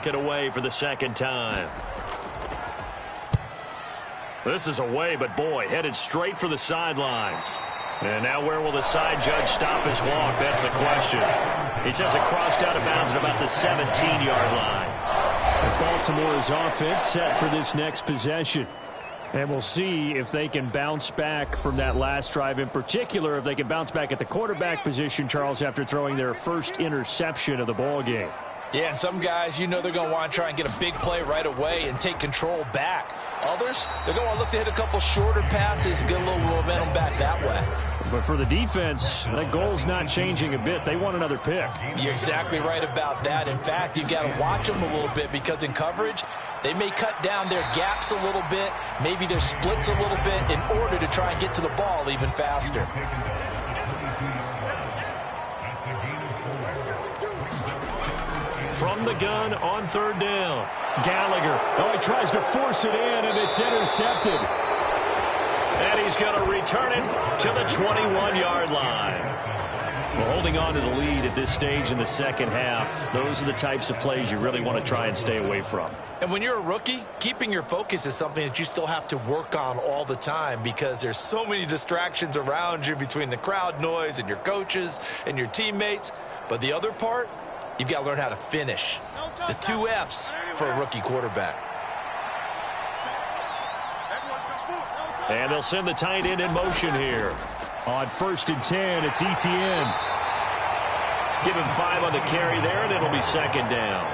It away for the second time. This is away, but boy, headed straight for the sidelines. And now where will the side judge stop his walk? That's the question. He says it crossed out of bounds at about the 17-yard line. Baltimore's offense set for this next possession. And we'll see if they can bounce back from that last drive. In particular, if they can bounce back at the quarterback position, Charles, after throwing their first interception of the ball game. Yeah, and some guys, you know they're going to want to try and get a big play right away and take control back. Others, they're going to want to look to hit a couple shorter passes, get a little momentum back that way. But for the defense, that goal's not changing a bit. They want another pick. You're exactly right about that. In fact, you've got to watch them a little bit because in coverage, they may cut down their gaps a little bit, maybe their splits a little bit in order to try and get to the ball even faster. From the gun on third down. Gallagher. Oh, he tries to force it in, and it's intercepted. And he's going to return it to the 21-yard line. Well, holding on to the lead at this stage in the second half, those are the types of plays you really want to try and stay away from. And when you're a rookie, keeping your focus is something that you still have to work on all the time because there's so many distractions around you between the crowd noise and your coaches and your teammates. But the other part, you've got to learn how to finish. The 2 F's for a rookie quarterback. And they'll send the tight end in motion here. On 1st and 10, it's Etienne. Give him 5 on the carry there, and it'll be second down.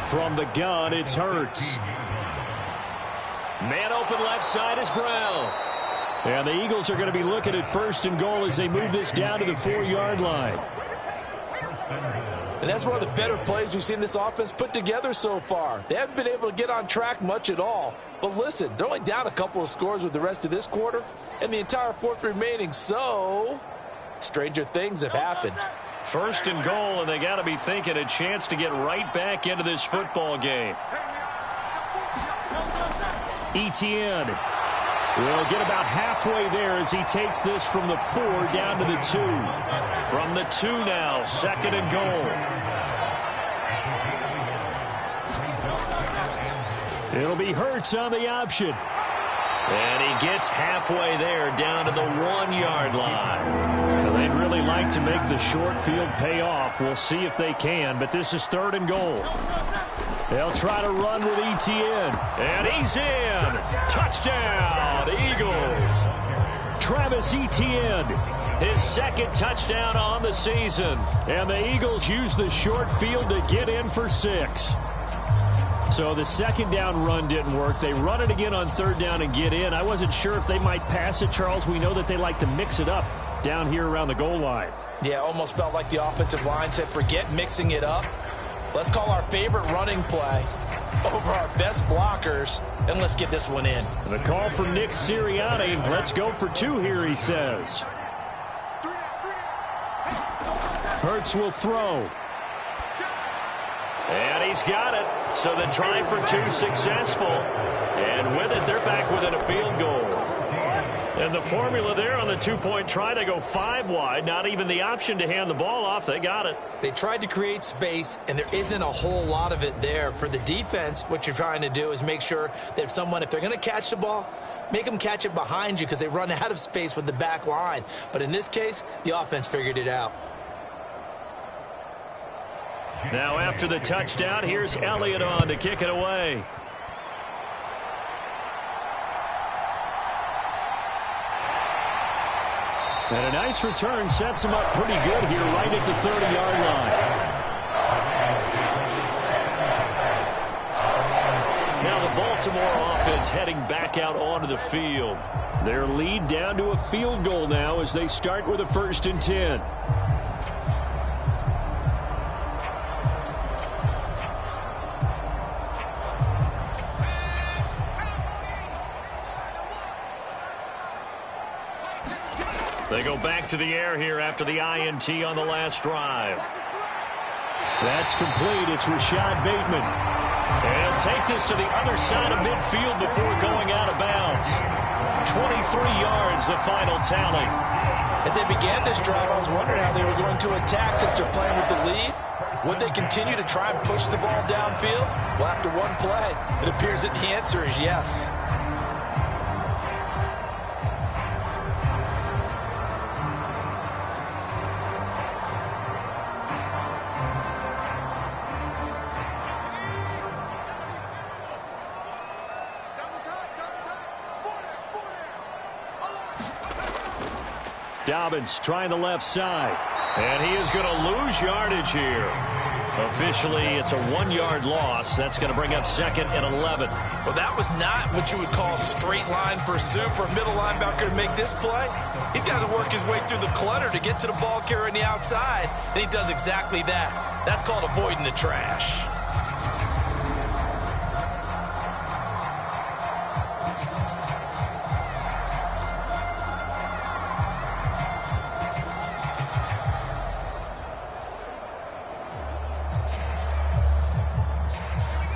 From the gun, it's Hurts. Man open left side is Brown. And the Eagles are going to be looking at 1st and goal as they move this down to the 4-yard line. And that's one of the better plays we've seen this offense put together so far. They haven't been able to get on track much at all. But listen, they're only down a couple of scores with the rest of this quarter and the entire fourth remaining. So, stranger things have happened. 1st and goal, and they got to be thinking a chance to get right back into this football game. Etienne will get about halfway there as he takes this from the 4 down to the 2. From the 2 now, 2nd and goal. It'll be Hurts on the option. And he gets halfway there down to the 1-yard line. Well, they'd really like to make the short field pay off. We'll see if they can, but this is 3rd and goal. They'll try to run with Etienne. And he's in. Touchdown, Eagles. Travis Etienne. His 2nd touchdown on the season. And the Eagles use the short field to get in for 6. So the 2nd down run didn't work. They run it again on 3rd down and get in. I wasn't sure if they might pass it, Charles. We know that they like to mix it up down here around the goal line. Yeah, almost felt like the offensive line said, forget mixing it up. Let's call our favorite running play over our best blockers, and let's get this one in. The call from Nick Sirianni. Let's go for 2 here, he says. Hurts will throw. And he's got it. So the try for 2 successful. And with it, they're back within a field goal. And the formula there on the 2-point try, they go 5 wide. Not even the option to hand the ball off. They got it. They tried to create space, and there isn't a whole lot of it there. For the defense, what you're trying to do is make sure that if they're going to catch the ball, make them catch it behind you because they run out of space with the back line. But in this case, the offense figured it out. Now after the touchdown, here's Elliott on to kick it away. And a nice return sets him up pretty good here right at the 30-yard line. Now the Baltimore offense heading back out onto the field. Their lead down to a field goal now as they start with a 1st and 10. They go back to the air here after the INT on the last drive. That's complete. It's Rashad Bateman. And he'll take this to the other side of midfield before going out of bounds. 23 yards, the final tally. As they began this drive, I was wondering how they were going to attack since they're playing with the lead. Would they continue to try and push the ball downfield? Well, after one play, it appears that the answer is yes. Dobbins trying the left side. And he is going to lose yardage here. Officially, it's a 1-yard loss. That's going to bring up 2nd and 11. Well, that was not what you would call straight line pursuit for a middle linebacker to make this play. He's got to work his way through the clutter to get to the ball carrier on the outside, and he does exactly that. That's called avoiding the trash.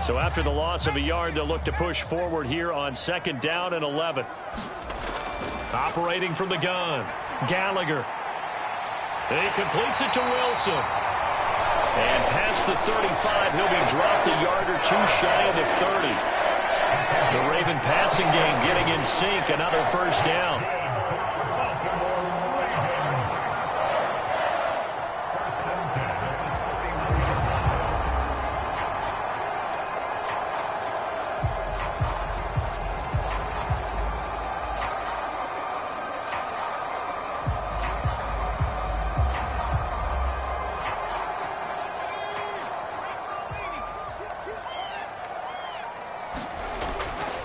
So after the loss of a yard, they'll look to push forward here on 2nd down and 11. Operating from the gun, Gallagher. He completes it to Wilson. And past the 35, he'll be dropped a yard or two shy of the 30. The Raven passing game getting in sync, another first down.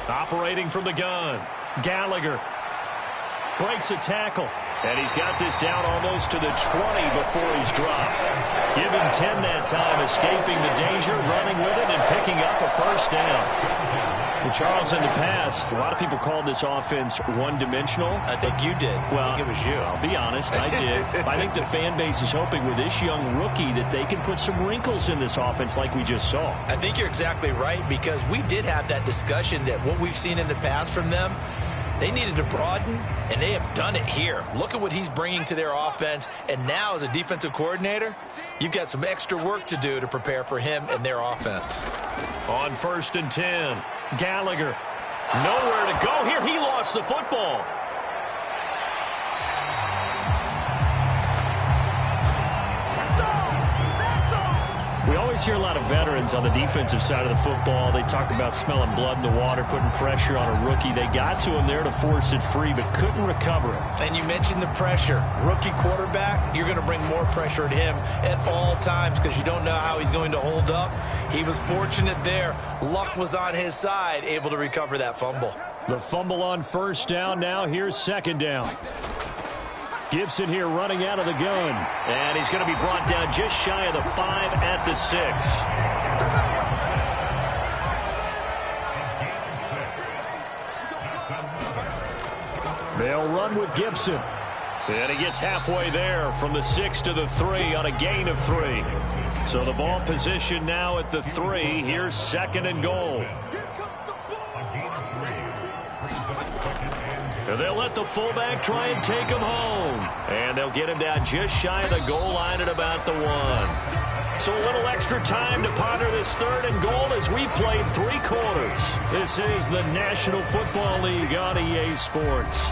Operating from the gun, Gallagher breaks a tackle, and he's got this down almost to the 20 before he's dropped. Give him 10 that time, escaping the danger, running with it, and picking up a first down. Well, Charles, in the past, a lot of people called this offense one-dimensional. I think you did. Well, I think it was you. I'll be honest, I did. I think the fan base is hoping with this young rookie that they can put some wrinkles in this offense like we just saw. I think you're exactly right, because we did have that discussion that what we've seen in the past from them, they needed to broaden, and they have done it here. Look at what he's bringing to their offense, and now as a defensive coordinator, you've got some extra work to do to prepare for him and their offense. On 1st and 10, Gallagher. Nowhere to go here. He lost the football. We always hear a lot of veterans on the defensive side of the football. They talk about smelling blood in the water, putting pressure on a rookie. They got to him there to force it free, but couldn't recover it. And you mentioned the pressure. Rookie quarterback, you're going to bring more pressure at him at all times because you don't know how he's going to hold up. He was fortunate there. Luck was on his side, able to recover that fumble. The fumble on 1st down. Now here's 2nd down. Gibson here running out of the gun. And he's going to be brought down just shy of the 5 at the 6. They'll run with Gibson. And he gets halfway there from the 6 to the 3 on a gain of 3. So the ball position now at the 3. Here's 2nd and goal. They'll let the fullback try and take him home. And they'll get him down just shy of the goal line at about the 1. So a little extra time to ponder this 3rd and goal as we played 3 quarters. This is the National Football League on EA Sports.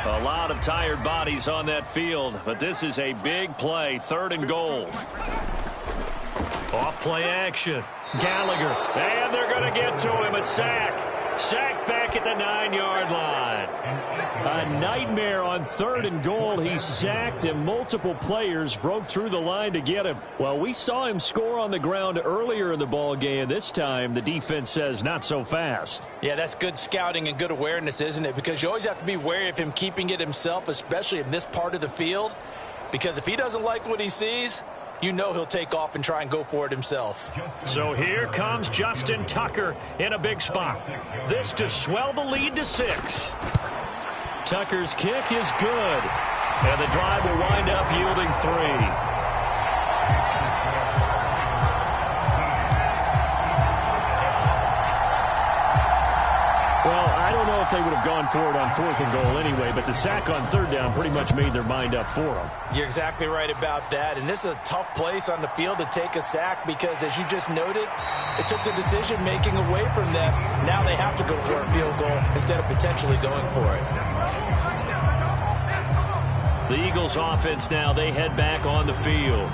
A lot of tired bodies on that field, but this is a big play, 3rd and goal. Off play action. Gallagher, and they're going to get to him, a sack. Sacked back at the 9-yard line. A nightmare on 3rd and goal. He's sacked, and multiple players broke through the line to get him. Well, we saw him score on the ground earlier in the ball game. This time, the defense says not so fast. Yeah, that's good scouting and good awareness, isn't it? Because you always have to be wary of him keeping it himself, especially in this part of the field. Because if he doesn't like what he sees, you know he'll take off and try and go for it himself. So here comes Justin Tucker in a big spot. This to swell the lead to 6. Tucker's kick is good. And the drive will wind up yielding 3. Well, I don't know if they would have gone for it on 4th and goal anyway, but the sack on 3rd down pretty much made their mind up for them. You're exactly right about that, and this is a tough place on the field to take a sack because, as you just noted, it took the decision-making away from them. Now they have to go for a field goal instead of potentially going for it. The Eagles offense now, they head back on the field.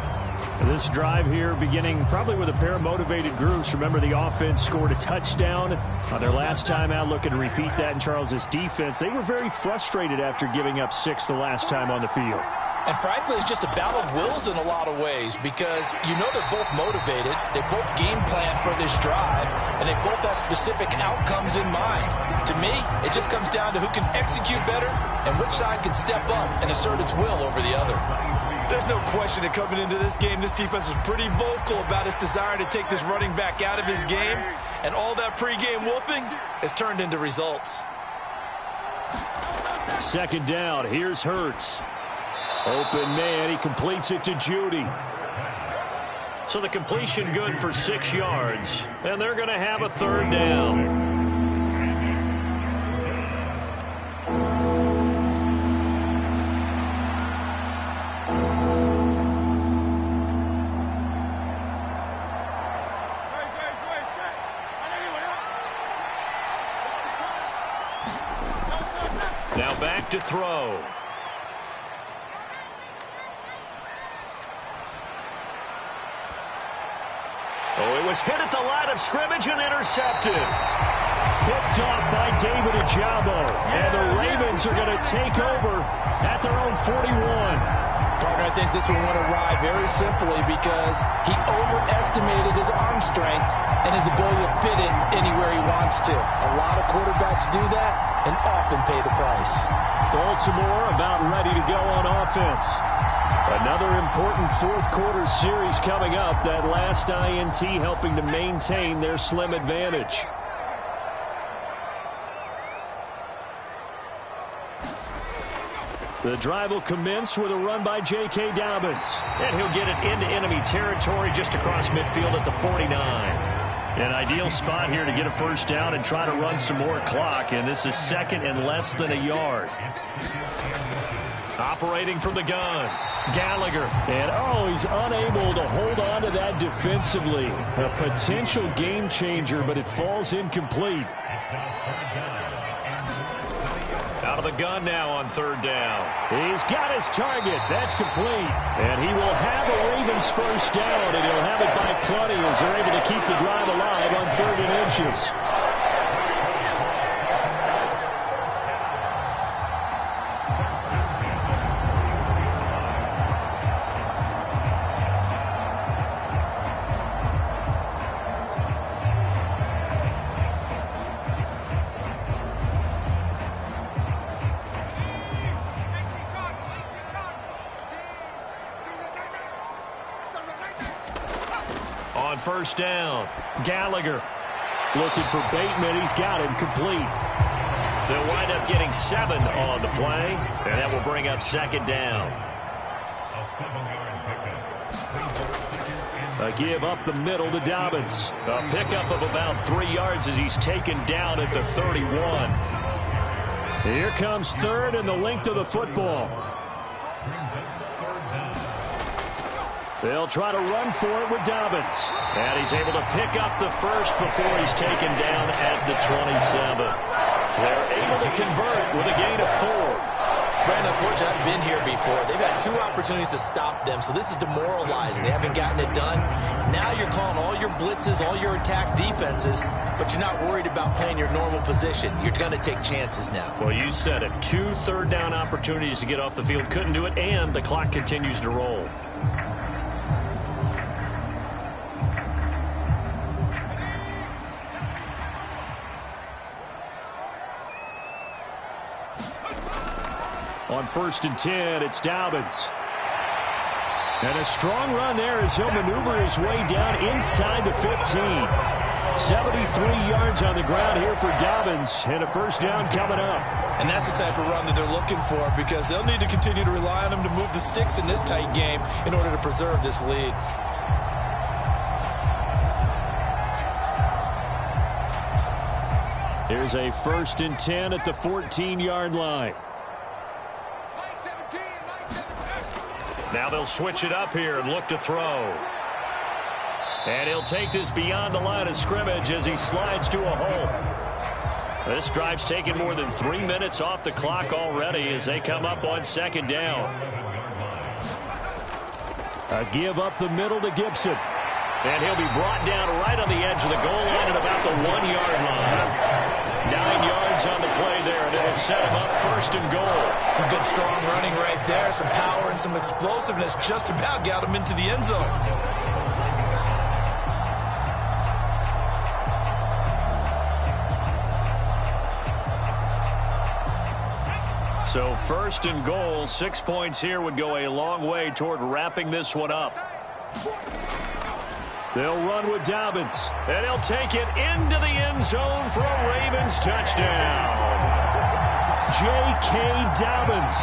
This drive here beginning probably with a pair of motivated groups. Remember, the offense scored a touchdown on their last time out, looking to repeat that in Charles's defense. They were very frustrated after giving up 6 the last time on the field. And frankly, it's just a battle of wills in a lot of ways because you know they're both motivated, they both game plan for this drive, and they both have specific outcomes in mind. To me, it just comes down to who can execute better and which side can step up and assert its will over the other. There's no question that coming into this game, this defense was pretty vocal about its desire to take this running back out of his game, and all that pregame wolfing has turned into results. 2nd down, here's Hurts. Open man, he completes it to Judy. So the completion good for 6 yards, and they're going to have a 3rd down. Now back to throw. Oh, it was hit at the line of scrimmage and intercepted. Picked off by David Ojabo. And the Ravens are going to take over at their own 41. Partner, I think this one went awry very simply because he overestimated his arm strength and his ability to fit it anywhere he wants to. A lot of quarterbacks do that and often pay the price. Baltimore about ready to go on offense. Another important 4th quarter series coming up. That last INT helping to maintain their slim advantage. The drive will commence with a run by J.K. Dobbins. And he'll get it into enemy territory just across midfield at the 49. An ideal spot here to get a 1st down and try to run some more clock. And this is 2nd and less than a yard. Operating from the gun, Gallagher. And, he's unable to hold on to that defensively. A potential game changer, but it falls incomplete. Out of the gun now on 3rd down. He's got his target. That's complete. And he will have a Ravens 1st down, and he'll have it by plenty as they're able to keep the drive alive on 3rd and inches. On 1st down, Gallagher looking for Bateman. He's got him complete. They'll wind up getting 7 on the play, and that will bring up 2nd down. A give up the middle to Dobbins. A pickup of about 3 yards as he's taken down at the 31. Here comes 3rd and the length of the football. They'll try to run for it with Dobbins. And he's able to pick up the 1st before he's taken down at the 27. They're able to convert with a gain of 4. Brandon, unfortunately, I've been here before. They've had 2 opportunities to stop them, so this is demoralizing. They haven't gotten it done. Now you're calling all your blitzes, all your attack defenses, but you're not worried about playing your normal position. You're going to take chances now. Well, you said it. 2 3rd down opportunities to get off the field. Couldn't do it, and the clock continues to roll. On 1st and 10, it's Dobbins. And a strong run there as he'll maneuver his way down inside the 15. 73 yards on the ground here for Dobbins, and a 1st down coming up. And that's the type of run that they're looking for because they'll need to continue to rely on him to move the sticks in this tight game in order to preserve this lead. Here's a 1st and 10 at the 14-yard line. Now they'll switch it up here and look to throw. And he'll take this beyond the line of scrimmage as he slides to a hole. This drive's taken more than 3 minutes off the clock already as they come up on 2nd down. A give up the middle to Gibson. And he'll be brought down right on the edge of the goal line at about the 1-yard line. 9 yards on the play there, and it'll set him up 1st and goal. Some good strong running right there. Some power and some explosiveness just about got him into the end zone. So 1st and goal, 6 points here would go a long way toward wrapping this one up. They'll run with Dobbins. And he'll take it into the end zone for a Ravens touchdown. J.K. Dobbins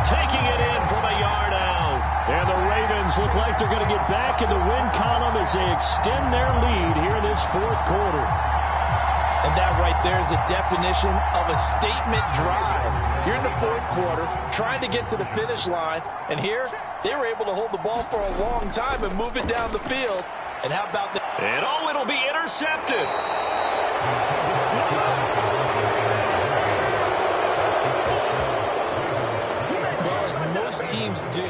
taking it in from a yard out. And the Ravens look like they're going to get back in the win column as they extend their lead here in this 4th quarter. And that right there is the definition of a statement drive. You're in the 4th quarter, trying to get to the finish line, and here they were able to hold the ball for a long time and move it down the field. And how about that? And oh, it'll be intercepted. Well, as most teams do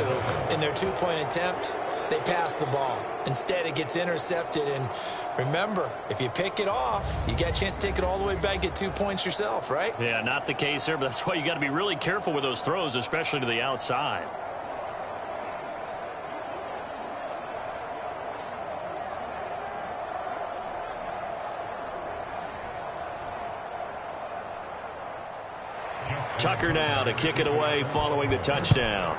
in their 2-point attempt, they pass the ball. Instead, it gets intercepted. And remember, if you pick it off, you got a chance to take it all the way back, get 2 points yourself, right? Yeah, not the case there, but that's why you got to be really careful with those throws, especially to the outside. Tucker now to kick it away following the touchdown.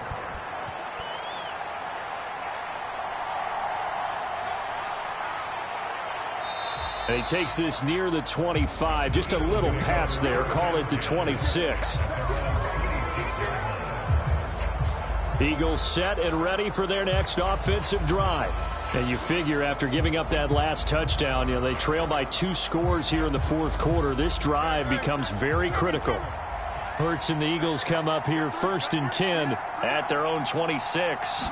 And he takes this near the 25. Just a little pass there. Call it the 26. Eagles set and ready for their next offensive drive. And you figure after giving up that last touchdown, they trail by 2 scores here in the 4th quarter. This drive becomes very critical. Hurts and the Eagles come up here 1st and 10 at their own 26.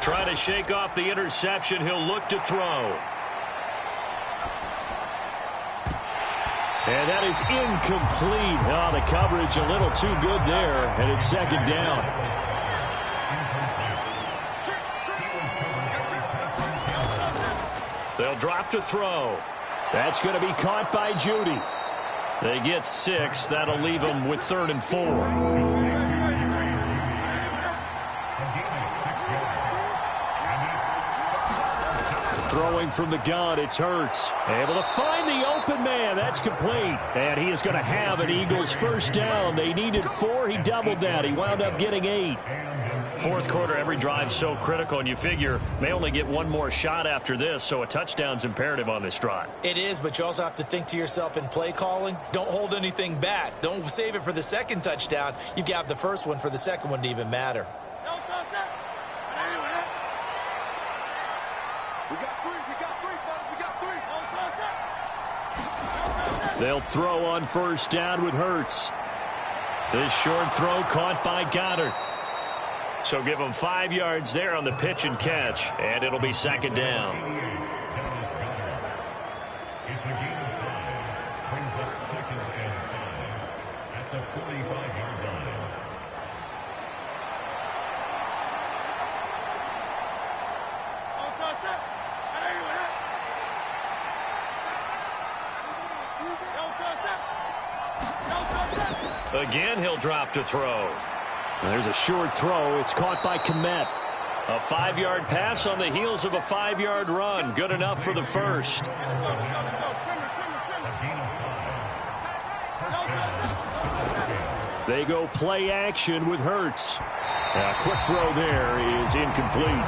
Trying to shake off the interception. He'll look to throw. And that is incomplete. Oh, the coverage a little too good there, and it's 2nd down. They'll drop to throw. That's going to be caught by Judy. They get 6. That'll leave them with 3rd and 4. Throwing from the gun, it's Hurts. Able to find the open man. That's complete. And he is going to have an Eagles 1st down. They needed 4. He doubled that. He wound up getting 8. 4th quarter, every drive's so critical, and you figure may only get one more shot after this, so a touchdown's imperative on this drive. It is, but you also have to think to yourself in play calling, don't hold anything back. Don't save it for the 2nd touchdown. You've got the 1st one for the 2nd one to even matter. They'll throw on 1st down with Hurts. This short throw caught by Goddard. So give them 5 yards there on the pitch and catch, and it'll be 2nd down. At the 45-yard line. Again, he'll drop to throw. There's a short throw. It's caught by Kmet. A 5-yard pass on the heels of a 5-yard run. Good enough for the 1st. They go play action with Hurts. A quick throw there is incomplete.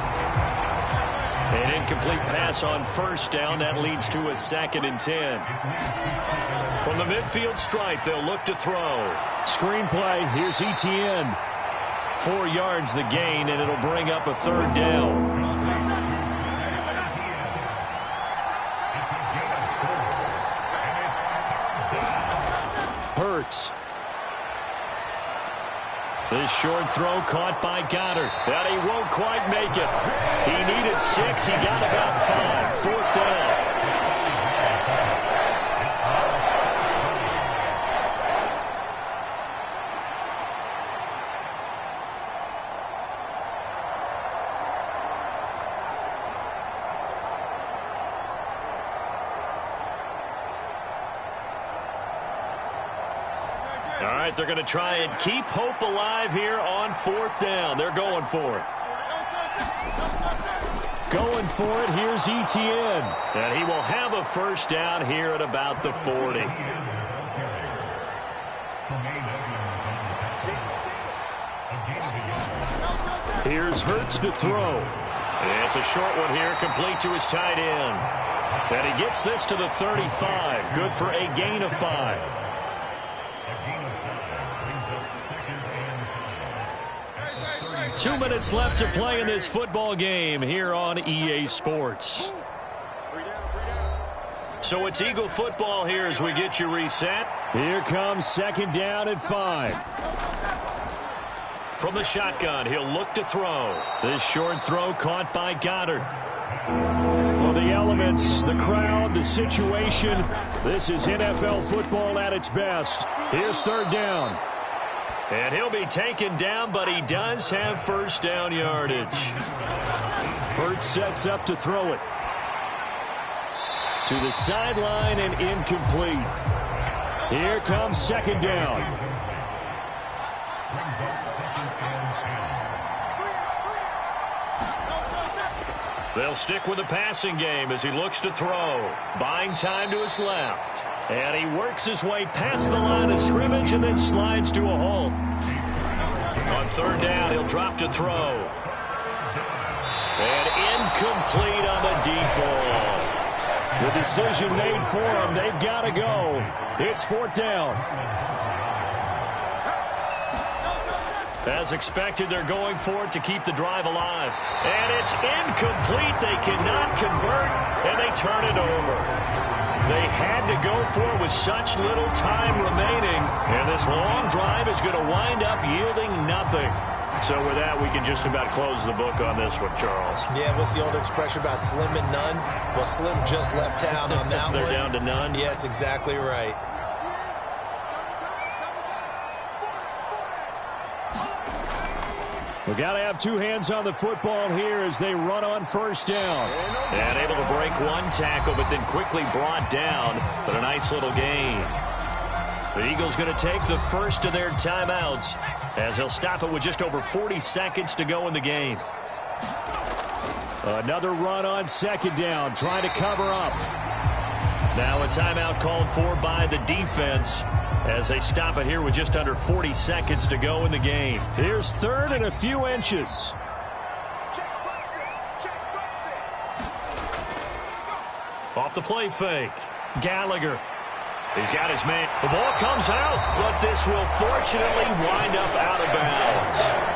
An incomplete pass on 1st down. That leads to a 2nd and 10. From the midfield stripe, they'll look to throw. Screenplay. Here's Etienne. 4 yards the gain, and it'll bring up a 3rd down. Sports. This short throw caught by Goddard. And he won't quite make it. He needed 6. He got about 5. 4th down. All right, they're going to try and keep hope alive here on 4th down. They're going for it. Going for it, here's Etienne. And he will have a 1st down here at about the 40. Here's Hurts to throw. It's a short one here, complete to his tight end. And he gets this to the 35. Good for a gain of 5. 2 minutes left to play in this football game here on EA Sports. So it's Eagle football here as we get you reset. Here comes 2nd down and 5. From the shotgun, he'll look to throw. This short throw caught by Goddard. Well, the elements, the crowd, the situation, this is NFL football at its best. Here's 3rd down. And he'll be taken down, but he does have 1st down yardage. Hurts sets up to throw it. To the sideline and incomplete. Here comes 2nd down. They'll stick with the passing game as he looks to throw. Buying time to his left. And he works his way past the line of scrimmage and then slides to a halt. On 3rd down, he'll drop to throw. And incomplete on the deep ball. The decision made for him. They've got to go. It's 4th down. As expected, they're going for it to keep the drive alive. And it's incomplete. They cannot convert, and they turn it over. They had to go for it with such little time remaining. And this long drive is going to wind up yielding nothing. So with that, we can just about close the book on this one, Charles. Yeah, what's the old expression about slim and none? Well, Slim just left town on that They're one. down to none? Yes, exactly right. We got to have 2 hands on the football here as they run on 1st down. And able to break 1 tackle, but then quickly brought down. But a nice little gain. The Eagles going to take the first of their timeouts as they'll stop it with just over 40 seconds to go in the game. Another run on 2nd down, trying to cover up. Now a timeout called for by the defense as they stop it here with just under 40 seconds to go in the game. Here's 3rd and a few inches. Off the play fake. Gallagher. He's got his man. The ball comes out, but this will fortunately wind up out of bounds.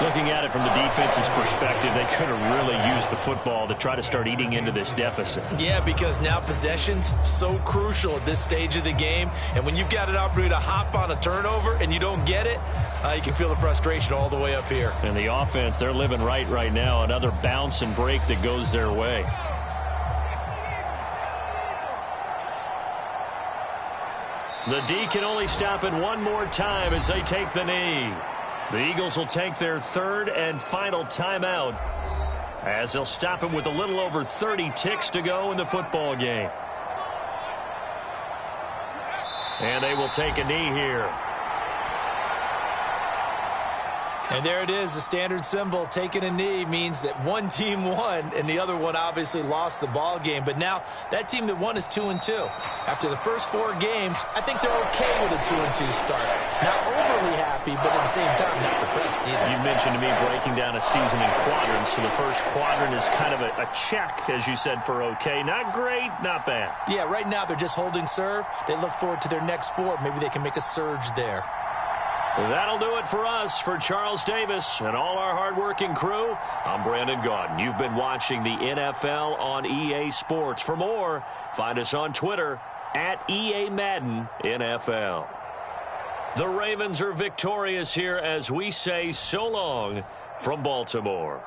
Looking at it from the defense's perspective, they could have really used the football to try to start eating into this deficit. Yeah, because now possession's so crucial at this stage of the game. And when you've got an opportunity to hop on a turnover and you don't get it, you can feel the frustration all the way up here. And the offense, they're living right now. Another bounce and break that goes their way. The D can only stop it one more time as they take the knee. The Eagles will take their 3rd and final timeout as they'll stop it with a little over 30 ticks to go in the football game. And they will take a knee here. And there it is, the standard symbol. Taking a knee means that one team won and the other one obviously lost the ball game. But now that team that won is 2-2. After the first 4 games, I think they're okay with a 2-2 start. Not overly happy, but at the same time, not depressed either. You mentioned to me breaking down a season in quadrants. So the first quadrant is kind of a check, as you said, for okay. Not great, not bad. Yeah, right now they're just holding serve. They look forward to their next 4. Maybe they can make a surge there. That'll do it for us. For Charles Davis and all our hardworking crew, I'm Brandon Gaudin. You've been watching the NFL on EA Sports. For more, find us on Twitter at EA Madden NFL. The Ravens are victorious here as we say so long from Baltimore.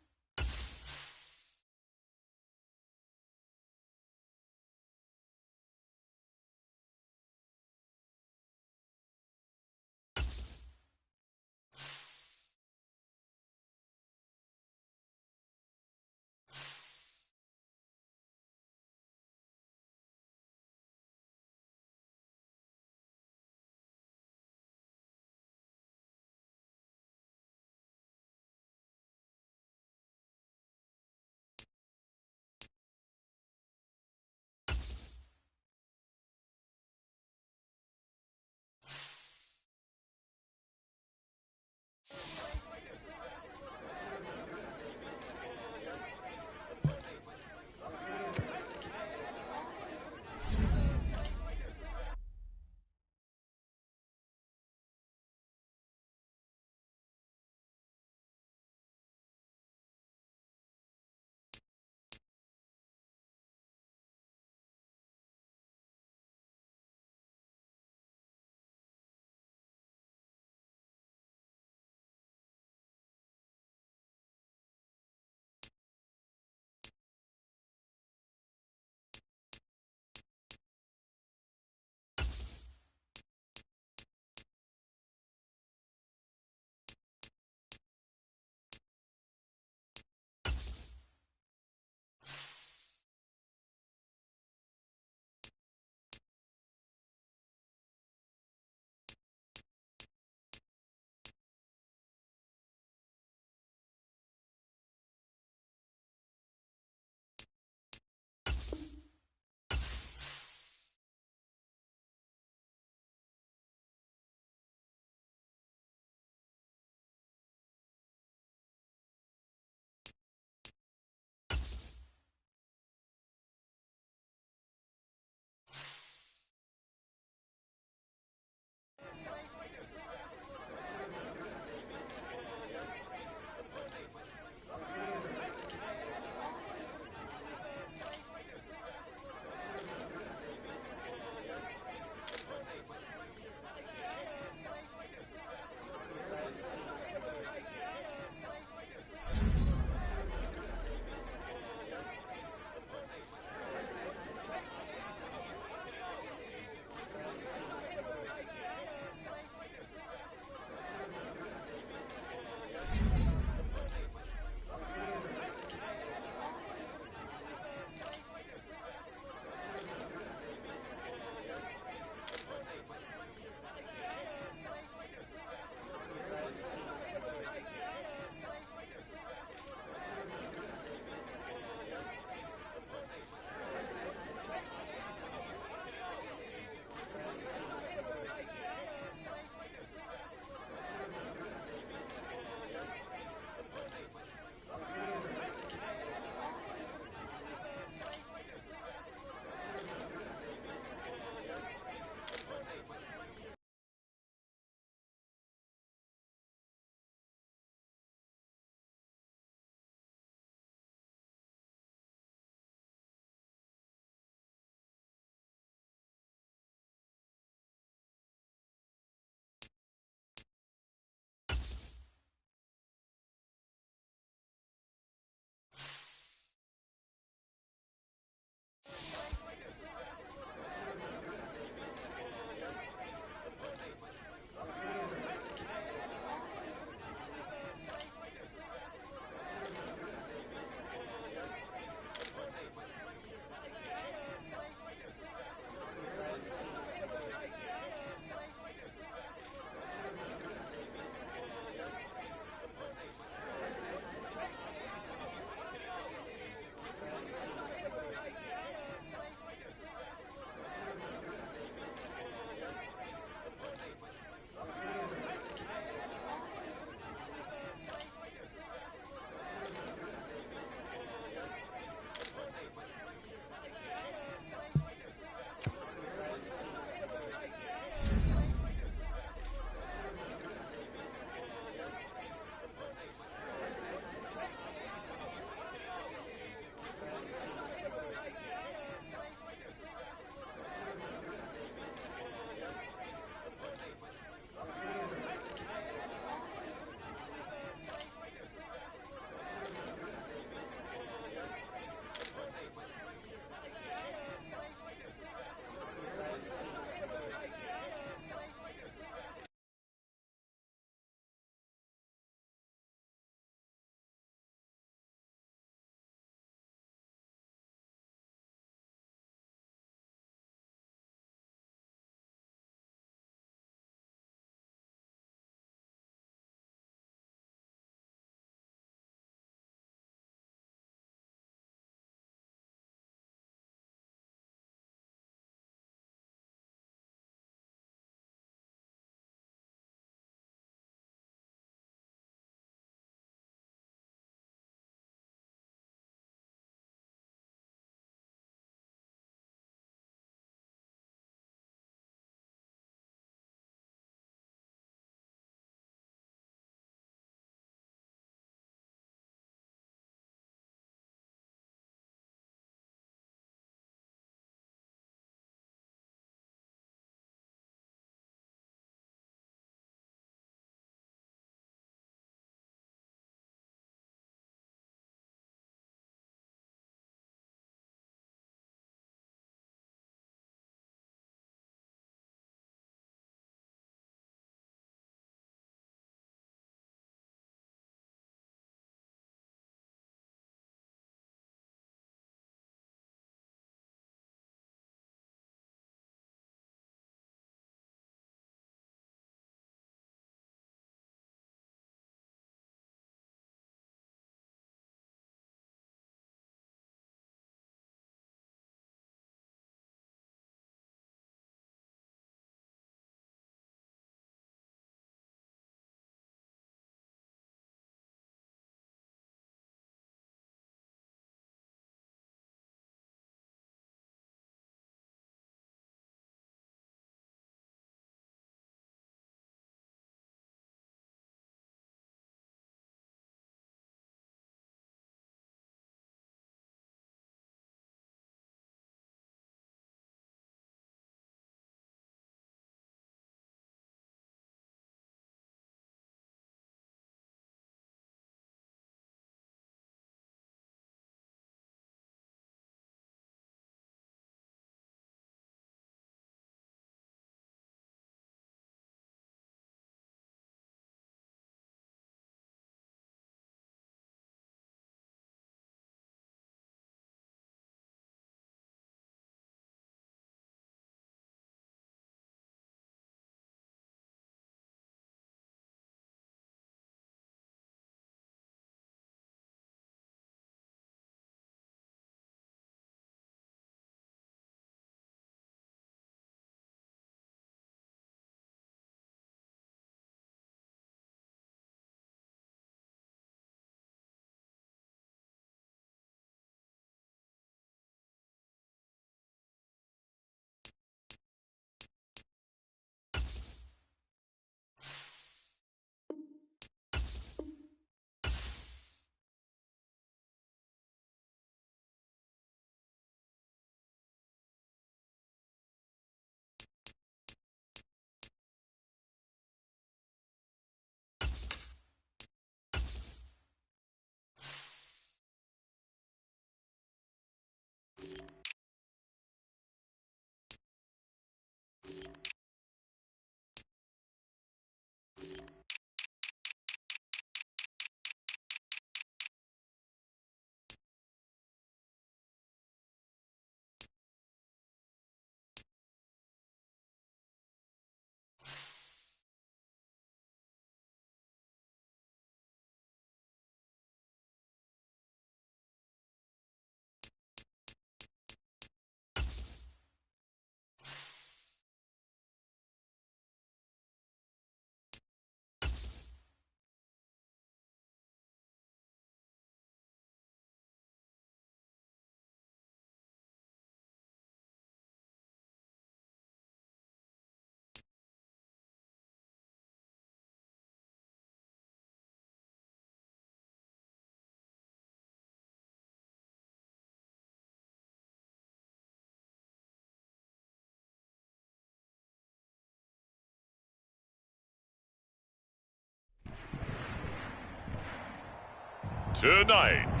Tonight,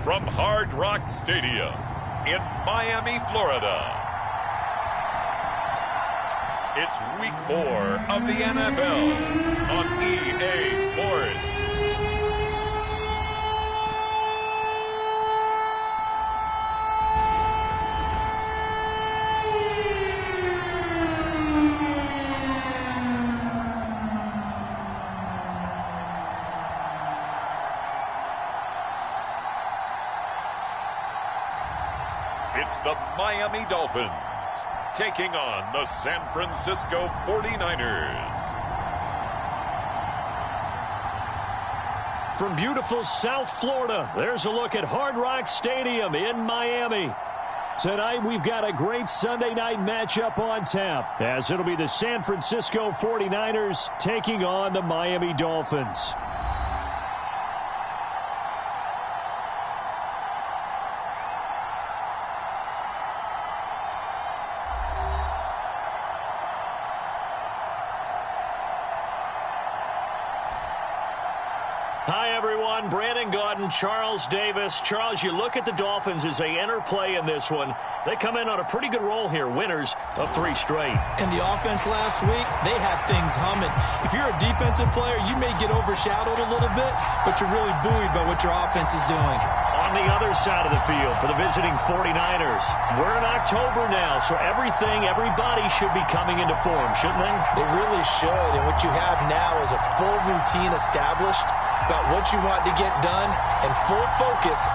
from Hard Rock Stadium in Miami, Florida, it's Week 4 of the NFL on EA Sports. It's the Miami Dolphins taking on the San Francisco 49ers. From beautiful South Florida, there's a look at Hard Rock Stadium in Miami. Tonight, we've got a great Sunday night matchup on tap, as it'll be the San Francisco 49ers taking on the Miami Dolphins. Hi, everyone. Brandon Gaudin, Charles Davis. Charles, you look at the Dolphins as they enter play in this one. They come in on a pretty good roll here, winners of 3 straight. And the offense last week, they had things humming. If you're a defensive player, you may get overshadowed a little bit, but you're really buoyed by what your offense is doing. On the other side of the field for the visiting 49ers, we're in October now, so everybody should be coming into form, shouldn't they? They really should, and what you have now is a full routine established about what you want to get done and full focus.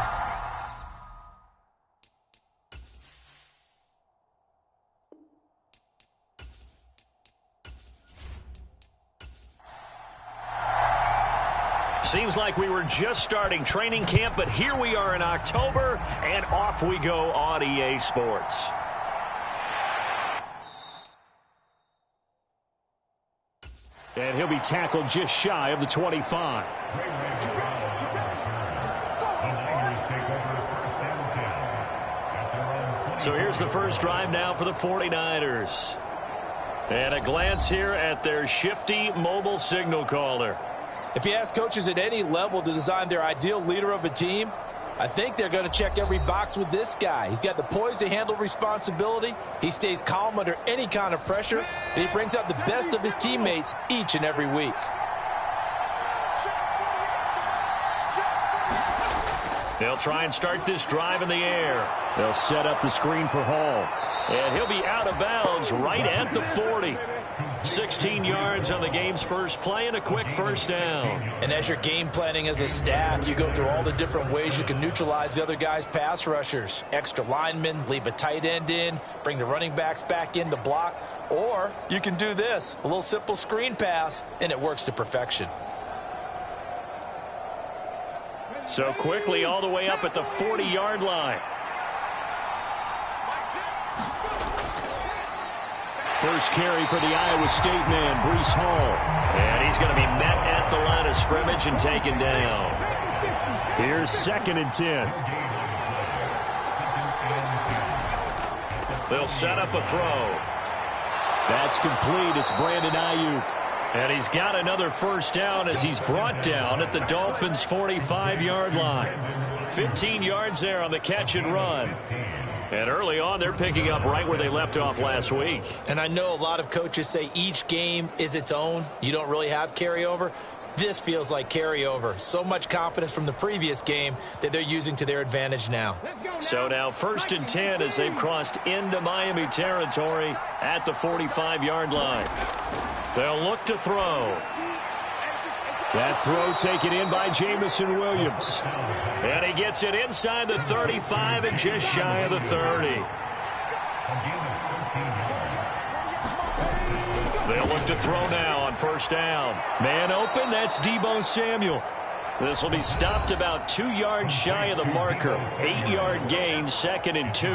Seems like we were just starting training camp, but here we are in October, and off we go on EA Sports. And he'll be tackled just shy of the 25. So here's the first drive now for the 49ers. And a glance here at their shifty mobile signal caller. If you ask coaches at any level to design their ideal leader of a team, I think they're going to check every box with this guy. He's got the poise to handle responsibility. He stays calm under any kind of pressure, and he brings out the best of his teammates each and every week. They'll try and start this drive in the air. They'll set up the screen for Hall. And he'll be out of bounds right at the 40. 16 yards on the game's first play and a quick first down. And as you're game planning as a staff, you go through all the different ways you can neutralize the other guy's pass rushers. Extra linemen, leave a tight end in, bring the running backs back in to block. Or you can do this, a little simple screen pass, and it works to perfection. So quickly all the way up at the 40-yard line. First carry for the Iowa State man, Breece Hall. And he's going to be met at the line of scrimmage and taken down. Here's 2nd and 10. They'll set up a throw. That's complete. It's Brandon Ayuk. And he's got another first down as he's brought down at the Dolphins' 45-yard line. 15 yards there on the catch and run. And early on, they're picking up right where they left off last week. And I know a lot of coaches say each game is its own. You don't really have carryover. This feels like carryover. So much confidence from the previous game that they're using to their advantage now. So now 1st and 10 as they've crossed into Miami territory at the 45-yard line. They'll look to throw. That throw taken in by Jamison Williams. And he gets it inside the 35 and just shy of the 30. They'll look to throw now on first down. Man open, that's Deebo Samuel. This will be stopped about 2 yards shy of the marker. 8-yard gain, 2nd and 2.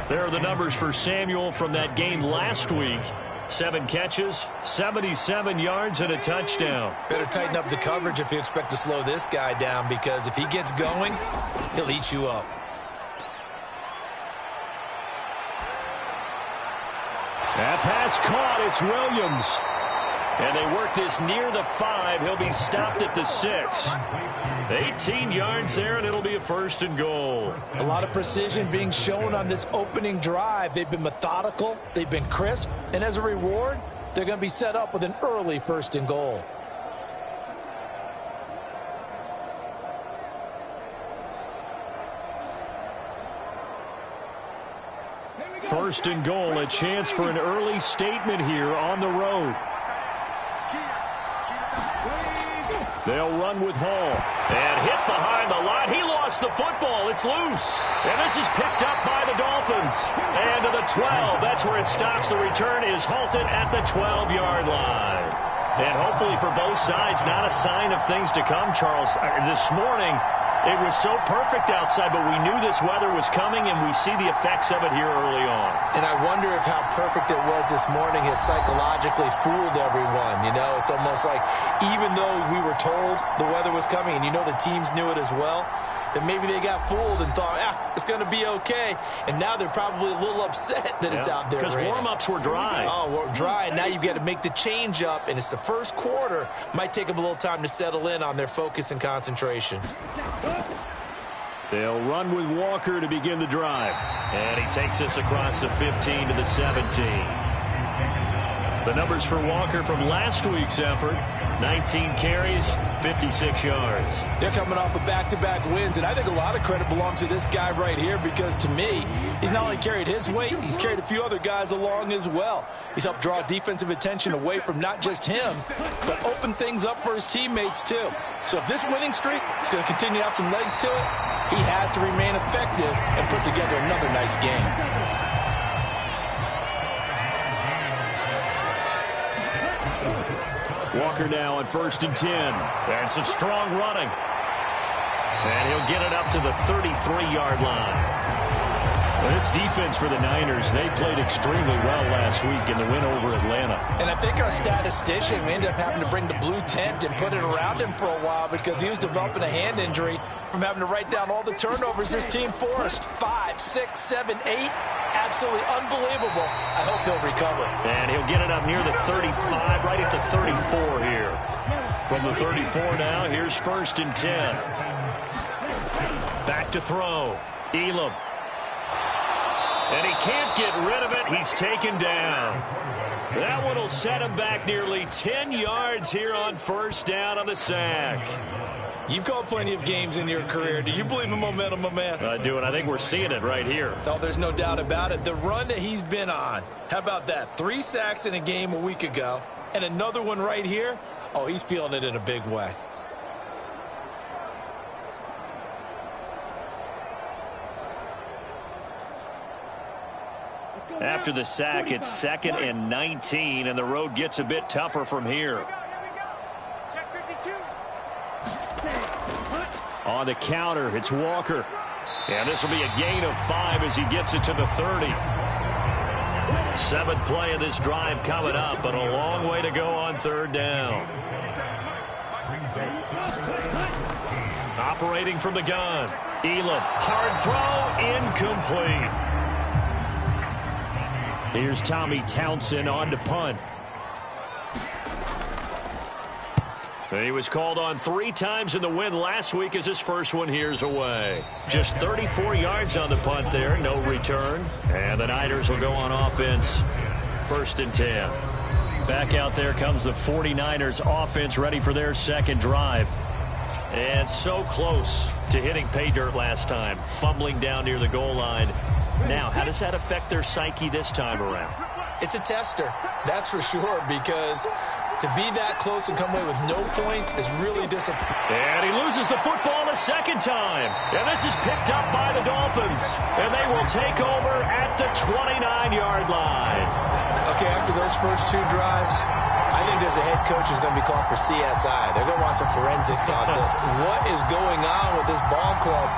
There are the numbers for Samuel from that game last week. 7 catches, 77 yards, and a touchdown. Better tighten up the coverage if you expect to slow this guy down, because if he gets going, he'll eat you up. That pass caught. It's Williams. And they work this near the 5. He'll be stopped at the 6. 18 yards there, and it'll be a 1st and goal. A lot of precision being shown on this opening drive. They've been methodical. They've been crisp. And as a reward, they're going to be set up with an early 1st and goal. First and goal, a chance for an early statement here on the road. They'll run with Hall. And hit behind the line. He lost the football. It's loose. And this is picked up by the Dolphins. And to the 12. That's where it stops. The return is halted at the 12-yard line. And hopefully for both sides, not a sign of things to come, Charles. This morning, it was so perfect outside, but we knew this weather was coming, and we see the effects of it here early on. And I wonder if how perfect it was this morning has psychologically fooled everyone. You know, it's almost like even though we were told the weather was coming, and you know the teams knew it as well, that maybe they got fooled and thought, it's going to be okay. And now they're probably a little upset that it's out there. Because warm-ups were dry. Oh, well, dry. And now you've got to make the change up, and it's the first quarter. Might take them a little time to settle in on their focus and concentration. They'll run with Walker to begin the drive. And he takes us across the 15 to the 17. The numbers for Walker from last week's effort: 19 carries, 56 yards. They're coming off of back-to-back wins, and I think a lot of credit belongs to this guy right here because, to me, he's not only carried his weight, he's carried a few other guys along as well. He's helped draw defensive attention away from not just him, but open things up for his teammates, too. So if this winning streak is going to continue to have some legs to it, he has to remain effective and put together another nice game. Walker now on 1st and 10. And some strong running. And he'll get it up to the 33-yard line. Well, this defense for the Niners, they played extremely well last week in the win over Atlanta. And I think our statistician, we ended up having to bring the blue tent and put it around him for a while because he was developing a hand injury from having to write down all the turnovers this team forced. 5, 6, 7, 8. Absolutely unbelievable. I hope he'll recover. And he'll get it up near the 35, right at the 34 here. From the 34 now, here's 1st and 10. Back to throw. Elam. And he can't get rid of it. He's taken down. That one will set him back nearly 10 yards here on 1st down on the sack. You've called plenty of games in your career. Do you believe in momentum, my man? I do, and I think we're seeing it right here. Oh, there's no doubt about it. The run that he's been on, how about that? 3 sacks in a game a week ago, and another one right here. Oh, he's feeling it in a big way. After the sack, it's 2nd and 19, and the road gets a bit tougher from here. On the counter, it's Walker. And this will be a gain of 5 as he gets it to the 30. 7th play of this drive coming up, but a long way to go on 3rd down. Operating from the gun. Elam, hard throw, incomplete. Here's Tommy Townsend on to punt. He was called on 3 times in the win last week as his first one here's away. Just 34 yards on the punt there, no return. And the Niners will go on offense, 1st and 10. Back out there comes the 49ers offense ready for their 2nd drive. And so close to hitting pay dirt last time, fumbling down near the goal line. Now, how does that affect their psyche this time around? It's a tester, that's for sure, because to be that close and come away with no points is really disappointing. And he loses the football a 2nd time. And this is picked up by the Dolphins. And they will take over at the 29-yard line. Okay, after those first 2 drives, I think there's a head coach who's going to be called for CSI. They're going to want some forensics on this. What is going on with this ball club?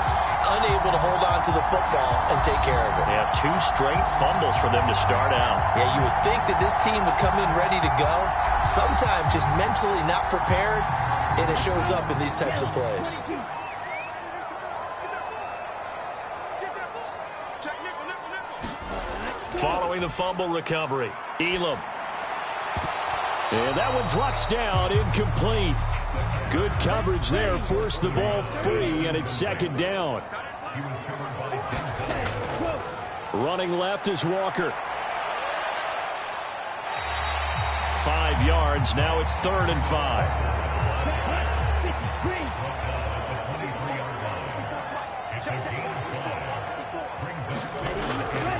Unable to hold on to the football and take care of it. They have 2 straight fumbles for them to start out. Yeah, you would think that this team would come in ready to go. Sometimes just mentally not prepared, and it shows up in these types of plays. Following the fumble recovery, Elam. And that one drops down, incomplete. Good coverage there, forced the ball free, and it's second down. Running left is Walker. 5 yards, now it's 3rd and 5.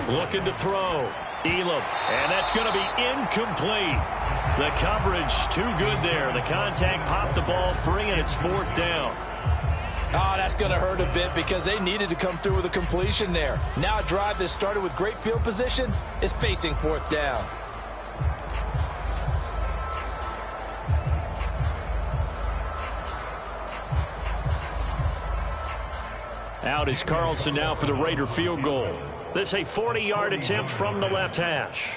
Looking to throw. Elam, and that's going to be incomplete. The coverage too good there. The contact popped the ball free, and it's 4th down. Oh, that's going to hurt a bit because they needed to come through with a completion there. Now a drive that started with great field position is facing 4th down. Out is Carlson now for the Raider field goal. This a 40-yard attempt from the left hash.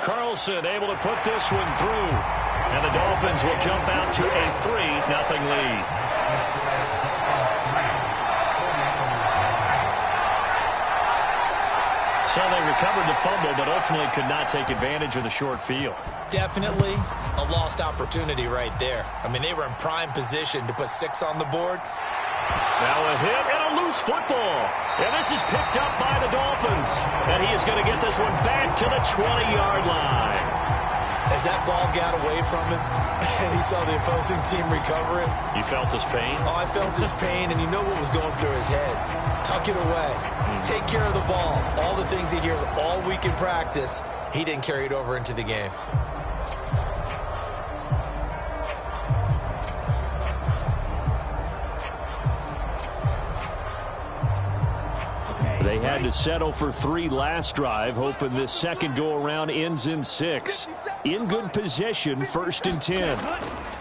Carlson able to put this one through. And the Dolphins will jump out to a 3-0 lead. So they recovered the fumble, but ultimately could not take advantage of the short field. Definitely a lost opportunity right there. I mean, they were in prime position to put 6 on the board. Now a hit and a loose football. And this is picked up by the Dolphins. And he is going to get this one back to the 20-yard line. As that ball got away from him and he saw the opposing team recover it. You felt his pain? Oh, I felt his pain, and you know what was going through his head. Tuck it away. Take care of the ball. All the things he hears all week in practice, he didn't carry it over into the game. They had to settle for 3 last drive, hoping this second go-around ends in 6. In good position, 1st and 10.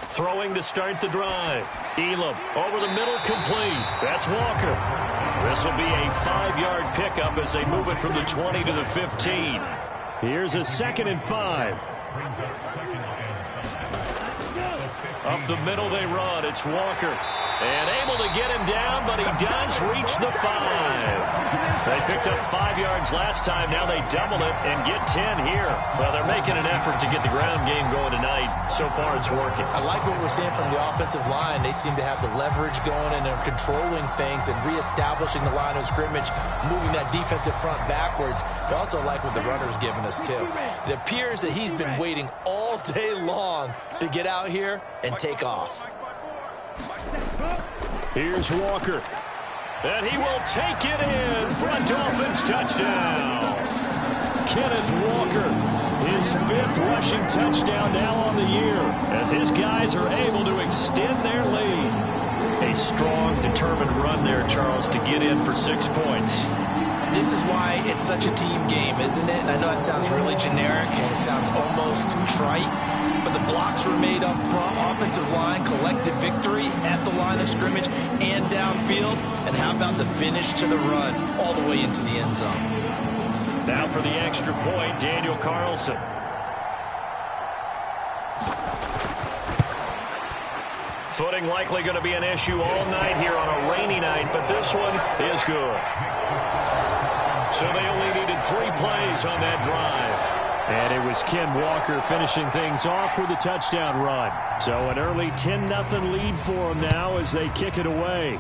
Throwing to start the drive. Elam over the middle, complete. That's Walker. This will be a 5-yard pickup as they move it from the 20 to the 15. Here's a 2nd and 5. Up the middle they run. It's Walker. And able to get him down, but he does reach the 5. They picked up 5 yards last time. Now they double it and get 10 here. Well, they're making an effort to get the ground game going tonight. So far, it's working. I like what we're seeing from the offensive line. They seem to have the leverage going, and they're controlling things and reestablishing the line of scrimmage, moving that defensive front backwards. But also like what the runner's giving us, too. It appears that he's been waiting all day long to get out here and take off. Here's Walker. And he will take it in for a Dolphins touchdown. Kenneth Walker, his 5th rushing touchdown now on the year, as his guys are able to extend their lead. A strong, determined run there, Charles, to get in for 6 points. This is why it's such a team game, isn't it? And I know that sounds really generic and it sounds almost trite, but the blocks were made up front. Offensive line, collective victory at the line of scrimmage and downfield. And how about the finish to the run all the way into the end zone? Now for the extra point, Daniel Carlson. Footing likely going to be an issue all night here on a rainy night, but this one is good. So they only needed 3 plays on that drive. And it was Ken Walker finishing things off with a touchdown run. So an early 10-0 lead for them now as they kick it away.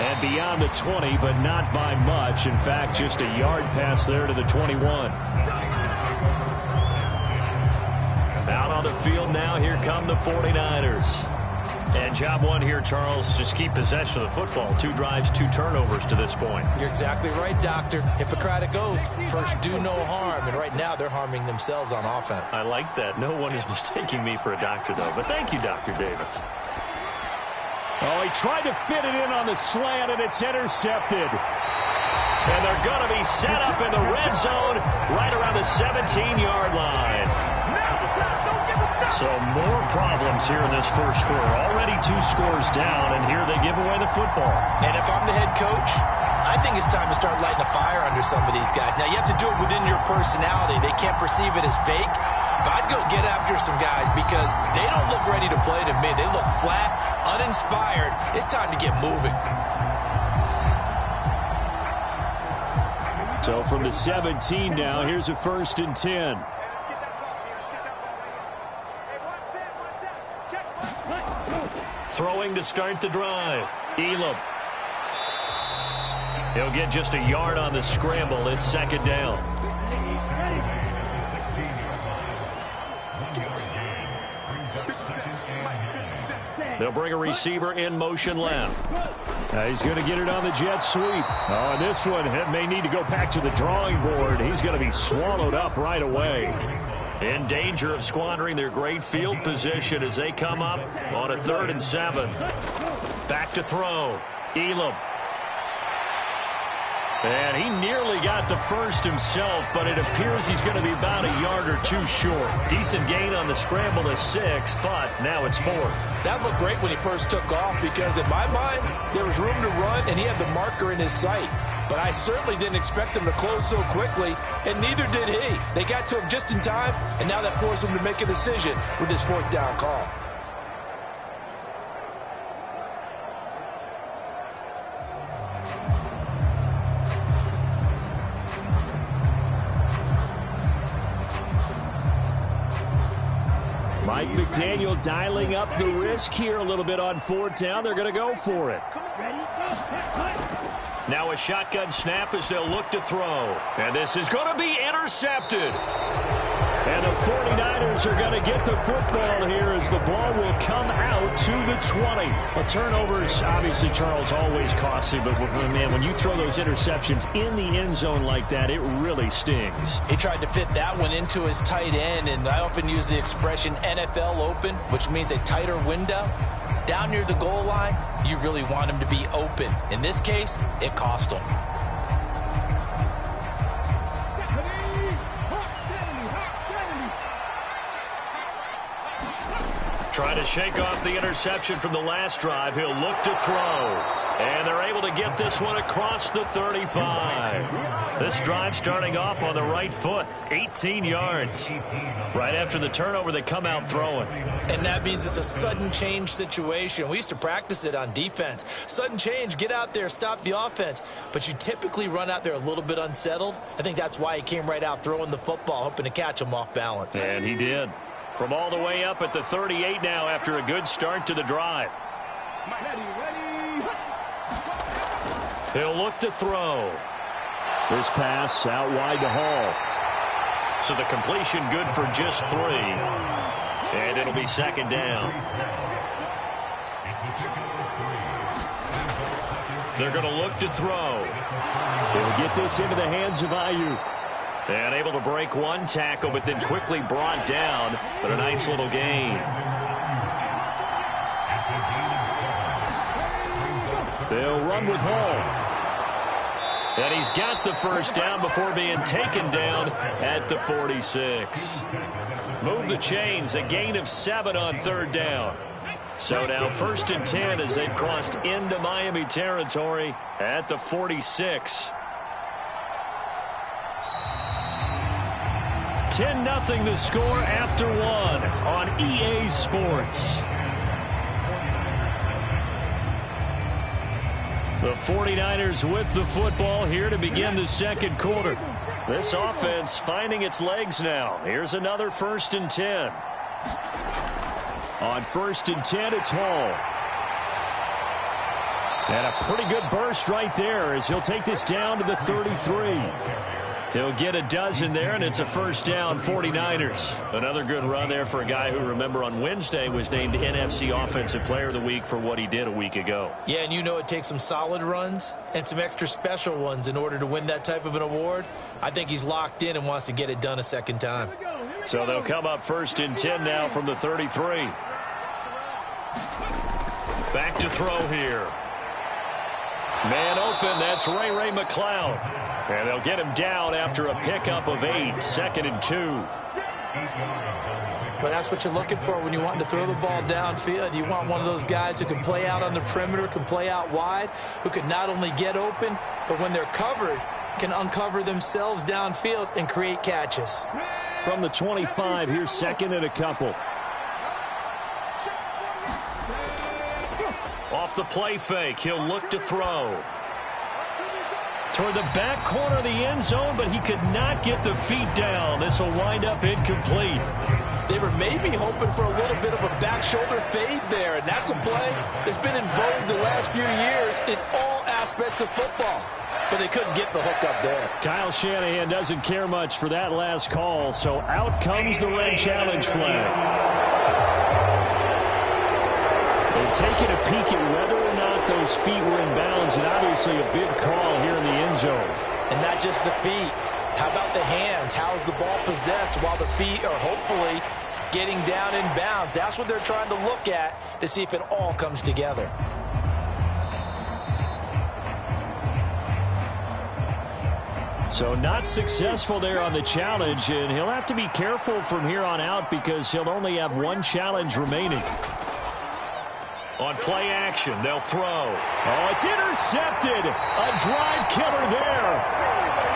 And beyond the 20, but not by much. In fact, just a yard pass there to the 21. Out on the field now, here come the 49ers. And job one here, Charles, just keep possession of the football. 2 drives, 2 turnovers to this point. You're exactly right, Doctor. Hippocratic oath. First, do no harm. And right now, they're harming themselves on offense. I like that. No one is mistaking me for a doctor, though. But thank you, Dr. Davis. Oh, he tried to fit it in on the slant, and it's intercepted. And they're going to be set up in the red zone right around the 17-yard line. So more problems here in this first quarter. Already 2 scores down, and here they give away the football. And if I'm the head coach, I think it's time to start lighting a fire under some of these guys. Now, you have to do it within your personality. They can't perceive it as fake. But I'd go get after some guys because they don't look ready to play to me. They look flat, uninspired. It's time to get moving. So from the 17 now, here's a 1st and 10. Throwing to start the drive. Elam. He'll get just a yard on the scramble. It's 2nd down. They'll bring a receiver in motion left. He's going to get it on the jet sweep. Oh, this one may need to go back to the drawing board. He's going to be swallowed up right away. In danger of squandering their great field position as they come up on a 3rd and 7. Back to throw. Elam. And he nearly got the first himself, but it appears he's going to be about a yard or two short. Decent gain on the scramble to 6, but now it's 4th. That looked great when he first took off because, in my mind, there was room to run, and he had the marker in his sight. But I certainly didn't expect him to close so quickly, and neither did he. They got to him just in time, and now that forced him to make a decision with his 4th down call. Mike McDaniel dialing up the risk here a little bit on 4th down. They're going to go for it. Now a shotgun snap as they'll look to throw. And this is going to be intercepted. And the 49ers are going to get the football here as the ball will come out to the 20. Well, turnovers, obviously, Charles, always costly. But, man, when you throw those interceptions in the end zone like that, it really stings. He tried to fit that one into his tight end, and I often use the expression NFL open, which means a tighter window. Down near the goal line, you really want him to be open. In this case, it cost him. Trying to shake off the interception from the last drive. He'll look to throw. And they're able to get this one across the 35. This drive starting off on the right foot. 18 yards. Right after the turnover, they come out throwing. And that means it's a sudden change situation. We used to practice it on defense. Sudden change, get out there, stop the offense. But you typically run out there a little bit unsettled. I think that's why he came right out throwing the football, hoping to catch him off balance. And he did. From all the way up at the 38 now after a good start to the drive. He'll look to throw. This pass out wide to Hall. So the completion good for just 3. And it'll be 2nd down. They're going to look to throw. They'll get this into the hands of Ayuk. And able to break one tackle, but then quickly brought down. But a nice little gain. They'll run with Hall. And he's got the first down before being taken down at the 46. Move the chains, a gain of 7 on 3rd down. So now 1st and 10 as they've crossed into Miami territory at the 46. 10-0 the score after 1 on EA Sports. The 49ers with the football here to begin the 2nd quarter. This offense finding its legs now. Here's another 1st and 10. On 1st and 10, it's Hall. And a pretty good burst right there as he'll take this down to the 33. He'll get a dozen there, and it's a 1st down, 49ers. Another good run there for a guy who, remember, on Wednesday was named NFC Offensive Player of the Week for what he did a week ago. Yeah, and you know it takes some solid runs and some extra special ones in order to win that type of an award. I think he's locked in and wants to get it done a 2nd time. So they'll come up 1st and 10 now from the 33. Back to throw here. Man open, that's Ray McCloud. And they'll get him down after a pickup of 8, 2nd and 2. But that's what you're looking for when you want to throw the ball downfield. You want one of those guys who can play out on the perimeter, can play out wide, who can not only get open, but when they're covered, can uncover themselves downfield and create catches. From the 25, here's 2nd and a couple. Off the play fake, he'll look to throw. toward the back corner of the end zone, but he could not get the feet down. This will wind up incomplete. They were maybe hoping for a little bit of a back shoulder fade there, and that's a play that's been in vogue the last few years in all aspects of football. But they couldn't get the hook up there. Kyle Shanahan doesn't care much for that last call, so out comes the red challenge flag. They're taking a peek at whether or not those feet were in bounds, and obviously a big call here in the end zone. And not just the feet. How about the hands? How's the ball possessed while the feet are hopefully getting down in bounds? That's what they're trying to look at to see if it all comes together. So not successful there on the challenge, and he'll have to be careful from here on out because he'll only have one challenge remaining. On play action, they'll throw. Oh, it's intercepted. A drive killer there.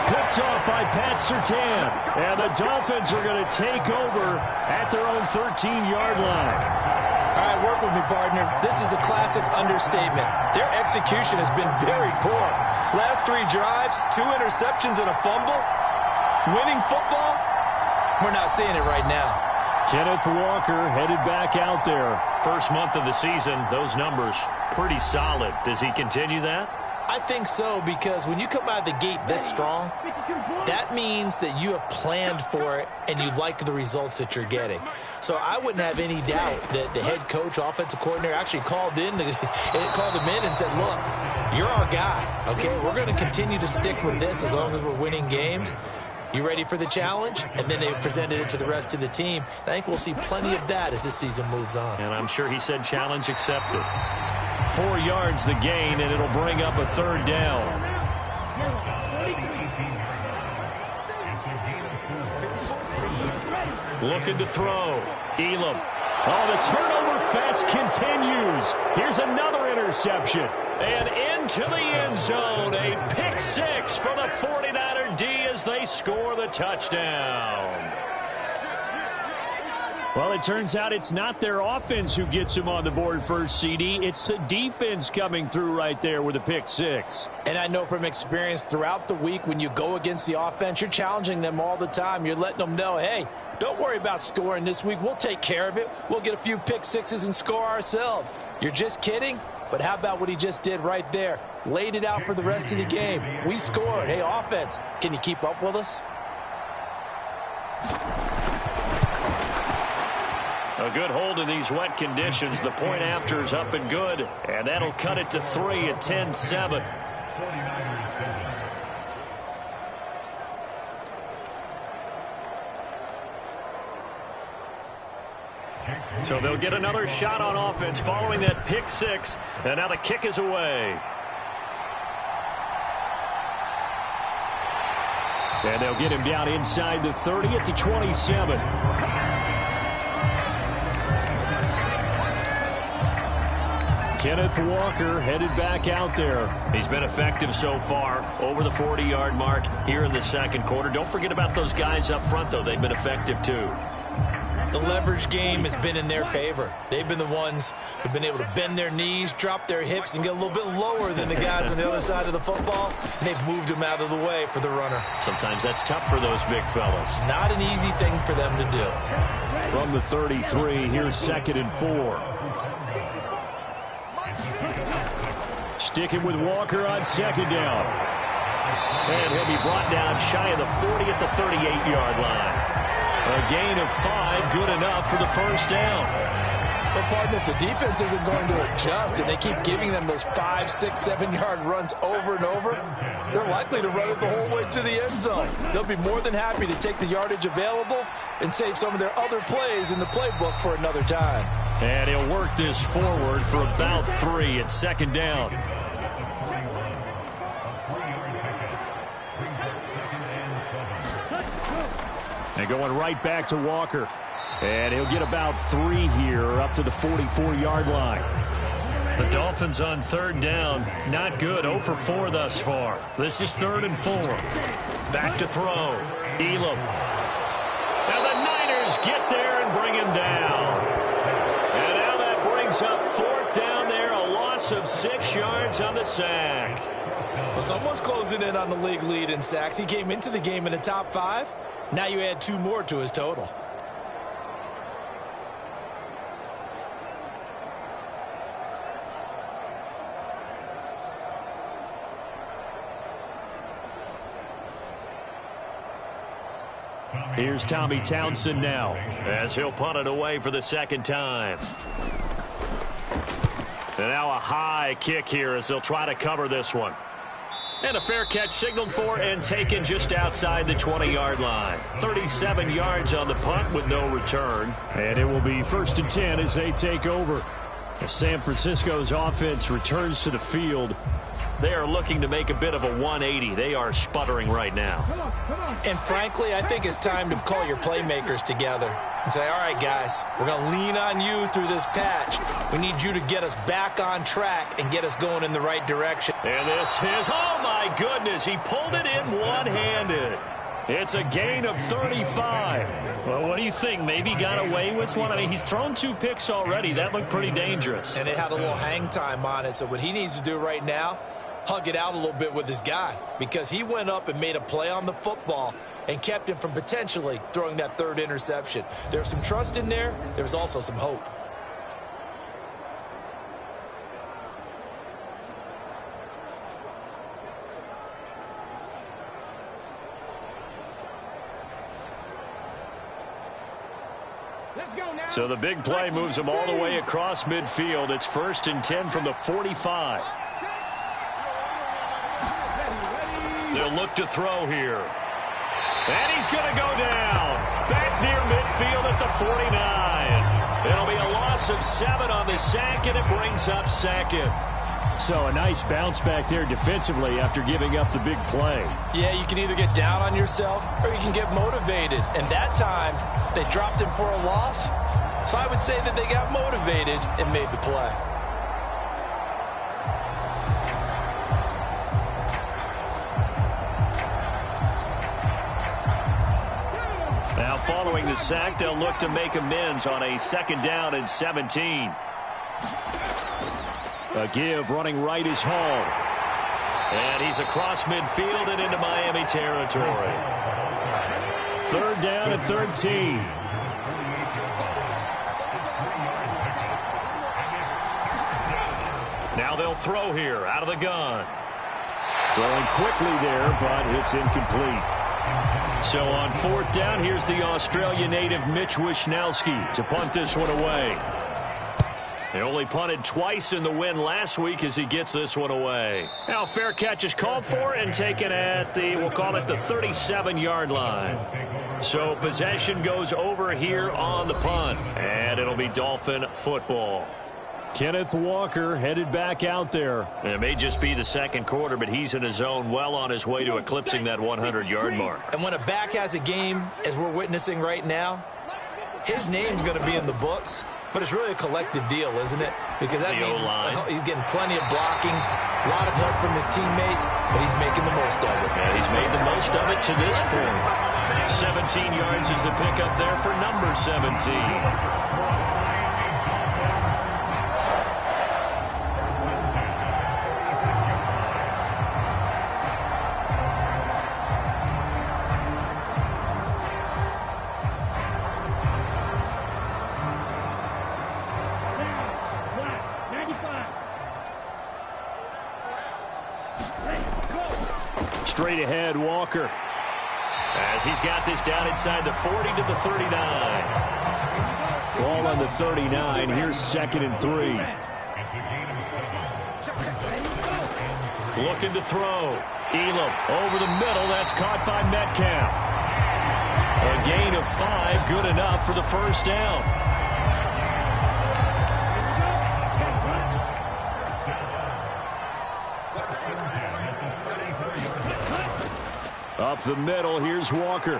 Picked off by Pat Surtain. And the Dolphins are going to take over at their own 13-yard line. All right, work with me, partner. This is a classic understatement. Their execution has been very poor. Last 3 drives, 2 interceptions and a fumble. Winning football? We're not seeing it right now. Kenneth Walker headed back out there. First month of the season, those numbers pretty solid. Does he continue that? I think so, because when you come out of the gate this strong, that means that you have planned for it and you like the results that you're getting. So I wouldn't have any doubt that the head coach, offensive coordinator actually called him in and said, look, you're our guy, okay? We're going to continue to stick with this as long as we're winning games. You ready for the challenge? And then they presented it to the rest of the team. And I think we'll see plenty of that as this season moves on. And I'm sure he said challenge accepted. 4 yards the gain, and it'll bring up a 3rd down. Looking to throw. Elam. Oh, the turnover fest continues. Here's another interception. And into the end zone. A pick 6 for the 49er D as they score the touchdown. Well, it turns out it's not their offense who gets him on the board first, CD. It's the defense coming through right there with a pick 6. And I know from experience throughout the week when you go against the offense, you're challenging them all the time. You're letting them know, hey, don't worry about scoring this week. We'll take care of it. We'll get a few pick 6s and score ourselves. You're just kidding? But how about what he just did right there? Laid it out for the rest of the game. We scored. Hey, offense, can you keep up with us? A good hold in these wet conditions. The point after is up and good. And that'll cut it to 3 at 10-7. So they'll get another shot on offense following that pick 6. And now the kick is away. And they'll get him down inside the 30 at the 27. Kenneth Walker headed back out there. He's been effective so far, over the 40-yard mark here in the second quarter. Don't forget about those guys up front, though. They've been effective, too. The leverage game has been in their favor. They've been the ones who've been able to bend their knees, drop their hips, and get a little bit lower than the guys on the other side of the football. And they've moved them out of the way for the runner. Sometimes that's tough for those big fellas. Not an easy thing for them to do. From the 33, here's 2nd and 4. Sticking with Walker on 2nd down. And he'll be brought down shy of the 40 at the 38-yard line. A gain of 5, good enough for the first down. But, partner, if the defense isn't going to adjust and they keep giving them those 5, 6, 7-yard runs over and over, they're likely to run it the whole way to the end zone. They'll be more than happy to take the yardage available and save some of their other plays in the playbook for another time. And he'll work this forward for about 3 at 2nd down. And going right back to Walker. And he'll get about 3 here up to the 44-yard line. The Dolphins on 3rd down. Not good. 0 for 4 thus far. This is 3rd and 4. Back to throw. Elam. Now the Niners get there and bring him down. And now that brings up 4th down there. A loss loss of 6 yards on the sack. Well, someone's closing in on the league lead in sacks. He came into the game in the top 5. Now you add 2 more to his total. Here's Tommy Townsend now as he'll punt it away for the second time. And now a high kick here as they'll try to cover this one. And a fair catch signaled for and taken just outside the 20-yard line. 37 yards on the punt with no return. And it will be 1st and 10 as they take over. As San Francisco's offense returns to the field, they are looking to make a bit of a 180. They are sputtering right now. And frankly, I think it's time to call your playmakers together and say, all right, guys, we're going to lean on you through this patch. We need you to get us back on track and get us going in the right direction. And this is, oh my goodness, he pulled it in one-handed. It's a gain of 35. Well, what do you think? Maybe got away with one? I mean, he's thrown 2 picks already. That looked pretty dangerous. And it had a little hang time on it. So what he needs to do right now, hug it out a little bit with his guy, because he went up and made a play on the football and kept him from potentially throwing that 3rd interception. There's some trust in there. There's also some hope. So the big play moves him all the way across midfield. It's 1st and 10 from the 45. They'll look to throw here. And he's going to go down. Back near midfield at the 49. It'll be a loss of 7 on the sack, and it brings up 2nd. So a nice bounce back there defensively after giving up the big play. Yeah, you can either get down on yourself or you can get motivated. And that time, they dropped him for a loss. So I would say that they got motivated and made the play. Now following the sack, they'll look to make amends on a 2nd down and 17. A give running right is Hall. And he's across midfield and into Miami territory. 3rd down and 13. Now they'll throw here out of the gun. Throwing quickly there, but it's incomplete. So on 4th down, here's the Australia native Mitch Wishnowsky to punt this one away. He only punted twice in the win last week as he gets this one away. Now fair catch is called for and taken at the, we'll call it the 37-yard line. So possession goes over here on the punt, and it'll be Dolphin football. Kenneth Walker headed back out there. It may just be the 2nd quarter, but he's in his zone, well on his way to eclipsing that 100-yard mark. And when a back has a game, as we're witnessing right now, his name's going to be in the books. But it's really a collective deal, isn't it? Because that means he's getting plenty of blocking, a lot of help from his teammates, but he's making the most of it. And he's made the most of it to this point. 17 yards is the pickup there for number 17. Straight ahead, Walker. As he's got this down inside the 40 to the 39. Ball on the 39. Here's 2nd and 3. Looking to throw. Elam over the middle. That's caught by Metcalf. A gain of 5. Good enough for the 1st down. Up the middle, here's Walker.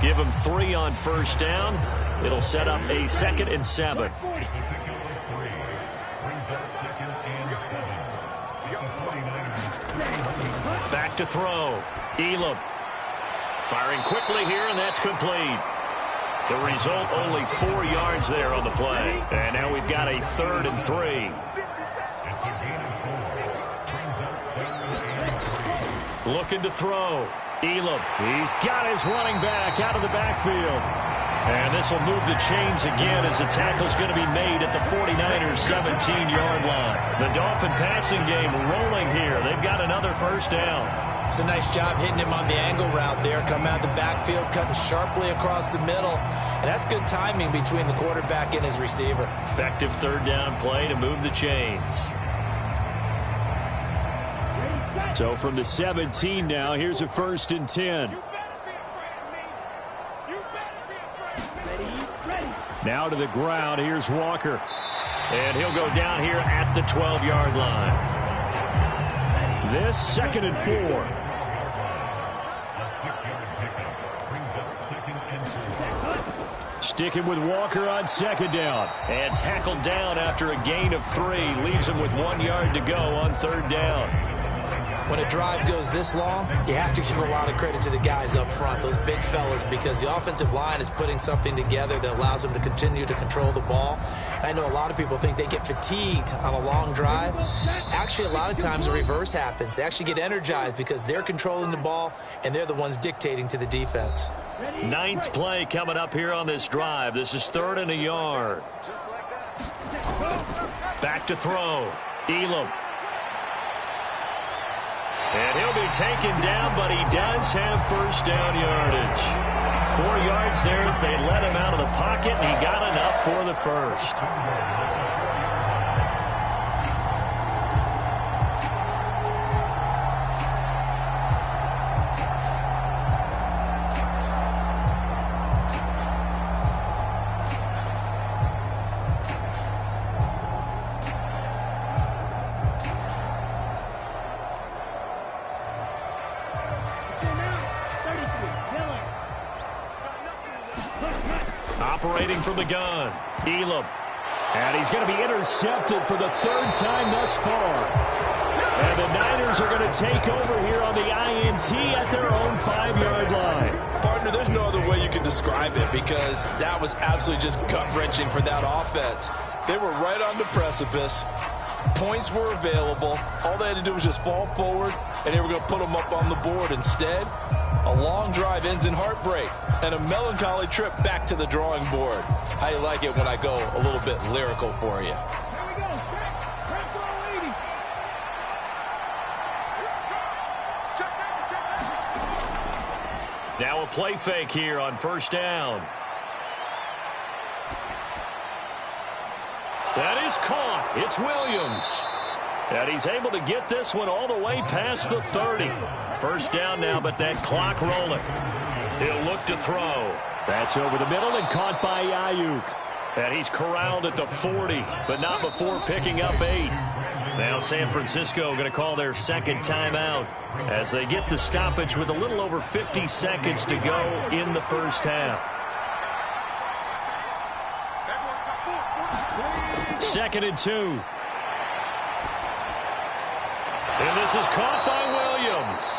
Give him 3 on 1st down. It'll set up a 2nd and 7. Back to throw. Elam. Firing quickly here, and that's complete. The result, only 4 yards there on the play. And now we've got a 3rd and 3. Looking to throw. Elam. He's got his running back out of the backfield. And this will move the chains again as the tackle's going to be made at the 49ers' 17-yard line. The Dolphin passing game rolling here. They've got another first down. It's a nice job hitting him on the angle route there. Coming out of the backfield, cutting sharply across the middle. And that's good timing between the quarterback and his receiver. Effective 3rd down play to move the chains. So from the 17 now, here's a 1st and 10. Now to the ground, here's Walker. And he'll go down here at the 12-yard line. This 2nd and 4. Sticking with Walker on 2nd down. And tackled down after a gain of 3. Leaves him with 1 yard to go on 3rd down. When a drive goes this long, you have to give a lot of credit to the guys up front, those big fellas, because the offensive line is putting something together that allows them to continue to control the ball. I know a lot of people think they get fatigued on a long drive. Actually, a lot of times the reverse happens. They actually get energized because they're controlling the ball, and they're the ones dictating to the defense. 9th play coming up here on this drive. This is 3rd and a yard. Back to throw. Elam. And he'll be taken down, but he does have 1st down yardage. 4 yards there as they let him out of the pocket, and he got enough for the 1st. Operating from the gun, Elam. And he's going to be intercepted for the 3rd time thus far. And the Niners are going to take over here on the INT at their own 5-yard line. Partner, there's no other way you can describe it because that was absolutely just gut-wrenching for that offense. They were right on the precipice. Points were available. All they had to do was just fall forward, and they were going to put them up on the board. Instead, a long drive ends in heartbreak and a melancholy trip back to the drawing board. How you like it when I go a little bit lyrical for you? Now a play fake here on 1st down. That is caught. It's Williams. And he's able to get this one all the way past the 30. 1st down now, but that clock rolling. He'll look to throw. That's over the middle and caught by Ayuk. And he's corralled at the 40, but not before picking up 8. Now San Francisco going to call their 2nd timeout as they get the stoppage with a little over 50 seconds to go in the 1st half. 2nd and 2. And this is caught by Williams.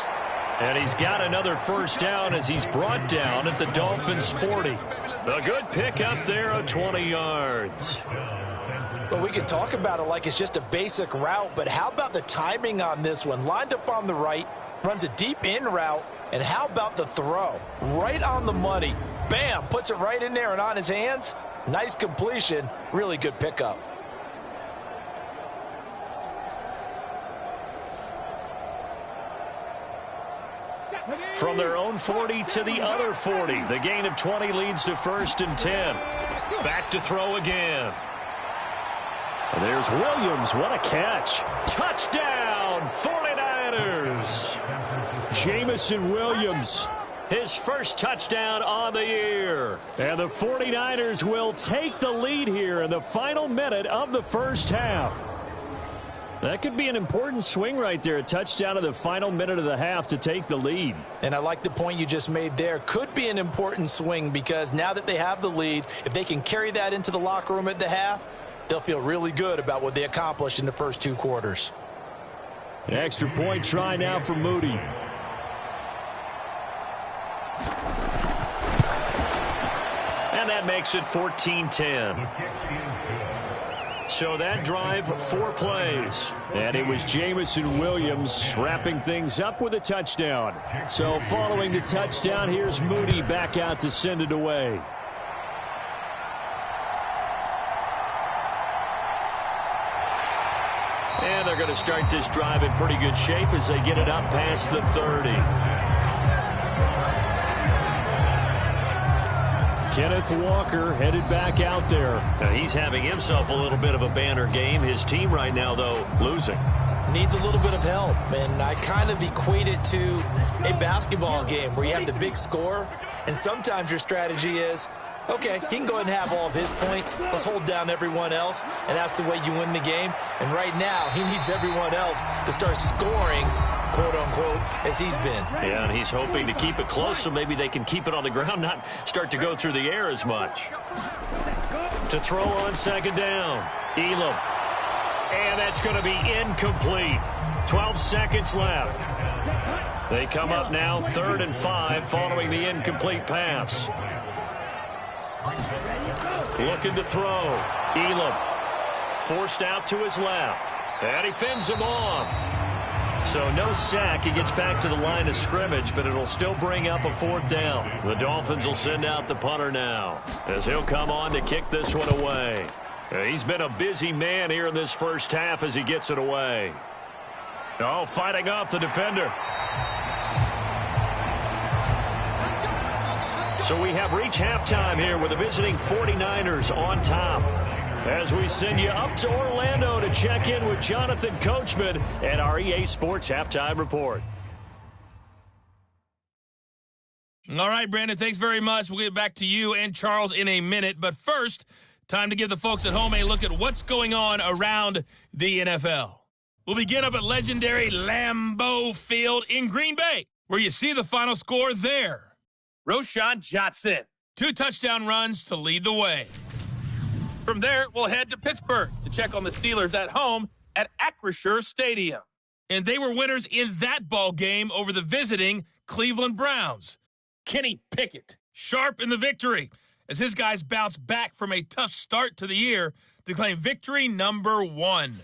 And he's got another 1st down as he's brought down at the Dolphins' 40. A good pickup there of 20 yards. Well, we can talk about it like it's just a basic route, but how about the timing on this one? Lined up on the right, runs a deep in route, and how about the throw? Right on the money. Bam, puts it right in there and on his hands. Nice completion, really good pickup. From their own 40 to the other 40. The gain of 20 leads to 1st and 10. Back to throw again. And there's Williams. What a catch. Touchdown, 49ers. Jamison Williams. His 1st touchdown on the year. And the 49ers will take the lead here in the final minute of the 1st half. That could be an important swing right there. A touchdown in the final minute of the half to take the lead. And I like the point you just made there. Could be an important swing because now that they have the lead, if they can carry that into the locker room at the half, they'll feel really good about what they accomplished in the first 2 quarters. An extra point try now for Moody. And that makes it 14-10. So that drive, 4 plays. And it was Jamison Williams wrapping things up with a touchdown. So following the touchdown, here's Moody back out to send it away. And they're going to start this drive in pretty good shape as they get it up past the 30. Kenneth Walker headed back out there. He's having himself a little bit of a banner game. His team right now, though, losing. Needs a little bit of help, and I kind of equate it to a basketball game where you have the big score, and sometimes your strategy is, okay, he can go ahead and have all of his points. Let's hold down everyone else, and that's the way you win the game. And right now, he needs everyone else to start scoring, quote-unquote, as he's been. Yeah, and he's hoping to keep it close so maybe they can keep it on the ground, not start to go through the air as much. To throw on second down, Elam. And that's going to be incomplete. 12 seconds left. They come up now 3rd and 5 following the incomplete pass. Looking to throw. Elam forced out to his left. And he fends him off. So no sack. He gets back to the line of scrimmage, but it'll still bring up a 4th down. The Dolphins will send out the punter now as he'll come on to kick this one away. He's been a busy man here in this first half as he gets it away. Oh, fighting off the defender. So we have reached halftime here with the visiting 49ers on top. As we send you up to Orlando to check in with Jonathan Coachman at our EA Sports Halftime Report. All right, Brandon, thanks very much. We'll get back to you and Charles in a minute. But first, time to give the folks at home a look at what's going on around the NFL. We'll begin up at legendary Lambeau Field in Green Bay, where you see the final score there. Roshan Johnson, 2 touchdown runs to lead the way. From there, we'll head to Pittsburgh to check on the Steelers at home at Acrisure Stadium. And they were winners in that ball game over the visiting Cleveland Browns. Kenny Pickett, sharp in the victory, as his guys bounce back from a tough start to the year to claim victory number 1.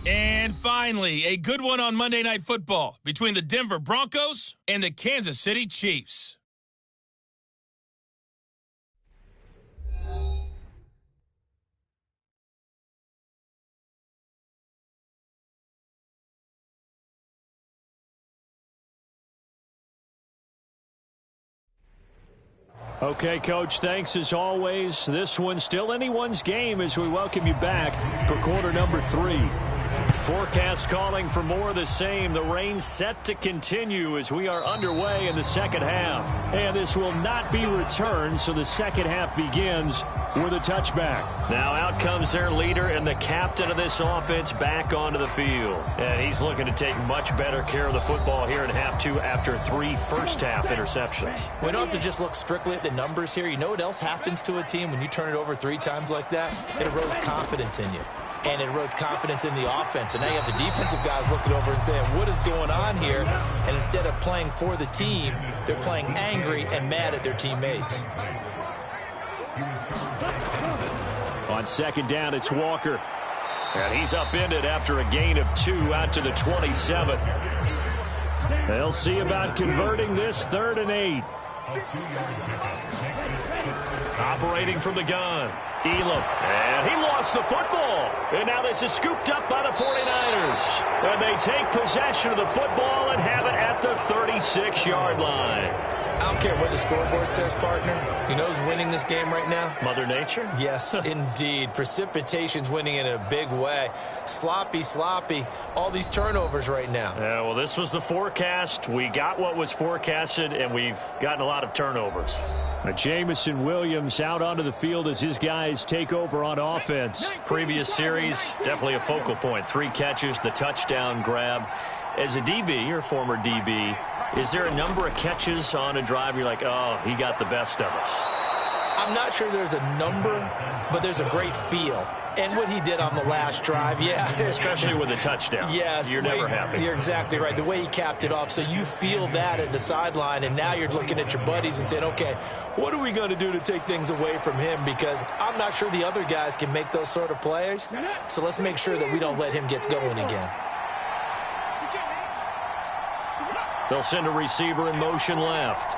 And finally, a good one on Monday Night Football between the Denver Broncos and the Kansas City Chiefs. Okay, Coach, thanks as always. This one's still anyone's game as we welcome you back for quarter number 3. Forecast calling for more of the same. The rain set to continue as we are underway in the second half. And this will not be returned, so the second half begins with a touchback. Now out comes their leader and the captain of this offense back onto the field. And he's looking to take much better care of the football here in half 2 after 3 first-half interceptions. We don't have to just look strictly at the numbers here. You know what else happens to a team when you turn it over 3 times like that? It erodes confidence in you. And it erodes confidence in the offense. And now you have the defensive guys looking over and saying, what is going on here? And instead of playing for the team, they're playing angry and mad at their teammates. On second down, it's Walker. And he's upended after a gain of 2 out to the 27. They'll see about converting this 3rd and 8. Operating from the gun. Elam. And he lost the football. And now this is scooped up by the 49ers. And they take possession of the football and have it at the 36-yard line. I don't care what the scoreboard says, partner. You know who's winning this game right now? Mother Nature? Yes, indeed. Precipitation's winning in a big way. Sloppy. All these turnovers right now. Yeah, well, this was the forecast. We got what was forecasted, and we've gotten a lot of turnovers. Jamison Williams out onto the field as his guys take over on offense. Previous series, definitely a focal point. 3 catches, the touchdown grab. As a DB, your former DB, is there a number of catches on a drive you're like, oh, he got the best of us? I'm I'm not sure there's a number, but there's a great feel. And what he did on the last drive, yeah. Especially with a touchdown. Yes. You're never happy. You're exactly right. The way he capped it off. So you feel that at the sideline, and now you're looking at your buddies and saying, okay, what are we going to do to take things away from him? Because I'm not sure the other guys can make those sort of plays. So let's make sure that we don't let him get going again. They'll send a receiver in motion left.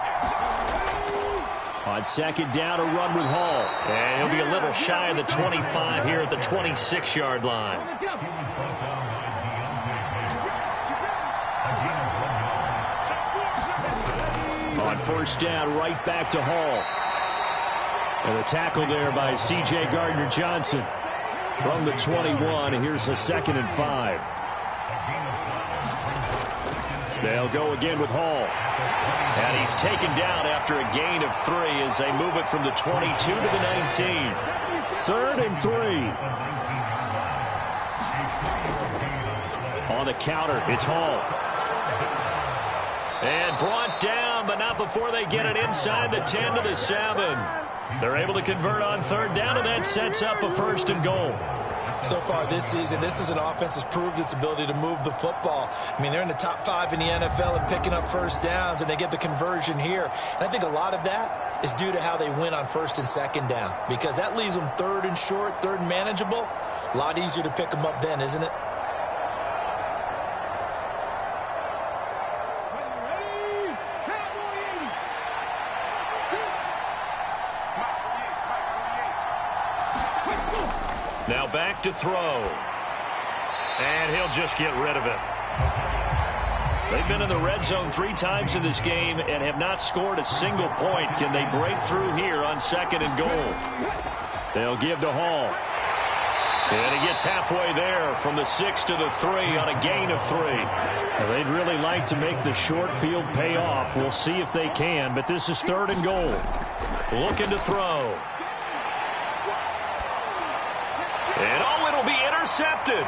On second down, a run with Hall. And he'll be a little shy of the 25 here at the 26-yard line. On first down, right back to Hall. And a tackle there by C.J. Gardner-Johnson. From the 21, here's a 2nd and 5. They'll go again with Hall. And he's taken down after a gain of 3 as they move it from the 22 to the 19. 3rd and 3. On the counter, it's Hall. And brought down, but not before they get it inside the 10 to the 7. They're able to convert on 3rd down, and that sets up a 1st and goal. So far this season, this is an offense that's proved its ability to move the football. I mean, they're in the top 5 in the NFL and picking up first downs, and they get the conversion here. And I think a lot of that is due to how they win on 1st and 2nd down, because that leaves them 3rd and short, 3rd and manageable. A lot easier to pick them up then, isn't it? Now back to throw. And he'll just get rid of it. They've been in the red zone 3 times in this game and have not scored a single point. Can they break through here on 2nd and goal? They'll give to Hall. And he gets halfway there from the 6 to the 3 on a gain of 3. They'd really like to make the short field pay off. We'll see if they can, but this is 3rd and goal. Looking to throw. And it'll be intercepted.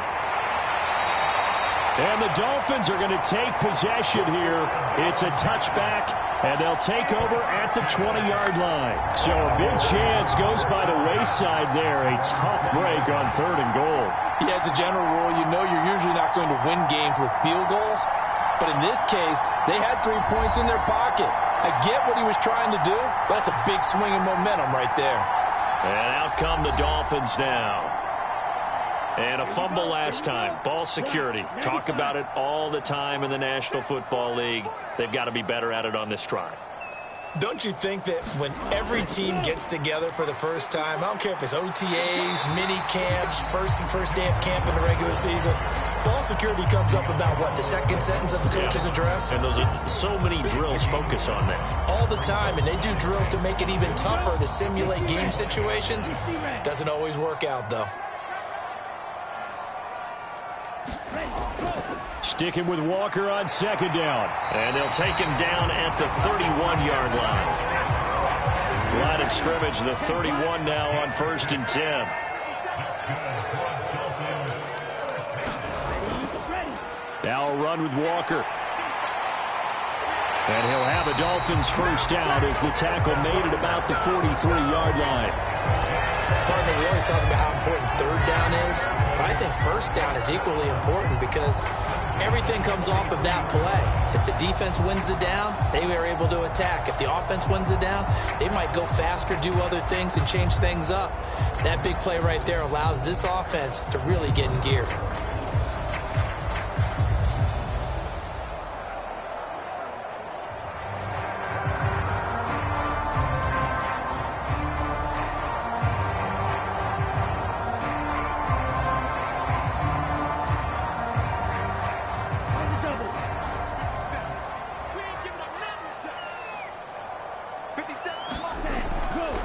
And the Dolphins are going to take possession here. It's a touchback, and they'll take over at the 20-yard line. So a big chance goes by the wayside there. A tough break on 3rd and goal. Yeah, as a general rule, you know you're usually not going to win games with field goals. But in this case, they had 3 points in their pocket. I get what he was trying to do, but that's a big swing of momentum right there. And out come the Dolphins now. And a fumble last time. Ball security. Talk about it all the time in the National Football League. They've got to be better at it on this drive. Don't you think that when every team gets together for the first time, I don't care if it's OTAs, mini camps, first day of camp in the regular season, ball security comes up about, what, the 2nd sentence of the coach's address? And those are so many drills focus on that. All the time, and they do drills to make it even tougher to simulate game situations. Doesn't always work out, though. Sticking with Walker on 2nd down. And they'll take him down at the 31-yard line. Line of scrimmage, the 31 now on 1st and 10. Now a run with Walker. And he'll have a Dolphins first down as the tackle made at about the 43-yard line. Partner, we always talk about how important 3rd down is, but I think 1st down is equally important because everything comes off of that play. If the defense wins the down, they are able to attack. If the offense wins the down, they might go faster, do other things, and change things up. That big play right there allows this offense to really get in gear.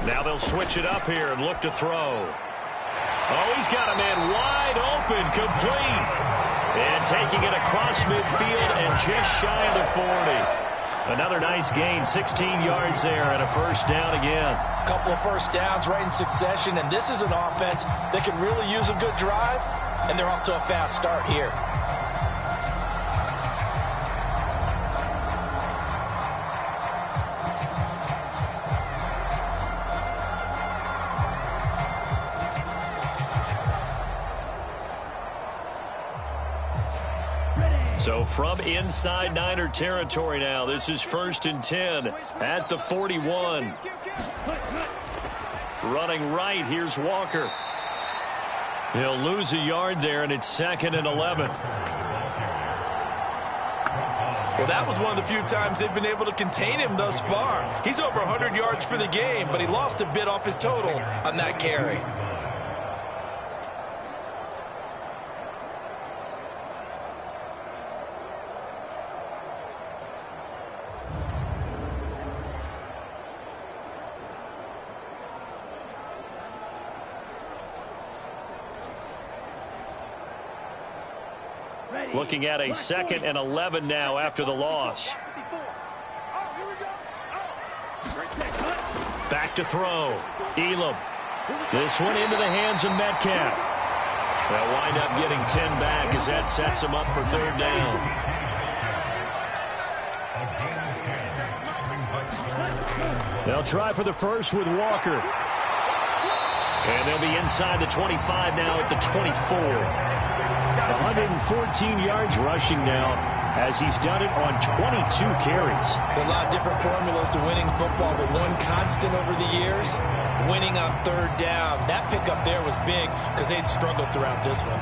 Now they'll switch it up here and look to throw. Oh, he's got a man wide open, complete. And taking it across midfield and just shy of the 40. Another nice gain, 16 yards there and a first down again. A couple of first downs right in succession, and this is an offense that can really use a good drive, and they're off to a fast start here. So from inside Niner territory now, this is 1st and 10 at the 41. Running right, here's Walker. He'll lose a yard there, and it's 2nd and 11. Well, that was one of the few times they've been able to contain him thus far. He's over 100 yards for the game, but he lost a bit off his total on that carry. Looking at a 2nd and 11 now after the loss. Back to throw. Elam. This one into the hands of Metcalf. They'll wind up getting 10 back as that sets them up for 3rd down. They'll try for the first with Walker. And they'll be inside the 25 now at the 24. 114 yards rushing now as he's done it on 22 carries. There are a lot of different formulas to winning football, but one constant over the years, winning on 3rd down. That pickup there was big because they'd struggled throughout this one.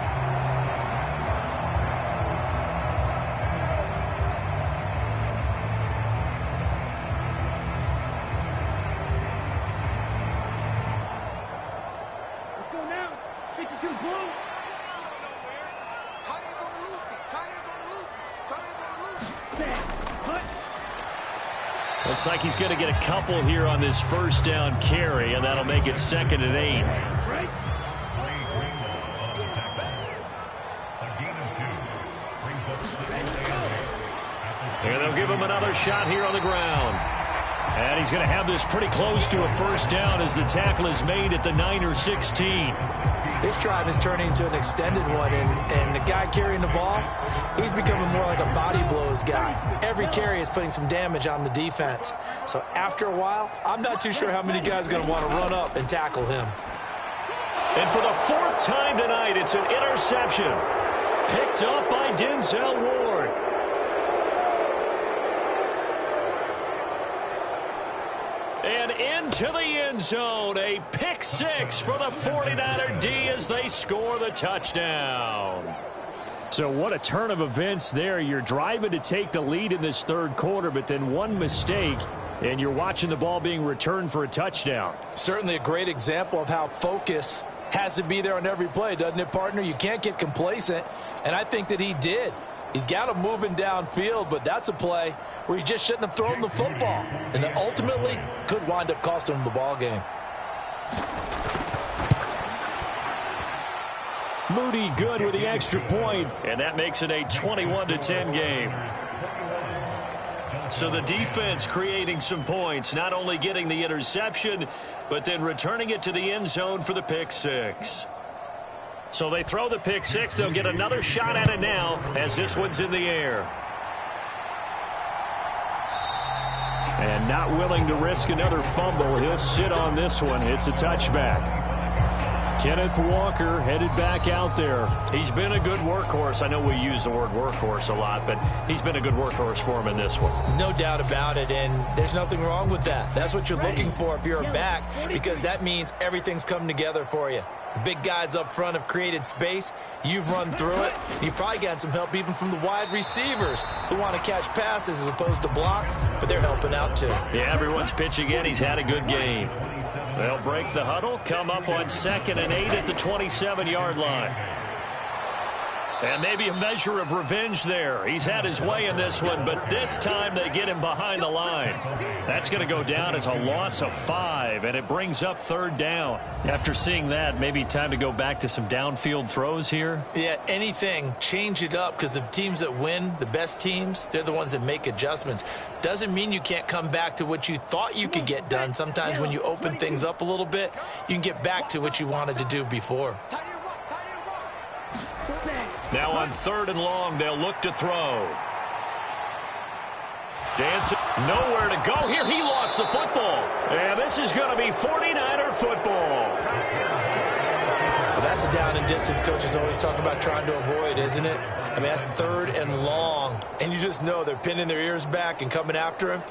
Looks like he's going to get a couple here on this 1st down carry, and that'll make it 2nd and 8. And they'll give him another shot here on the ground. And he's going to have this pretty close to a 1st down as the tackle is made at the Niner 16. This drive is turning into an extended one, and the guy carrying the ball, he's becoming more like a body blows guy. Every carry is putting some damage on the defense. So after a while, I'm not too sure how many guys are going to want to run up and tackle him. And for the 4th time tonight, it's an interception. Picked up by Denzel Ward. And into the end zone, a pick 6 for the 49er D as they score the touchdown. So what a turn of events there. You're driving to take the lead in this 3rd quarter, but then one mistake, and you're watching the ball being returned for a touchdown. Certainly a great example of how focus has to be there on every play, doesn't it, partner? You can't get complacent, and I think that he did. He's got him moving downfield, but that's a play where he just shouldn't have thrown the football. And that ultimately could wind up costing him the ball game. Moody good with the extra point, and that makes it a 21-10 game. So the defense creating some points, not only getting the interception, but then returning it to the end zone for the pick 6. So they throw the pick 6. They'll get another shot at it now as this one's in the air. And not willing to risk another fumble. He'll sit on this one. It's a touchback. Kenneth Walker headed back out there. He's been a good workhorse. I know we use the word workhorse a lot, but he's been a good workhorse for him in this one. No doubt about it, and there's nothing wrong with that. That's what you're looking for if you're a back, because that means everything's come together for you. The big guys up front have created space. You've run through it. You've probably gotten some help even from the wide receivers who want to catch passes as opposed to block, but they're helping out too. Yeah, everyone's pitching in. He's had a good game. They'll break the huddle, come up on 2nd and 8 at the 27-yard line. And maybe a measure of revenge there. He's had his way in this one, but this time they get him behind the line. That's going to go down as a loss of 5, and it brings up 3rd down. After seeing that, maybe time to go back to some downfield throws here. Yeah, anything. Change it up, because the teams that win, the best teams, they're the ones that make adjustments. Doesn't mean you can't come back to what you thought you could get done. Sometimes when you open things up a little bit, you can get back to what you wanted to do before. Now on 3rd and long, they'll look to throw. Dancing, nowhere to go here. He lost the football. And this is going to be 49er football. Well, that That's a down and distance coaches always talk about trying to avoid, isn't it? I mean, that's 3rd and long, and you just know they're pinning their ears back and coming after him,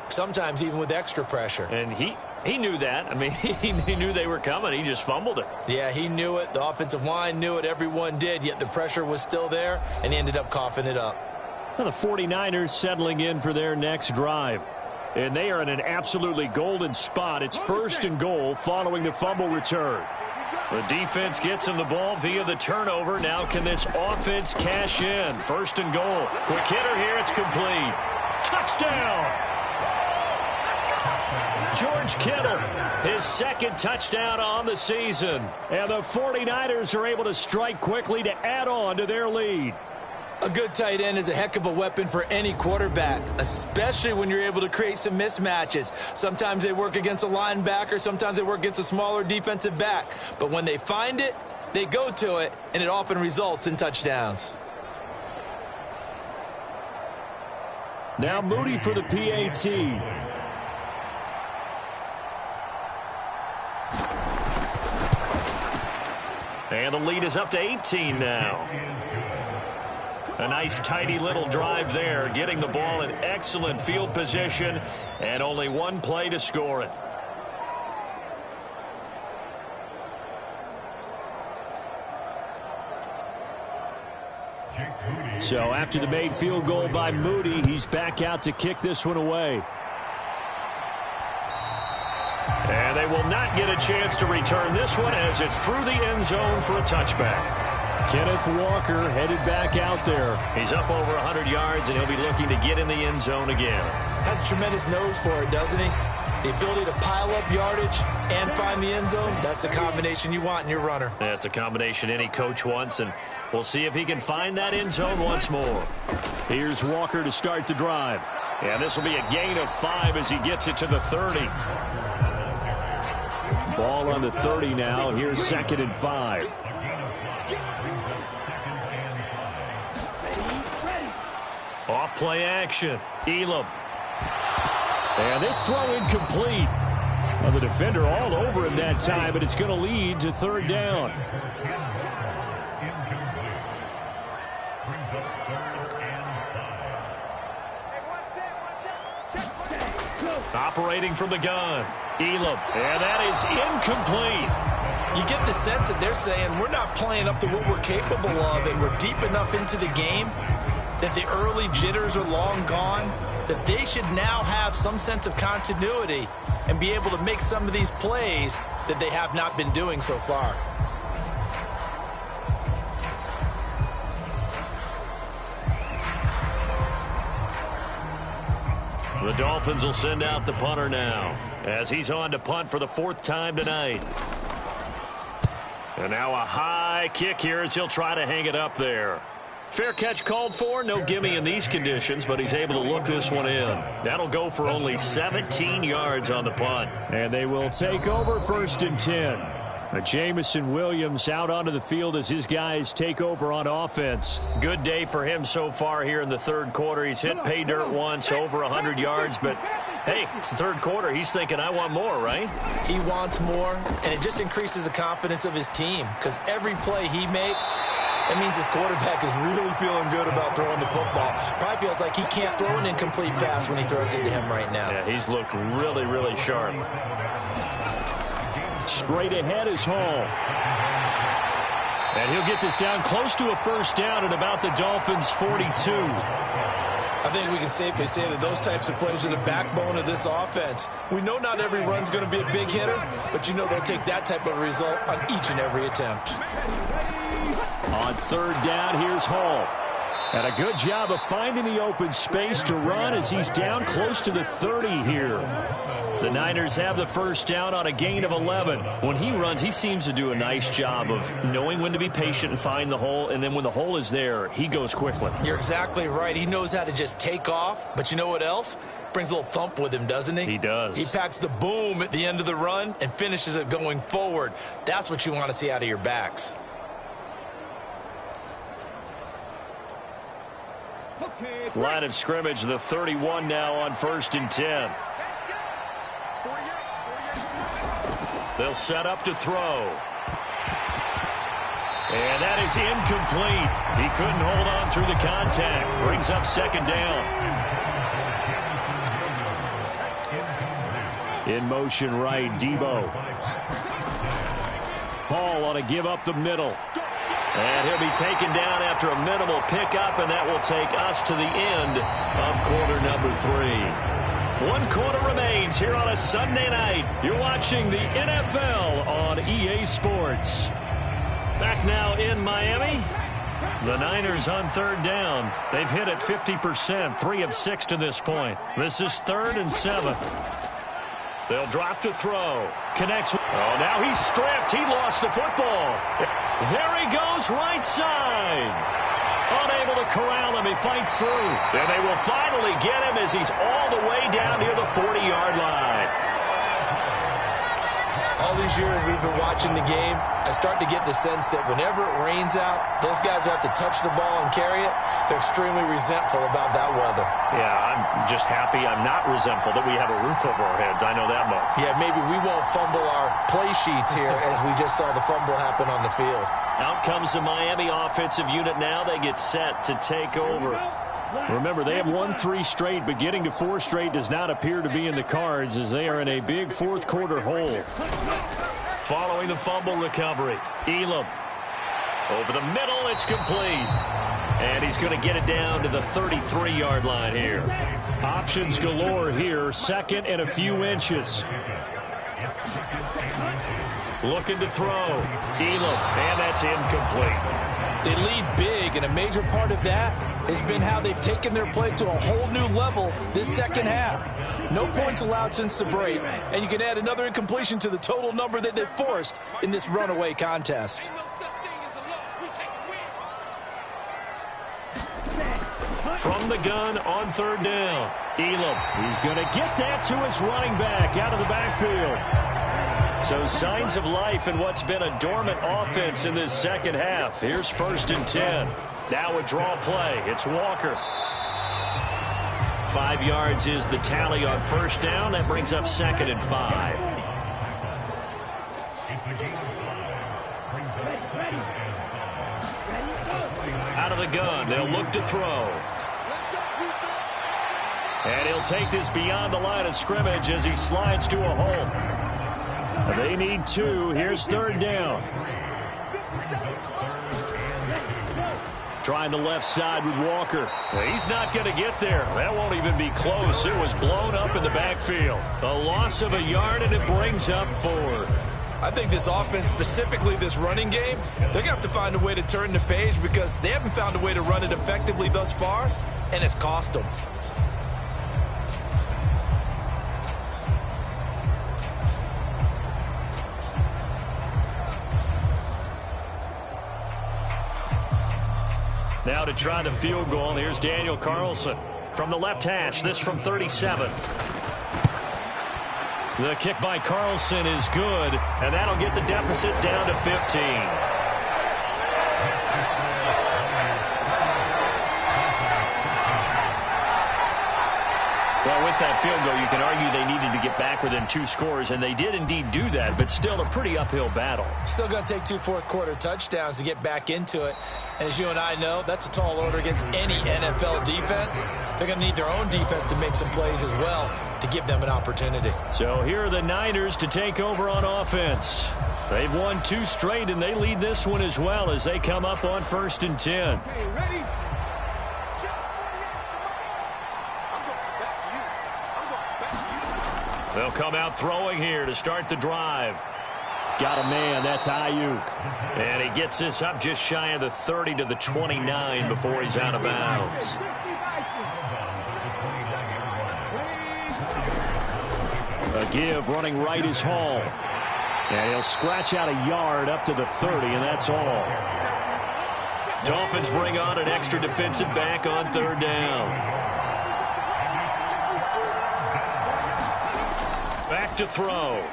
sometimes even with extra pressure. And he knew that. I mean, he knew they were coming. He just fumbled it. Yeah, he knew it. The offensive line knew it. Everyone did, yet the pressure was still there, and he ended up coughing it up. Well, the 49ers settling in for their next drive. And they are in an absolutely golden spot. It's 1st and goal following the fumble return. The defense gets him the ball via the turnover. Now can this offense cash in? 1st and goal. Quick hitter here. It's complete. Touchdown! George Kittle, his 2nd touchdown on the season. And the 49ers are able to strike quickly to add on to their lead. A good tight end is a heck of a weapon for any quarterback, especially when you're able to create some mismatches. Sometimes they work against a linebacker, sometimes they work against a smaller defensive back. But when they find it, they go to it, and it often results in touchdowns. Now Moody for the PAT. And the lead is up to 18 now. A nice, tidy little drive there, getting the ball in excellent field position, and only one play to score it. So after the made field goal by Moody, he's back out to kick this one away. And they will not get a chance to return this one as it's through the end zone for a touchback. Kenneth Walker headed back out there. He's up over 100 yards, and he'll be looking to get in the end zone again. Has a tremendous nose for it, doesn't he? The ability to pile up yardage and find the end zone, that's the combination you want in your runner. That's a combination any coach wants, and we'll see if he can find that end zone once more. Here's Walker to start the drive. And this will be a gain of 5 as he gets it to the 30. Ball on the 30 now. Here's 2nd and 5. Off play action. Elam. And this throw incomplete. Well, the defender all over him that time, but it's going to lead to 3rd down. Operating from the gun. Elam. And that is incomplete. You get the sense that they're saying we're not playing up to what we're capable of, and we're deep enough into the game that the early jitters are long gone, that they should now have some sense of continuity and be able to make some of these plays that they have not been doing so far. The Dolphins will send out the punter now as he's on to punt for the 4th time tonight. And now a high kick here as he'll try to hang it up there. Fair catch called for. No gimme in these conditions, but he's able to look this one in. That'll go for only 17 yards on the punt. And they will take over 1st and 10. Jamison Williams out onto the field as his guys take over on offense. Good day for him so far here in the 3rd quarter. He's hit pay dirt once, over 100 yards, but hey, it's the 3rd quarter. He's thinking, I want more, right? He wants more, and it just increases the confidence of his team because every play he makes, that means his quarterback is really feeling good about throwing the football. Probably feels like he can't throw an incomplete pass when he throws it to him right now. Yeah, he's looked really, really sharp. Straight ahead is Hall. And he'll get this down close to a 1st down at about the Dolphins' 42. I think we can safely say that those types of plays are the backbone of this offense. We know not every run's going to be a big hitter, but you know they'll take that type of result on each and every attempt. On 3rd down, here's Hall. And a good job of finding the open space to run as he's down close to the 30 here. The Niners have the 1st down on a gain of 11. When he runs, he seems to do a nice job of knowing when to be patient and find the hole, and then when the hole is there, he goes quickly. You're exactly right. He knows how to just take off, but you know what else? Brings a little thump with him, doesn't he? He does. He packs the boom at the end of the run and finishes it going forward. That's what you want to see out of your backs. Line of scrimmage, the 31 now on 1st and 10. They'll set up to throw. And that is incomplete. He couldn't hold on through the contact. Brings up second down. In motion right, Debo. Hall ought to give up the middle. And he'll be taken down after a minimal pickup, and that will take us to the end of quarter number 3. 1 quarter remains here on a Sunday night. You're watching the NFL on EA Sports. Back now in Miami. The Niners on third down. They've hit it 50%, 3 of 6 to this point. This is 3rd and 7. They'll drop to throw. Connects. Oh, now he's stripped. He lost the football. There he goes, right side. Unable to corral him. He fights through. And they will finally get him as he's all the way down near the 40-yard line. All these years we've been watching the game, I start to get the sense that whenever it rains out, those guys who have to touch the ball and carry it, they're extremely resentful about that weather. Yeah, I'm just happy I'm not resentful that we have a roof over our heads. I know that much. Yeah, maybe we won't fumble our play sheets here as we just saw the fumble happen on the field. Out comes the Miami offensive unit now. They get set to take over. Remember, they have won 3 straight, but getting to 4 straight does not appear to be in the cards as they are in a big fourth quarter hole. Following the fumble recovery, Elam. Over the middle, it's complete. And he's going to get it down to the 33-yard line here. Options galore here, 2nd and a few inches. Looking to throw. Elam, and that's incomplete. They lead big, and a major part of that has been how they've taken their play to a whole new level this second half. No points allowed since the break, and you can add another incompletion to the total number that they've forced in this runaway contest. From the gun on third down, Elam. He's going to get that to his running back out of the backfield. So signs of life in what's been a dormant offense in this second half. Here's 1st and 10. Now a draw play. It's Walker. 5 yards is the tally on first down. That brings up 2nd and 5. Out of the gun. They'll look to throw. And he'll take this beyond the line of scrimmage as he slides to a hole. They need 2. Here's 3rd down. Trying the left side with Walker. Well, he's not going to get there. That won't even be close. It was blown up in the backfield. A loss of a yard, and it brings up 4th. I think this offense, specifically this running game, they're going to have to find a way to turn the page because they haven't found a way to run it effectively thus far, and it's cost them. Now to try the field goal, here's Daniel Carlson from the left hash. This from 37. The kick by Carlson is good, and that'll get the deficit down to 15. Well, with that field goal, you can argue they needed to get back within 2 scores, and they did indeed do that, but still a pretty uphill battle. Still going to take 2 fourth-quarter touchdowns to get back into it. And as you and I know, that's a tall order against any NFL defense. They're going to need their own defense to make some plays as well to give them an opportunity. So here are the Niners to take over on offense. They've won 2 straight, and they lead this one as well as they come up on 1st and 10. Okay, ready? They'll come out throwing here to start the drive. Got a man, that's Ayuk. And he gets this up just shy of the 30 to the 29 before he's out of bounds. A give running right is Hall. And he'll scratch out a yard up to the 30, and that's all. Dolphins bring on an extra defensive back on 3rd down. Back to throw.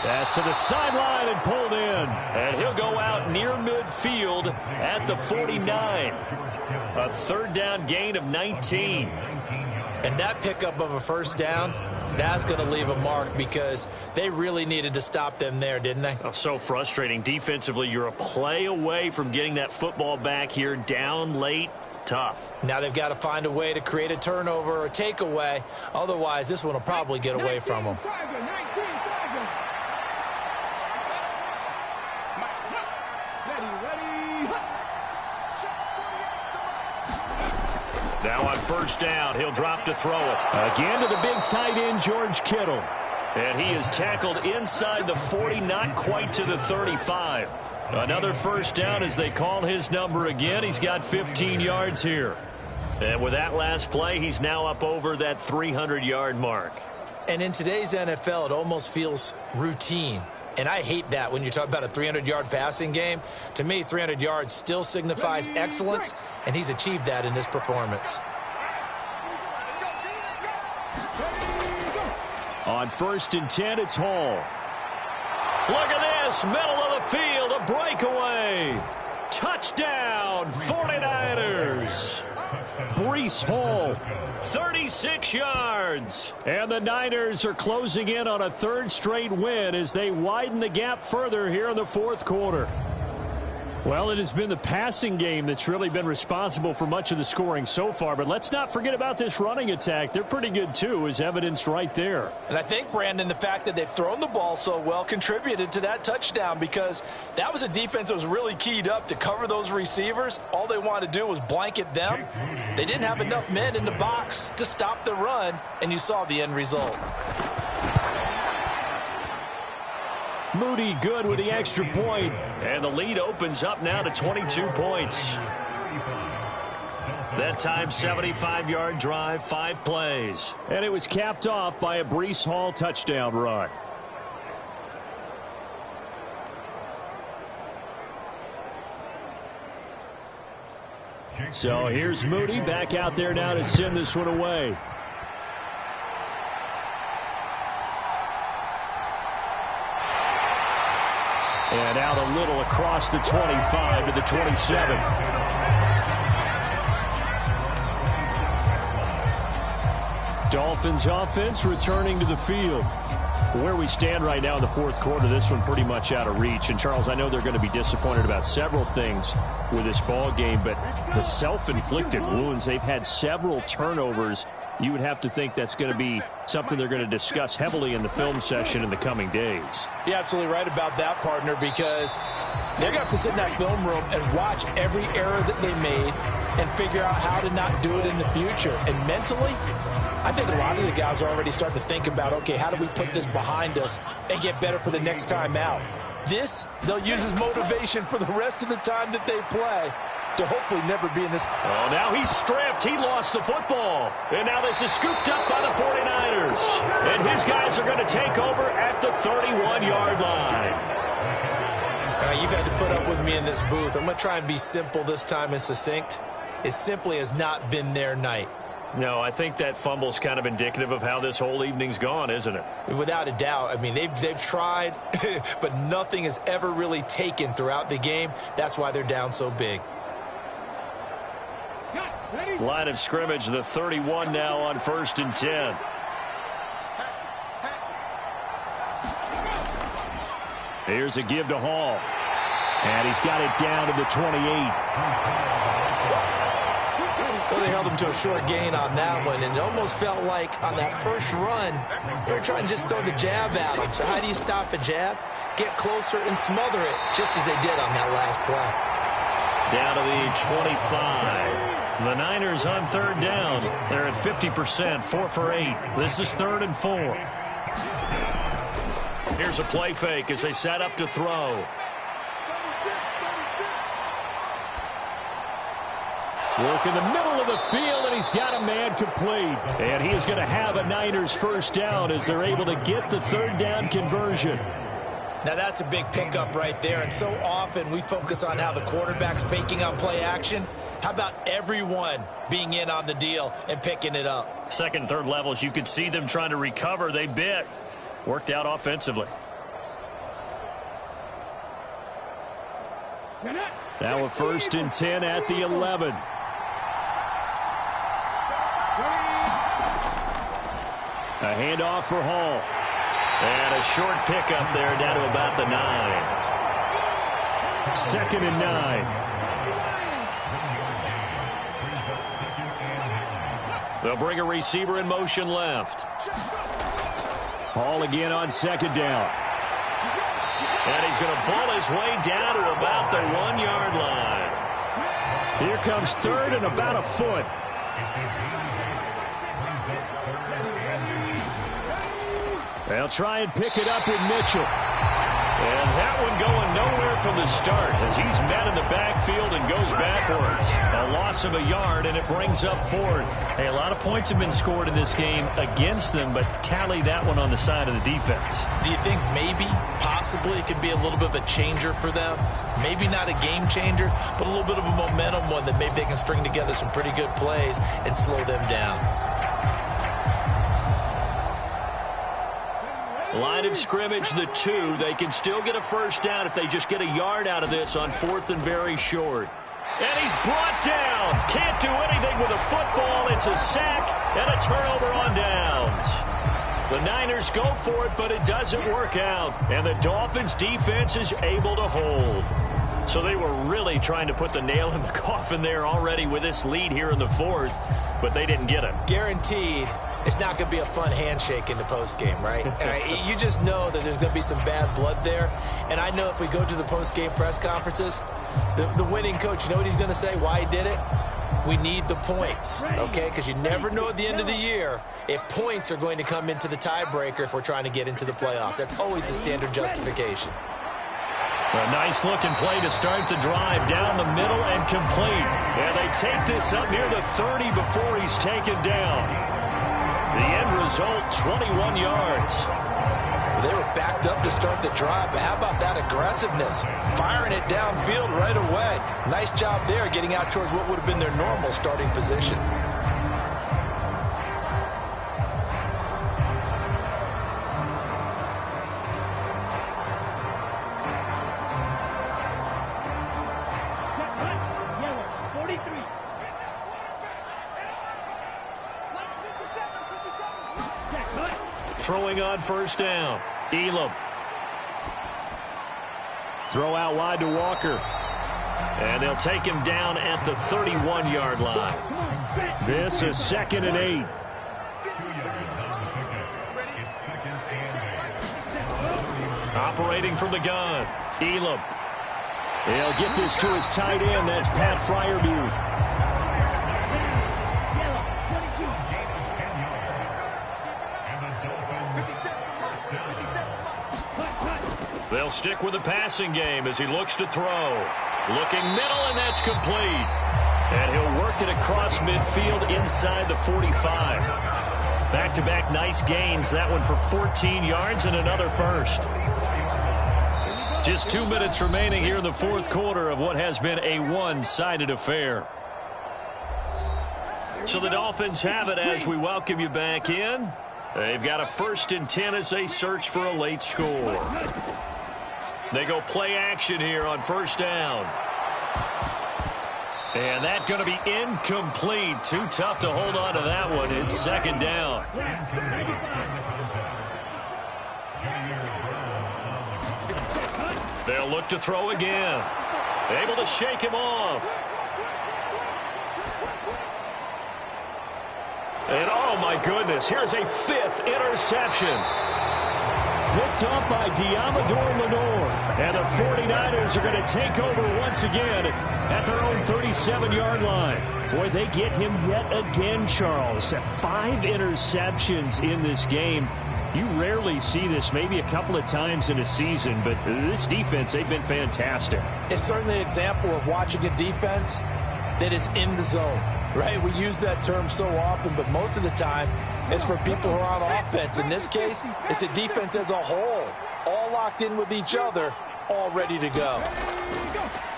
Pass to the sideline and pulled in. And he'll go out near midfield at the 49. A 3rd down gain of 19. And that pickup of a first down That's going to leave a mark because they really needed to stop them there, didn't they? Oh, so frustrating. Defensively, you're a play away from getting that football back here, down late. Tough. Now they've got to find a way to create a turnover or takeaway. Otherwise, this one will probably get away from them. Now on first down, he'll drop to throw it. Again to the big tight end, George Kittle. And he is tackled inside the 40, not quite to the 35. Another first down as they call his number again. He's got 15 yards here. And with that last play, he's now up over that 300-yard mark. And in today's NFL, it almost feels routine. And I hate that when you talk about a 300-yard passing game. To me, 300 yards still signifies excellence, and he's achieved that in this performance. On 1st and 10, it's Hall. Look at this, middle of the field, a breakaway. Touchdown, 49ers. Breece Hall, 36 yards. And the Niners are closing in on a third straight win as they widen the gap further here in the fourth quarter. Well, it has been the passing game that's really been responsible for much of the scoring so far. But let's not forget about this running attack. They're pretty good, too, as evidenced right there. And I think, Brandon, the fact that they've thrown the ball so well contributed to that touchdown because that was a defense that was really keyed up to cover those receivers. All they wanted to do was blanket them. They didn't have enough men in the box to stop the run, and you saw the end result. Moody good with the extra point. And the lead opens up now to 22 points. That time, 75-yard drive, 5 plays. And it was capped off by a Breece Hall touchdown run. So here's Moody back out there now to send this one away. And out a little across the 25 to the 27. Dolphins offense returning to the field. Where we stand right now in the fourth quarter, this one pretty much out of reach. And, Charles, I know they're going to be disappointed about several things with this ball game, but the self-inflicted wounds, they've had several turnovers. You would have to think that's going to be something they're going to discuss heavily in the film session in the coming days. You're absolutely right about that, partner, because they're going to have to sit in that film room and watch every error that they made and figure out how to not do it in the future. And mentally, I think a lot of the guys are already starting to think about, okay, how do we put this behind us and get better for the next time out? This, they'll use as motivation for the rest of the time that they play to hopefully never be in this. Oh, now he's stripped. He lost the football. And now this is scooped up by the 49ers. And his guys are going to take over at the 31-yard line. You've had to put up with me in this booth. I'm going to try and be simple this time and succinct. It simply has not been their night. No, I think that fumble's kind of indicative of how this whole evening's gone, isn't it? Without a doubt. I mean, they've tried, but nothing has ever really taken throughout the game. That's why they're down so big. Line of scrimmage, the 31 now on 1st and 10. Here's a give to Hall. And he's got it down to the 28. Well, they held him to a short gain on that one, and it almost felt like on that first run, they were trying to just throw the jab at him. So how do you stop a jab? Get closer and smother it, just as they did on that last play. Down to the 25. The Niners on 3rd down. They're at 50%, 4 for 8. This is 3rd and 4. Here's a play fake as they set up to throw. Work in the middle of the field, and he's got a man complete. And he is going to have a Niners first down as they're able to get the 3rd down conversion. Now, that's a big pickup right there, and so often we focus on how the quarterback's faking on play action. How about everyone being in on the deal and picking it up? 2nd and 3rd levels, you could see them trying to recover. They bit. Worked out offensively. Now a 1st and 10 at the 11. A handoff for Hall. And a short pickup there down to about the 9. 2nd and 9. They'll bring a receiver in motion left. Hall again on 2nd down. And he's going to ball his way down to about the 1-yard line. Here comes 3rd and about a foot. They'll try and pick it up with Mitchell. And that one going nowhere from the start as he's met in the backfield and goes backwards. A loss of a yard, and it brings up 4th. Hey, a lot of points have been scored in this game against them, but tally that one on the side of the defense. Do you think maybe, possibly, it can be a little bit of a changer for them? Maybe not a game changer, but a little bit of a momentum one that maybe they can string together some pretty good plays and slow them down. Line of scrimmage, the 2. They can still get a first down if they just get a yard out of this on 4th and very short. And he's brought down. Can't do anything with a football. It's a sack and a turnover on downs. The Niners go for it, but it doesn't work out. And the Dolphins' defense is able to hold. So they were really trying to put the nail in the coffin there already with this lead here in the 4th, but they didn't get it. Guaranteed. It's not going to be a fun handshake in the postgame, right? You just know that there's going to be some bad blood there. And I know if we go to the postgame press conferences, the winning coach, you know what he's going to say, why he did it? We need the points, okay? Because you never know at the end of the year if points are going to come into the tiebreaker if we're trying to get into the playoffs. That's always the standard justification. A nice-looking play to start the drive down the middle and complete. And they take this up near the 30 before he's taken down. The end result, 21 yards. They were backed up to start the drive, but how about that aggressiveness? Firing it downfield right away. Nice job there getting out towards what would have been their normal starting position. Throwing on first down. Elam. Throw out wide to Walker. And they'll take him down at the 31-yard line. This is 2nd and 8. Operating from the gun. Elam. They'll get this to his tight end. That's Pat Freiermuth. They'll stick with the passing game as he looks to throw. Looking middle, and that's complete. And he'll work it across midfield inside the 45. Back-to-back nice gains. That one for 14 yards and another first. Just 2 minutes remaining here in the 4th quarter of what has been a one-sided affair. So the Dolphins have it as we welcome you back in. They've got a 1st and 10 as they search for a late score. They go play action here on first down. And that's going to be incomplete. Too tough to hold on to that one. It's 2nd down. They'll look to throw again. Able to shake him off. And oh my goodness, here's a 5th interception. Picked up by Diamador Lenore. And the 49ers are going to take over once again at their own 37-yard line. Boy, they get him yet again, Charles. 5 interceptions in this game. You rarely see this, maybe a couple of times in a season, but this defense, they've been fantastic. It's certainly an example of watching a defense that is in the zone, right? We use that term so often, but most of the time, it's for people who are on offense. In this case, it's a defense as a whole, all locked in with each other, all ready to go.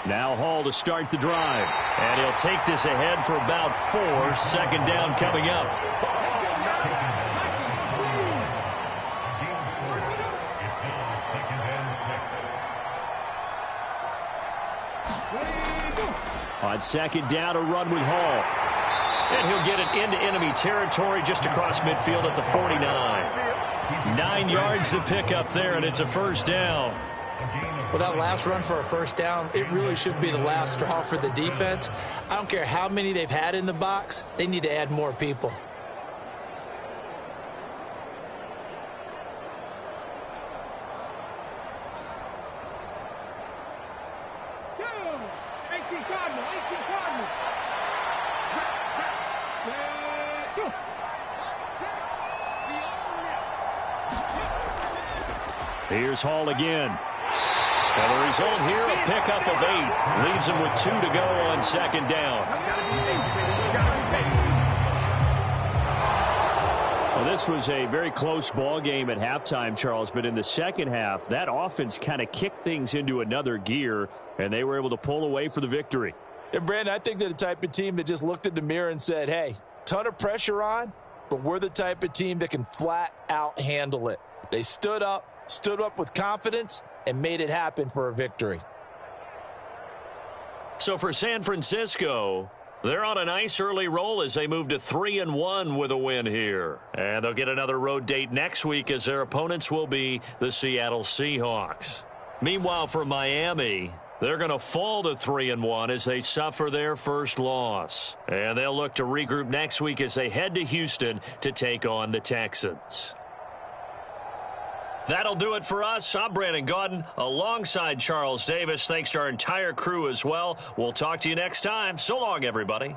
Now Hall to start the drive. And he'll take this ahead for about 4. 2nd down coming up. On 2nd down, a run with Hall. And he'll get it into enemy territory just across midfield at the 49. 9 yards to pick up there, and it's a first down. Well, that last run for a first down, it really should be the last straw for the defense. I don't care how many they've had in the box. They need to add more people. Here's Hall again. And the result here, a pickup of 8. Leaves him with 2 to go on second down. Well, this was a very close ball game at halftime, Charles, but in the second half, that offense kind of kicked things into another gear, and they were able to pull away for the victory. And, Brandon, I think they're the type of team that just looked in the mirror and said, hey, ton of pressure on, but we're the type of team that can flat out handle it. They stood up with confidence, and made it happen for a victory. So for San Francisco, they're on a nice early roll as they move to 3-1 with a win here. And they'll get another road date next week as their opponents will be the Seattle Seahawks. Meanwhile, for Miami, they're going to fall to 3-1 as they suffer their first loss. And they'll look to regroup next week as they head to Houston to take on the Texans. That'll do it for us. I'm Brandon Gaudin alongside Charles Davis. Thanks to our entire crew as well. We'll talk to you next time. So long, everybody.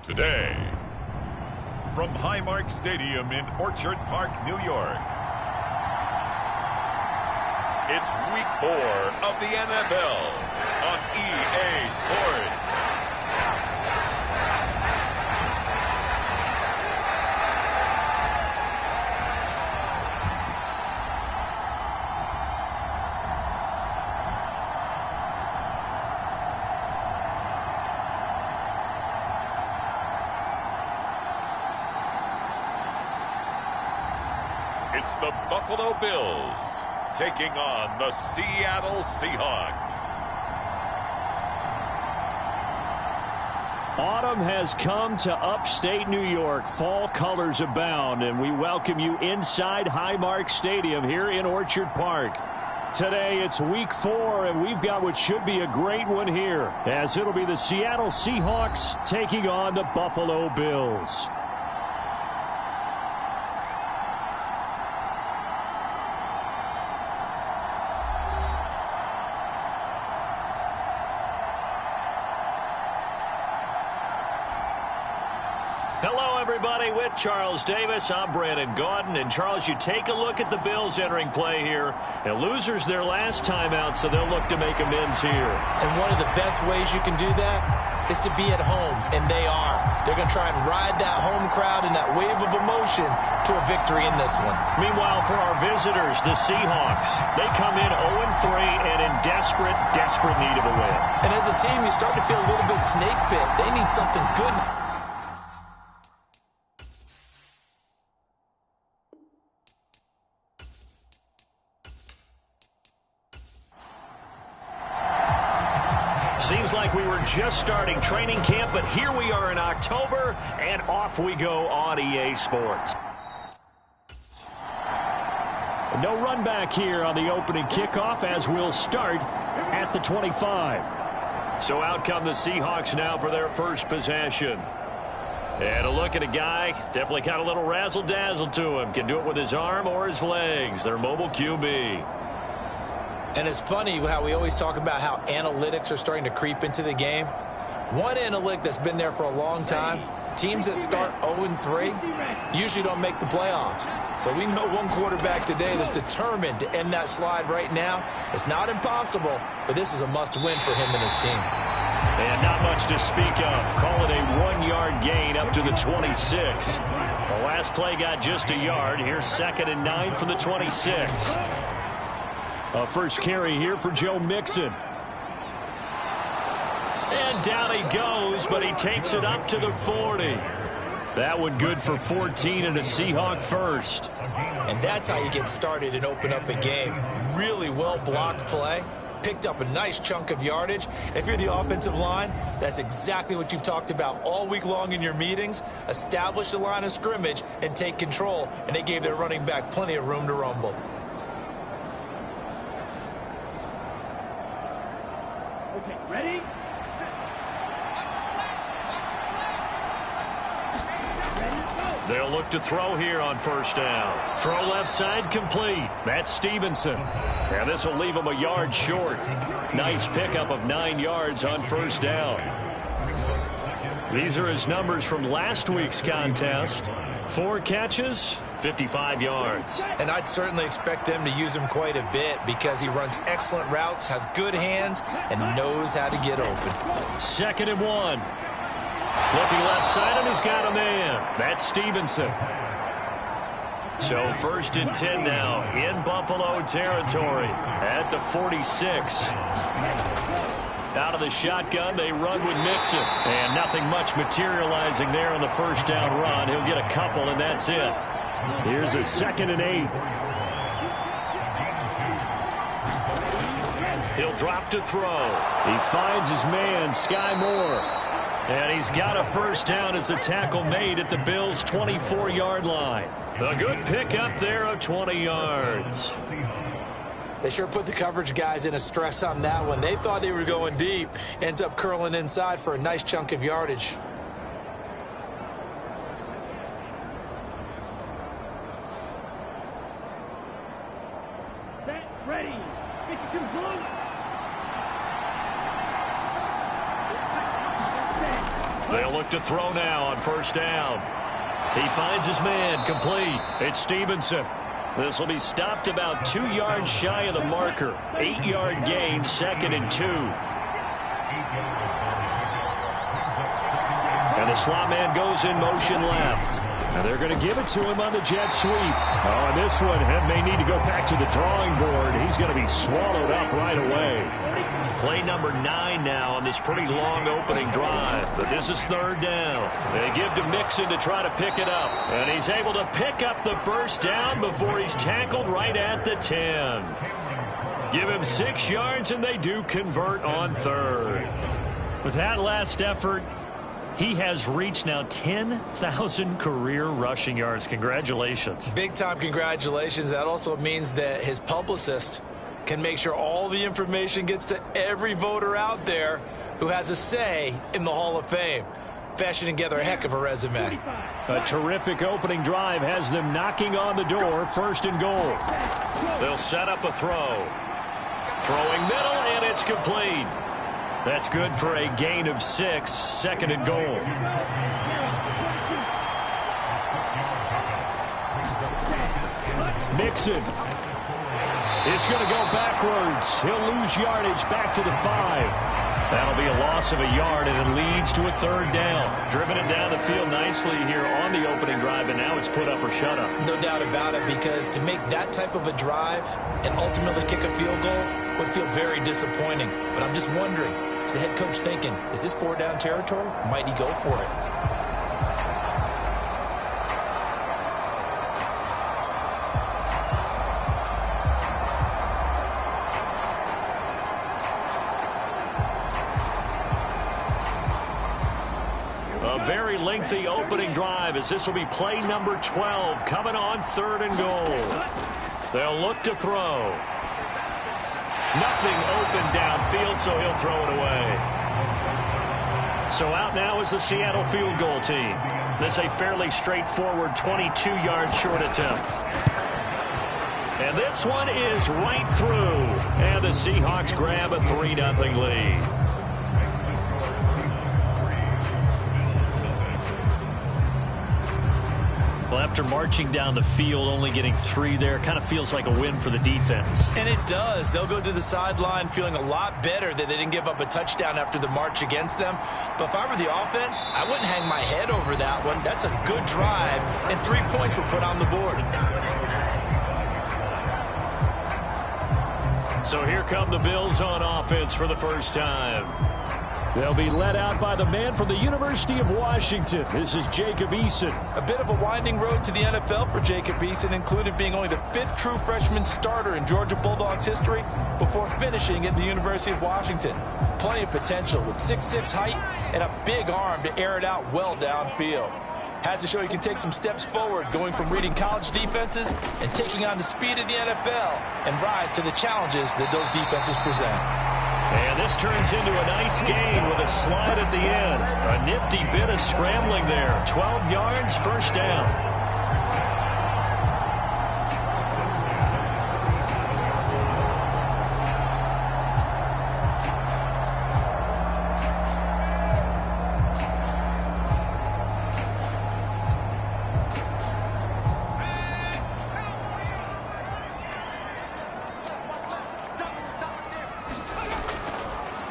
today. From Highmark Stadium in Orchard Park, New York, it's Week 4 of the NFL on EA Sports. It's the Buffalo Bills taking on the Seattle Seahawks. Autumn has come to upstate New York. Fall colors abound, and we welcome you inside Highmark Stadium here in Orchard Park. Today it's Week 4, and we've got what should be a great one here, as it'll be the Seattle Seahawks taking on the Buffalo Bills. Hello, everybody. With Charles Davis, I'm Brandon Gaudin. And, Charles, you take a look at the Bills entering play here. And losers their last time out, so they'll look to make amends here. And one of the best ways you can do that is to be at home, and they are. They're going to try and ride that home crowd and that wave of emotion to a victory in this one. Meanwhile, for our visitors, the Seahawks, they come in 0-3 and in desperate need of a win. And as a team, you start to feel a little bit snake bit. They need something good. Seems like we were just starting training camp, but here we are in October, and off we go on EA Sports. No run back here on the opening kickoff, as we'll start at the 25. So out come the Seahawks now for their first possession. And a look at a guy, definitely got a little razzle-dazzle to him. Can do it with his arm or his legs. Their mobile QB. And it's funny how we always talk about how analytics are starting to creep into the game. One analytic that's been there for a long time, teams that start 0-3 usually don't make the playoffs. So we know one quarterback today that's determined to end that slide right now. It's not impossible, but this is a must-win for him and his team. And not much to speak of. Call it a 1-yard gain up to the 26. The last play got just a yard. Here's 2nd and 9 from the 26. A first carry here for Joe Mixon. And down he goes, but he takes it up to the 40. That one good for 14 and a Seahawk first. And that's how you get started and open up a game. Really well-blocked play. Picked up a nice chunk of yardage. And if you're the offensive line, that's exactly what you've talked about all week long in your meetings. Establish the line of scrimmage and take control. And they gave their running back plenty of room to rumble. Okay, ready? They'll look to throw here on first down. Throw left side complete. That's Stevenson. And this will leave him a yard short. Nice pickup of 9 yards on first down. These are his numbers from last week's contest. 4 catches, 55 yards. And I'd certainly expect them to use him quite a bit because he runs excellent routes, has good hands, and knows how to get open. 2nd and 1. Looking left side, and he's got a man. That's Stevenson. So 1st and 10 now in Buffalo territory at the 46. Out of the shotgun, they run with Mixon. And nothing much materializing there on the first down run. He'll get a couple, and that's it. Here's a 2nd and 8. He'll drop to throw. He finds his man, Sky Moore. And he's got a first down as the tackle made at the Bills' 24-yard line. A good pickup there of 20 yards. They sure put the coverage guys in a stress on that one. They thought they were going deep. Ends up curling inside for a nice chunk of yardage. Set, ready. Get your control. They'll look to throw now on first down. He finds his man, complete. It's Stevenson. This will be stopped about 2 yards shy of the marker. 8-yard gain, 2nd and 2. And the slot man goes in motion left. And they're going to give it to him on the jet sweep. Oh, and this one may need to go back to the drawing board. He's going to be swallowed up right away. Play number 9 now on this pretty long opening drive. But this is 3rd down. They give to Mixon to try to pick it up. And he's able to pick up the first down before he's tackled right at the 10. Give him 6 yards, and they do convert on 3rd. With that last effort, he has reached now 10,000 career rushing yards. Congratulations. Big-time congratulations. That also means that his publicist can make sure all the information gets to every voter out there who has a say in the Hall of Fame. Fashioning together a heck of a resume. A terrific opening drive has them knocking on the door. 1st and goal. They'll set up a throw. Throwing middle, and it's complete. That's good for a gain of 6, 2nd and goal. Mixon. It's going to go backwards. He'll lose yardage back to the 5. That'll be a loss of a yard, and it leads to a 3rd down. Driven it down the field nicely here on the opening drive, and now it's put up or shut up. No doubt about it, because to make that type of a drive and ultimately kick a field goal would feel very disappointing. But I'm just wondering, is the head coach thinking, is this 4-down territory? Might he go for it? A very lengthy opening drive, as this will be play number 12 coming on 3rd and goal. They'll look to throw. Nothing open downfield, so he'll throw it away. So out now is the Seattle field goal team. This a fairly straightforward 22-yard short attempt. And this one is right through. And the Seahawks grab a 3-0 lead. Well, after marching down the field, only getting 3 there, kind of feels like a win for the defense. And it does. They'll go to the sideline feeling a lot better that they didn't give up a touchdown after the march against them. But if I were the offense, I wouldn't hang my head over that one. That's a good drive, and 3 points were put on the board. So here come the Bills on offense for the first time. They'll be led out by the man from the University of Washington. This is Jacob Eason. A bit of a winding road to the NFL for Jacob Eason, including being only the 5th true freshman starter in Georgia Bulldogs history before finishing at the University of Washington. Plenty of potential with 6'6" height and a big arm to air it out well downfield. Has to show he can take some steps forward, going from reading college defenses and taking on the speed of the NFL and rise to the challenges that those defenses present. And this turns into a nice gain with a slide at the end. A nifty bit of scrambling there. 12 yards, 1st down.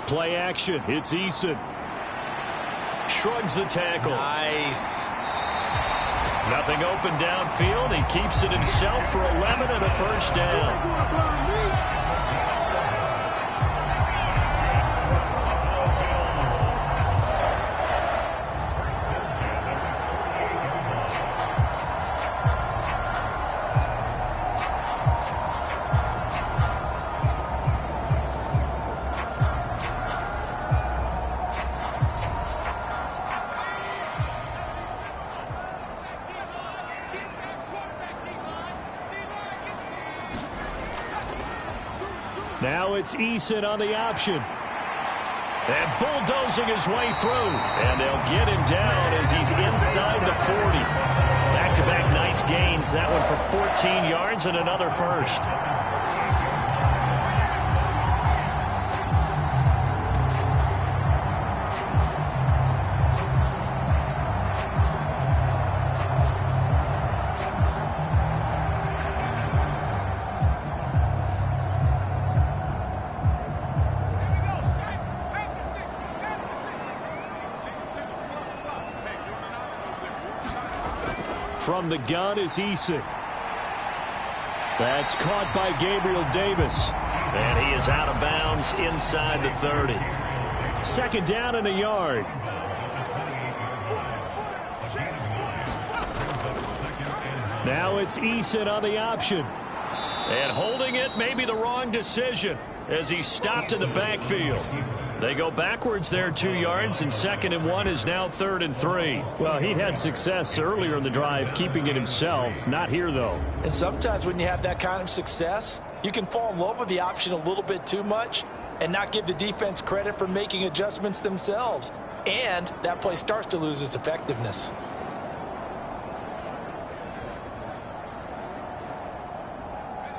Play action. It's Eason. Shrugs the tackle. Nice. Nothing open downfield. He keeps it himself for 11 and a 1st down. Now it's Eason on the option. And bulldozing his way through. And they'll get him down as he's inside the 40. Back-to-back nice gains. That one for 14 yards and another 1st. From the gun is Eason. That's caught by Gabriel Davis. And he is out of bounds inside the 30. Second down and a yard. Now it's Eason on the option. And holding it may be the wrong decision as he stopped in the backfield. They go backwards there 2 yards, and 2nd and 1 is now 3rd and 3. Well, he'd had success earlier in the drive keeping it himself. Not here, though. And sometimes when you have that kind of success, you can fall in love with the option a little bit too much and not give the defense credit for making adjustments themselves. And that play starts to lose its effectiveness.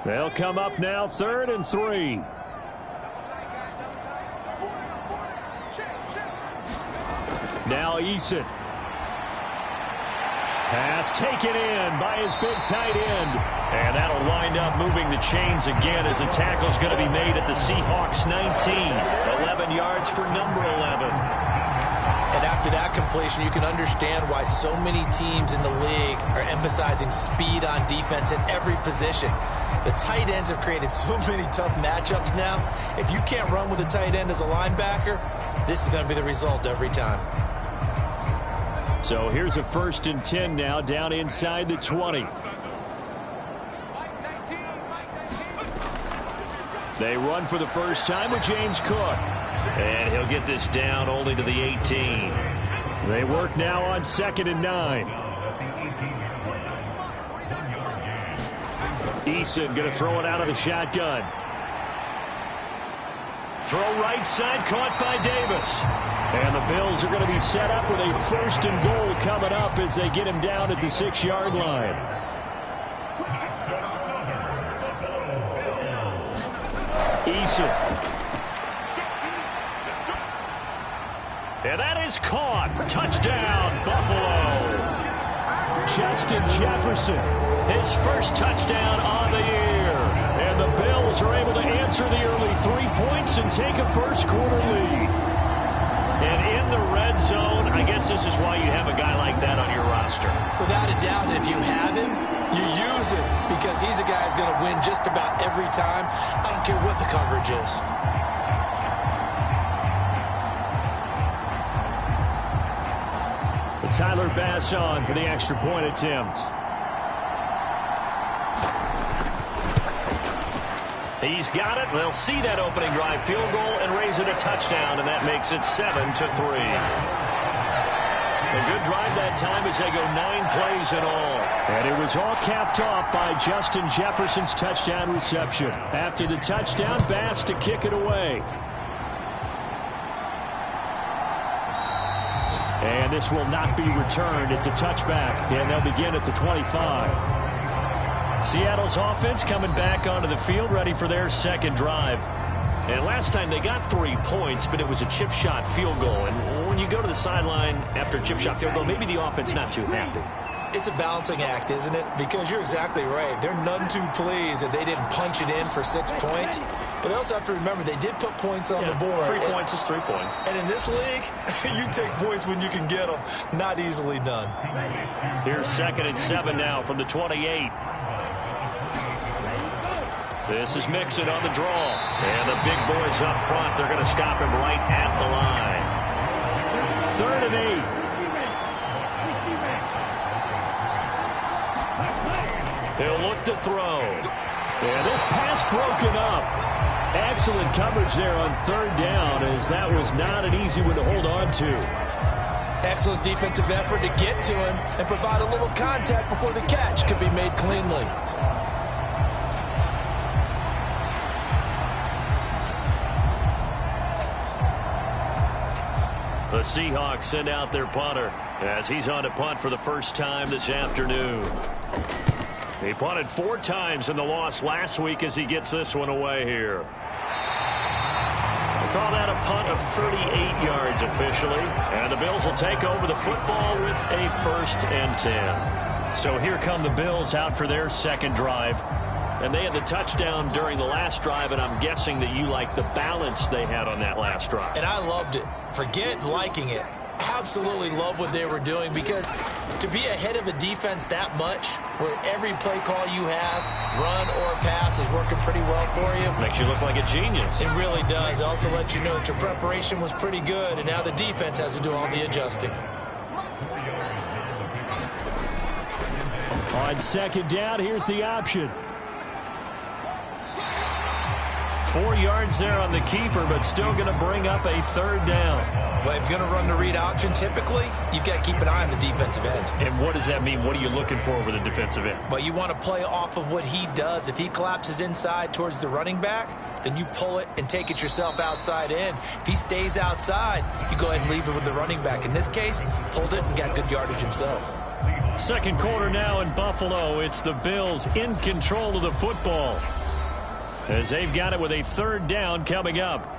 They'll come up now 3rd and 3. Now Eason. Pass taken in by his big tight end. And that'll wind up moving the chains again as the tackle's going to be made at the Seahawks 19. 11 yards for number 11. And after that completion, you can understand why so many teams in the league are emphasizing speed on defense at every position. The tight ends have created so many tough matchups now. If you can't run with a tight end as a linebacker, this is going to be the result every time. So here's a 1st and 10 now down inside the 20. They run for the first time with James Cook. And he'll get this down only to the 18. They work now on 2nd and 9. Eason going to throw it out of the shotgun. Throw right side, caught by Davis. And the Bills are going to be set up with a 1st and goal coming up as they get him down at the 6-yard line. Eason. And that is caught. Touchdown, Buffalo. Justin Jefferson. His first touchdown on the year. And the Bills are able to answer the early 3 points and take a first-quarter lead. And in the red zone, I guess this is why you have a guy like that on your roster. Without a doubt, if you have him, you use him because he's a guy who's going to win just about every time. I don't care what the coverage is. Tyler Bass on for the extra point attempt. He's got it. They'll see that opening drive field goal and raise it a touchdown, and that makes it 7-3. A good drive that time as they go 9 plays in all. And it was all capped off by Justin Jefferson's touchdown reception. After the touchdown, Bass to kick it away. And this will not be returned. It's a touchback, and they'll begin at the 25. Seattle's offense coming back onto the field, ready for their second drive. And last time they got 3 points, but it was a chip shot field goal. And when you go to the sideline after a chip shot field goal, maybe the offense not too happy. It's a balancing act, isn't it? Because you're exactly right. They're none too pleased that they didn't punch it in for 6 points. But they also have to remember they did put points on the board. 3 points is 3 points. And in this league, you take points when you can get them. Not easily done. Here's 2nd and 7 now from the 28. This is Mixon on the draw. And the big boys up front, they're going to stop him right at the line. 3rd and 8. He'll look to throw. And this pass broken up. Excellent coverage there on 3rd down, as that was not an easy one to hold on to. Excellent defensive effort to get to him and provide a little contact before the catch could be made cleanly. The Seahawks send out their punter as he's on to punt for the first time this afternoon. He punted 4 times in the loss last week as he gets this one away here. We'll call that a punt of 38 yards officially. And the Bills will take over the football with a 1st and 10. So here come the Bills out for their second drive. And they had the touchdown during the last drive, and I'm guessing that you like the balance they had on that last drive. And I loved it. Forget liking it. absolutely love what they were doing, because to be ahead of a defense that much, where every play call you have, run or pass, is working pretty well for you. Makes you look like a genius. It really does. It also lets you know that your preparation was pretty good, and now the defense has to do all the adjusting. On second down, here's the option. 4 yards there on the keeper, but still going to bring up a third down. Well, if you're going to run the read option, typically, you've got to keep an eye on the defensive end. And what does that mean? What are you looking for with a defensive end? Well, you want to play off of what he does. If he collapses inside towards the running back, then you pull it and take it yourself outside in. If he stays outside, you go ahead and leave it with the running back. In this case, pulled it and got good yardage himself. Second quarter now in Buffalo. It's the Bills in control of the football, as they've got it with a third down coming up.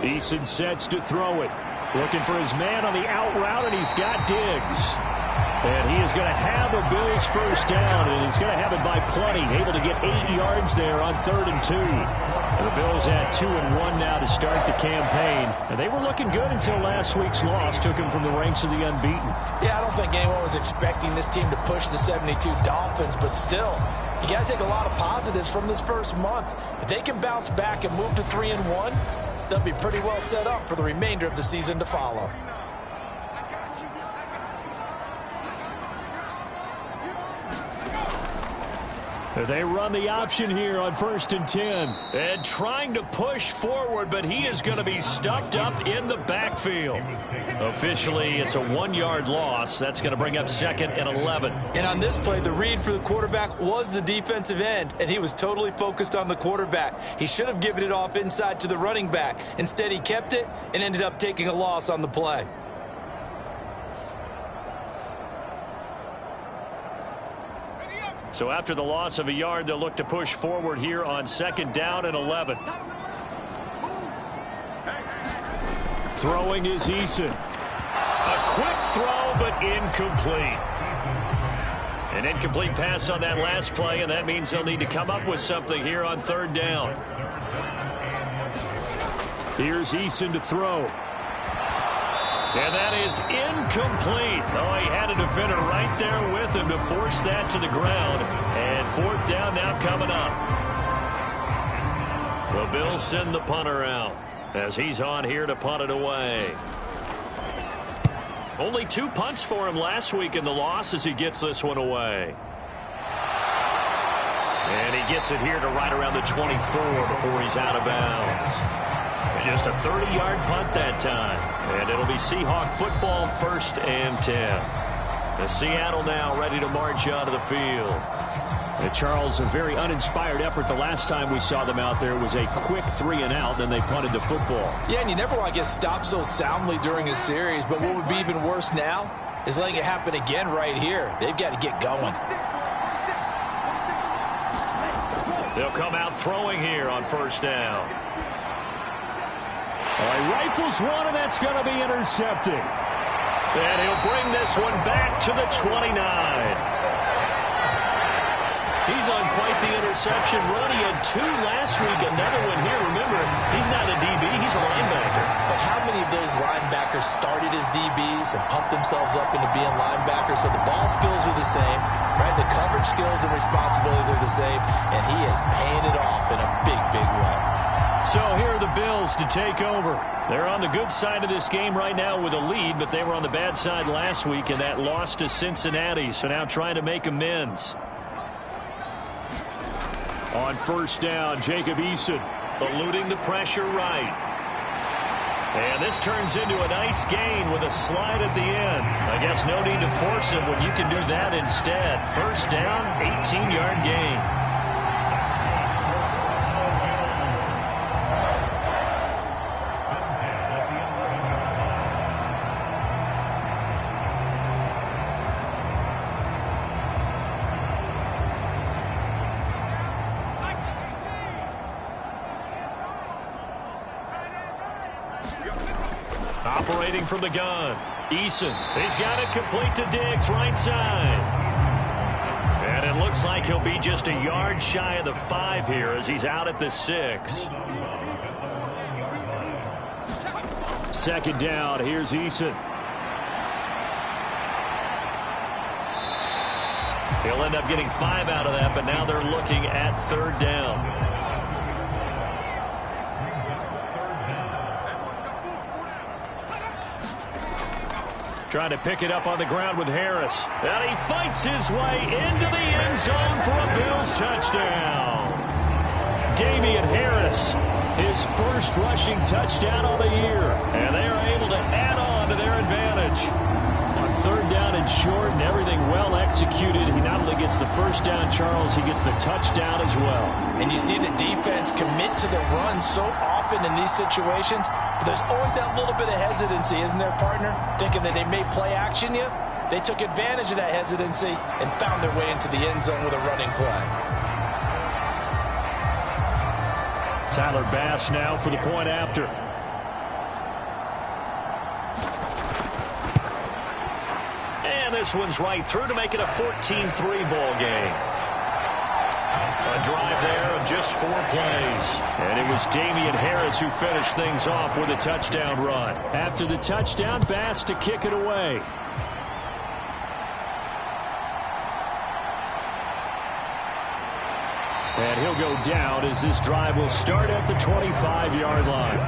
Eason sets to throw it. Looking for his man on the out route, and he's got Diggs. And he is going to have a Bills first down, and he's going to have it by plenty. Able to get 8 yards there on 3rd and 2. And the Bills at 2-1 now to start the campaign. And they were looking good until last week's loss took them from the ranks of the unbeaten. Yeah, I don't think anyone was expecting this team to push the 72 Dolphins, but still, you got to take a lot of positives from this first month. If they can bounce back and move to 3-1, they'll be pretty well set up for the remainder of the season to follow. They run the option here on 1st and 10. And trying to push forward, but he is going to be stuffed up in the backfield. Officially, it's a 1-yard loss. That's going to bring up 2nd and 11. And on this play, the read for the quarterback was the defensive end, and he was totally focused on the quarterback. He should have given it off inside to the running back. Instead, he kept it and ended up taking a loss on the play. So after the loss of a yard, they'll look to push forward here on 2nd down and 11. Throwing is Eason. A quick throw, but incomplete. An incomplete pass on that last play, and that means they'll need to come up with something here on 3rd down. Here's Eason to throw. And that is incomplete. Oh, he had a defender right there with him to force that to the ground. And 4th down now coming up. The Bills send the punter out as he's on here to punt it away. Only 2 punts for him last week in the loss as he gets this one away. And he gets it here to right around the 24 before he's out of bounds. Just a 30-yard punt that time. And it'll be Seahawk football, 1st and 10. The Seattle now ready to march out of the field. And Charles, a very uninspired effort the last time we saw them out there. It was a quick 3-and-out, then they punted the football. Yeah, and you never want to get stopped so soundly during a series, but what would be even worse now is letting it happen again right here. They've got to get going. They'll come out throwing here on 1st down. He rifles one, and that's going to be intercepted. And he'll bring this one back to the 29. He's on quite the interception run. He had 2 last week, another one here. Remember, he's not a DB, he's a linebacker. But how many of those linebackers started as DBs and pumped themselves up into being linebackers? So the ball skills are the same, right? The coverage skills and responsibilities are the same, and he is paying it off in a big, big way. So here are the Bills to take over. They're on the good side of this game right now with a lead, but they were on the bad side last week in that loss to Cincinnati, so now trying to make amends. On 1st down, Jacob Eason eluding the pressure right. And this turns into a nice gain with a slide at the end. I guess no need to force it when you can do that instead. 1st down, 18-yard gain. Operating from the gun, Eason. He's got it complete to Diggs, right side. And it looks like he'll be just a yard shy of the 5 here as he's out at the 6. second down. Here's Eason. He'll end up getting 5 out of that, but now they're looking at third down. Trying to pick it up on the ground with Harris. And he fights his way into the end zone for a Bills touchdown. Damian Harris, his first rushing touchdown of the year. And they are able to add on to their advantage. On third down and short and everything well executed, he not only gets the first down, Charles, he gets the touchdown as well. And you see the defense commit to the run so often in these situations. But there's always that little bit of hesitancy, isn't there, partner? Thinking that they may play action you. They took advantage of that hesitancy and found their way into the end zone with a running play. Tyler Bass now for the point after. And this one's right through to make it a 14-3 ball game. A drive there of just 4 plays. And it was Damian Harris who finished things off with a touchdown run. After the touchdown, Bass to kick it away. And he'll go down as this drive will start at the 25-yard line.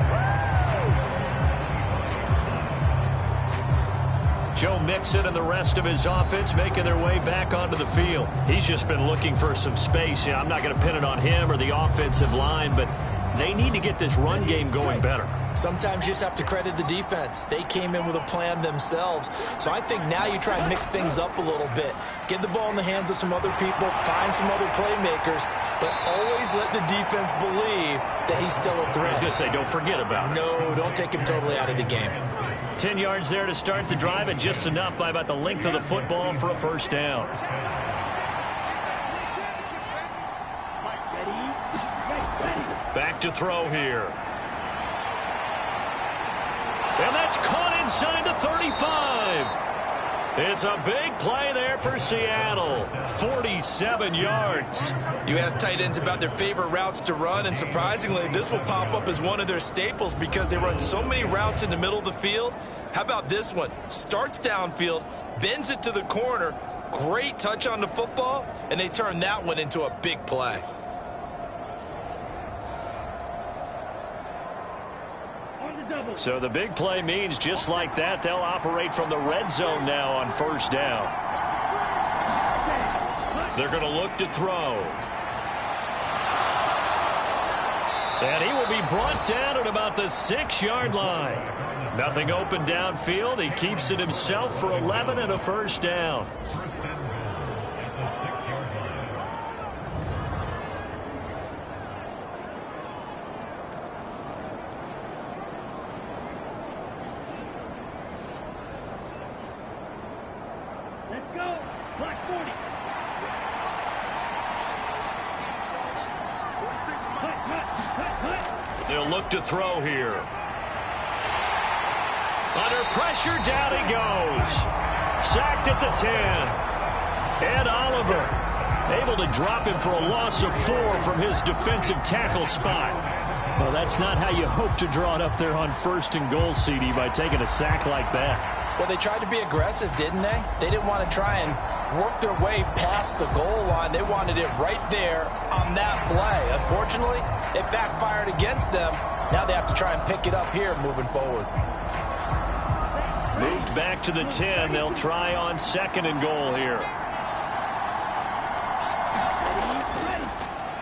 Joe Mixon and the rest of his offense making their way back onto the field. He's just been looking for some space. I'm not going to pin it on him or the offensive line, but they need to get this run game going better. Sometimes you just have to credit the defense. They came in with a plan themselves. So I think now you try and mix things up a little bit. Get the ball in the hands of some other people, find some other playmakers, but always let the defense believe that he's still a threat. I was going to say, don't forget about it. No, don't take him totally out of the game. 10 yards there to start the drive, and just enough by about the length of the football for a first down. Back to throw here. And that's caught inside the 35. It's a big play there for Seattle. 47 yards. You ask tight ends about their favorite routes to run, and surprisingly, this will pop up as one of their staples because they run so many routes in the middle of the field. How about this one? Starts downfield, bends it to the corner, great touch on the football, and they turn that one into a big play. So the big play means just like that, they'll operate from the red zone now on first down. They're going to look to throw. And he will be brought down at about the 6-yard line. Nothing open downfield. He keeps it himself for 11 and a first down. They'll look to throw here. Under pressure, down he goes. Sacked at the 10. Ed Oliver able to drop him for a loss of 4 from his defensive tackle spot. Well, that's not how you hope to draw it up there on first and goal, CD, by taking a sack like that. Well, they tried to be aggressive, didn't they? They didn't want to try and work their way past the goal line. They wanted it right there on that play. Unfortunately, it backfired against them. Now they have to try and pick it up here moving forward. Moved back to the 10. They'll try on second and goal here.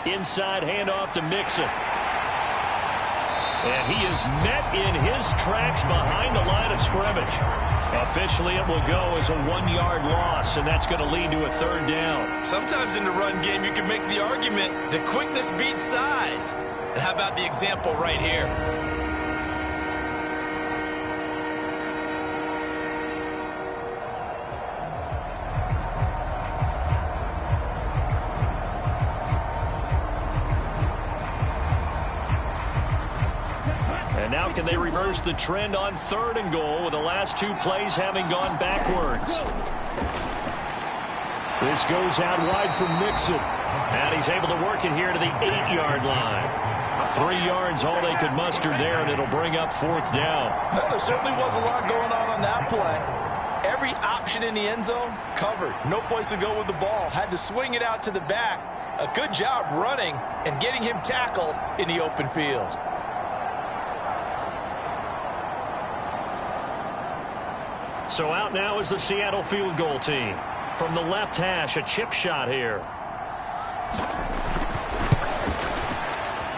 Inside handoff to Mixon. And he is met in his tracks behind the line of scrimmage. Officially, it will go as a 1-yard loss, and that's going to lead to a third down. Sometimes in the run game, you can make the argument that quickness beats size. And how about the example right here? And now can they reverse the trend on third and goal with the last 2 plays having gone backwards? This goes out wide for Mixon. And he's able to work it here to the 8-yard line. 3 yards, all they could muster there, and it'll bring up 4th down. Well, there certainly was a lot going on that play. Every option in the end zone covered. No place to go with the ball. Had to swing it out to the back. A good job running and getting him tackled in the open field. So out now is the Seattle field goal team. From the left hash, a chip shot here.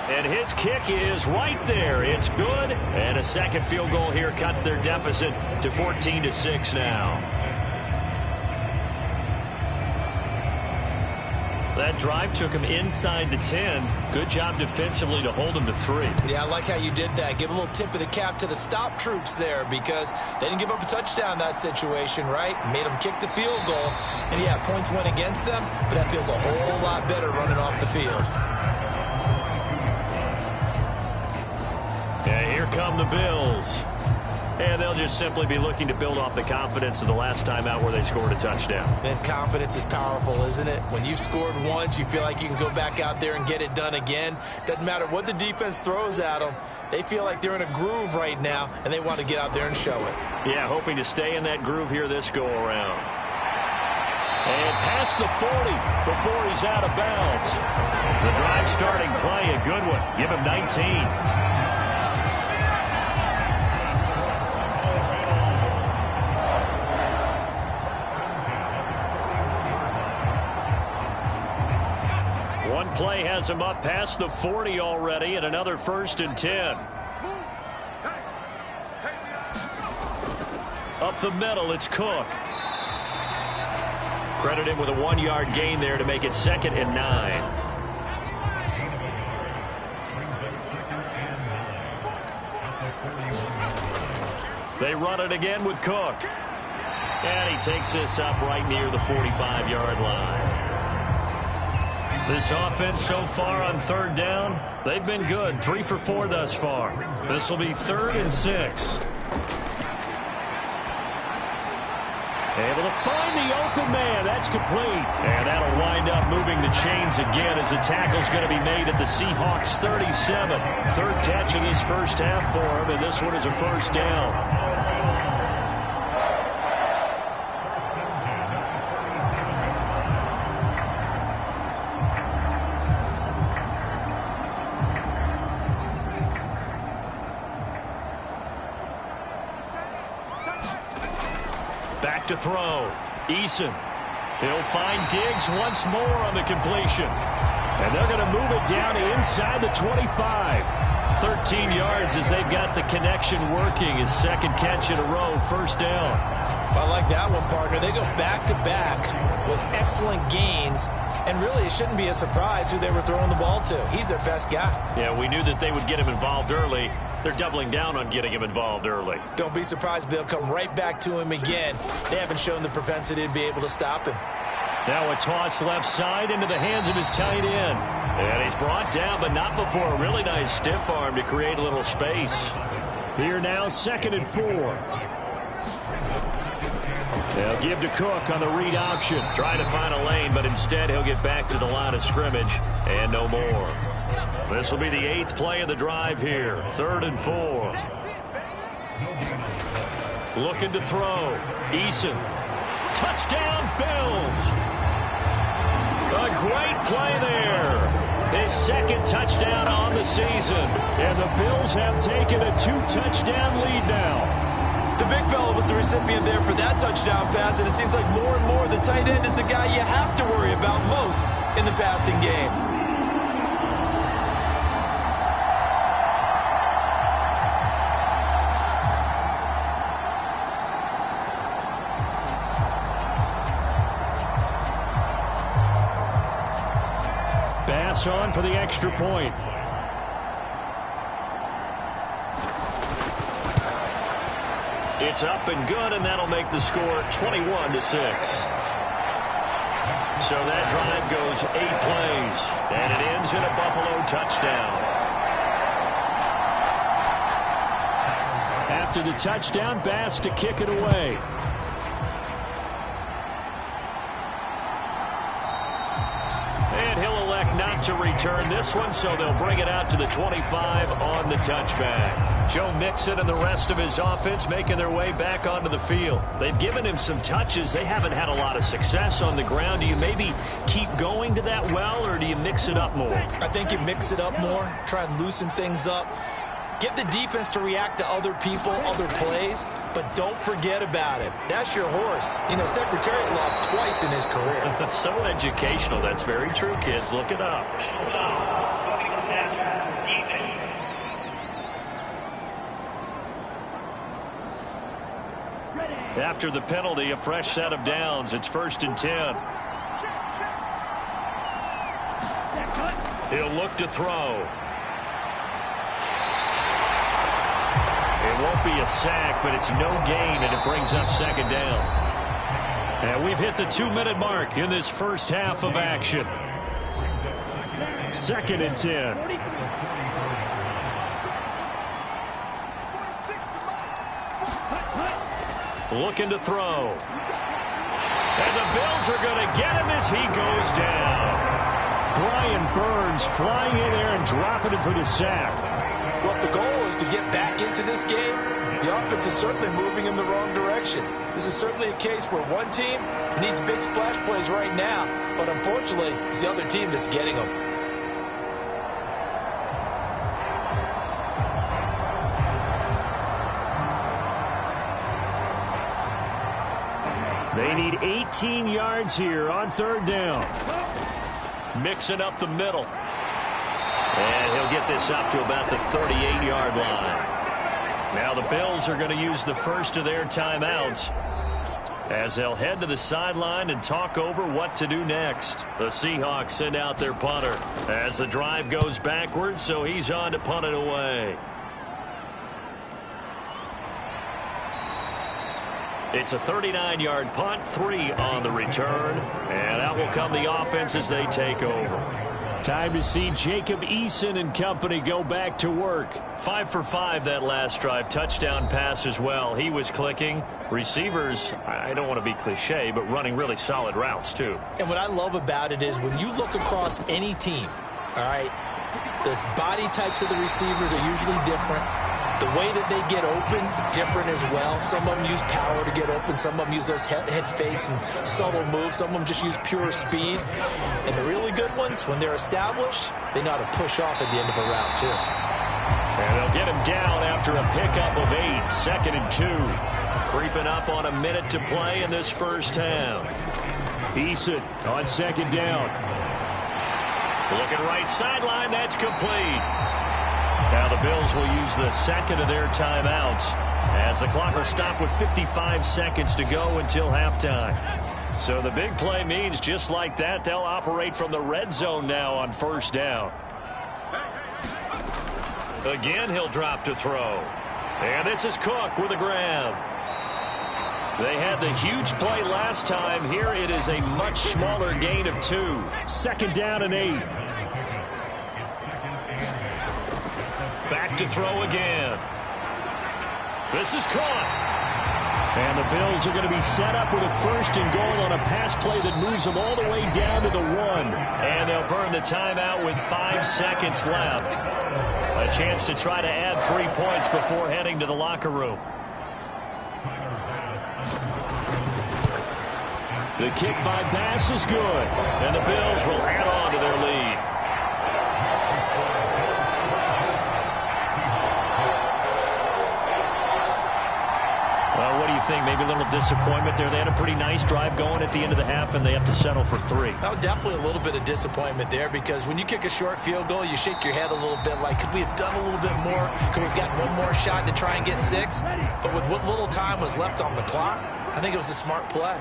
And his kick is right there. It's good. And a second field goal here cuts their deficit to 14-6 now. That drive took him inside the 10. Good job defensively to hold him to 3. Yeah, I like how you did that. Give a little tip of the cap to the stop troops there because they didn't give up a touchdown in that situation, right? Made them kick the field goal. And, yeah, points went against them, but that feels a whole lot better running off the field. Yeah, here come the Bills. And they'll just simply be looking to build off the confidence of the last time out where they scored a touchdown. And confidence is powerful, isn't it? When you've scored once, you feel like you can go back out there and get it done again. Doesn't matter what the defense throws at them. They feel like they're in a groove right now, and they want to get out there and show it. Yeah, hoping to stay in that groove here this go-around. And past the 40 before he's out of bounds. The drive starting play, a good one. Give him 19. Play has him up past the 40 already, and another 1st and 10. Up the middle, it's Cook. Credit him with a 1-yard gain there to make it 2nd and 9. They run it again with Cook. And he takes this up right near the 45-yard line. This offense so far on 3rd down, they've been good. 3 for 4 thus far. This will be 3rd and 6. Able to find the open man. That's complete. And that'll wind up moving the chains again as the tackle's going to be made at the Seahawks 37. 3rd catch of this first half for him, and this one is a 1st down. Back to throw. Eason. He'll find Diggs once more on the completion. And they're going to move it down inside the 25. 13 yards as they've got the connection working. His 2nd catch in a row, 1st down. I like that one, partner. They go back-to-back with excellent gains. And really, it shouldn't be a surprise who they were throwing the ball to. He's their best guy. Yeah, we knew that they would get him involved early. They're doubling down on getting him involved early. Don't be surprised if they'll come right back to him again. They haven't shown the propensity to be able to stop him. Now a toss left side into the hands of his tight end. And he's brought down, but not before a really nice stiff arm to create a little space. Here now, 2nd and 4. They'll give to Cook on the read option. Trying to find a lane, but instead he'll get back to the line of scrimmage and no more. This will be the 8th play of the drive here. 3rd and 4. Looking to throw. Eason. Touchdown, Bills. A great play there. His 2nd touchdown on the season. And the Bills have taken a 2-touchdown lead now. The big fella was the recipient there for that touchdown pass, and it seems like more and more the tight end is the guy you have to worry about most in the passing game. Bass on for the extra point. It's up and good, and that'll make the score 21-6. So that drive goes 8 plays, and it ends in a Buffalo touchdown. After the touchdown, Bass to kick it away. And he'll elect not to return this one, so they'll bring it out to the 25 on the touchback. Joe Mixon and the rest of his offense making their way back onto the field. They've given him some touches. They haven't had a lot of success on the ground. Do you maybe keep going to that well, or do you mix it up more? I think you mix it up more, try and loosen things up. Get the defense to react to other people, other plays, but don't forget about it. That's your horse. You know, Secretariat lost twice in his career. So educational. That's very true, kids. Look it up. After the penalty, a fresh set of downs. It's 1st and 10. He'll look to throw. It won't be a sack, but it's no gain, and it brings up 2nd down. And we've hit the 2-minute mark in this first half of action. 2nd and 10. Looking to throw. And the Bills are going to get him as he goes down. Brian Burns flying in there and dropping him for the sack. Well, if the goal is to get back into this game, the offense is certainly moving in the wrong direction. This is certainly a case where one team needs big splash plays right now, but unfortunately, it's the other team that's getting them. They need 18 yards here on 3rd down. Mixing up the middle. And he'll get this up to about the 38-yard line. Now the Bills are going to use the first of their timeouts as they'll head to the sideline and talk over what to do next. The Seahawks send out their punter as the drive goes backwards, so he's on to punt it away. It's a 39-yard punt, 3 on the return, and out will come the offense as they take over. Time to see Jacob Eason and company go back to work. 5 for 5 that last drive. Touchdown pass as well. He was clicking. Receivers, I don't want to be cliche, but running really solid routes too. And what I love about it is when you look across any team, all right, the body types of the receivers are usually different. The way that they get open, different as well. Some of them use power to get open. Some of them use those head fakes and subtle moves. Some of them just use pure speed. And the really good ones, when they're established, they know how to push off at the end of a route, too. And they'll get him down after a pickup of 8. 2nd and 2. Creeping up on a minute to play in this first half. Eason on 2nd down. Looking right sideline. That's complete. Now the Bills will use the 2nd of their timeouts as the clock will stop with 55 seconds to go until halftime. So the big play means just like that, they'll operate from the red zone now on 1st down. Again, he'll drop to throw. And this is Cook with a grab. They had the huge play last time. Here it is a much smaller gain of 2. 2nd down and 8. Back to throw again. This is caught. And the Bills are going to be set up with a 1st and goal on a pass play that moves them all the way down to the 1. And they'll burn the timeout with 5 seconds left. A chance to try to add 3 points before heading to the locker room. The kick by Bass is good. And the Bills will add on to their lead. What do you think? Maybe a little disappointment there. They had a pretty nice drive going at the end of the half, and they have to settle for 3. Oh, definitely a little bit of disappointment there, because when you kick a short field goal, you shake your head a little bit like, could we have done a little bit more? Could we have gotten one more shot to try and get 6? But with what little time was left on the clock, I think it was a smart play.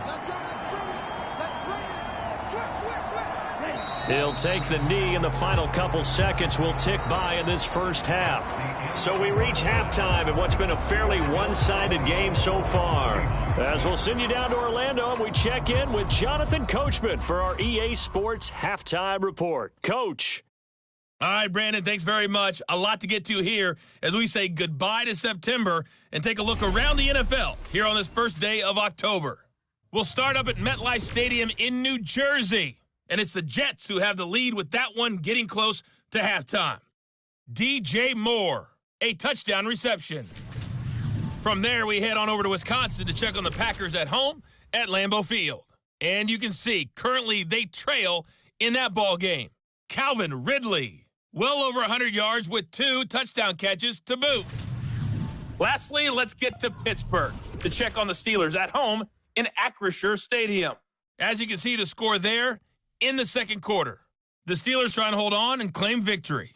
He'll take the knee, and the final couple seconds will tick by in this first half. So we reach halftime in what's been a fairly one-sided game so far. As we'll send you down to Orlando, and we check in with Jonathan Coachman for our EA Sports Halftime Report. Coach. All right, Brandon, thanks very much. A lot to get to here as we say goodbye to September and take a look around the NFL here on this first day of October. We'll start up at MetLife Stadium in New Jersey and it's the Jets who have the lead with that one getting close to halftime. DJ Moore, a touchdown reception. From there, we head on over to Wisconsin to check on the Packers at home at Lambeau Field. And you can see, currently they trail in that ball game. Calvin Ridley, well over 100 yards with 2 touchdown catches to boot. Lastly, let's get to Pittsburgh to check on the Steelers at home in Acrisure Stadium. As you can see, the score there in the second quarter. The Steelers trying to hold on and claim victory.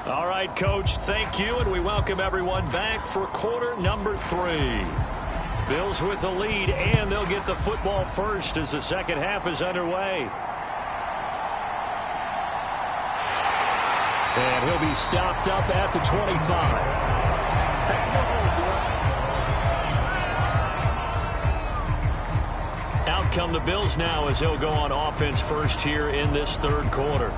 All right, Coach, thank you, and we welcome everyone back for quarter number 3. Bills with the lead, and they'll get the football first as the second half is underway. And he'll be stopped up at the 25. Out come the Bills now as he'll go on offense first here in this third quarter.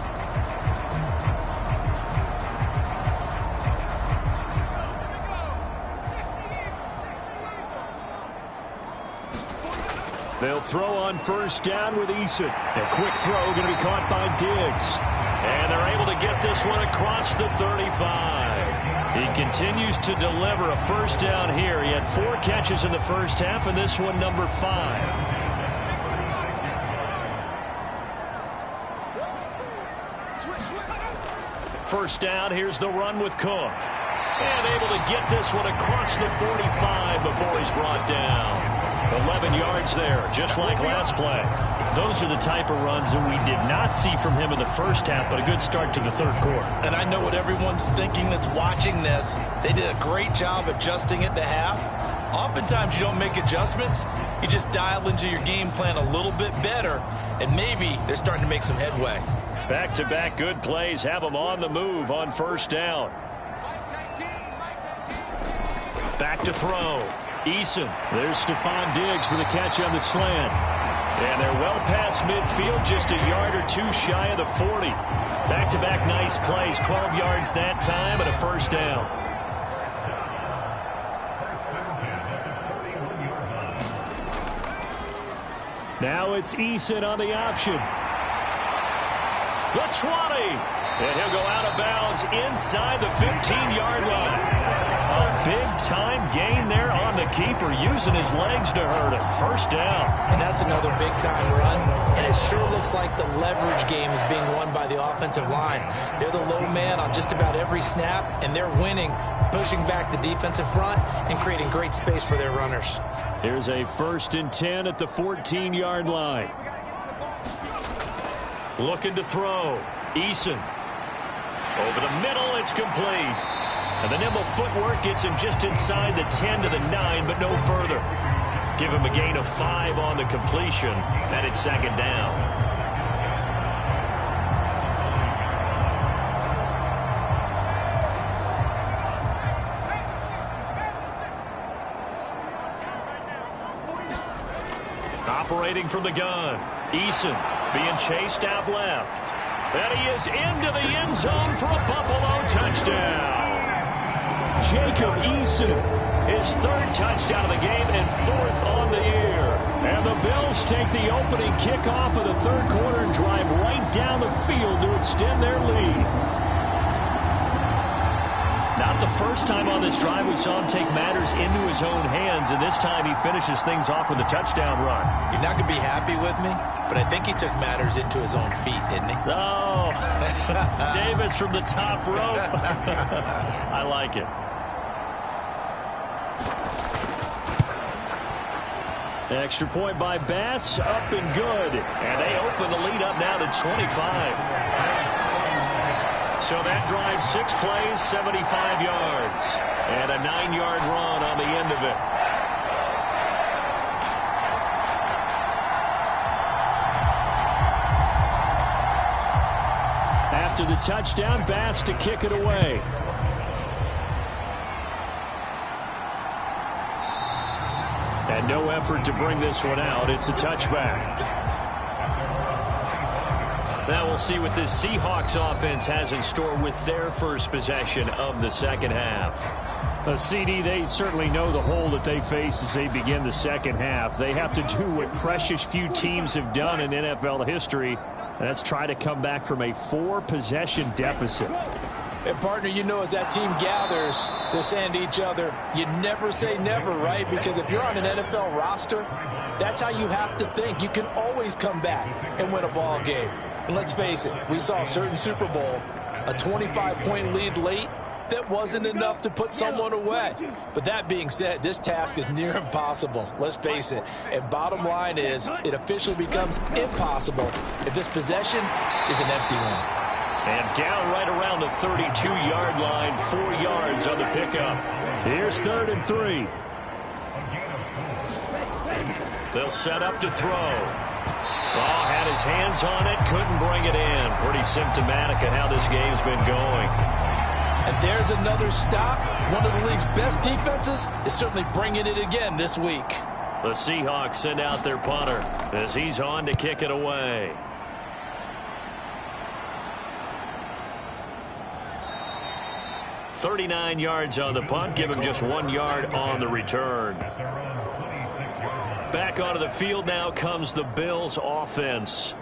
They'll throw on first down with Eason. A quick throw going to be caught by Diggs. And they're able to get this one across the 35. He continues to deliver a first down here. He had 4 catches in the first half, and this one number 5. First down, here's the run with Cook. And able to get this one across the 45 before he's brought down. 11 yards there, just like last play. Those are the type of runs that we did not see from him in the first half, but a good start to the third quarter. And I know what everyone's thinking that's watching this. They did a great job adjusting at the half. Oftentimes you don't make adjustments. You just dial into your game plan a little bit better, and maybe they're starting to make some headway. Back-to-back good plays have them on the move on first down. Back to throw. Eason. There's Stephon Diggs for the catch on the slant. And they're well past midfield, just a yard or 2 shy of the 40. Back-to-back nice plays, 12 yards that time and a first down. Now it's Eason on the option. The 20. And he'll go out of bounds inside the 15-yard line. A big-time gain there on the keeper, using his legs to hurt him. First down. And that's another big-time run. And it sure looks like the leverage game is being won by the offensive line. They're the low man on just about every snap, and they're winning, pushing back the defensive front and creating great space for their runners. Here's a 1st and 10 at the 14-yard line. Looking to throw. Eason. Over the middle, it's complete. And the nimble footwork gets him just inside the 10 to the 9, but no further. Give him a gain of 5 on the completion, and it's second down. Operating from the gun. Eason being chased out left. And he is into the end zone for a Buffalo touchdown. Jacob Eason, his 3rd touchdown of the game and 4th on the year. And the Bills take the opening kickoff of the third quarter and drive right down the field to extend their lead. Not the first time on this drive we saw him take matters into his own hands, and this time he finishes things off with a touchdown run. You're not going to be happy with me, but I think he took matters into his own feet, didn't he? Oh, Davis from the top rope. I like it. Extra point by Bass, up and good. And they open the lead up now to 25. So that drives 6 plays, 75 yards. And a 9-yard run on the end of it. After the touchdown, Bass to kick it away. And no effort to bring this one out. It's a touchback. Now we'll see what this Seahawks offense has in store with their first possession of the second half. CD, they certainly know the hole that they face as they begin the second half. They have to do what precious few teams have done in NFL history. That's try to come back from a 4-possession deficit. And, partner, you know, as that team gathers, they're saying to each other, you never say never, right? Because if you're on an NFL roster, that's how you have to think. You can always come back and win a ball game. And let's face it, we saw a certain Super Bowl, a 25-point lead late. That wasn't enough to put someone away. But that being said, this task is near impossible. Let's face it. And bottom line is, it officially becomes impossible if this possession is an empty one. And down right around the 32-yard line, 4 yards on the pickup. Here's 3rd and 3. They'll set up to throw. Oh, had his hands on it, couldn't bring it in. Pretty symptomatic of how this game's been going. And there's another stop. One of the league's best defenses is certainly bringing it again this week. The Seahawks send out their punter as he's on to kick it away. "39 yards on the punt, give him just 1 yard on the return." Back onto the field now comes the Bills offense.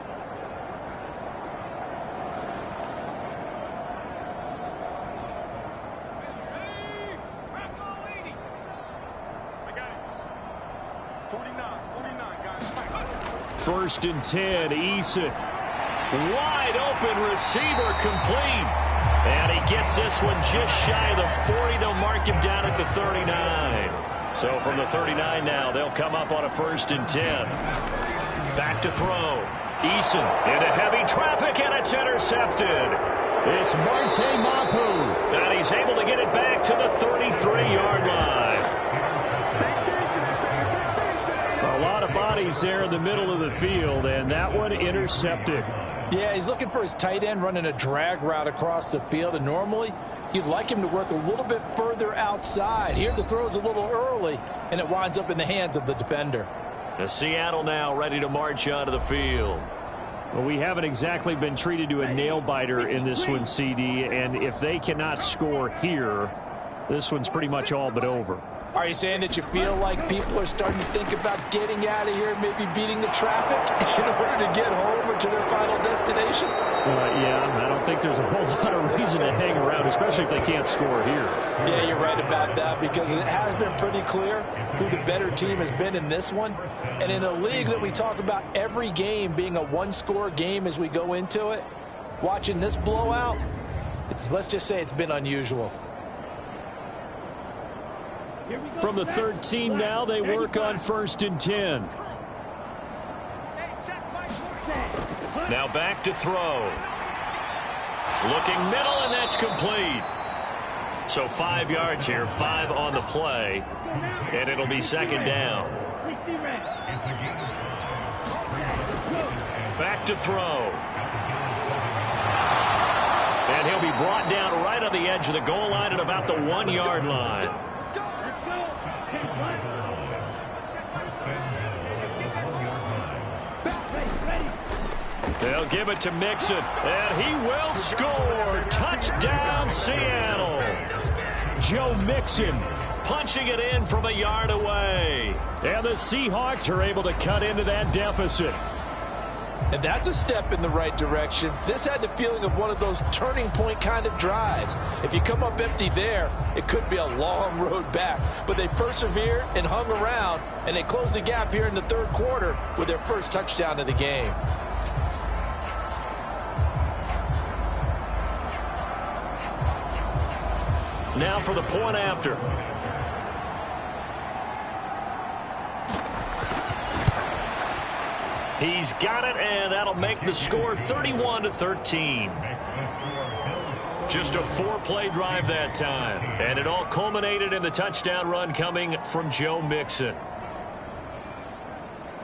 First and 10, Eason. Wide open receiver, complete. And he gets this one just shy of the 40. They'll mark him down at the 39. So from the 39 now, they'll come up on a 1st and 10. Back to throw. Eason into heavy traffic, and it's intercepted. It's Marte Mapu. And he's able to get it back to the 33-yard line. A lot of bodies there in the middle of the field, and that one intercepted. Yeah, he's looking for his tight end running a drag route across the field, and normally you'd like him to work a little bit further outside. Here the throw is a little early, and it winds up in the hands of the defender. The Seattle now ready to march onto the field. Well, we haven't exactly been treated to a nail-biter in this one, CD, and if they cannot score here, this one's pretty much all but over. Are you saying that you feel like people are starting to think about getting out of here and maybe beating the traffic in order to get home or to their final destination? Yeah, I don't think there's a whole lot of reason to hang around, especially if they can't score here. Yeah, you're right about that, because it has been pretty clear who the better team has been in this one. And in a league that we talk about every game being a one-score game as we go into it, watching this blowout, let's just say it's been unusual. From the 13 now, they work on 1st and 10. Now back to throw. Looking middle, and that's complete. So 5 yards here, 5 on the play, and it'll be 2nd down. Back to throw. And he'll be brought down right on the edge of the goal line at about the 1-yard line. They'll give it to Mixon, and he will score. Touchdown, Seattle. Joe Mixon punching it in from a yard away. And the Seahawks are able to cut into that deficit. And that's a step in the right direction. This had the feeling of one of those turning point kind of drives. If you come up empty there, it could be a long road back. But they persevered and hung around, and they closed the gap here in the 3rd quarter with their first touchdown of the game. Now for the point after. He's got it, and that'll make the score 31-13. Just a 4-play drive that time. And it all culminated in the touchdown run coming from Joe Mixon.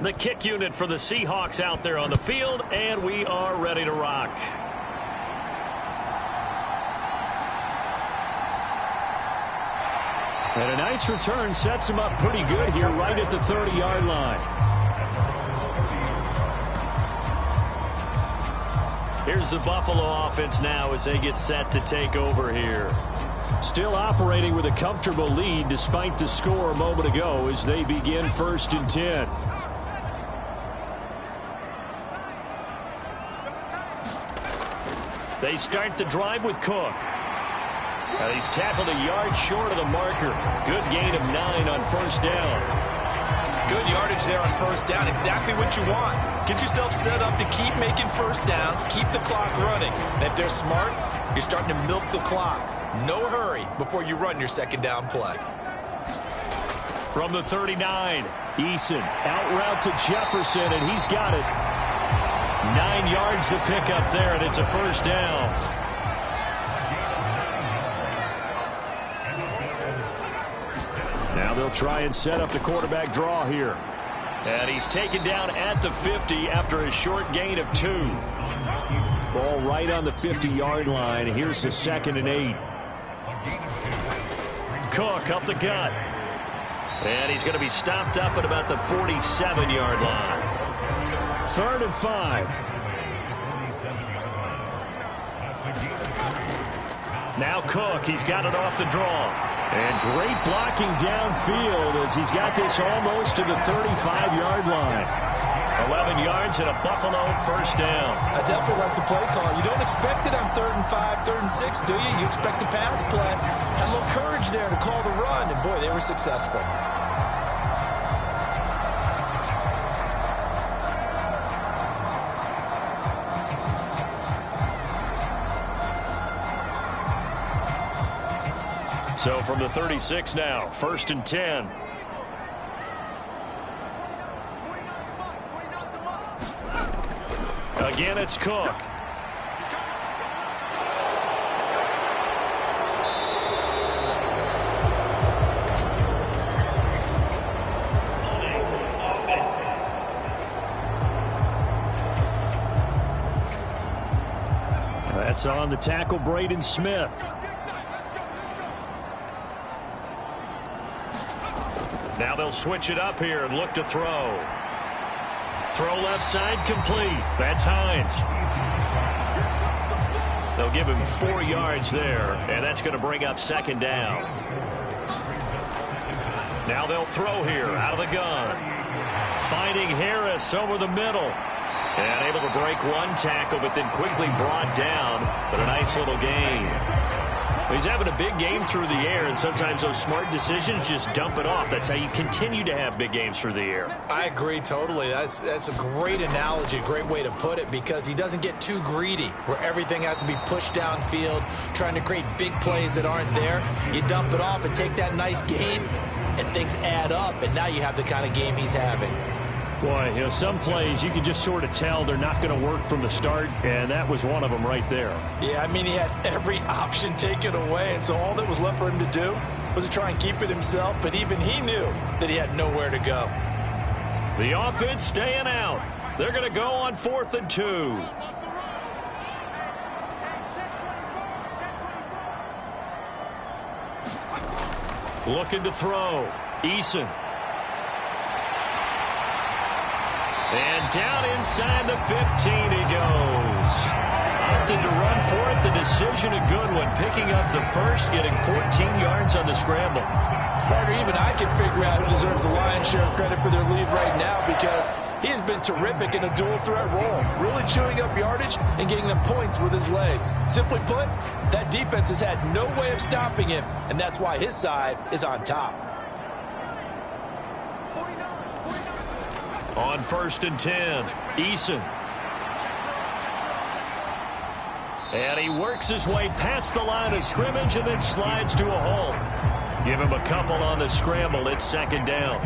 The kick unit for the Seahawks out there on the field, and we are ready to rock. And a nice return sets him up pretty good here right at the 30-yard line. Here's the Buffalo offense now as they get set to take over here. Still operating with a comfortable lead despite the score a moment ago as they begin 1st and 10. They start the drive with Cook. He's tackled a yard short of the marker. Good gain of 9 on 1st down. Good yardage there on 1st down. Exactly what you want. Get yourself set up to keep making 1st downs, keep the clock running. And if they're smart, you're starting to milk the clock. No hurry before you run your 2nd down play. From the 39, Eason out route to Jefferson, and he's got it. 9 yards to pick up there, and it's a 1st down. Now they'll try and set up the quarterback draw here. And he's taken down at the 50 after a short gain of 2. Ball right on the 50-yard line. Here's the 2nd and 8. Cook up the gut. And he's going to be stopped up at about the 47-yard line. 3rd and 5. Now Cook, he's got it off the draw. And great blocking downfield as he's got this almost to the 35-yard line. 11 yards and a Buffalo 1st down. I definitely like the play call. You don't expect it on 3rd and 5, 3rd and 6, do you? You expect a pass play. Had a little courage there to call the run, and boy, they were successful. So from the 36 now, 1st and 10. Again, it's Cook. That's on the tackle, Braden Smith. Now they'll switch it up here and look to throw. Throw left side complete. That's Hines. They'll give him 4 yards there, and that's going to bring up 2nd down. Now they'll throw here out of the gun. Finding Harris over the middle. And able to break 1 tackle, but then quickly brought down. But a nice little gain. He's having a big game through the air, and sometimes those smart decisions just dump it off. That's how you continue to have big games through the air. I agree totally. That's a great analogy, a great way to put it, because he doesn't get too greedy where everything has to be pushed downfield, trying to create big plays that aren't there. You dump it off and take that nice gain, and things add up, and now you have the kind of game he's having. Boy, you know, some plays you can just sort of tell they're not going to work from the start, and that was one of them right there. Yeah, I mean, he had every option taken away, and so all that was left for him to do was to try and keep it himself, but even he knew that he had nowhere to go. The offense staying out. They're going to go on 4th and 2. Looking to throw. Eason. And down inside the 15 he goes. Opted to run for it. The decision a good one. Picking up the first, getting 14 yards on the scramble. Partner, even I can figure out who deserves the lion's share of credit for their lead right now, because he has been terrific in a dual threat role, really chewing up yardage and getting them points with his legs. Simply put, that defense has had no way of stopping him, and that's why his side is on top. On 1st and 10, Eason. And he works his way past the line of scrimmage and then slides to a halt. Give him a couple on the scramble. It's 2nd down.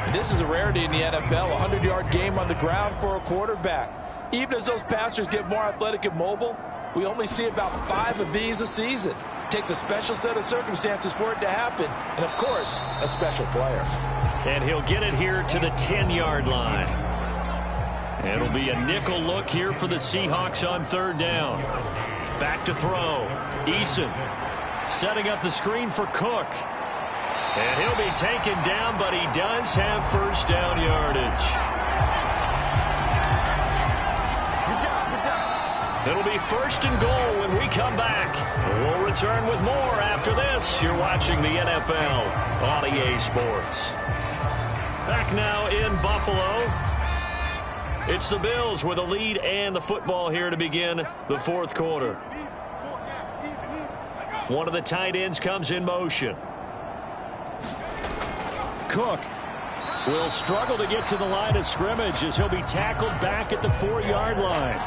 And this is a rarity in the NFL, a 100-yard game on the ground for a quarterback. Even as those passers get more athletic and mobile, we only see about 5 of these a season. It takes a special set of circumstances for it to happen, and, of course, a special player. And he'll get it here to the 10-yard line. It'll be a nickel look here for the Seahawks on 3rd down. Back to throw. Eason setting up the screen for Cook. And he'll be taken down, but he does have 1st down yardage. It'll be 1st and goal when we come back. We'll return with more after this. You're watching the NFL on EA Sports. Back now in Buffalo. It's the Bills with a lead and the football here to begin the 4th quarter. One of the tight ends comes in motion. Cook will struggle to get to the line of scrimmage as he'll be tackled back at the 4-yard line.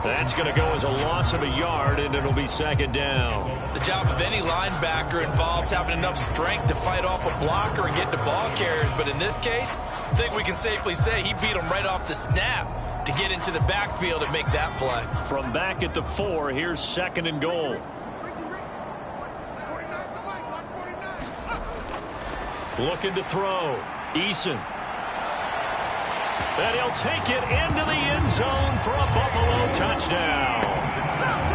That's going to go as a loss of a yard, and it'll be 2nd down. The job of any linebacker involves having enough strength to fight off a blocker and get to ball carriers. But in this case, I think we can safely say he beat him right off the snap to get into the backfield and make that play. From back at the 4, here's 2nd and goal. Looking to throw. Eason. And he'll take it into the end zone for a Buffalo touchdown.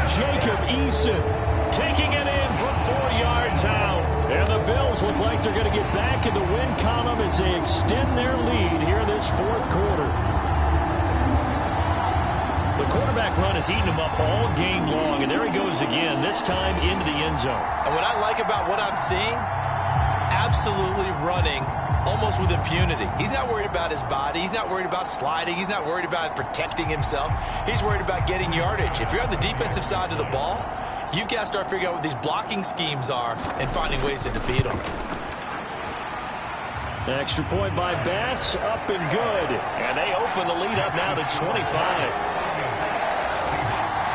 Jacob Eason taking it in from 4 yards out. And the Bills look like they're going to get back in the win column as they extend their lead here this 4th quarter. The quarterback run has eaten him up all game long, and there he goes again, this time into the end zone. And what I like about what I'm seeing, absolutely running almost with impunity. He's not worried about his body. He's not worried about sliding. He's not worried about protecting himself. He's worried about getting yardage. If you're on the defensive side of the ball, you've got to start figuring out what these blocking schemes are and finding ways to defeat them. The extra point by Bass, up and good. And they open the lead up now to 25.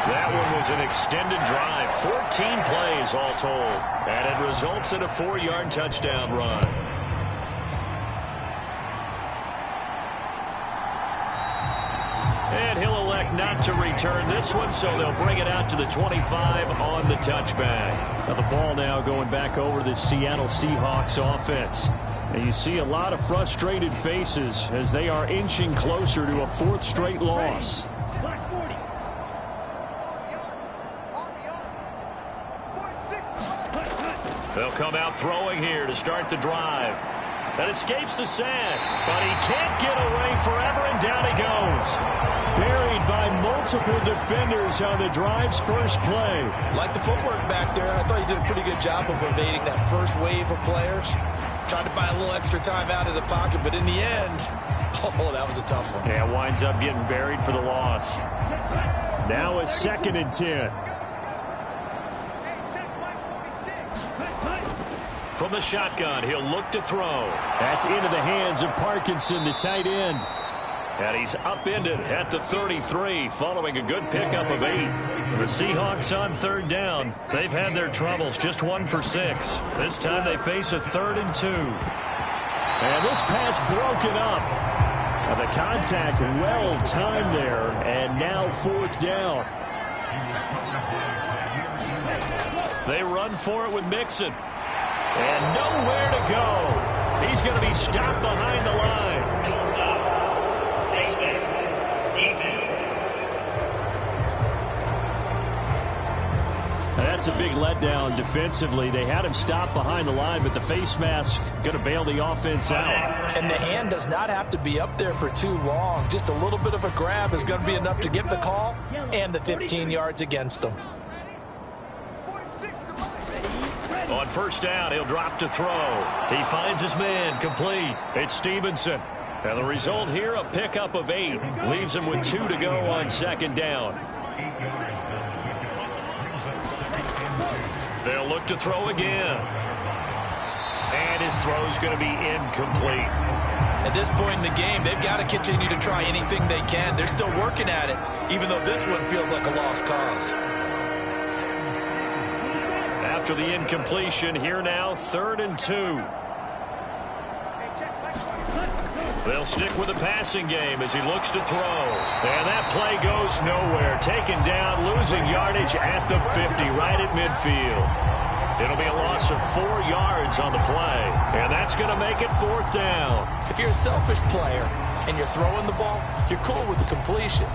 That one was an extended drive, 14 plays all told, and it results in a 4-yard touchdown run. And he'll elect not to return this one, so they'll bring it out to the 25 on the touchback. Now the ball now going back over the Seattle Seahawks offense. And you see a lot of frustrated faces as they are inching closer to a 4th straight loss. They'll come out throwing here to start the drive. That escapes the sack, but he can't get away forever, and down he goes. Buried by multiple defenders on the drive's first play. Like the footwork back there, I thought he did a pretty good job of evading that first wave of players. Tried to buy a little extra time out of the pocket, but in the end, oh, that was a tough one. Yeah, winds up getting buried for the loss. Now a 2nd and 10. From the shotgun, he'll look to throw. That's into the hands of Parkinson, the tight end. And he's upended at the 33 following a good pickup of 8. The Seahawks on 3rd down. They've had their troubles, just 1 for 6. This time they face a 3rd and 2. And this pass broken up. And the contact well timed there, and now 4th down. They run for it with Mixon. And nowhere to go. He's going to be stopped behind the line. That's a big letdown defensively. They had him stopped behind the line, but the face mask going to bail the offense out. And the hand does not have to be up there for too long. Just a little bit of a grab is going to be enough to get the call and the 15 yards against them. On 1st down, he'll drop to throw. He finds his man complete. It's Stevenson. And the result here, a pickup of 8. Leaves him with 2 to go on 2nd down. They'll look to throw again. And his throw's going to be incomplete. At this point in the game, they've got to continue to try anything they can. They're still working at it, even though this one feels like a lost cause. After the incompletion, here now, 3rd and 2. They'll stick with the passing game as he looks to throw. And that play goes nowhere. Taken down, losing yardage at the 50, right at midfield. It'll be a loss of 4 yards on the play. And that's going to make it 4th down. If you're a selfish player and you're throwing the ball, you're cool with the completion.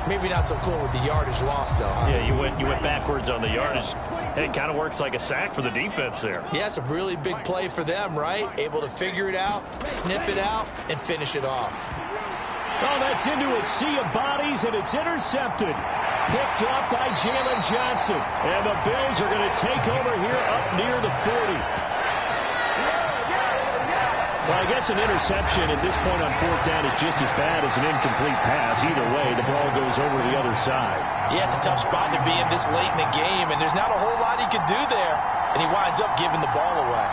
Maybe not so cool with the yardage loss, though. Huh? Yeah, you went backwards on the yardage. And it kind of works like a sack for the defense there. Yeah, it's a really big play for them, right? Able to figure it out, sniff it out, and finish it off. Oh, that's into a sea of bodies, and it's intercepted. picked up by Jalen Johnson. And the Bills are going to take over here up near the 40. Well, I guess an interception at this point on fourth down is just as bad as an incomplete pass. Either way, the ball goes over the other side. Yeah, it's a tough spot to be in this late in the game, and there's not a whole lot he could do there. And he winds up giving the ball away.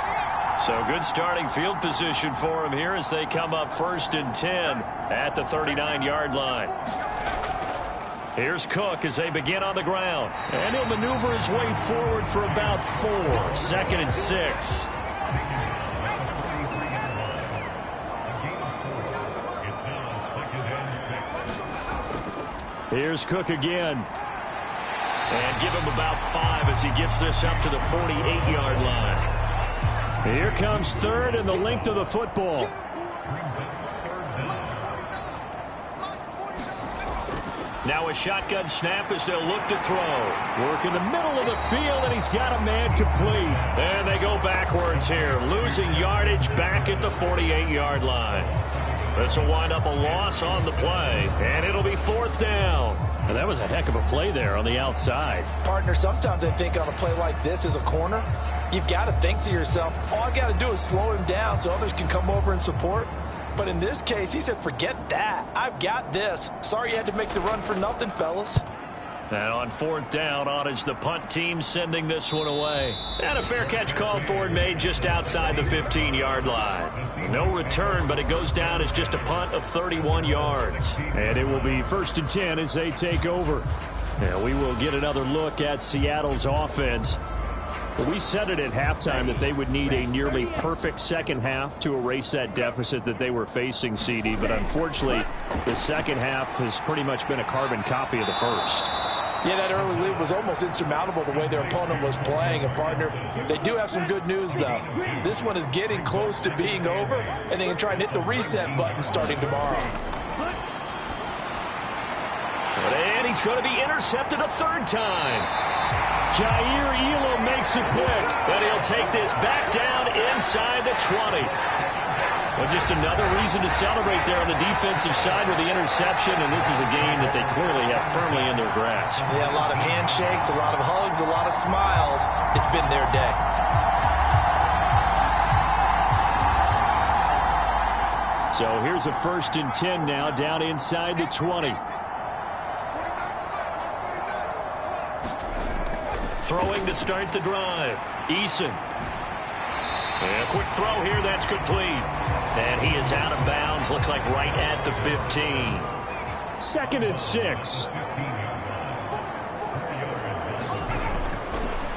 So good starting field position for him here as they come up 1st and 10 at the 39-yard line. Here's Cook as they begin on the ground. And he'll maneuver his way forward for about 4. 2nd and 6. Here's Cook again. And give him about 5 as he gets this up to the 48-yard line. Here comes 3rd and the length of the football. Now a shotgun snap as they'll look to throw. Work in the middle of the field, and he's got a man complete. And they go backwards here, losing yardage back at the 48-yard line. This will wind up a loss on the play, and it'll be 4th down. And that was a heck of a play there on the outside. Partner, sometimes I think on a play like this as a corner, you've got to think to yourself, all I got to do is slow him down so others can come over and support. But in this case, he said, forget that. I've got this. Sorry you had to make the run for nothing, fellas. And on 4th down, on is the punt team sending this one away. And a fair catch called for and made just outside the 15-yard line. No return, but it goes down as just a punt of 31 yards. And it will be 1st and 10 as they take over. And we will get another look at Seattle's offense. Well, we said it at halftime that they would need a nearly perfect second half to erase that deficit that they were facing, CD. But unfortunately, the second half has pretty much been a carbon copy of the first. Yeah, that early lead was almost insurmountable the way their opponent was playing. And, partner, they do have some good news, though. This one is getting close to being over, and they can try and hit the reset button starting tomorrow. And he's going to be intercepted a 3rd time. Jair Elam makes it quick, but he'll take this back down inside the 20. Well, just another reason to celebrate there on the defensive side with the interception, and this is a game that they clearly have firmly in their grasp. Yeah, a lot of handshakes, a lot of hugs, a lot of smiles. It's been their day. So here's a 1st and 10 now down inside the 20. Throwing to start the drive. Eason. And a quick throw here. That's complete. And he is out of bounds. Looks like right at the 15. 2nd and 6.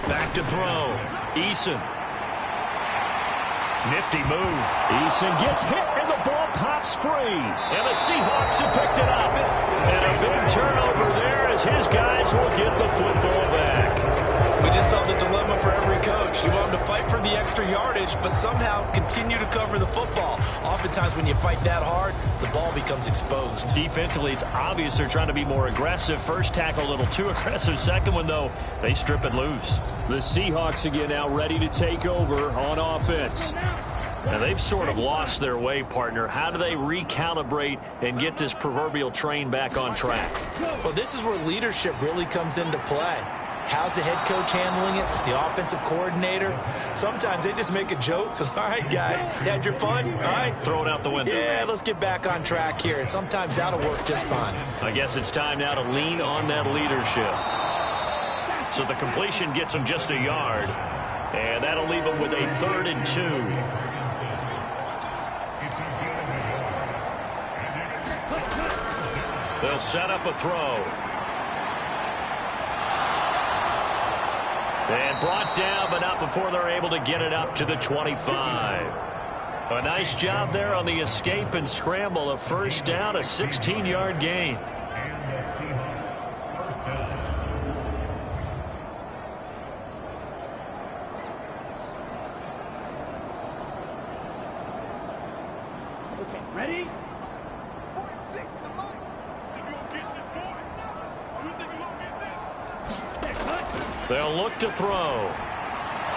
Back to throw. Eason. Nifty move. Eason gets hit, and the ball pops free. And the Seahawks have picked it up. And a big turnover there as his guys will get the football back. We just saw the dilemma for every coach. You want them to fight for the extra yardage, but somehow continue to cover the football. Oftentimes when you fight that hard, the ball becomes exposed. Defensively, it's obvious they're trying to be more aggressive. First tackle a little too aggressive. Second one, though, they strip it loose. The Seahawks again now ready to take over on offense. Now, they've sort of lost their way, partner. How do they recalibrate and get this proverbial train back on track? Well, this is where leadership really comes into play. How's the head coach handling it? The offensive coordinator? Sometimes they just make a joke. All right, guys, you had your fun? All right. Throw it out the window. Yeah, let's get back on track here. And sometimes that'll work just fine. I guess it's time now to lean on that leadership. So the completion gets them just a yard. And that'll leave them with a 3rd and 2. They'll set up a throw. And brought down, but not before they're able to get it up to the 25. A nice job there on the escape and scramble. A 1st down, a 16-yard gain. Okay, ready? They'll look to throw.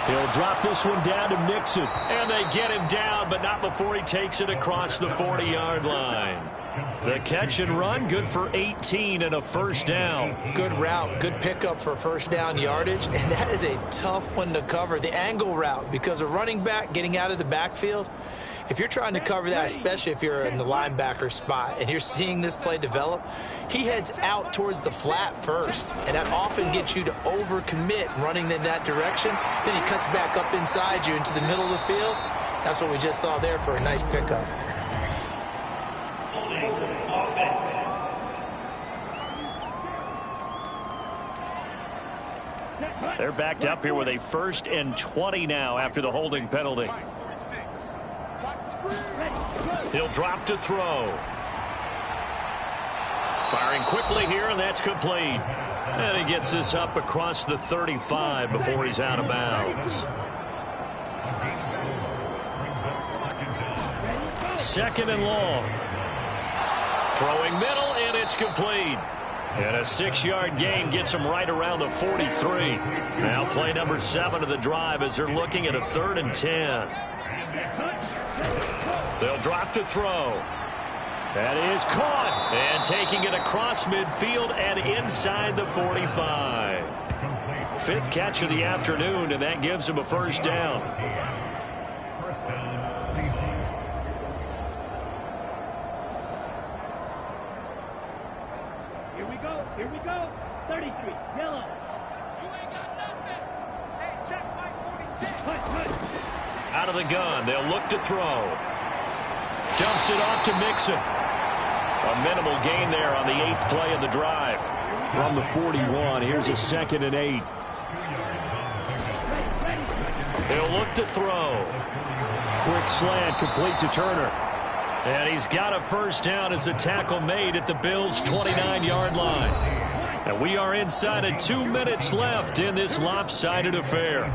He'll drop this one down to Mixon. And they get him down, but not before he takes it across the 40-yard line. The catch and run, good for 18 and a first down. Good route, good pickup for first down yardage, and that is a tough one to cover. The angle route, because a running back getting out of the backfield, if you're trying to cover that, especially if you're in the linebacker spot and you're seeing this play develop, he heads out towards the flat first, and that often gets you to overcommit running in that direction. Then he cuts back up inside you into the middle of the field. That's what we just saw there for a nice pickup. They're backed up here with a 1st and 20 now after the holding penalty. He'll drop to throw. Firing quickly here, and that's complete. And he gets this up across the 35 before he's out of bounds. 2nd and long. Throwing middle, and it's complete. And a 6-yard gain gets him right around the 43. Now play number 7 of the drive as they're looking at a 3rd and 10. They'll drop to throw. That is caught. And taking it across midfield and inside the 45. 5th catch of the afternoon, and that gives him a first down. Here we go. 33, yellow. You ain't got nothing. Hey, check Mike 46. Out of the gun, they'll look to throw. Dumps it off to Mixon. A minimal gain there on the 8th play of the drive. From the 41, here's a 2nd and 8. He'll look to throw. Quick slant, complete to Turner. And he's got a first down as the tackle made at the Bills' 29-yard line. And we are inside of 2 minutes left in this lopsided affair.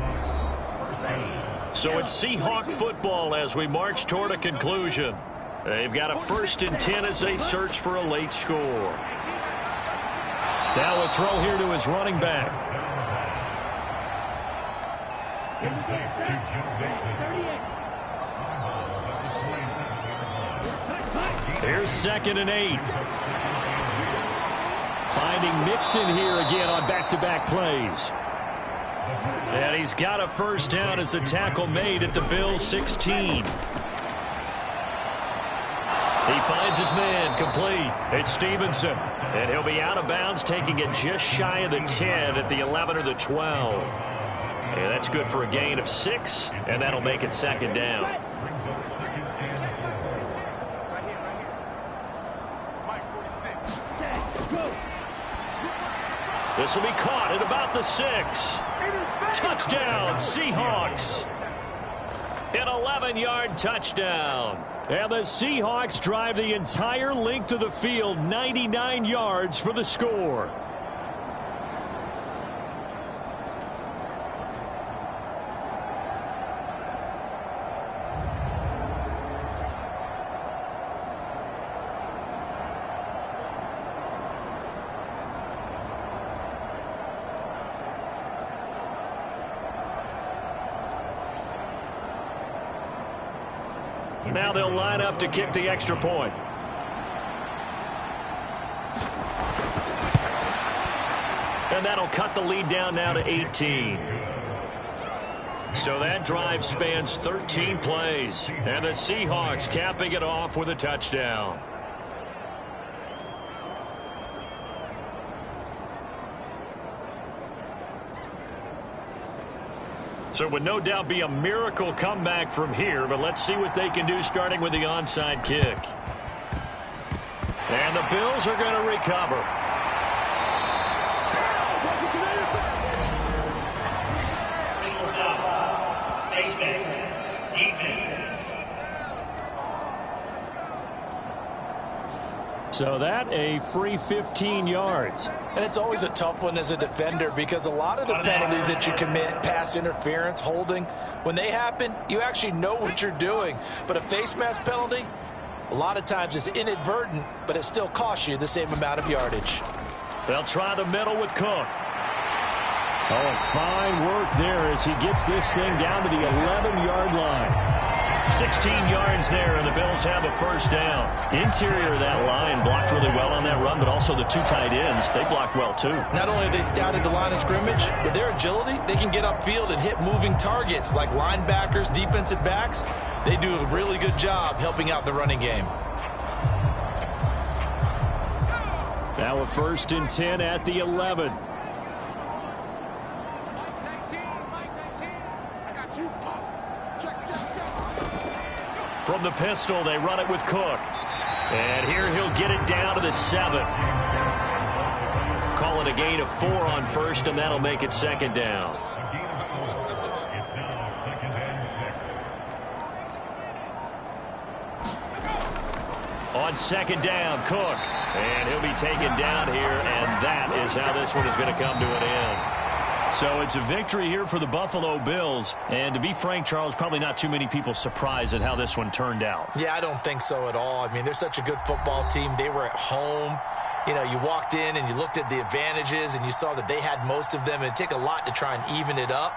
So it's Seahawk football as we march toward a conclusion. They've got a 1st and 10 as they search for a late score. Now a throw here to his running back. Here's 2nd and 8. Finding Mixon here again on back-to-back plays. And he's got a first down as the tackle made at the Bills' 16. He finds his man complete. It's Stevenson. And he'll be out of bounds, taking it just shy of the 10 at the 11 or the 12. Yeah, that's good for a gain of 6, and that'll make it 2nd down. This will be caught at about the 6. Touchdown, Seahawks. An 11-yard touchdown. And the Seahawks drive the entire length of the field, 99 yards for the score. Now they'll line up to kick the extra point. And that'll cut the lead down now to 18. So that drive spans 13 plays. And the Seahawks capping it off with a touchdown. So it would no doubt be a miracle comeback from here, but let's see what they can do starting with the onside kick. And the Bills are going to recover. So that a free 15 yards. And it's always a tough one as a defender because a lot of the penalties that you commit, pass interference, holding, when they happen, you actually know what you're doing. But a face mask penalty, a lot of times it's inadvertent, but it still costs you the same amount of yardage. They'll try the middle with Cook. Oh, fine work there as he gets this thing down to the 11-yard line. 16 yards there, and the Bills have a first down. Interior of that line blocked really well on that run, but also the two tight ends, they blocked well too. Not only have they scouted the line of scrimmage, with their agility, they can get upfield and hit moving targets like linebackers, defensive backs. They do a really good job helping out the running game. Now a 1st and 10 at the 11. From the pistol, they run it with Cook. And here he'll get it down to the 7. Call it a gain of 4 on 1st, and that'll make it 2nd down. On 2nd down, Cook. And he'll be taken down here, and that is how this one is going to come to an end. So it's a victory here for the Buffalo Bills. And to be frank, Charles, probably not too many people surprised at how this one turned out. Yeah, I don't think so at all. I mean, they're such a good football team. They were at home. You know, you walked in and you looked at the advantages and you saw that they had most of them. And it'd take a lot to try and even it up.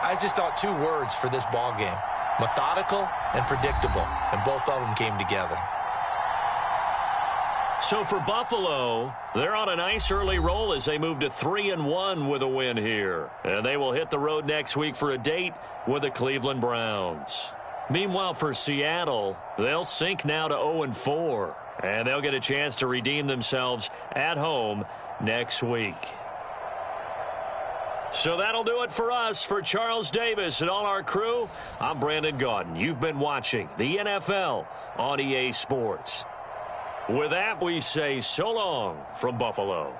I just thought 2 words for this ball game: methodical and predictable. And both of them came together. So for Buffalo, they're on a nice early roll as they move to 3-1 with a win here. And they will hit the road next week for a date with the Cleveland Browns. Meanwhile, for Seattle, they'll sink now to 0-4. And they'll get a chance to redeem themselves at home next week. So that'll do it for us. For Charles Davis and all our crew, I'm Brandon Gaudin. You've been watching the NFL on EA Sports. With that, we say so long from Buffalo.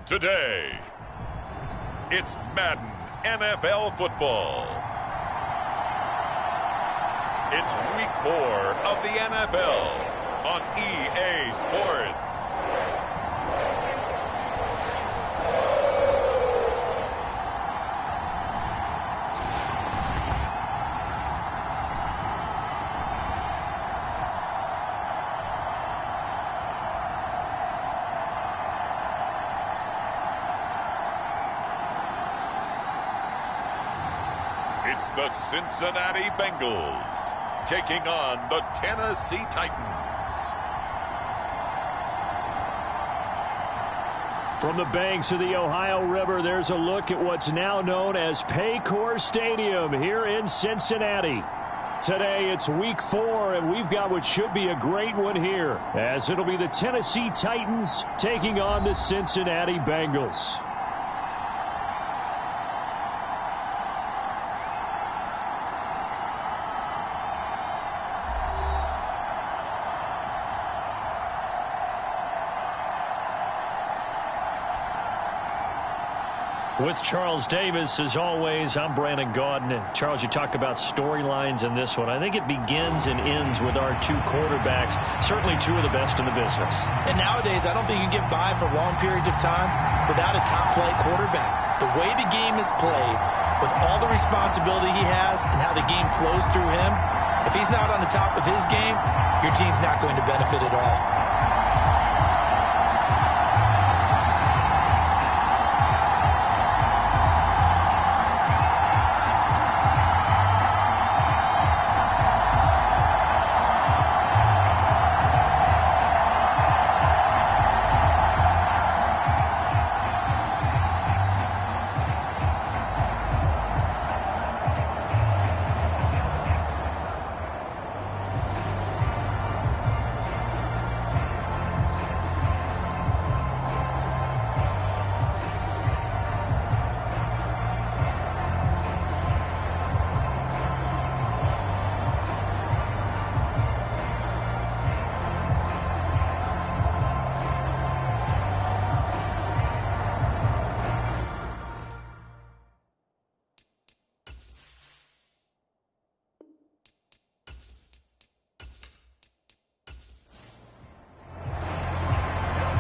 Today, it's Madden NFL football. It's week 4 of the NFL on EA Sports. It's the Cincinnati Bengals taking on the Tennessee Titans. From the banks of the Ohio River, there's a look at what's now known as Paycor Stadium here in Cincinnati. Today, it's week 4, and we've got what should be a great one here, as it'll be the Tennessee Titans taking on the Cincinnati Bengals. With Charles Davis, as always, I'm Brandon Gaudin. Charles, you talk about storylines in this one. I think it begins and ends with our 2 quarterbacks, certainly 2 of the best in the business. And nowadays, I don't think you can get by for long periods of time without a top-flight quarterback. The way the game is played, with all the responsibility he has and how the game flows through him, if he's not on the top of his game, your team's not going to benefit at all.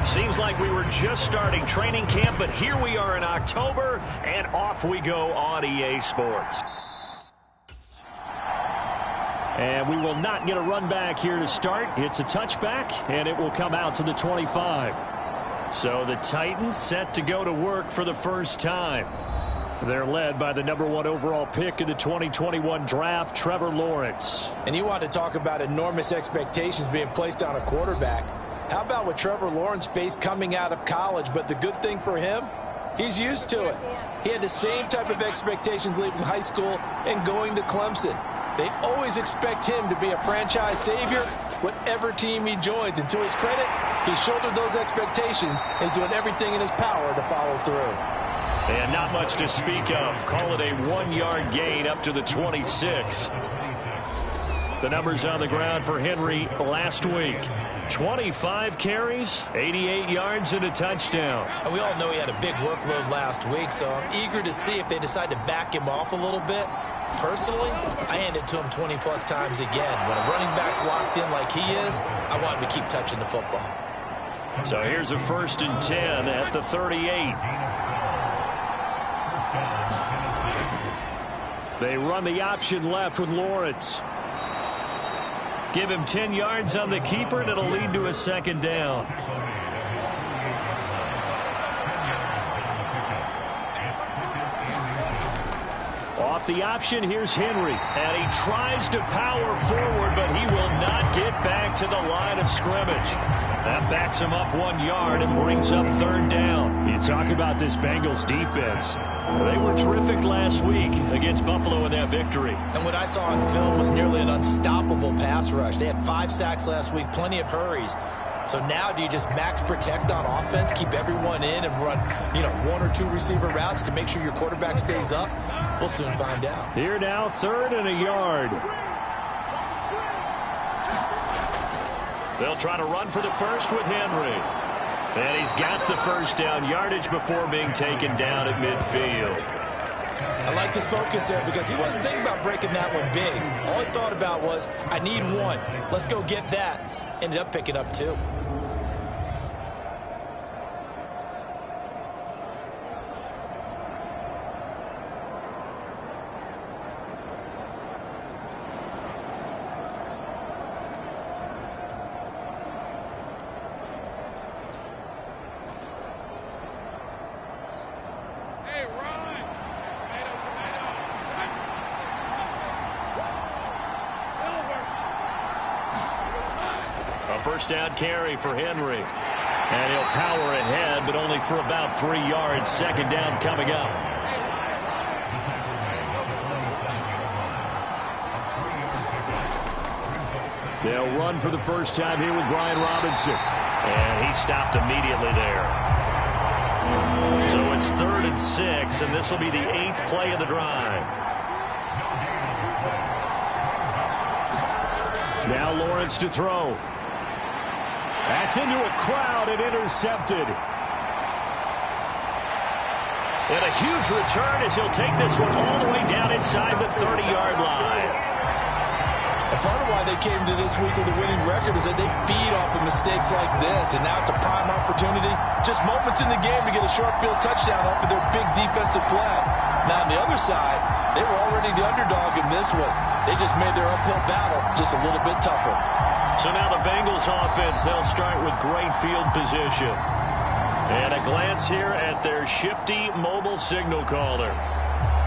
Seems like we were just starting training camp, but here we are in October, and off we go on EA Sports. And we will not get a run back here to start. It's a touchback, and it will come out to the 25. So the Titans set to go to work for the first time. They're led by the #1 overall pick in the 2021 draft, Trevor Lawrence. And you want to talk about enormous expectations being placed on a quarterback. How about what Trevor Lawrence faced coming out of college? But the good thing for him, he's used to it. He had the same type of expectations leaving high school and going to Clemson. They always expect him to be a franchise savior, whatever team he joins. And to his credit, he shouldered those expectations and is doing everything in his power to follow through. And not much to speak of. Call it a 1-yard gain up to the 26. The numbers on the ground for Henry last week. 25 carries, 88 yards, and a touchdown. And we all know he had a big workload last week, so I'm eager to see if they decide to back him off a little bit. Personally, I hand it to him 20-plus times again. When a running back's locked in like he is, I want him to keep touching the football. So here's a 1st and 10 at the 38. They run the option left with Lawrence. Give him 10 yards on the keeper, and it'll lead to a 2nd down. Off the option, here's Henry. And he tries to power forward, but he will not get back to the line of scrimmage. That backs him up 1 yard and brings up 3rd down. You talk about this Bengals defense. They were terrific last week against Buffalo in that victory. And what I saw on film was nearly an unstoppable pass rush. They had 5 sacks last week, plenty of hurries. So now do you just max protect on offense, keep everyone in, and run, 1 or 2 receiver routes to make sure your quarterback stays up? We'll soon find out. Here now, 3rd and a yard. They'll try to run for the first with Henry. And he's got the first down yardage before being taken down at midfield. I like his focus there because he wasn't thinking about breaking that one big. All he thought about was, I need one. Let's go get that. Ended up picking up 2. First down carry for Henry. And he'll power ahead, but only for about 3 yards. Second down coming up. They'll run for the first time here with Brian Robinson. And he stopped immediately there. So it's 3rd and 6, and this will be the 8th play of the drive. Now Lawrence to throw. That's into a crowd and intercepted. And a huge return as he'll take this one all the way down inside the 30-yard line. A part of why they came to this week with a winning record is that they feed off of mistakes like this, and now it's a prime opportunity. Just moments in the game to get a short field touchdown off of their big defensive play. Now on the other side, they were already the underdog in this one. They just made their uphill battle just a little bit tougher. So now the Bengals offense, they'll start with great field position. And a glance here at their shifty mobile signal caller.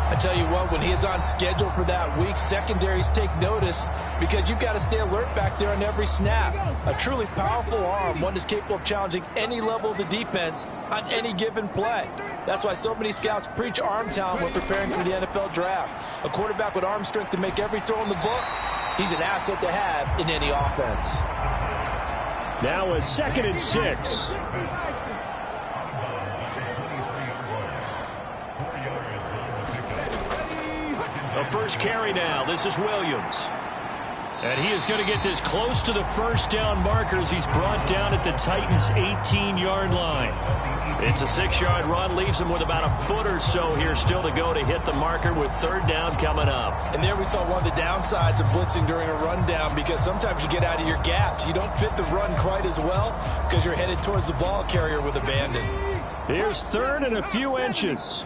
I tell you what, when he is on schedule for that week, secondaries take notice because you've got to stay alert back there on every snap. A truly powerful arm, one is capable of challenging any level of the defense on any given play. That's why so many scouts preach arm talent when preparing for the NFL draft. A quarterback with arm strength to make every throw in the book, he's an asset to have in any offense. Now a 2nd and 6. A first carry now. This is Williams. And he is going to get this close to the first down markers. He's brought down at the Titans' 18-yard line. It's a 6-yard run. Leaves him with about a foot or so here still to go to hit the marker with 3rd down coming up. And there we saw one of the downsides of blitzing during a rundown because sometimes you get out of your gaps. You don't fit the run quite as well because you're headed towards the ball carrier with abandon. Here's 3rd and a few inches.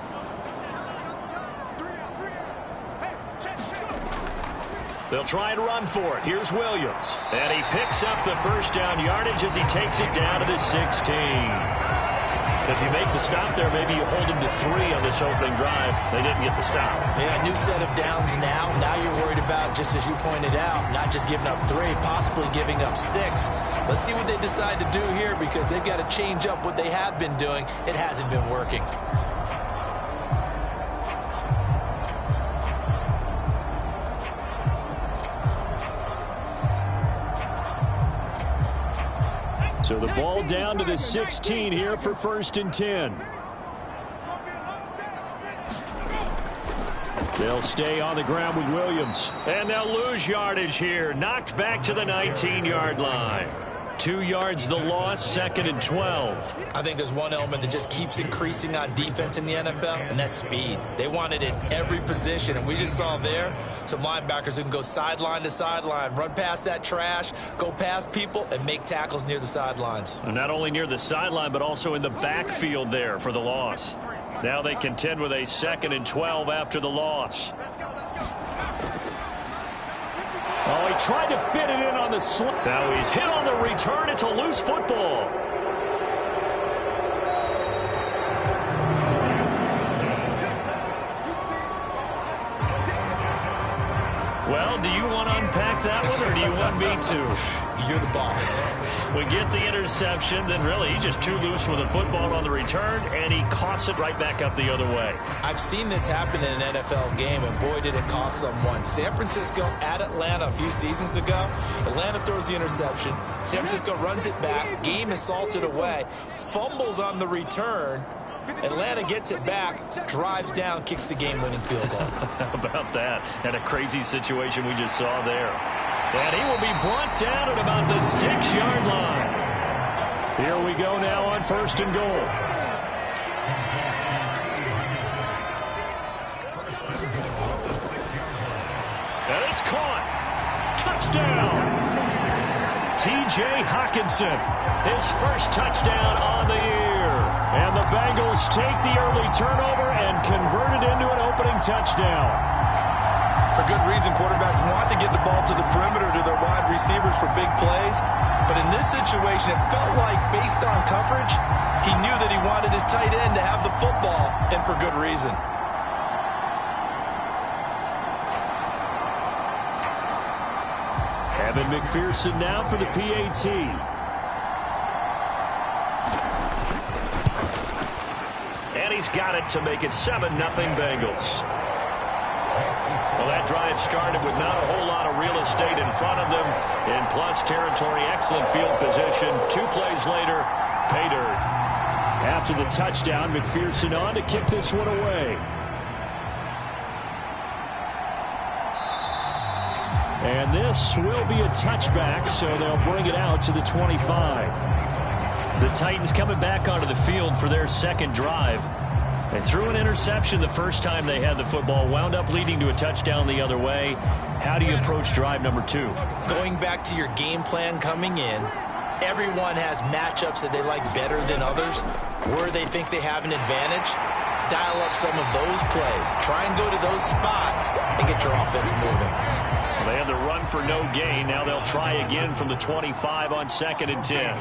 They'll try and run for it. Here's Williams. And he picks up the first down yardage as he takes it down to the 16. If you make the stop there, maybe you hold him to 3 on this opening drive. They didn't get the stop. Yeah, new set of downs now. Now you're worried about, just as you pointed out, not just giving up 3, possibly giving up 6. Let's see what they decide to do here because they've got to change up what they have been doing. It hasn't been working. So the ball down to the 16 here for 1st and 10. They'll stay on the ground with Williams. And they'll lose yardage here. Knocked back to the 19-yard line. 2 yards the loss, 2nd and 12. I think there's one element that just keeps increasing on defense in the NFL, and that's speed. They want it in every position, and we just saw there some linebackers who can go sideline to sideline, run past that trash, go past people, and make tackles near the sidelines. And not only near the sideline, but also in the backfield there for the loss. Now they contend with a 2nd and 12 after the loss. Oh, he tried to fit it in on the slip. Now he's hit on the return. It's a loose football. Well, do you want to unpack that one, or do you want me to? You're the boss. We get the interception, then really he's just too loose with the football on the return, and he coughs it right back up the other way. I've seen this happen in an NFL game, and boy, did it cost someone. San Francisco at Atlanta a few seasons ago. Atlanta throws the interception. San Francisco runs it back. Game is salted away. Fumbles on the return. Atlanta gets it back, drives down, kicks the game-winning field goal. How about that? And a crazy situation we just saw there. And he will be brought down at about the 6-yard line. Here we go now on 1st and goal. And it's caught. Touchdown. T.J. Hawkinson, his first touchdown on the year. And the Bengals take the early turnover and convert it into an opening touchdown. For good reason, quarterbacks want to get the ball to the perimeter to their wide receivers for big plays. But in this situation, it felt like, based on coverage, he knew that he wanted his tight end to have the football, and for good reason. Evan McPherson now for the PAT. And he's got it to make it 7-0 Bengals. Well, that drive started with not a whole lot of real estate in front of them. In plus territory, excellent field position. 2 plays later, pay dirt. After the touchdown, McPherson on to kick this one away. And this will be a touchback, so they'll bring it out to the 25. The Titans coming back onto the field for their second drive. They threw an interception the first time they had the football, wound up leading to a touchdown the other way. How do you approach drive number 2? Going back to your game plan coming in, everyone has matchups that they like better than others, where they think they have an advantage. Dial up some of those plays. Try and go to those spots and get your offense moving. Well, they had the run for no gain. Now they'll try again from the 25 on 2nd and 10.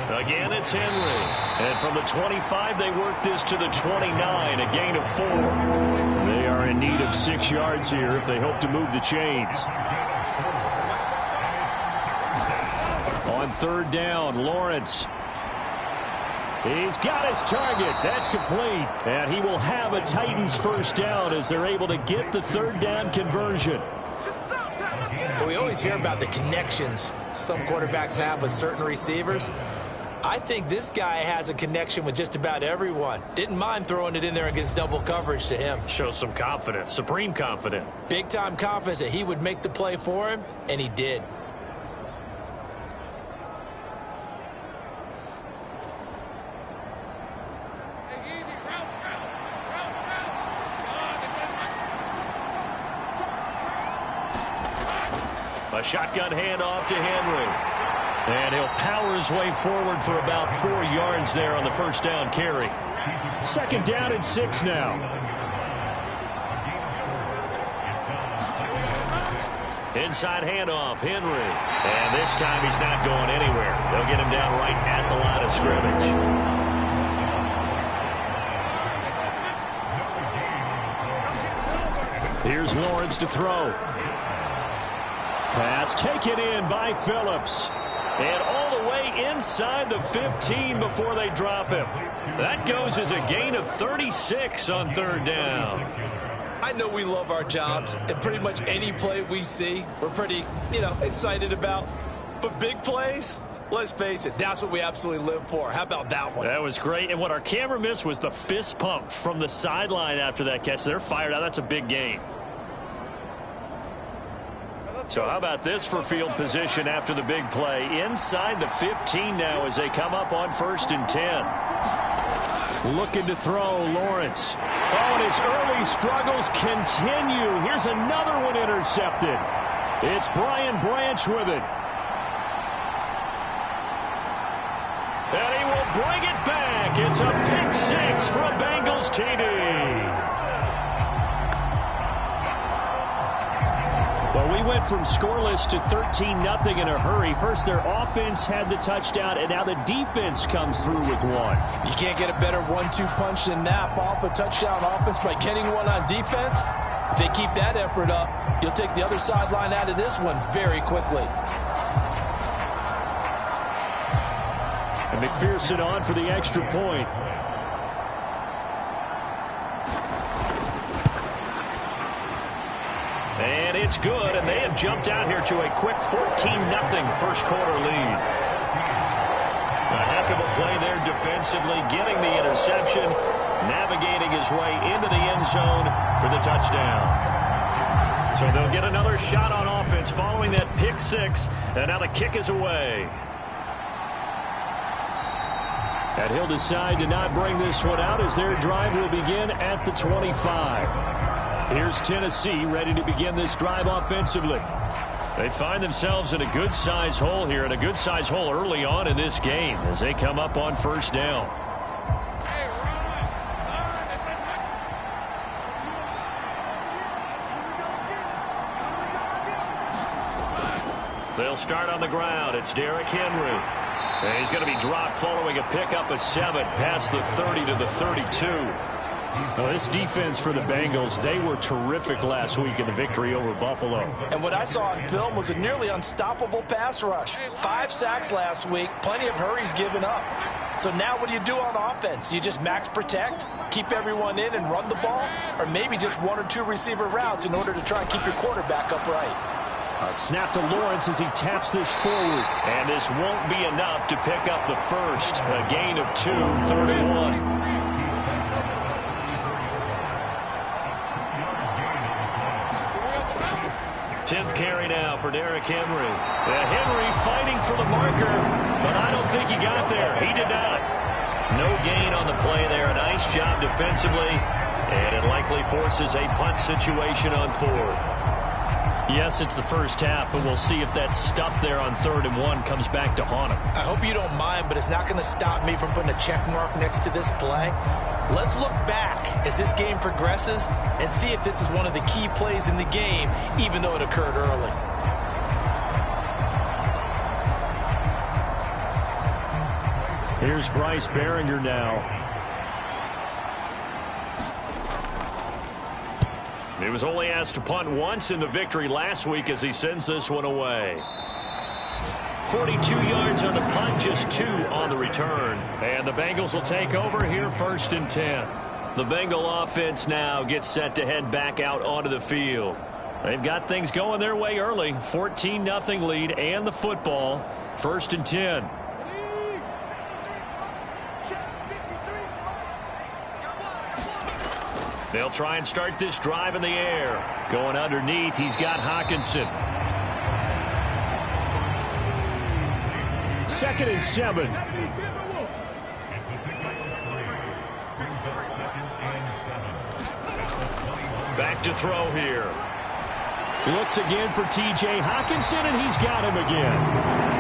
Again, it's Henry. And from the 25, they work this to the 29, a gain of 4. They are in need of 6 yards here if they hope to move the chains. On 3rd down, Lawrence. He's got his target. That's complete. And he will have a Titans first down as they're able to get the 3rd down conversion. Well, we always hear about the connections some quarterbacks have with certain receivers. I think this guy has a connection with just about everyone. Didn't mind throwing it in there against double coverage to him. Shows some confidence, supreme confidence. Big-time confidence that he would make the play for him, and he did. A shotgun handoff to Henry. And he'll power his way forward for about 4 yards there on the first down carry. 2nd down and 6 now. Inside handoff, Henry. And this time he's not going anywhere. They'll get him down right at the line of scrimmage. Here's Lawrence to throw. Pass taken in by Phillips. And all the way inside the 15 before they drop him. That goes as a gain of 36 on 3rd down. I know we love our jobs, and pretty much any play we see, we're pretty, excited about. But big plays, let's face it, that's what we absolutely live for. How about that one? That was great. And what our camera missed was the fist pump from the sideline after that catch. They're fired out. That's a big gain. So how about this for field position after the big play? Inside the 15 now as they come up on 1st and 10. Looking to throw, Lawrence. Oh, and his early struggles continue. Here's another one intercepted. It's Brian Branch with it. And he will bring it back. It's a pick 6 for a Bengals TD. Well, we went from scoreless to 13-0 in a hurry. First, their offense had the touchdown, and now the defense comes through with one. You can't get a better 1-2 punch than that. Follow up a touchdown offense by getting one on defense. If they keep that effort up, you'll take the other sideline out of this one very quickly. And McPherson on for the extra point. And it's good, and they have jumped out here to a quick 14-0 first quarter lead. A heck of a play there defensively, getting the interception, navigating his way into the end zone for the touchdown. So they'll get another shot on offense following that pick six. And now the kick is away. And he'll decide to not bring this one out as their drive will begin at the 25. Here's Tennessee ready to begin this drive offensively. They find themselves in a good-size hole here, and a good-size hole early on in this game as they come up on first down. They'll start on the ground. It's Derrick Henry. And he's going to be dropped following a pickup of 7 past the 30 to the 32. Well, this defense for the Bengals, they were terrific last week in the victory over Buffalo. And what I saw on film was a nearly unstoppable pass rush. 5 sacks last week, plenty of hurries given up. So now what do you do on offense? You just max protect, keep everyone in and run the ball, or maybe just 1 or 2 receiver routes in order to try and keep your quarterback upright. A snap to Lawrence as he taps this forward. And this won't be enough to pick up the first. A gain of 2, 3rd and 1. Tenth carry now for Derrick Henry. Henry fighting for the marker, but I don't think he got there. He did not. No gain on the play there. A nice job defensively, and it likely forces a punt situation on 4th. Yes, it's the first half, but we'll see if that stuff there on 3rd and 1 comes back to haunt him. I hope you don't mind, but it's not going to stop me from putting a check mark next to this play. Let's look back as this game progresses and see if this is one of the key plays in the game, even though it occurred early. Here's Bryce Behringer now. He was only asked to punt once in the victory last week as he sends this one away. 42 yards on the punt, just 2 on the return. And the Bengals will take over here 1st and 10. The Bengal offense now gets set to head back out onto the field. They've got things going their way early. 14-0 lead and the football. 1st and 10. They'll try and start this drive in the air. Going underneath, he's got Hockenson. 2nd and 7. Back to throw here. Looks again for T.J. Hockenson, and he's got him again.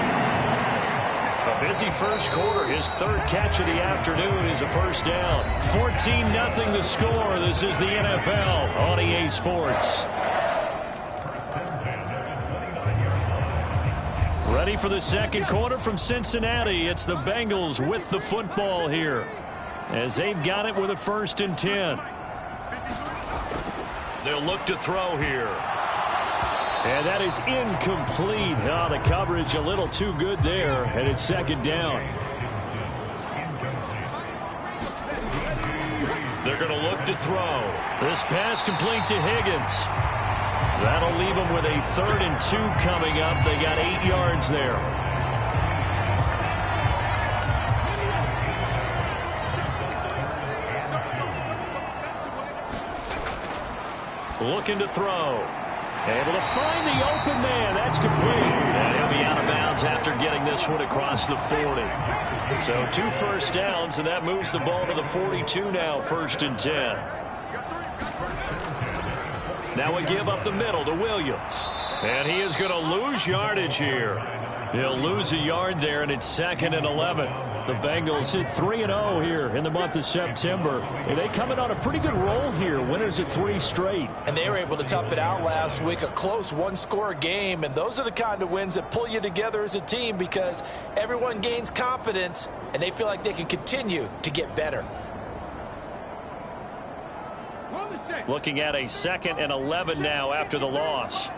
A busy first quarter. His 3rd catch of the afternoon is a first down. 14-0 the score. This is the NFL on EA Sports. Ready for the second quarter from Cincinnati. It's the Bengals with the football here as they've got it with a 1st and 10. They'll look to throw here. And that is incomplete. Oh, the coverage a little too good there, and it's 2nd down. They're going to look to throw. This pass complete to Higgins. That'll leave them with a 3rd and 2 coming up. They got 8 yards there. Looking to throw. Able to find the open man. That's complete. And he'll be out of bounds after getting this one across the 40. So 2 first downs, and that moves the ball to the 42 now, 1st and 10. Now we give up the middle to Williams. And he is going to lose yardage here. He'll lose a yard there, and it's 2nd and 11. The Bengals hit 3-0 here in the month of September. And they come in on a pretty good roll here. Winners of 3 straight. And they were able to tough it out last week. A close 1-score game. And those are the kind of wins that pull you together as a team because everyone gains confidence and they feel like they can continue to get better. Looking at a 2nd and 11 now after the loss.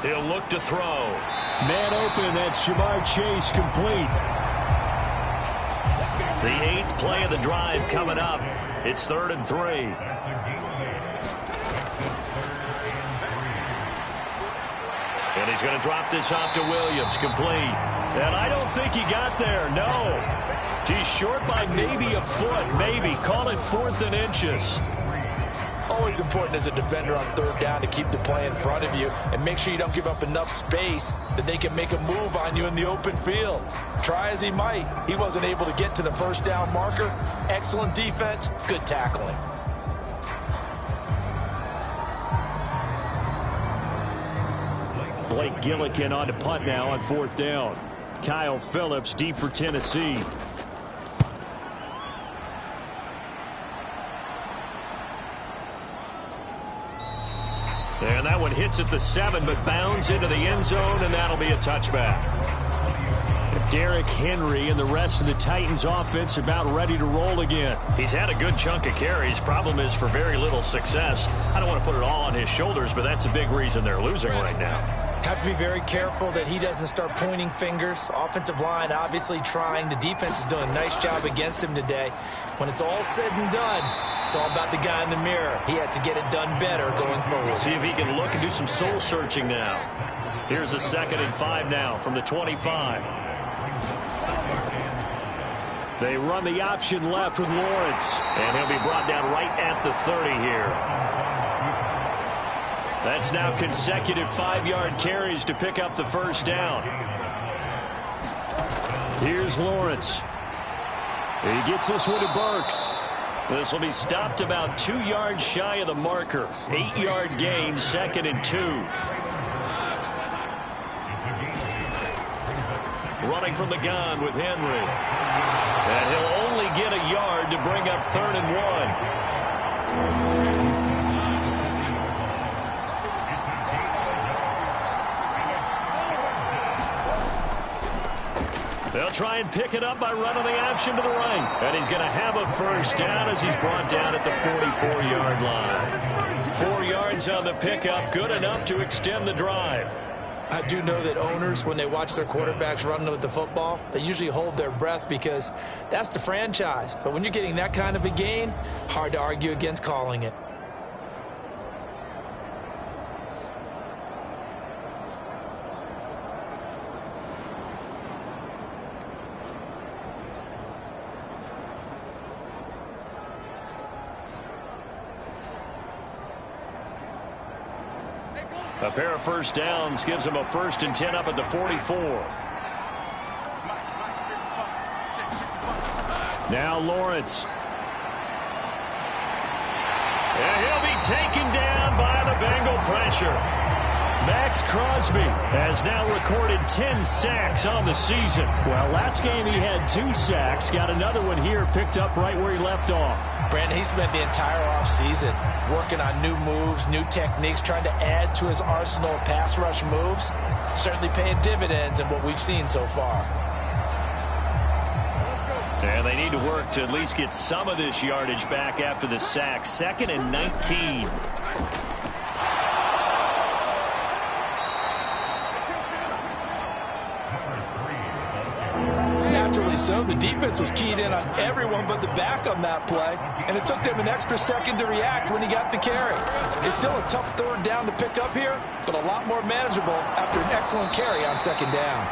He'll look to throw. Man open, that's Jamar Chase, complete. The 8th play of the drive coming up. It's 3rd and 3. And he's going to drop this off to Williams, complete. And I don't think he got there, no. He's short by maybe a foot, maybe. Call it 4th and inches. Always important as a defender on 3rd down to keep the play in front of you and make sure you don't give up enough space that they can make a move on you in the open field. Try as he might, he wasn't able to get to the 1st down marker. Excellent defense, good tackling. Blake Gillikin on to punt now on 4th down. Kyle Phillips deep for Tennessee. And that one hits at the 7, but bounds into the end zone, and that'll be a touchback. Derrick Henry and the rest of the Titans offense about ready to roll again. He's had a good chunk of carries. Problem is for very little success. I don't want to put it all on his shoulders, but that's a big reason they're losing right now. Have to be very careful that he doesn't start pointing fingers. Offensive line obviously trying. The defense is doing a nice job against him today. When it's all said and done, it's all about the guy in the mirror. He has to get it done better going forward. See if he can look and do some soul searching now. Here's a 2nd and 5 now from the 25. They run the option left with Lawrence, and he'll be brought down right at the 30 here. That's now consecutive 5-yard carries to pick up the 1st down. Here's Lawrence. He gets this one to Burks. This will be stopped about 2 yards shy of the marker. 8-yard gain, 2nd and 2. Running from the gun with Henry. And he'll only get a yard to bring up 3rd and 1. They'll try and pick it up by running the option to the right. And he's going to have a 1st down as he's brought down at the 44-yard line. 4 yards on the pickup, good enough to extend the drive. I do know that owners, when they watch their quarterbacks running with the football, they usually hold their breath because that's the franchise. But when you're getting that kind of a gain, hard to argue against calling it. A pair of 1st downs gives him a 1st and 10 up at the 44. Now Lawrence. And he'll be taken down by the Bengal pressure. Max Crosby has now recorded 10 sacks on the season. Well, last game he had 2 sacks. Got another one here picked up right where he left off. Brandon, he spent the entire offseason working on new moves, new techniques, trying to add to his arsenal of pass rush moves. Certainly paying dividends in what we've seen so far. And they need to work to at least get some of this yardage back after the sack. 2nd and 19. Naturally so. The defense was keyed in on everyone but the back on that play, and it took them an extra second to react when he got the carry. It's still a tough 3rd down to pick up here, but a lot more manageable after an excellent carry on 2nd down.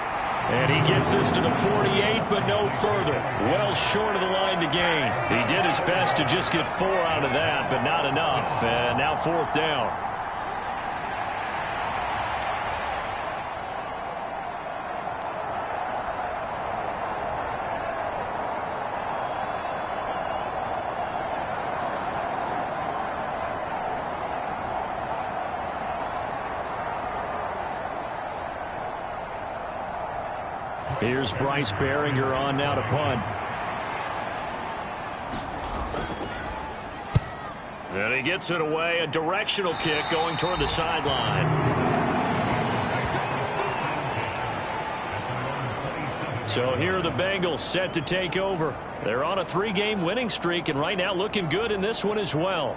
And he gets this to the 48, but no further. Well short of the line to gain. He did his best to just get 4 out of that, but not enough. And now 4th down. Here's Bryce Behringer on now to punt. And he gets it away. A directional kick going toward the sideline. So here are the Bengals set to take over. They're on a 3-game winning streak and right now looking good in this one as well.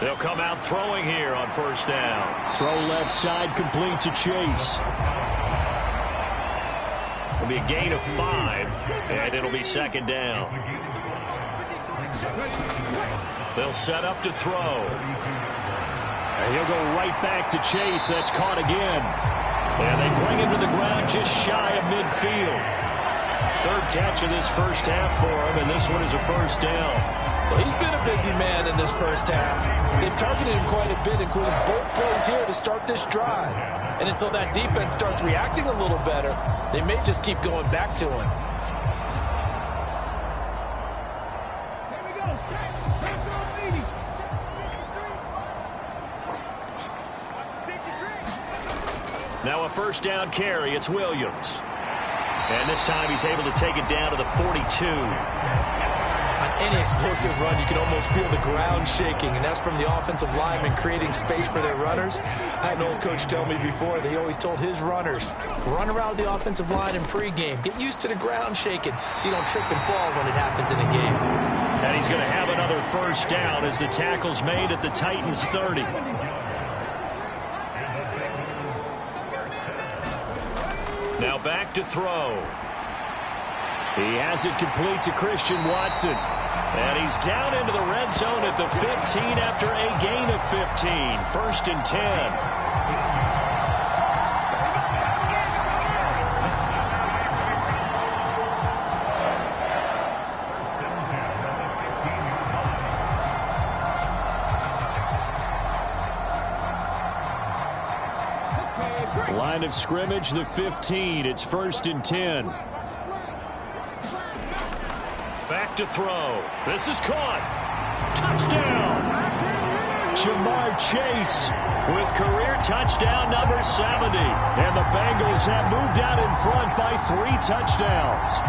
They'll come out throwing here on 1st down. Throw left side complete to Chase. It'll be a gain of 5, and it'll be second down. They'll set up to throw. And he'll go right back to Chase. That's caught again. And they bring him to the ground just shy of midfield. Third catch of this first half for him, and this one is a first down. Well, he's been a busy man in this first half. They've targeted him quite a bit, including both plays here to start this drive. And until that defense starts reacting a little better, they may just keep going back to him. Now a first down carry. It's Williams. And this time he's able to take it down to the 42. On any explosive run, you can almost feel the ground shaking, and that's from the offensive linemen creating space for their runners. I had an old coach tell me before, they always told his runners, run around the offensive line in pregame. Get used to the ground shaking so you don't trip and fall when it happens in a game. And he's going to have another first down as the tackle's made at the Titans' 30. Now back to throw. He has it complete to Christian Watson. And he's down into the red zone at the 15 after a gain of 15. First and 10. Line of scrimmage, the 15. It's first and 10. Back to throw. This is caught. Touchdown. Jamar Chase with career touchdown number 70. And the Bengals have moved out in front by 3 touchdowns.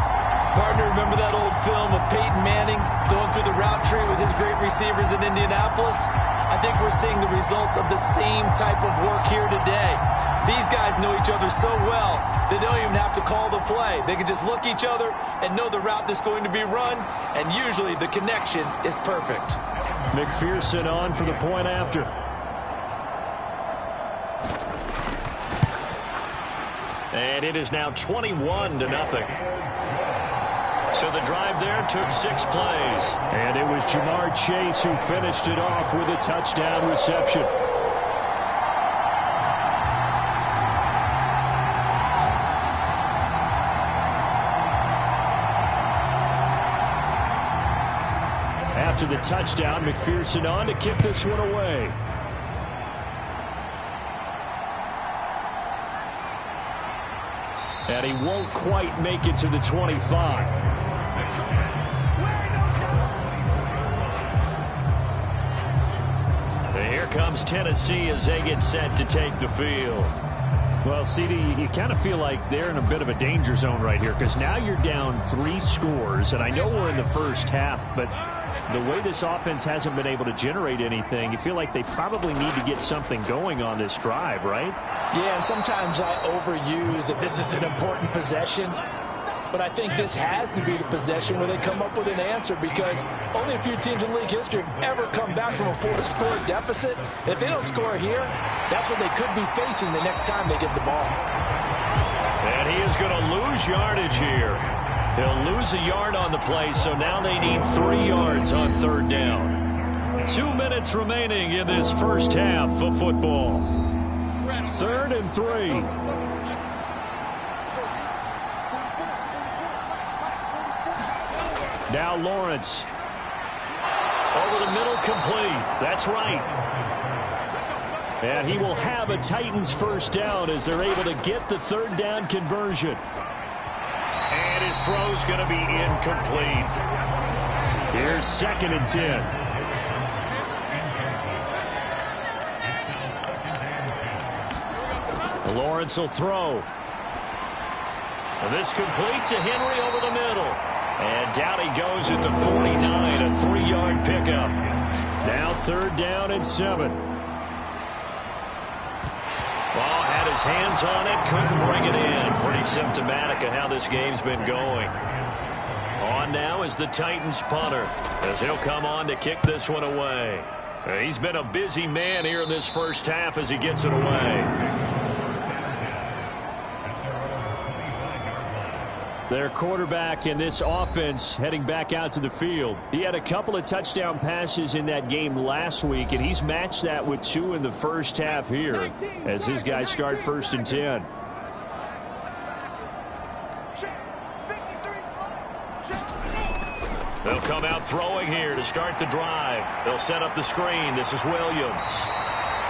Partner, remember that old film of Peyton Manning going through the route tree with his great receivers in Indianapolis? I think we're seeing the results of the same type of work here today. These guys know each other so well that they don't even have to call the play. They can just look each other and know the route that's going to be run, and usually the connection is perfect. McPherson on for the point after. And it is now 21-0. So the drive there took 6 plays. And it was Jamar Chase who finished it off with a touchdown reception. After the touchdown, McPherson on to kick this one away. And he won't quite make it to the 25. And here comes Tennessee as they get set to take the field. Well, CD, you kind of feel like they're in a bit of a danger zone right here because now you're down 3 scores, and I know we're in the first half, but the way this offense hasn't been able to generate anything, you feel like they probably need to get something going on this drive, right? Yeah, and sometimes I overuse that this is an important possession. But I think this has to be the possession where they come up with an answer because only a few teams in league history have ever come back from a 4-score deficit. And if they don't score here, that's what they could be facing the next time they get the ball. And he is going to lose yardage here. He'll lose a yard on the play, so now they need 3 yards on third down. 2 minutes remaining in this first half of football. 3rd and 3. Now Lawrence. Over the middle, complete. That's right. And he will have a Titans first down as they're able to get the 3rd down conversion. And his throw's going to be incomplete. Here's 2nd and 10. Lawrence will throw. And this complete to Henry over the middle. And down he goes at the 49, a 3-yard pickup. Now 3rd down and 7. Ball had his hands on it, couldn't bring it in. Pretty symptomatic of how this game's been going. On now is the Titans punter as he'll come on to kick this one away. He's been a busy man here in this first half as he gets it away. Their quarterback in this offense heading back out to the field. He had a couple of touchdown passes in that game last week, and he's matched that with 2 in the first half here as his guys start 1st and 10. They'll come out throwing here to start the drive. They'll set up the screen. This is Williams.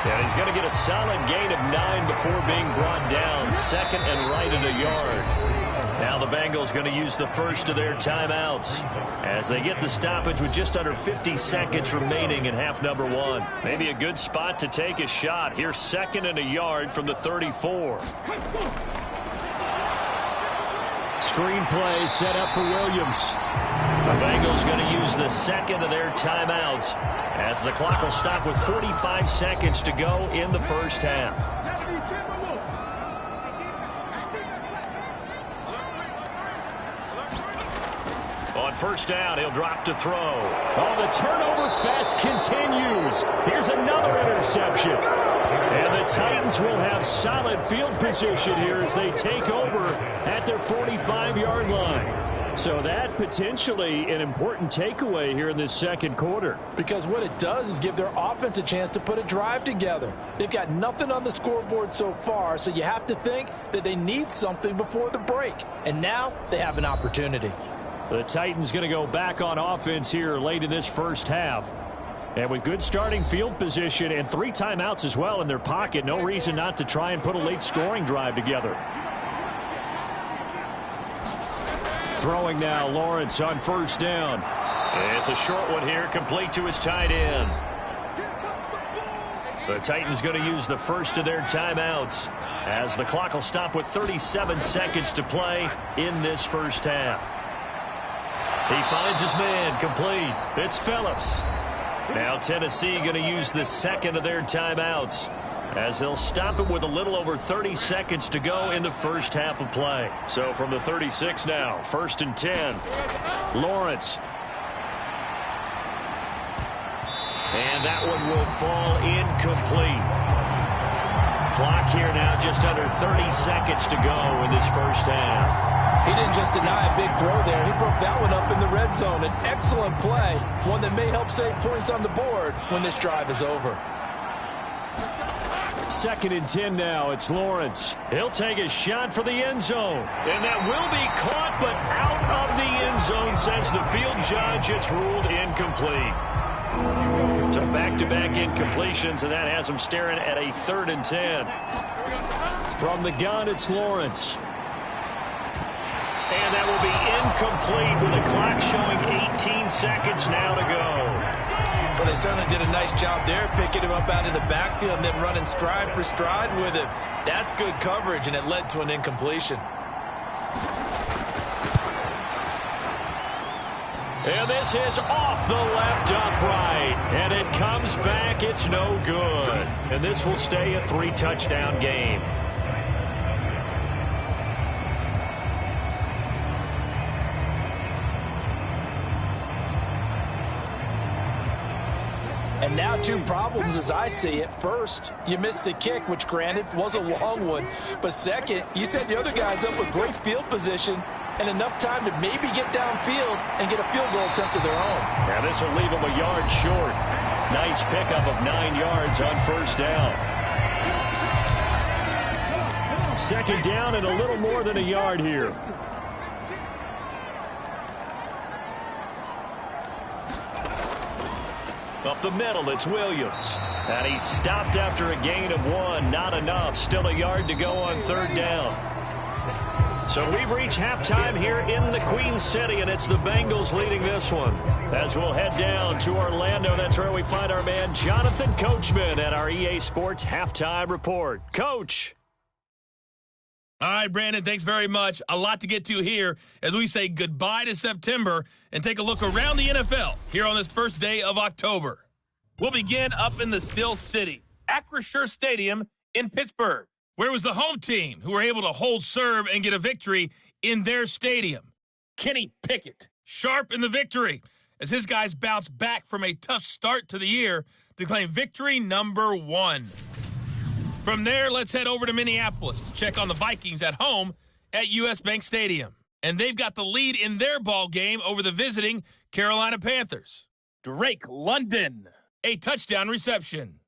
And he's going to get a solid gain of 9 before being brought down. 2nd and right at a yard. Now the Bengals going to use the first of their timeouts as they get the stoppage with just under 50 seconds remaining in half number 1. Maybe a good spot to take a shot. Here's 2nd and a yard from the 34. Screen play set up for Williams. The Bengals going to use the 2nd of their timeouts as the clock will stop with 45 seconds to go in the first half. On 1st down, he'll drop to throw. Oh, the turnover fest continues. Here's another interception. And the Titans will have solid field position here as they take over at their 45-yard line. So that potentially an important takeaway here in this second quarter. Because what it does is give their offense a chance to put a drive together. They've got nothing on the scoreboard so far, so you have to think that they need something before the break. And now they have an opportunity. The Titans going to go back on offense here late in this first half. And with good starting field position and 3 timeouts as well in their pocket, no reason not to try and put a late scoring drive together. Throwing now, Lawrence on 1st down. It's a short one here, complete to his tight end. The Titans going to use the first of their timeouts as the clock will stop with 37 seconds to play in this first half. He finds his man, complete. It's Phillips. Now Tennessee going to use the 2nd of their timeouts as they'll stop it with a little over 30 seconds to go in the first half of play. So from the 36 now, 1st and 10. Lawrence. And that one will fall incomplete. Clock here now just under 30 seconds to go in this first half. He didn't just deny a big throw there. He broke that one up in the red zone. An excellent play, one that may help save points on the board when this drive is over. 2nd and 10 now. It's Lawrence. He'll take a shot for the end zone. And that will be caught, but out of the end zone, says the field judge. It's ruled incomplete. So back-to-back incompletions, and that has them staring at a 3rd and 10. From the gun, it's Lawrence. And that will be incomplete with the clock showing 18 seconds now to go. Well, they certainly did a nice job there, picking him up out of the backfield and then running stride for stride with him. That's good coverage, and it led to an incompletion. And this is off the left upright. And it comes back. It's no good. And this will stay a 3-touchdown game. And now 2 problems as I see it. First, you missed the kick, which granted was a long one. But second, you set the other guys up with great field position and enough time to maybe get downfield and get a field goal attempt of their own. Now this will leave them a yard short. Nice pickup of 9 yards on 1st down. 2nd down and a little more than a yard here. Up the middle, it's Williams. And he's stopped after a gain of 1. Not enough. Still a yard to go on 3rd down. So we've reached halftime here in the Queen City, and it's the Bengals leading this one. As we'll head down to Orlando, that's where we find our man Jonathan Coachman at our EA Sports Halftime Report. Coach. All right, Brandon, thanks very much. A lot to get to here as we say goodbye to September and take a look around the NFL here on this first day of October. We'll begin up in the Steel City, Acrisure Stadium in Pittsburgh, where it was the home team who were able to hold serve and get a victory in their stadium. Kenny Pickett, sharp in the victory as his guys bounce back from a tough start to the year to claim victory number 1. From there, let's head over to Minneapolis to check on the Vikings at home at U.S. Bank Stadium. and they've got the lead in their ball game over the visiting Carolina Panthers. Drake London, a touchdown reception.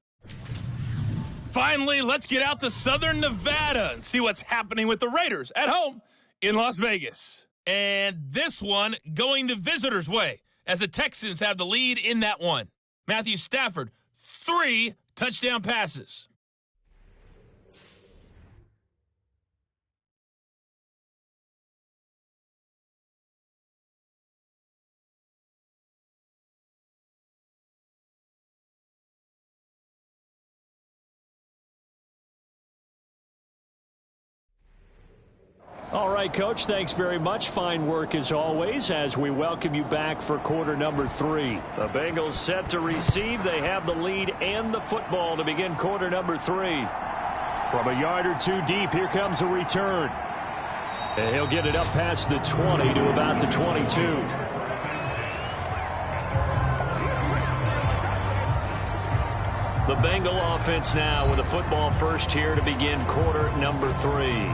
Finally, let's get out to Southern Nevada and see what's happening with the Raiders at home in Las Vegas. And this one going the visitors' way as the Texans have the lead in that one. Matthew Stafford, 3 touchdown passes. All right, Coach, thanks very much. Fine work as always as we welcome you back for quarter number 3. The Bengals set to receive. They have the lead and the football to begin quarter number 3. From a yard or two deep, here comes a return. And he'll get it up past the 20 to about the 22. The Bengal offense now with a football first here to begin quarter number 3.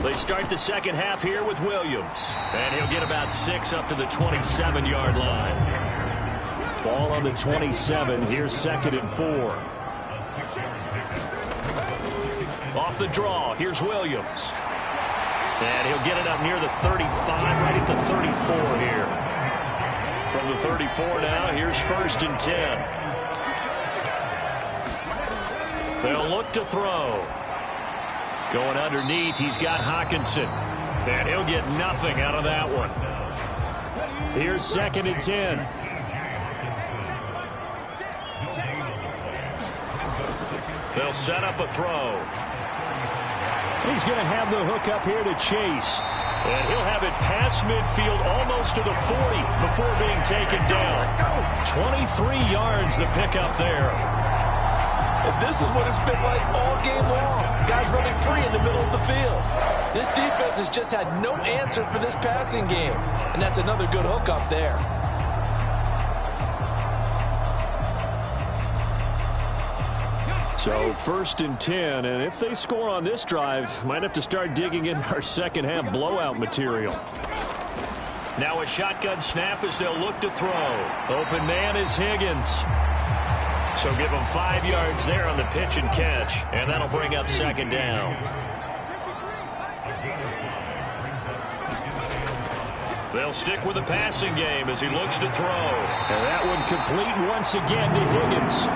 They start the second half here with Williams. And he'll get about 6 up to the 27-yard line. Ball on the 27. Here's 2nd and 4. Off the draw. Here's Williams. And he'll get it up near the 35, right at the 34 here. From the 34 now, here's 1st and 10. They'll look to throw. Going underneath, he's got Hawkinson. And he'll get nothing out of that one. Here's 2nd and 10. They'll set up a throw. He's going to have the hook up here to Chase. And he'll have it past midfield almost to the 40 before being taken down. 23 yards the pickup there. And this is what it's been like all game long. Guys running free in the middle of the field. This defense has just had no answer for this passing game. And that's another good hook up there. So 1st and 10, and if they score on this drive, might have to start digging in our second half blowout material. Now a shotgun snap as they'll look to throw. Open man is Higgins. So give them 5 yards there on the pitch and catch, and that'll bring up 2nd down. They'll stick with the passing game as he looks to throw. And that one complete once again to Higgins.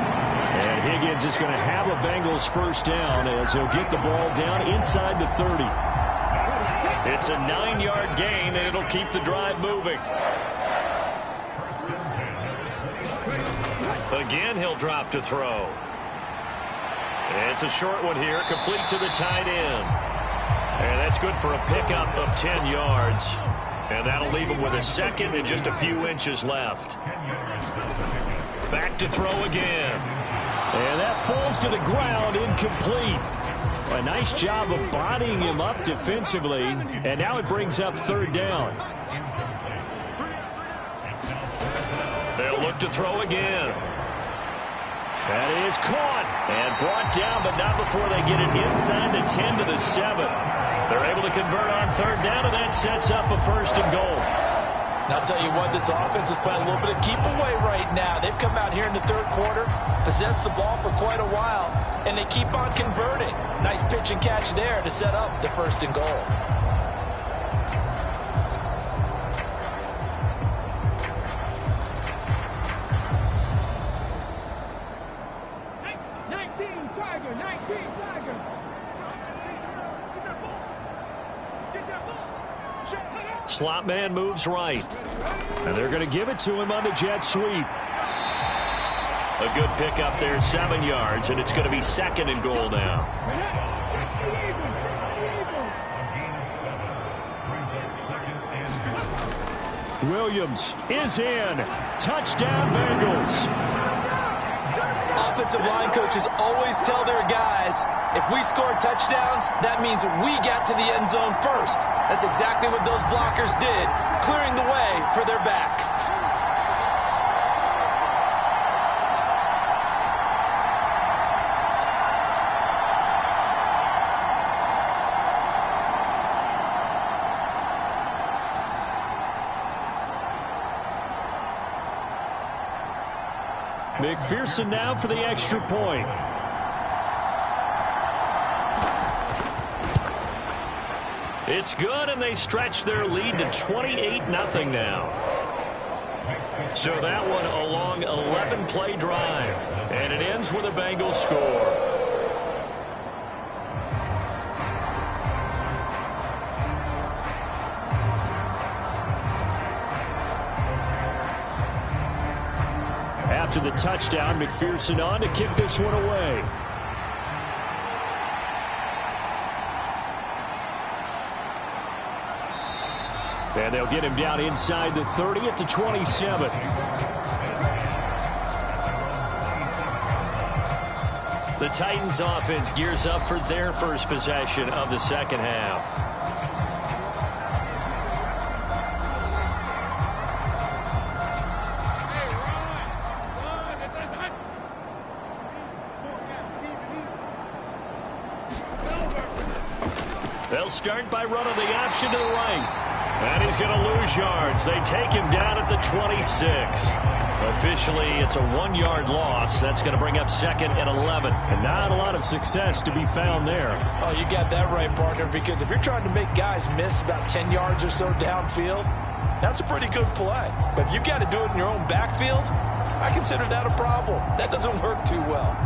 And Higgins is going to have a Bengals first down as he'll get the ball down inside the 30. It's a 9-yard gain, and it'll keep the drive moving. Again, he'll drop to throw. It's a short one here, complete to the tight end. And that's good for a pickup of 10 yards. And that'll leave him with a 2nd and just a few inches left. Back to throw again. And that falls to the ground, incomplete. A nice job of bodying him up defensively. And now it brings up 3rd down. They'll look to throw again. That is caught and brought down, but not before they get it inside the 10 to the 7. They're able to convert on 3rd down, and that sets up a 1st and goal. And I'll tell you what, this offense is playing a little bit of keep away right now. They've come out here in the 3rd quarter, possessed the ball for quite a while, and they keep on converting. Nice pitch and catch there to set up the 1st and goal. Slot man moves right. And they're going to give it to him on the jet sweep. A good pickup there, 7 yards, and it's going to be 2nd and goal now. Williams is in. Touchdown, Bengals. Off the offensive line coaches always tell their guys, if we score touchdowns, that means we get to the end zone first. That's exactly what those blockers did, clearing the way for their back. McPherson now for the extra point. It's good, and they stretch their lead to 28-0 now. So that one a long 11-play drive, and it ends with a Bengals score. After the touchdown, McPherson on to kick this one away. And they'll get him down inside the 30 at the 27. The Titans offense gears up for their first possession of the second half. They'll start by running the option to the right. And he's going to lose yards. They take him down at the 26. Officially, it's a 1-yard loss. That's going to bring up 2nd and 11. And not a lot of success to be found there. Oh, you got that right, partner, because if you're trying to make guys miss about 10 yards or so downfield, that's a pretty good play. But if you got to do it in your own backfield, I consider that a problem. That doesn't work too well.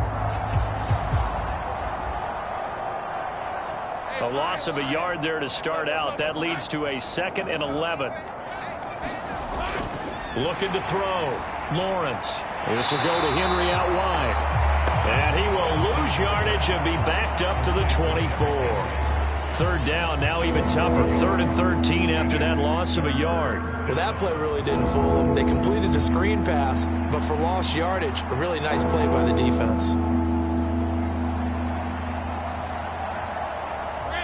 A loss of a yard there to start out. That leads to a 2nd and 11. Looking to throw. Lawrence. This will go to Henry out wide. And he will lose yardage and be backed up to the 24. 3rd down, now even tougher. 3rd and 13 after that loss of a yard. Well, that play really didn't fool them. They completed the screen pass, but for lost yardage, a really nice play by the defense.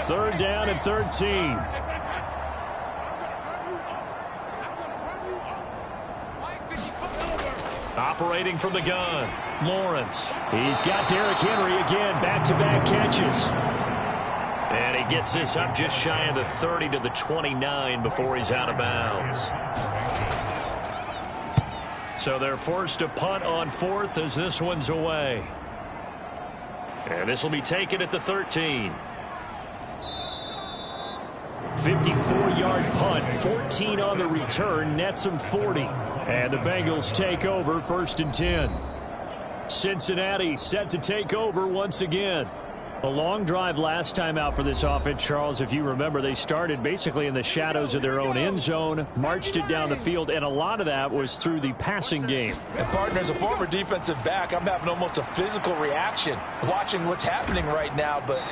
3rd down and 13. Operating from the gun, Lawrence. He's got Derrick Henry again, back-to-back catches. And he gets this up just shy of the 30 to the 29 before he's out of bounds. So they're forced to punt on 4th as this one's away. And this will be taken at the 13. 54-yard punt, 14 on the return, nets them 40. And the Bengals take over 1st and 10. Cincinnati set to take over once again. A long drive last time out for this offense, Charles. If you remember, they started basically in the shadows of their own end zone, marched it down the field, and a lot of that was through the passing game. And, partner, as a former defensive back, I'm having almost a physical reaction watching what's happening right now. But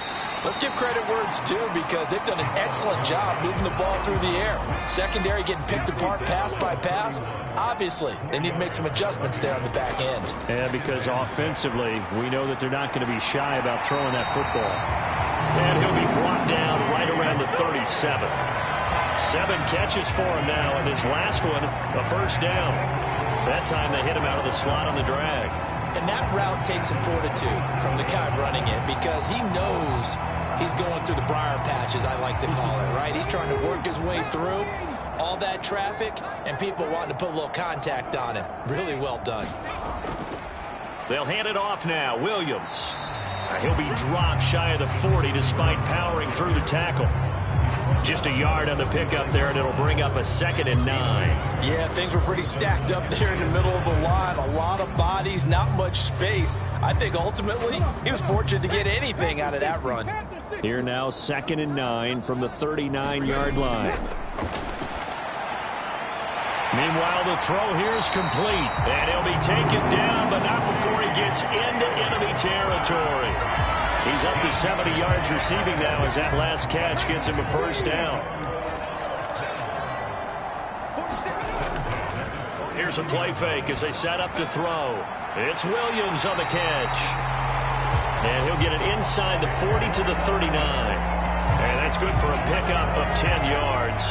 let's give credit where it's due, because they've done an excellent job moving the ball through the air. Secondary getting picked apart pass by pass. Obviously, they need to make some adjustments there on the back end. And because offensively, we know that they're not going to be shy about throwing that football. And he'll be brought down right around the 37. 7 catches for him now, and this last one, a 1st down. That time they hit him out of the slot on the drag. And that route takes some fortitude from the guy running it, because he knows he's going through the briar patch, as I like to call it, right? He's trying to work his way through all that traffic and people wanting to put a little contact on him. Really well done. They'll hand it off now. Williams. He'll be dropped shy of the 40 despite powering through the tackle. Just a yard on the pickup there, and it'll bring up a 2nd and 9. Yeah, things were pretty stacked up there in the middle of the line. A lot of bodies, not much space. I think ultimately he was fortunate to get anything out of that run. Here now, 2nd and 9 from the 39-yard line. Meanwhile, the throw here is complete. And he'll be taken down, but not before he gets into enemy territory. He's up to 70 yards receiving now as that last catch gets him a 1st down. here's a play fake as they set up to throw. It's Williams on the catch. And he'll get it inside the 40 to the 39. And that's good for a pickup of 10 yards.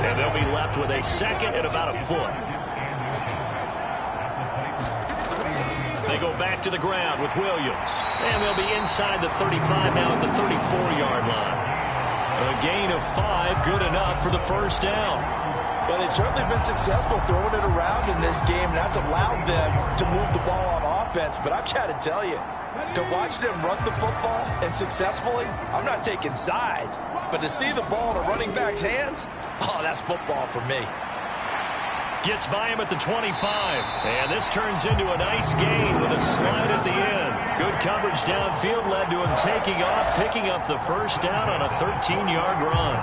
And they'll be left with a second and about a foot. They go back to the ground with Williams. And they'll be inside the 35 now at the 34-yard line. A gain of 5, good enough for the first down. Well, they've certainly been successful throwing it around in this game, and that's allowed them to move the ball on offense. But I've got to tell you, to watch them run the football and successfully, I'm not taking sides. But to see the ball in a running back's hands, oh, that's football for me. Gets by him at the 25. And this turns into a nice gain with a slide at the end. Good coverage downfield led to him taking off, picking up the first down on a 13-yard run.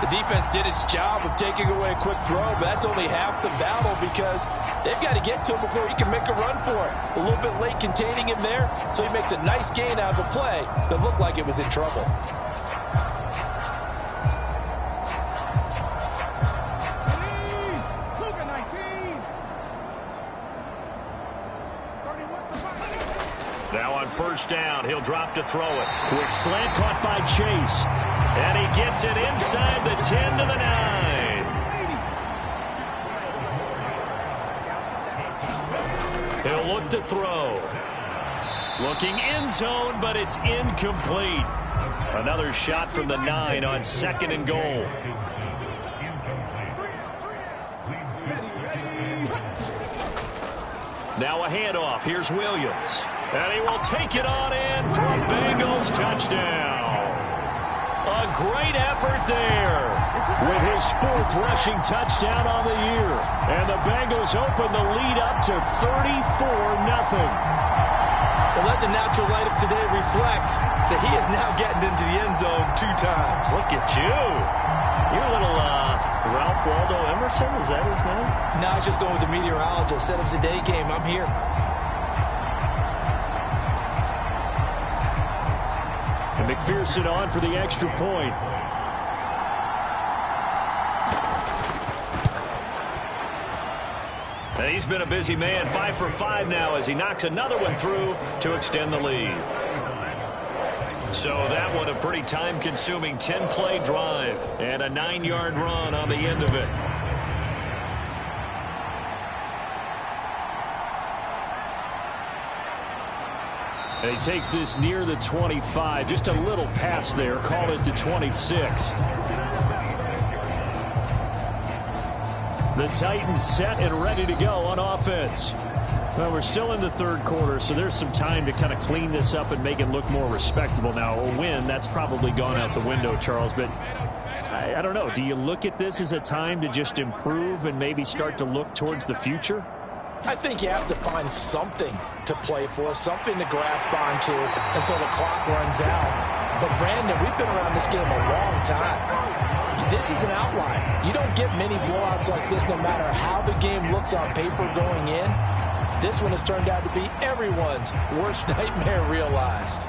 The defense did its job of taking away a quick throw, but that's only half the battle because they've got to get to him before he can make a run for it. A little bit late containing him there, so he makes a nice gain out of a play that looked like it was in trouble. Now on first down, he'll drop to throw it. Quick slant caught by Chase. And he gets it inside the 10 to the 9. He'll look to throw. Looking end zone, but it's incomplete. Another shot from the 9 on second and goal. Now a handoff. Here's Williams. And he will take it on in for a Bengals touchdown. A great effort there with his 4th rushing touchdown on the year. And the Bengals open the lead up to 34-0. Well, let the natural light of today reflect that he is now getting into the end zone 2 times. Look at you. You're a little Ralph Waldo Emerson, is that his name? No, I was just going with the meteorologist. Said it was a day game. I'm here. And McPherson on for the extra point. And he's been a busy man, 5 for 5 now as he knocks another one through to extend the lead. So that one a pretty time-consuming 10-play drive and a 9-yard run on the end of it. And he takes this near the 25. Just a little pass there. Call it the 26. The Titans set and ready to go on offense. Well, we're still in the third quarter, so there's some time to kind of clean this up and make it look more respectable. Now, a win, that's probably gone out the window, Charles, but I don't know. Do you look at this as a time to just improve and maybe start to look towards the future? I think you have to find something to play for, something to grasp onto until the clock runs out. But, Brandon, we've been around this game a long time. This is an outlier. You don't get many blowouts like this no matter how the game looks on paper going in. This one has turned out to be everyone's worst nightmare realized.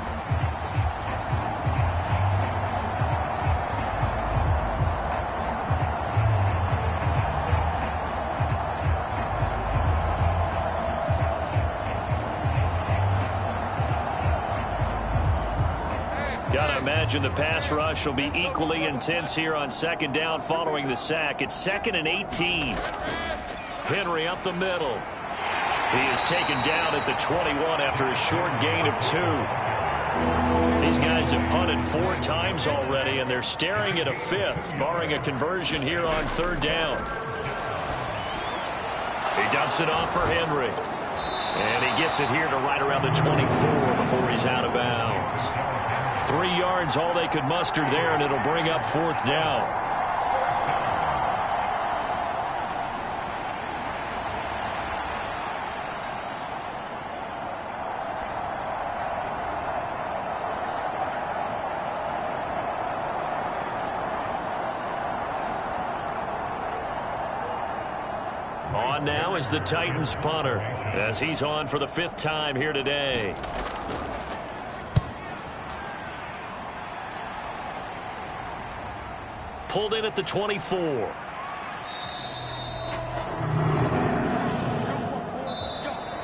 Gotta imagine the pass rush will be equally intense here on second down following the sack. It's 2nd and 18. Henry up the middle. He is taken down at the 21 after a short gain of 2. These guys have punted 4 times already, and they're staring at a 5th, barring a conversion here on third down. He dumps it off for Henry. And he gets it here to right around the 24 before he's out of bounds. 3 yards, all they could muster there, and it'll bring up 4th down. On now is the Titans punter as he's on for the 5th time here today. Pulled in at the 24.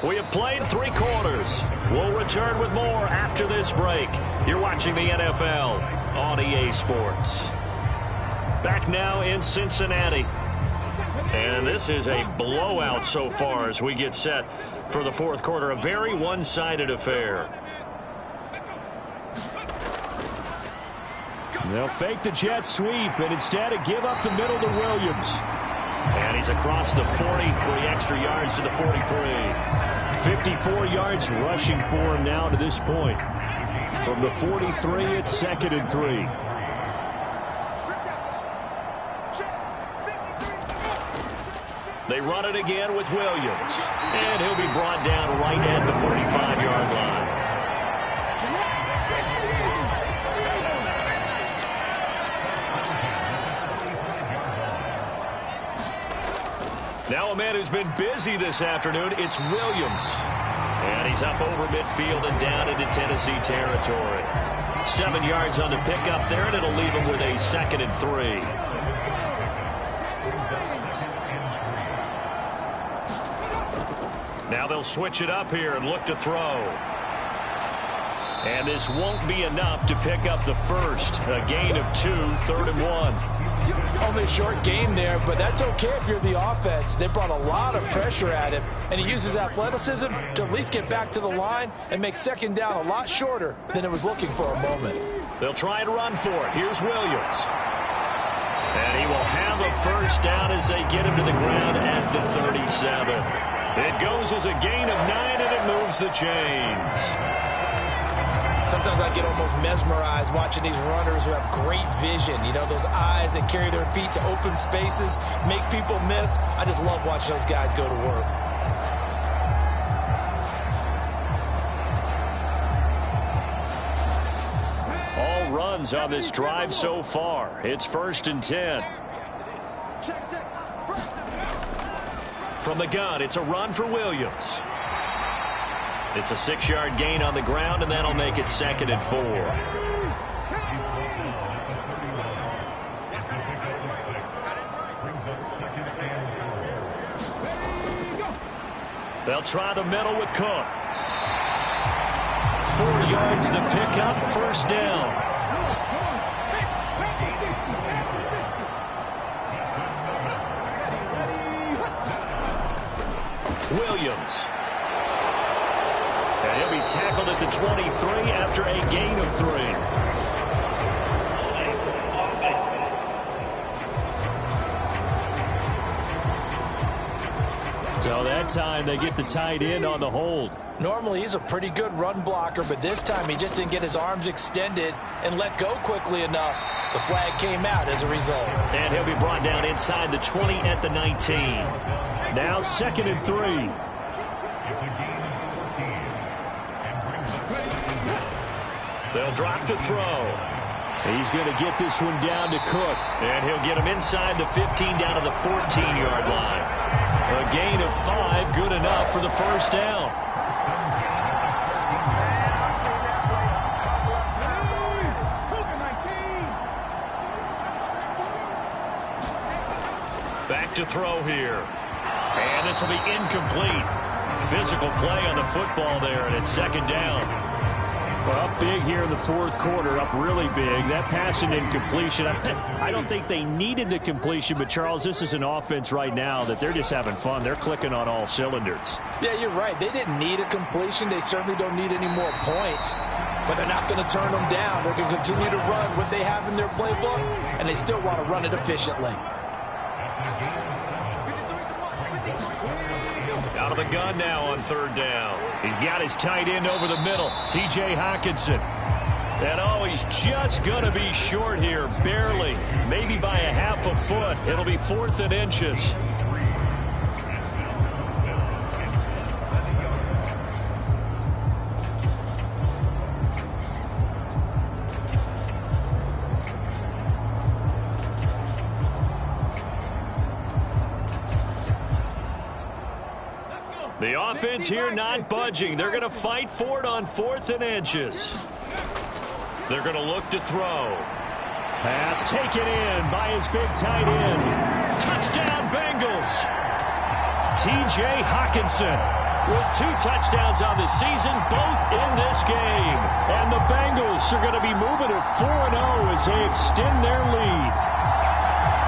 We have played 3 quarters. We'll return with more after this break. You're watching the NFL on EA Sports. Back now in Cincinnati. And this is a blowout so far as we get set for the fourth quarter. A very one-sided affair. They'll fake the jet sweep and instead give up the middle to Williams. And he's across the 40, 3 extra yards to the 43. 54 yards rushing for him now to this point. From the 43, it's 2nd and 3. They run it again with Williams. And he'll be brought down right at the 45-yard line. Now a man who's been busy this afternoon, it's Williams. And he's up over midfield and down into Tennessee territory. 7 yards on the pickup there, and it'll leave him with a 2nd and 3. Now they'll switch it up here and look to throw. And this won't be enough to pick up the first. A gain of 2, 3rd and 1. Only a short game there, but that's okay if you're the offense. They brought a lot of pressure at him, and he uses athleticism to at least get back to the line and make 2nd down a lot shorter than it was looking for a moment. They'll try and run for it. Here's Williams. And he will have a first down as they get him to the ground at the 37. It goes as a gain of 9, and it moves the chains. Sometimes I get almost mesmerized watching these runners who have great vision. You know, those eyes that carry their feet to open spaces, make people miss. I just love watching those guys go to work. All runs on this drive so far. It's 1st and 10. From the gun, it's a run for Williams. It's a 6-yard gain on the ground, and that'll make it 2nd and 4. They'll try the middle with Cook. 4 yards the pickup, first down. Williams. And he'll be tackled at the 23 after a gain of 3. So that time they get the tight end on the hold. Normally he's a pretty good run blocker, but this time he just didn't get his arms extended and let go quickly enough. The flag came out as a result. And he'll be brought down inside the 20 at the 19. Now 2nd and 3. They'll drop to throw. He's going to get this one down to Cook. And he'll get him inside the 15 down to the 14-yard line. A gain of 5, good enough for the first down. Back to throw here. And this will be incomplete. Physical play on the football there, and it's 2nd down. Well, up big here in the fourth quarter, up really big. That pass and incompletion, I don't think they needed the completion, but, Charles, this is an offense right now that they're just having fun. They're clicking on all cylinders. Yeah, you're right. They didn't need a completion. They certainly don't need any more points, but they're not going to turn them down. They're going to continue to run what they have in their playbook, and they still want to run it efficiently. Out of the gun now on 3rd down. He's got his tight end over the middle, T.J. Hockenson. And, oh, he's just going to be short here, barely, maybe by a half a foot. It'll be 4th and inches. The offense here not budging. They're going to fight for it on 4th and inches. They're going to look to throw. Pass taken in by his big tight end. Touchdown, Bengals. T.J. Hockenson. with 2 touchdowns on the season, both in this game. And the Bengals are going to be moving to 4-0 as they extend their lead.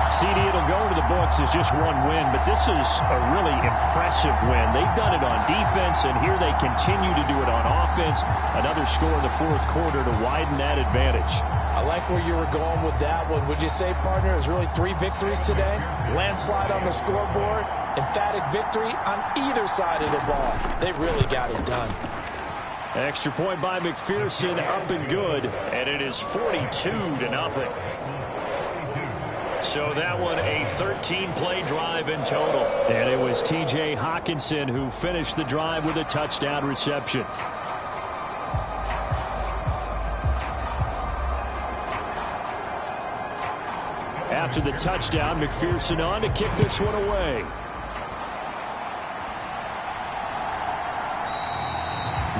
CD, it'll go into the books as just 1 win, but this is a really impressive win. They've done it on defense, and here they continue to do it on offense. Another score in the 4th quarter to widen that advantage. I like where you were going with that one. Would you say, partner, it was really 3 victories today? Landslide on the scoreboard, emphatic victory on either side of the ball. They really got it done. Extra point by McPherson, up and good, and it is 42-0. So that one a 13-play drive in total. And it was T.J. Hawkinson who finished the drive with a touchdown reception. After the touchdown, McPherson on to kick this one away.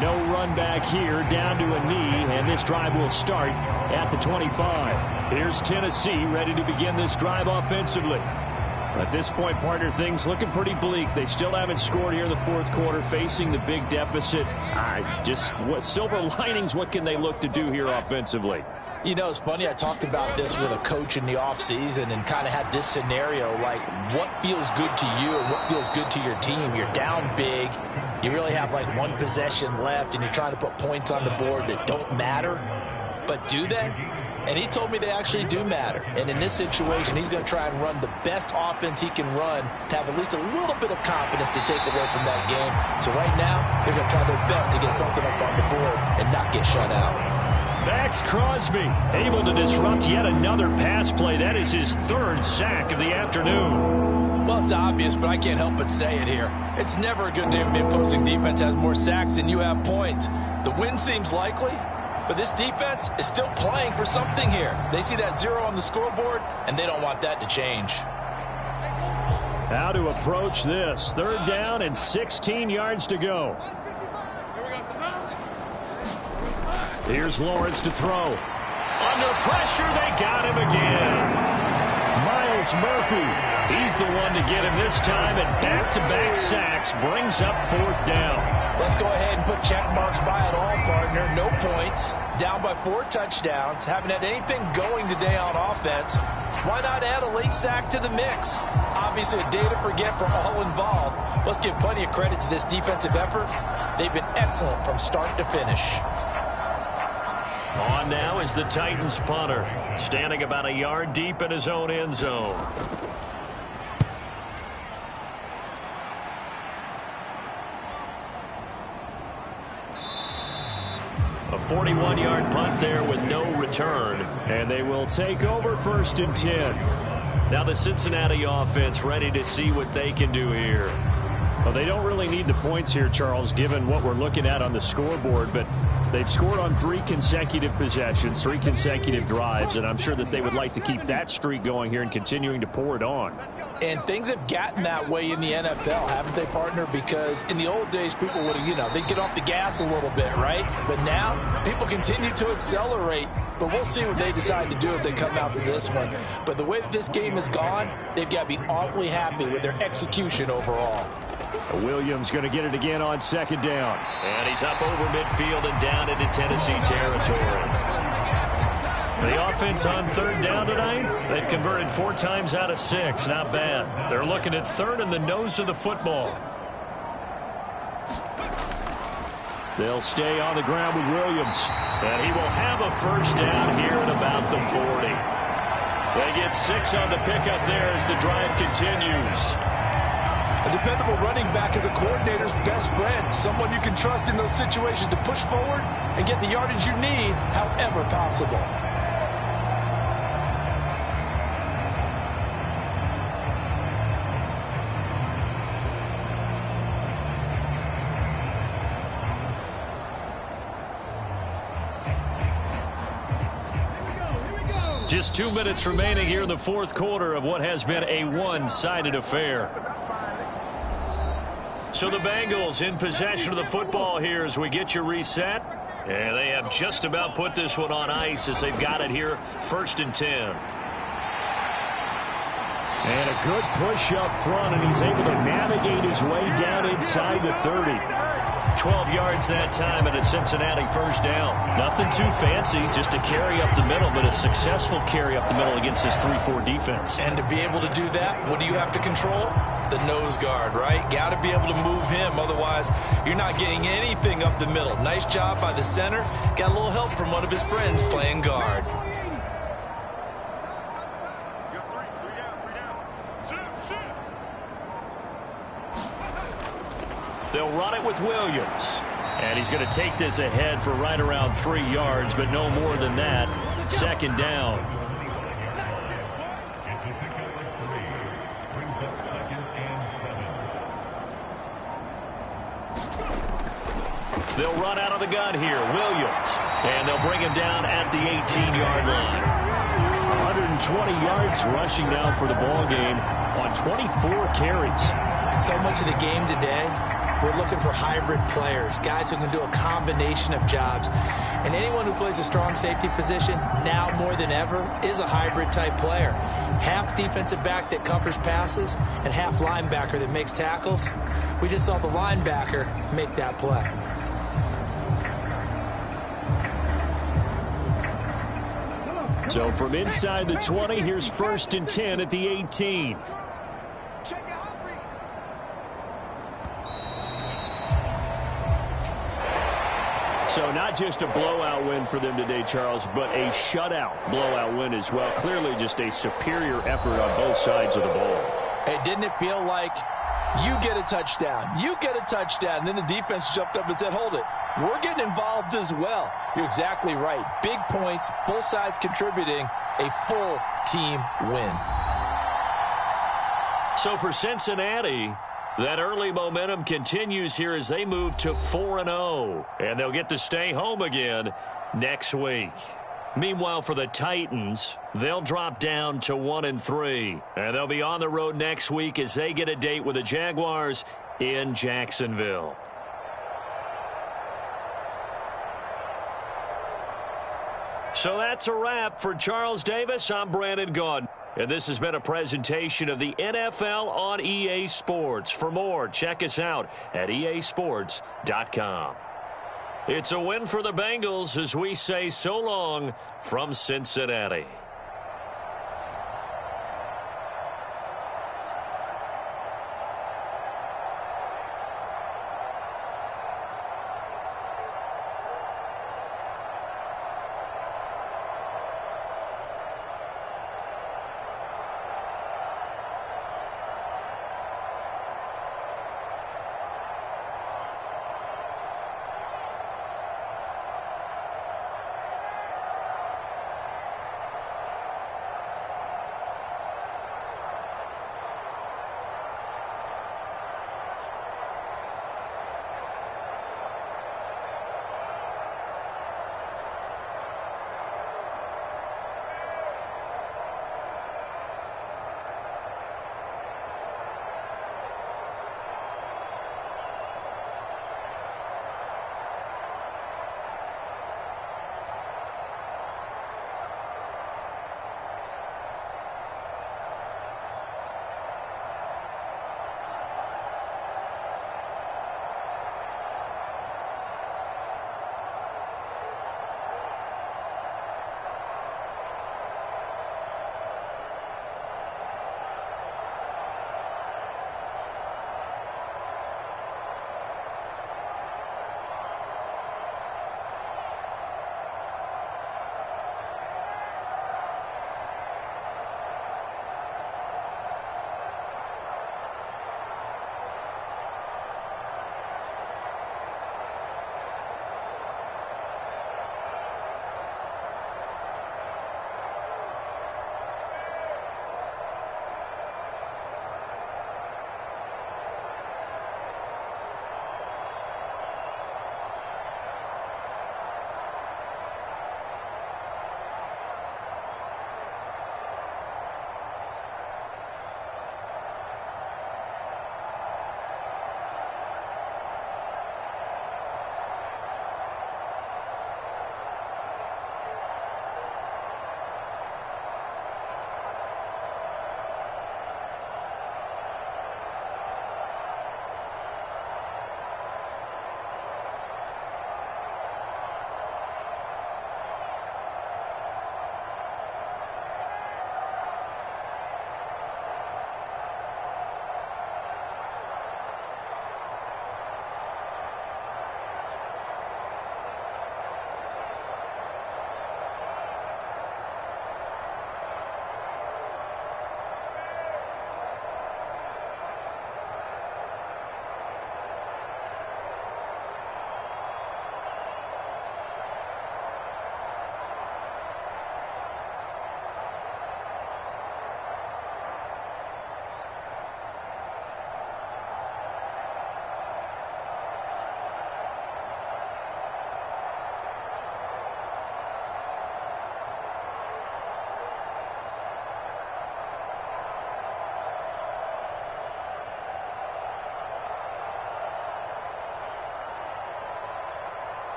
No run back here, down to a knee, and this drive will start at the 25. Here's Tennessee ready to begin this drive offensively. At this point, partner, things looking pretty bleak. They still haven't scored here in the 4th quarter, facing the big deficit. What silver linings, what can they look to do here offensively? You know, it's funny, I talked about this with a coach in the offseason and kind of had this scenario, like what feels good to you and what feels good to your team. You're down big. You really have like 1 possession left, and you're trying to put points on the board that don't matter. But do they? And he told me they actually do matter. And in this situation, he's going to try and run the best offense he can run to have at least a little bit of confidence to take away from that game. So right now, they're going to try their best to get something up on the board and not get shut out. Max Crosby able to disrupt yet another pass play. That is his 3rd sack of the afternoon. Well, it's obvious, but I can't help but say it here. It's never a good day when the opposing defense has more sacks than you have points. The win seems likely, but this defense is still playing for something here. They see that 0 on the scoreboard, and they don't want that to change. How to approach this. 3rd down and 16 yards to go. Here's Lawrence to throw. Under pressure, they got him again. Miles Murphy, he's the one to get him this time, and back-to-back sacks brings up 4th down. Let's go ahead and put check marks by it all, partner. No points. Down by 4 touchdowns. Haven't had anything going today on offense. Why not add a late sack to the mix? Obviously a day to forget for all involved. Let's give plenty of credit to this defensive effort. They've been excellent from start to finish. On now is the Titans punter, standing about a yard deep in his own end zone. A 41-yard punt there with no return, and they will take over 1st and 10. Now the Cincinnati offense ready to see what they can do here. Well, they don't really need the points here, Charles, given what we're looking at on the scoreboard, but they've scored on 3 consecutive possessions, 3 consecutive drives, and I'm sure that they would like to keep that streak going here and continuing to pour it on. And things have gotten that way in the NFL, haven't they, partner? Because in the old days, people would have, they'd get off the gas a little bit, right? But now, people continue to accelerate. But we'll see what they decide to do as they come out for this one. But the way that this game has gone, they've got to be awfully happy with their execution overall. Williams going to get it again on 2nd down. And he's up over midfield and down into Tennessee territory. The offense on 3rd down tonight, they've converted 4 times out of 6. Not bad. They're looking at 3rd in the nose of the football. They'll stay on the ground with Williams. And he will have a 1st down here at about the 40. They get 6 on the pickup there as the drive continues. A dependable running back is a coordinator's best friend, someone you can trust in those situations to push forward and get the yardage you need, however possible. Just 2 minutes remaining here in the 4th quarter of what has been a one-sided affair. So the Bengals in possession of the football here as we get you reset. And they have just about put this one on ice as they've got it here 1st and 10. And a good push up front, and he's able to navigate his way down inside the 30. 12 yards that time and a Cincinnati first down. Nothing too fancy, just a carry up the middle, but a successful carry up the middle against this 3-4 defense. And to be able to do that, what do you have to control? The nose guard, right? Got to be able to move him. Otherwise, you're not getting anything up the middle. Nice job by the center. Got a little help from one of his friends playing guard. They'll run it with Williams. And he's going to take this ahead for right around 3 yards, but no more than that. Second down. They'll run out of the gun here. Williams. And they'll bring him down at the 18-yard line. 120 yards rushing now for the ball game on 24 carries. So much of the game today, we're looking for hybrid players, guys who can do a combination of jobs. And anyone who plays a strong safety position, now more than ever, is a hybrid type player. Half defensive back that covers passes and half linebacker that makes tackles. We just saw the linebacker make that play. So from inside the 20, here's 1st and 10 at the 18. So not just a blowout win for them today, Charles, but a shutout blowout win as well. Clearly just a superior effort on both sides of the ball. Hey, didn't it feel like you get a touchdown, you get a touchdown, and then the defense jumped up and said, hold it, we're getting involved as well. You're exactly right. Big points, both sides contributing, a full team win. So for Cincinnati, that early momentum continues here as they move to 4-0. And they'll get to stay home again next week. Meanwhile, for the Titans, they'll drop down to 1-3. And they'll be on the road next week as they get a date with the Jaguars in Jacksonville. So that's a wrap. For Charles Davis, I'm Brandon Gaudin. And this has been a presentation of the NFL on EA Sports. For more, check us out at easports.com. It's a win for the Bengals as we say so long from Cincinnati.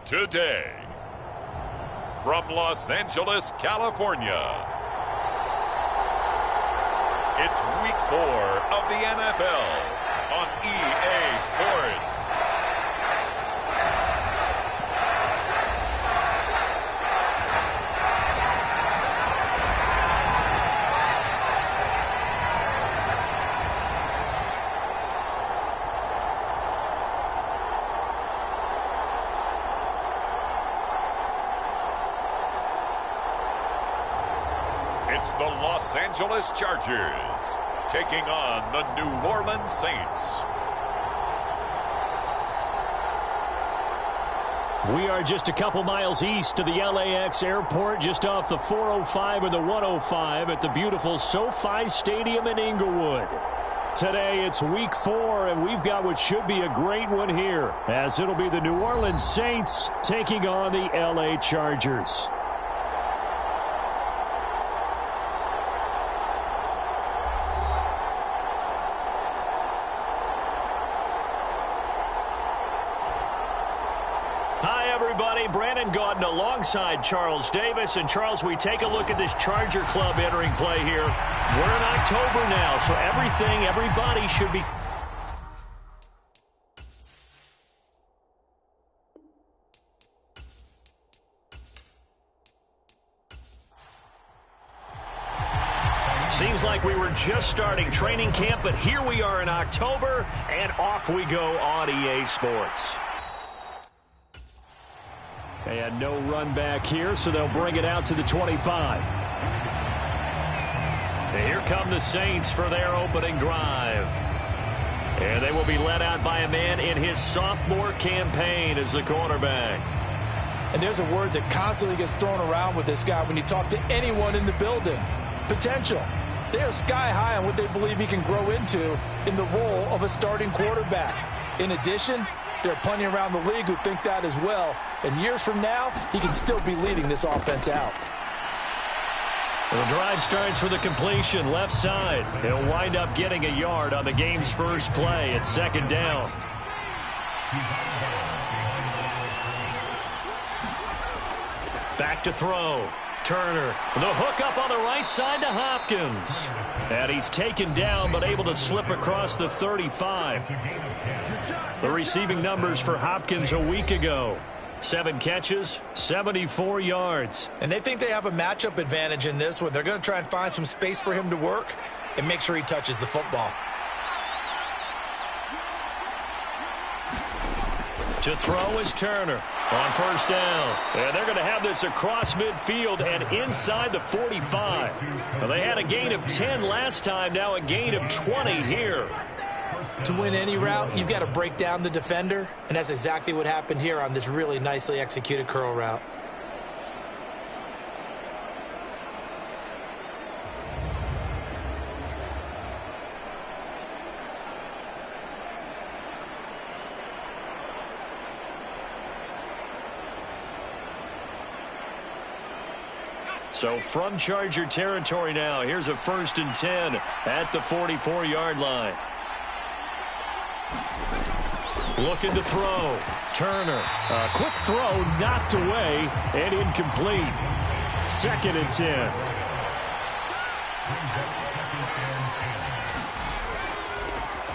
today. From Los Angeles, California, it's Week 4 of the NFL on EA Sports. It's the Los Angeles Chargers taking on the New Orleans Saints. We are just a couple miles east of the LAX airport, just off the 405 and the 105 at the beautiful SoFi Stadium in Inglewood. Today it's Week 4, and we've got what should be a great one here, as it'll be the New Orleans Saints taking on the LA Chargers. Brandon Gaudin alongside Charles Davis. And Charles, we take a look at this Charger club entering play here. We're in October now, so everybody should be... Seems like we were just starting training camp, but here we are in October, and off we go on EA Sports. They had no run back here, so they'll bring it out to the 25. And here come the Saints for their opening drive. And they will be led out by a man in his sophomore campaign as the quarterback. And there's a word that constantly gets thrown around with this guy when you talk to anyone in the building. Potential. They are sky high on what they believe he can grow into in the role of a starting quarterback. In addition, there are plenty around the league who think that as well. And years from now, he can still be leading this offense out. The drive starts with a completion left side. He'll wind up getting a yard on the game's first play at second down. Back to throw. Turner, the hook up on the right side to Hopkins. And he's taken down but able to slip across the 35. The receiving numbers for Hopkins a week ago. 7 catches, 74 yards. And they think they have a matchup advantage in this one. They're going to try and find some space for him to work and make sure he touches the football. To throw is Turner on first down. And they're going to have this across midfield and inside the 45. Well, they had a gain of 10 last time, now a gain of 20 here. To win any route, you've got to break down the defender, and that's exactly what happened here on this really nicely executed curl route. So from Charger territory now, here's a 1st and 10 at the 44-yard line. Looking to throw. Turner. A quick throw knocked away and incomplete. 2nd and 10.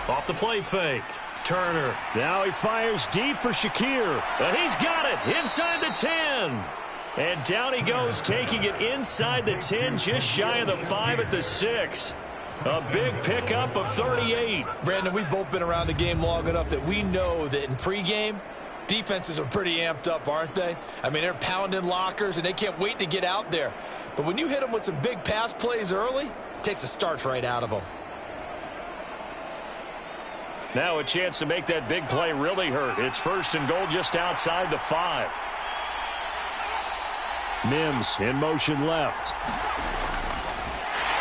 Off the play fake. Turner. Now he fires deep for Shakir. And he's got it inside the 10. And down he goes, taking it inside the 10, just shy of the 5 at the 6. A big pickup of 38. Brandon, we've both been around the game long enough that we know that in pregame, defenses are pretty amped up, aren't they? I mean, they're pounding lockers, and they can't wait to get out there. But when you hit them with some big pass plays early, it takes the starch right out of them. Now a chance to make that big play really hurt. It's 1st and goal just outside the 5. Mims in motion left.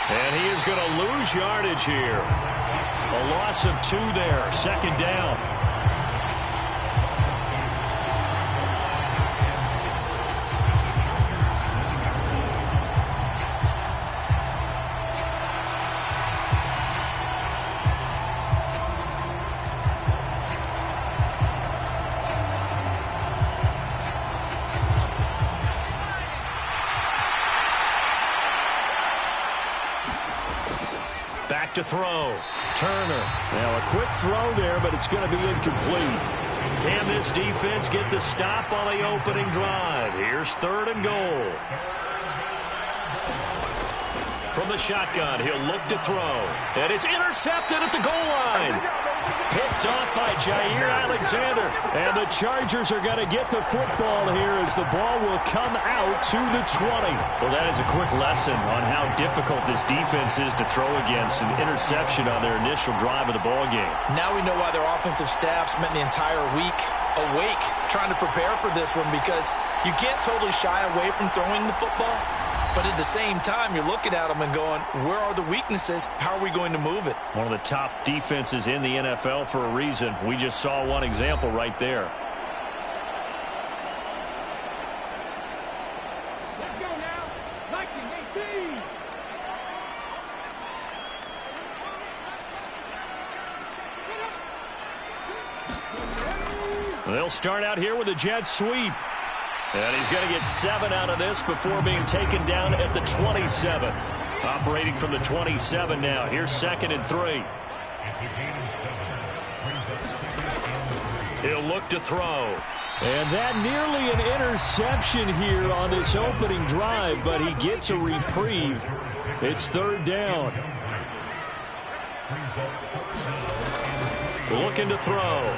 And he is going to lose yardage here. A loss of 2 there. 2nd down. look to throw. Turner. Now a quick throw there, but it's going to be incomplete. Can this defense get the stop on the opening drive? Here's 3rd and goal. From the shotgun, he'll look to throw. And it's intercepted at the goal line. Picked off by Jair Alexander. And the Chargers are going to get the football here as the ball will come out to the 20. Well, that is a quick lesson on how difficult this defense is to throw against. An interception on their initial drive of the ball game. Now we know why their offensive staff spent the entire week awake trying to prepare for this one, because you can't totally shy away from throwing the football. But at the same time, you're looking at them and going, where are the weaknesses? How are we going to move it? One of the top defenses in the NFL for a reason. We just saw one example right there. Let's go now. 1918. They'll start out here with a jet sweep. And he's going to get 7 out of this before being taken down at the 27. Operating from the 27 now. Here's 2nd and 3. He'll look to throw. And that nearly an interception here on this opening drive, but he gets a reprieve. It's 3rd down. Looking to throw.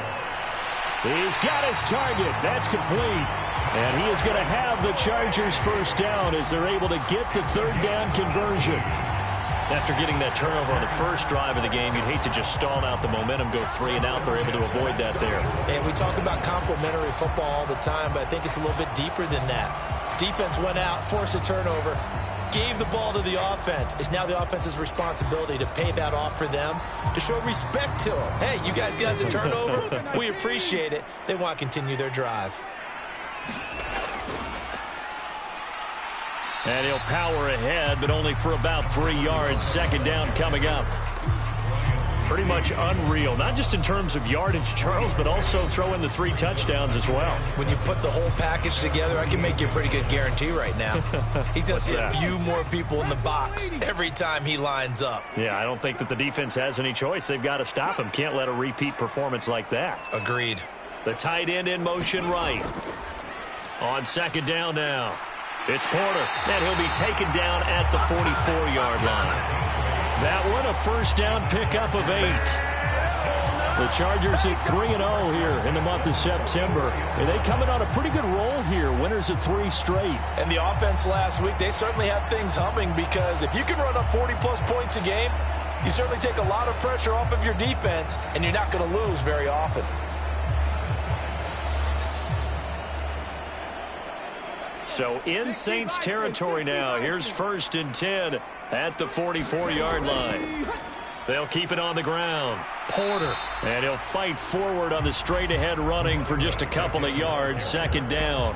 He's got his target. That's complete. And he is going to have the Chargers 1st down as they're able to get the 3rd down conversion. After getting that turnover on the first drive of the game, you'd hate to just stall out the momentum, go 3 and out. They're able to avoid that there. And we talk about complementary football all the time, but I think it's a little bit deeper than that. Defense went out, forced a turnover, gave the ball to the offense. It's now the offense's responsibility to pay that off for them, to show respect to them. Hey, you guys got a turnover? We appreciate it. They want to continue their drive. And he'll power ahead, but only for about 3 yards. 2nd down coming up. Pretty much unreal, not just in terms of yardage, Charles, but also throw in the 3 touchdowns as well. When you put the whole package together, I can make you a pretty good guarantee right now. He's going to see a few more people in the box every time he lines up. Yeah, I don't think that the defense has any choice. They've got to stop him. Can't let a repeat performance like that. Agreed. The tight end in motion right. On 2nd down now. It's Porter, and he'll be taken down at the 44-yard line. That one, a 1st down pickup of 8. The Chargers at 3-0 here in the month of September. And they coming on a pretty good roll here, winners of 3 straight. And the offense last week, they certainly have things humming, because if you can run up 40-plus points a game, you certainly take a lot of pressure off of your defense, and you're not going to lose very often. So in Saints territory now. Here's 1st and 10 at the 44-yard line. They'll keep it on the ground. Porter. And he'll fight forward on the straight-ahead running for just a couple of yards. 2nd down.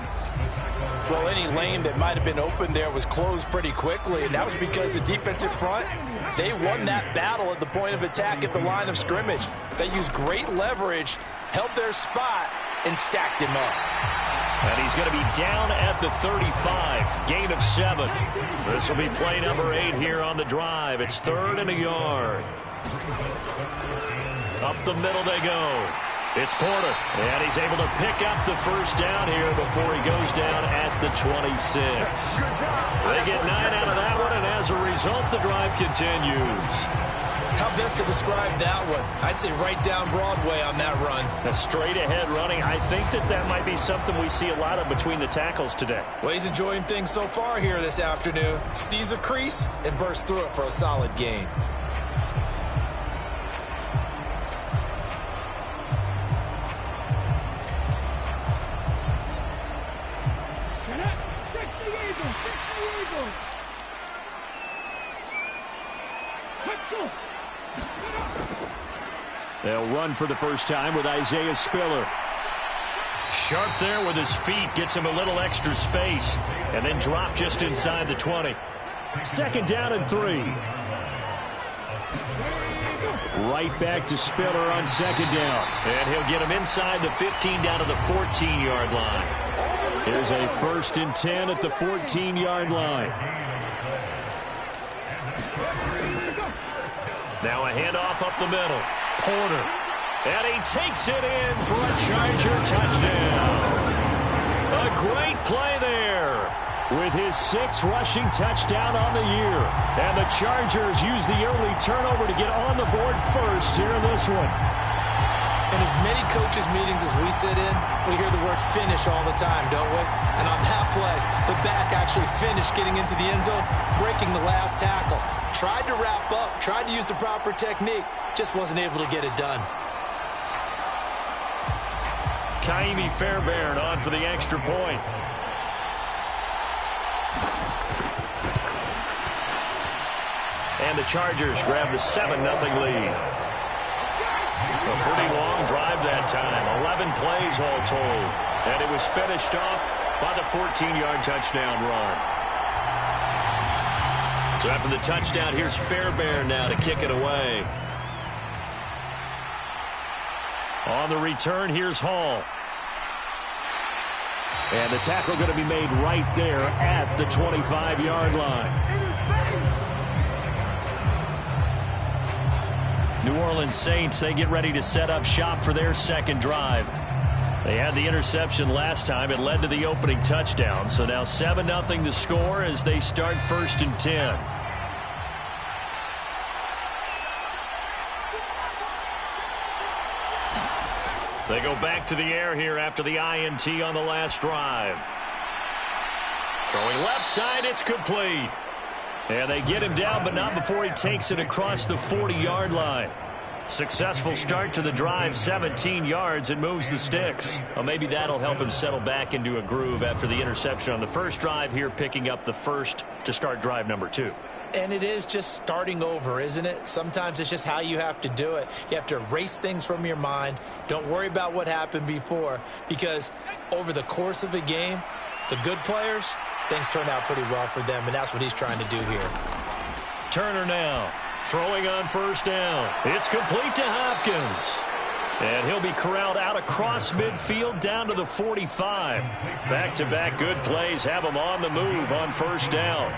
Well, any lane that might have been open there was closed pretty quickly, and that was because the defensive front, they won that battle at the point of attack at the line of scrimmage. They used great leverage, held their spot, and stacked him up. And he's going to be down at the 35. Gain of 7. This will be play number 8 here on the drive. It's 3rd and a yard. Up the middle they go. It's Porter. And he's able to pick up the 1st down here before he goes down at the 26. They get 9 out of that one, and as a result, the drive continues. How best to describe that one? I'd say right down Broadway on that run. A straight-ahead running. I think that might be something we see a lot of between the tackles today. Well, he's enjoying things so far here this afternoon. Sees a crease and bursts through it for a solid gain. They'll run for the first time with Isaiah Spiller. Sharp there with his feet, gets him a little extra space, and then drop just inside the 20. 2nd down and 3. Right back to Spiller on 2nd down. And he'll get him inside the 15 down to the 14-yard line. Here's a 1st and 10 at the 14-yard line. Now a handoff up the middle. Porter. And he takes it in for a Charger touchdown. A great play there with his 6th rushing touchdown on the year. And the Chargers use the early turnover to get on the board first here in this one. In as many coaches' meetings as we sit in, we hear the word finish all the time, don't we? And on that play, the back actually finished getting into the end zone, breaking the last tackle. Tried to wrap up, tried to use the proper technique, just wasn't able to get it done. Kaimi Fairbairn on for the extra point. And the Chargers grab the 7-0 lead. A pretty long drive that time. 11 plays all told. And it was finished off by the 14-yard touchdown run. So after the touchdown, here's Fairbairn now to kick it away. On the return, here's Hall. And the tackle going to be made right there at the 25-yard line. New Orleans Saints, they get ready to set up shop for their second drive. They had the interception last time. It led to the opening touchdown. So now 7-0 to score as they start 1st and 10. They go back to the air here after the INT on the last drive. Throwing left side, it's complete. And they get him down, but not before he takes it across the 40-yard line. Successful start to the drive, 17 yards, and moves the sticks. Well, maybe that'll help him settle back into a groove after the interception on the first drive here, picking up the first to start drive number 2. And it is just starting over, isn't it? Sometimes it's just how you have to do it. You have to erase things from your mind. Don't worry about what happened before, because over the course of a game, the good players, things turn out pretty well for them, and that's what he's trying to do here. Turner now, throwing on 1st down. It's complete to Hopkins. And he'll be corralled out across midfield down to the 45. Back-to-back good plays have him on the move on 1st down.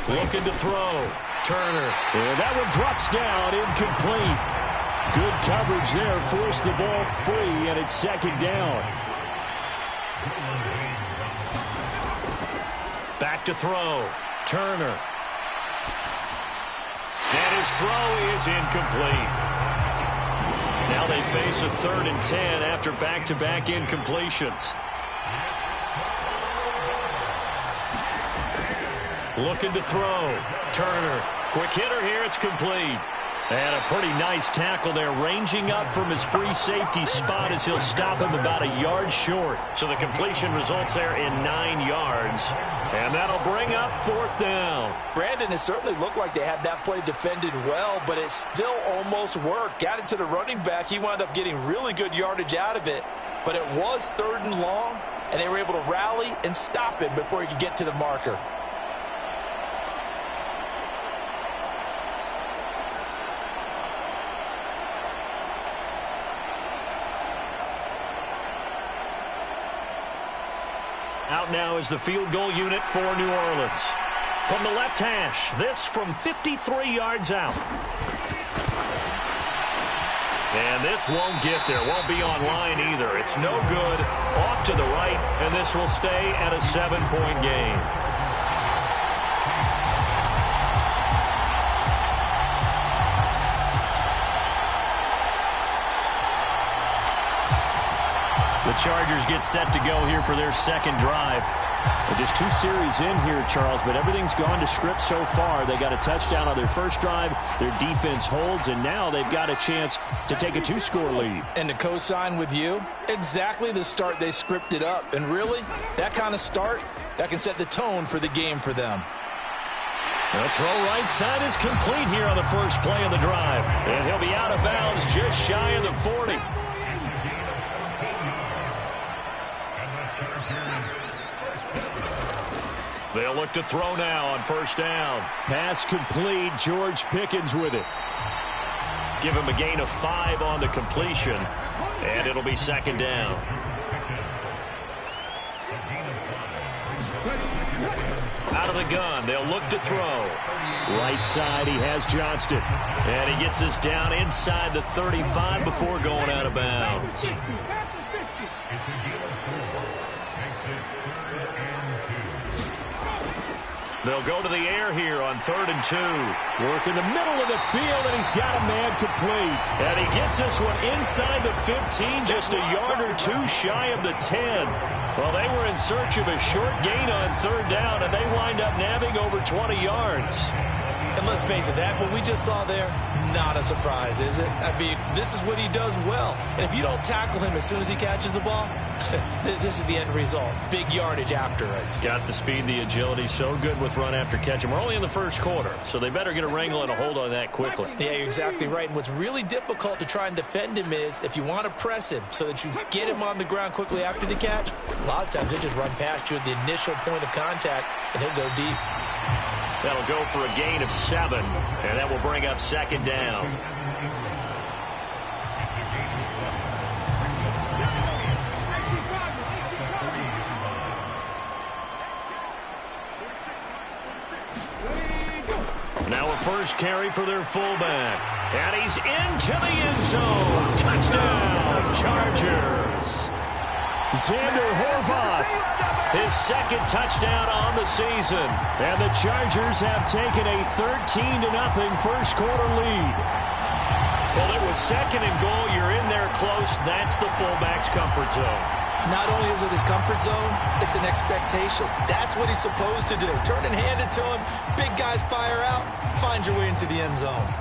Looking to throw. Turner. And that one drops down, incomplete. Good coverage there, forced the ball free, and it's 2nd down. Back to throw. Turner. And his throw is incomplete. Now they face a 3rd and 10 after back-to-back incompletions. Looking to throw. Turner. Quick hitter here. It's complete. And a pretty nice tackle there, ranging up from his free safety spot as he'll stop him about a yard short. So the completion results there in 9 yards. And that'll bring up 4th down. Brandon, it certainly looked like they had that play defended well, but it still almost worked. Got it to the running back. He wound up getting really good yardage out of it. But it was 3rd and long, and they were able to rally and stop it before he could get to the marker. Out now is the field goal unit for New Orleans. From the left hash, this from 53 yards out. And this won't get there, won't be on line either. It's no good, off to the right, and this will stay at a 7-point game. The Chargers get set to go here for their second drive. Well, just 2 series in here, Charles, but everything's gone to script so far. They got a touchdown on their first drive. Their defense holds, and now they've got a chance to take a 2-score lead. And to co-sign with you, exactly the start they scripted up. And really, that kind of start, that can set the tone for the game for them. The throw right side is complete here on the first play of the drive. And he'll be out of bounds just shy of the 40. They'll look to throw now on 1st down. Pass complete. George Pickens with it. Give him a gain of 5 on the completion. And it'll be 2nd down. Out of the gun, they'll look to throw. Right side, he has Johnston. And he gets us down inside the 35 before going out of bounds. They'll go to the air here on 3rd and 2. Work in the middle of the field, and he's got a man complete. And he gets this one inside the 15, just a yard or two shy of the 10. Well, they were in search of a short gain on 3rd down, and they wind up nabbing over 20 yards. And let's face it, that what we just saw there, not a surprise, is it? I mean, this is what he does well. And if you don't tackle him as soon as he catches the ball, this is the end result. Big yardage after it. Got the speed, the agility, so good with run after catch. And we're only in the first quarter, so they better get a wrangle and a hold on that quickly. Yeah, you're exactly right. And what's really difficult to try and defend him is if you want to press him so that you get him on the ground quickly after the catch, a lot of times he'll just run past you at the initial point of contact, and he'll go deep. That'll go for a gain of 7, and that will bring up 2nd down. Now a first carry for their fullback. And he's into the end zone. Touchdown, Chargers. Xander Horvath, his 2nd touchdown on the season. And the Chargers have taken a 13-0 first quarter lead. Well, it was 2nd and goal. You're in there close. That's the fullback's comfort zone. Not only is it his comfort zone, it's an expectation. That's what he's supposed to do. Turn and hand it to him. Big guys fire out. Find your way into the end zone.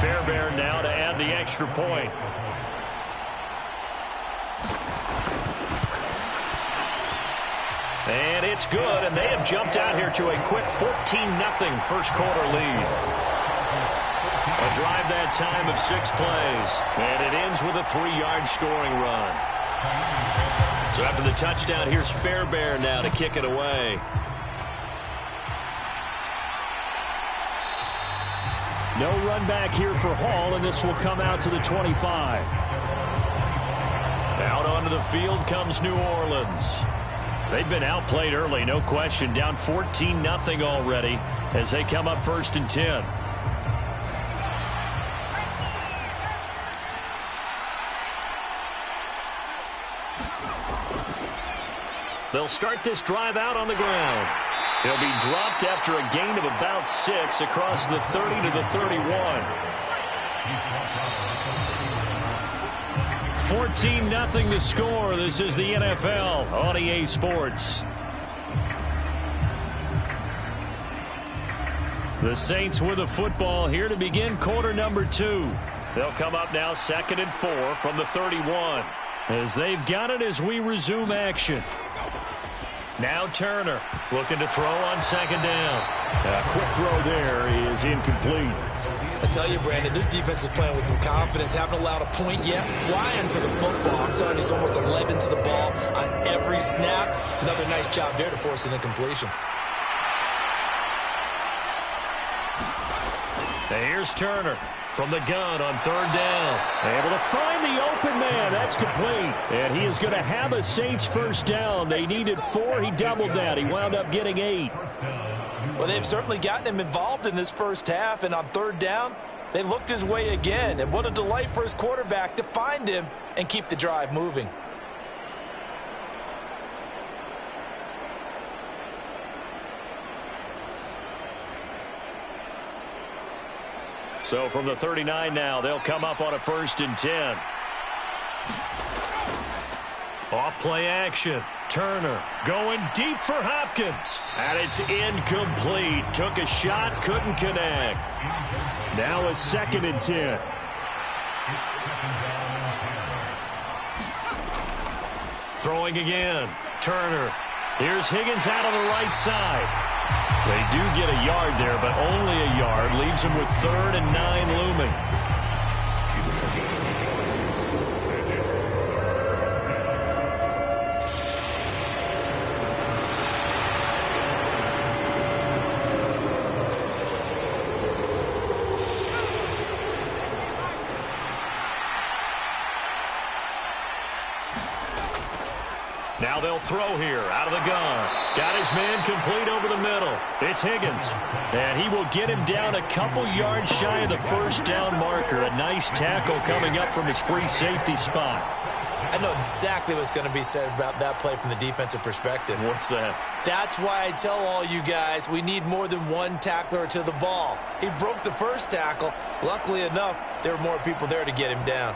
Fairbairn now to add the extra point. And it's good, and they have jumped out here to a quick 14-0 first quarter lead. A drive that time of 6 plays, and it ends with a 3-yard scoring run. So after the touchdown, here's Fairbairn now to kick it away. No run back here for Hall, and this will come out to the 25. Out onto the field comes New Orleans. They've been outplayed early, no question. Down 14-0 already as they come up 1st and 10. They'll start this drive out on the ground. He'll be dropped after a gain of about 6 across the 30 to the 31. 14-0 to score. This is the NFL on EA Sports. The Saints with the football here to begin quarter number 2. They'll come up now 2nd and 4 from the 31 as they've got it as we resume action. Now Turner looking to throw on 2nd down. A quick throw there is incomplete. I tell you, Brandon, this defense is playing with some confidence. Haven't allowed a point yet. Flying to the football. I'm telling you, it's almost 11 to the ball on every snap. Another nice job there to force an incompletion. Here's Turner from the gun on 3rd down. Able to find the open man. That's complete. And he is going to have a Saints first down. They needed 4. He doubled that. He wound up getting 8. Well, they've certainly gotten him involved in this first half, and on 3rd down, they looked his way again. And what a delight for his quarterback to find him and keep the drive moving. So from the 39 now, they'll come up on a 1st and 10. Off play action. Turner going deep for Hopkins. And it's incomplete. Took a shot, couldn't connect. Now a 2nd and 10. Throwing again. Turner. Here's Higgins out on the right side. They do get a yard there, but only a yard. Leaves them with 3rd and 9 looming. Now they'll throw here out of the gun. Got his man complete over the middle. It's Higgins. And he will get him down a couple yards shy of the first down marker. A nice tackle coming up from his free safety spot. I know exactly what's going to be said about that play from the defensive perspective. What's that? That's why I tell all you guys we need more than one tackler to the ball. He broke the first tackle. Luckily enough, there were more people there to get him down.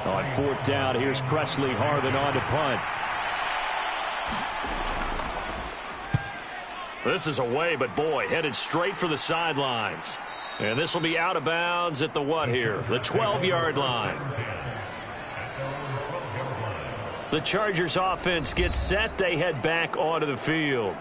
On fourth down, here's Presley Harvin on to punt. This is away, but boy, headed straight for the sidelines. And this will be out of bounds at the what here? The 12-yard line. The Chargers offense gets set. They head back onto the field.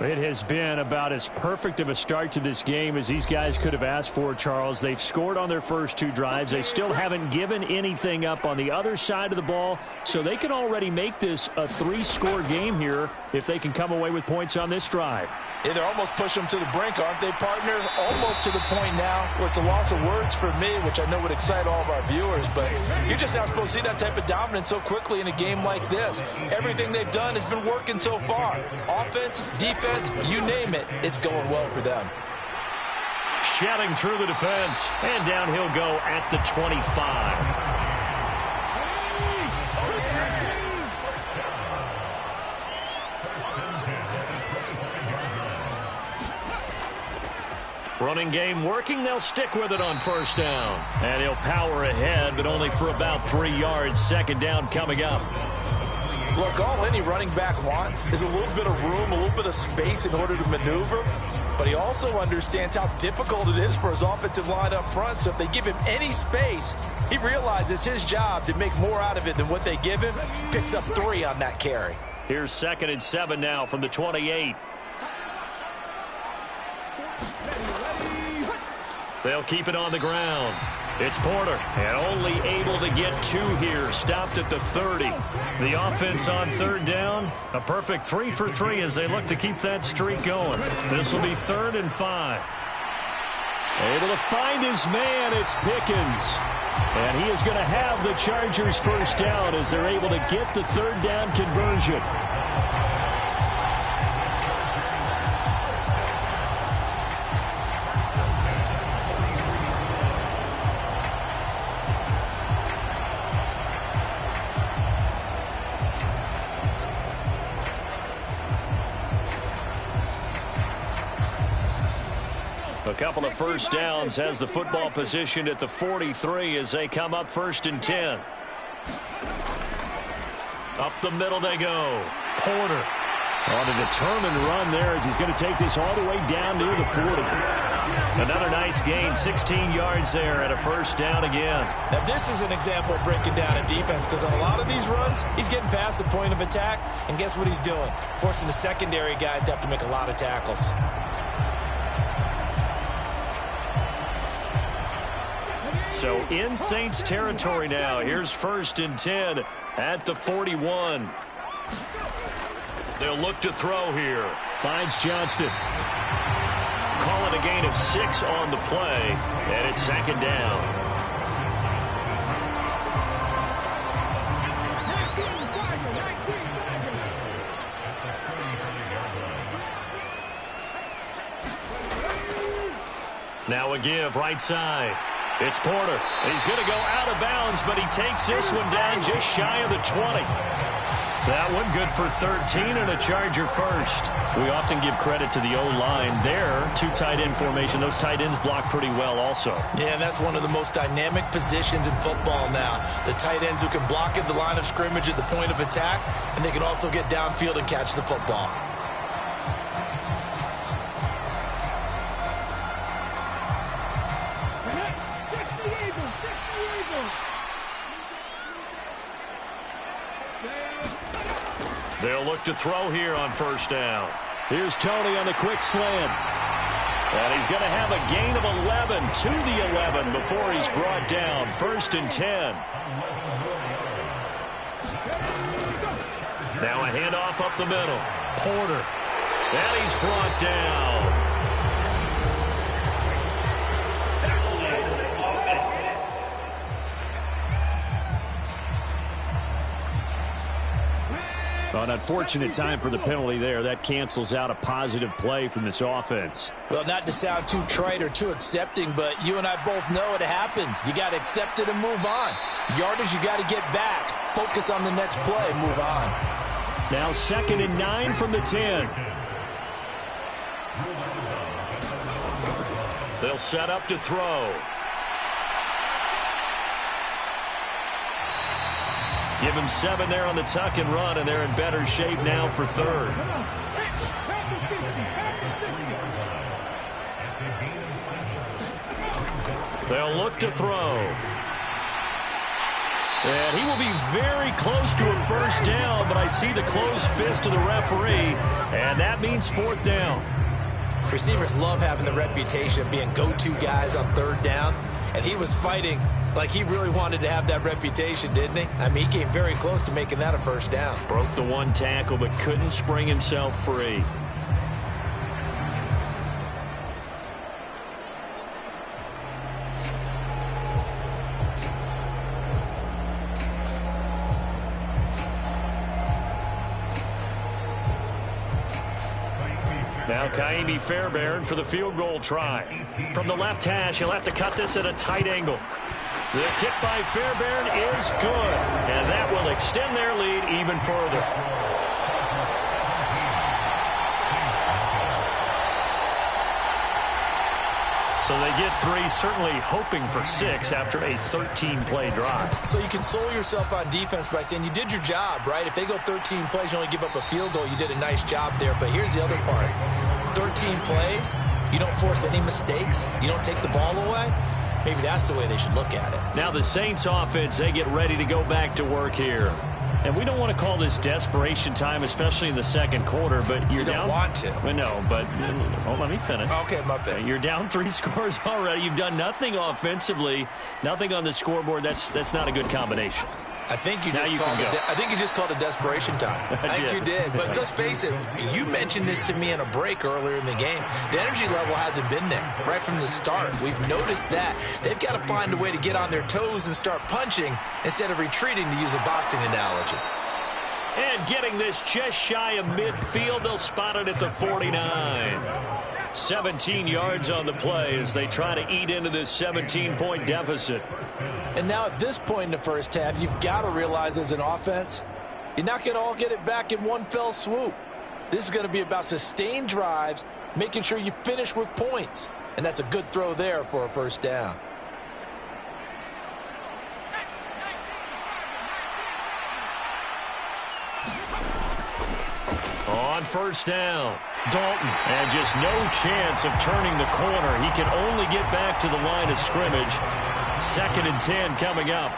It has been about as perfect of a start to this game as these guys could have asked for, Charles. They've scored on their first two drives. They still haven't given anything up on the other side of the ball, so they can already make this a 3-score game here if they can come away with points on this drive. Yeah, they're almost pushing them to the brink, aren't they, partner? Almost to the point now where it's a loss of words for me, which I know would excite all of our viewers, but you're just not supposed to see that type of dominance so quickly in a game like this. Everything they've done has been working so far. Offense, defense, you name it, it's going well for them. Shedding through the defense, and down he'll go at the 25. Running game working. They'll stick with it on first down. And he'll power ahead, but only for about 3 yards. Second down coming up. Look, all any running back wants is a little bit of room, a little bit of space in order to maneuver. But he also understands how difficult it is for his offensive line up front. So if they give him any space, he realizes his job to make more out of it than what they give him. Picks up 3 on that carry. Here's 2nd and 7 now from the 28. They'll keep it on the ground. It's Porter, and only able to get 2 here. Stopped at the 30. The offense on third down, a perfect 3 for 3 as they look to keep that streak going. This will be 3rd and 5. Able to find his man, it's Pickens. And he is going to have the Chargers first down as they're able to get the third down conversion. A couple of first downs, has the football positioned at the 43 as they come up 1st and 10. Up the middle they go. Porter on a determined run there as he's going to take this all the way down near the 40. Another nice gain, 16 yards there at a first down again. Now this is an example of breaking down a defense because on a lot of these runs, he's getting past the point of attack, and guess what he's doing? Forcing the secondary guys to have to make a lot of tackles. So in Saints territory now. Here's 1st and 10 at the 41. They'll look to throw here. Finds Johnston. Call it a gain of 6 on the play, and it's 2nd down. Now a give right side. It's Porter. He's going to go out of bounds, but he takes this one down just shy of the 20. That one good for 13 and a Charger first. We often give credit to the O-line there. 2 tight end formation. Those tight ends block pretty well also. Yeah, and that's one of the most dynamic positions in football now. The tight ends who can block at the line of scrimmage at the point of attack, and they can also get downfield and catch the football. They'll look to throw here on first down. Here's Tony on the quick slant. And he's going to have a gain of 11 to the 11 before he's brought down. 1st and 10. Now a handoff up the middle. Porter. And he's brought down. Well, an unfortunate time for the penalty there. That cancels out a positive play from this offense. Well, not to sound too trite or too accepting, but you and I both know it happens. You got to accept it and move on. Yardage, you got to get back. Focus on the next play, move on. Now 2nd and 9 from the 10. They'll set up to throw. Give him 7 there on the tuck and run, and they're in better shape now for 3rd. They'll look to throw. And he will be very close to a first down, but I see the closed fist of the referee, and that means 4th down. Receivers love having the reputation of being go-to guys on 3rd down, and he was fighting like he really wanted to have that reputation, didn't he? I mean, he came very close to making that a first down. Broke the 1 tackle, but couldn't spring himself free. Now Kaimi Fairbairn for the field goal try. From the left hash, he'll have to cut this at a tight angle. The kick by Fairbairn is good, and that will extend their lead even further. So they get 3, certainly hoping for 6 after a 13-play drive. So you console yourself on defense by saying you did your job, right? If they go 13 plays, you only give up a field goal, you did a nice job there. But here's the other part. 13 plays, you don't force any mistakes, you don't take the ball away. Maybe that's the way they should look at it. Now the Saints offense, they get ready to go back to work here. And we don't want to call this desperation time, especially in the 2nd quarter, but you're down. You don't want to. No, but let me finish. Okay, my bad. You're down 3 scores already. You've done nothing offensively, nothing on the scoreboard. That's not a good combination. I think you just called it desperation time. I think you did. But let's face it, you mentioned this to me in a break earlier in the game. The energy level hasn't been there right from the start. We've noticed that. They've got to find a way to get on their toes and start punching instead of retreating, to use a boxing analogy. And getting this just shy of midfield, they'll spot it at the 49. 17 yards on the play as they try to eat into this 17-point deficit. And now at this point in the first half, you've got to realize as an offense, you're not going to all get it back in one fell swoop. This is going to be about sustained drives, making sure you finish with points. And that's a good throw there for a first down. On first down, Dalton, and just no chance of turning the corner. He can only get back to the line of scrimmage. 2nd and 10 coming up.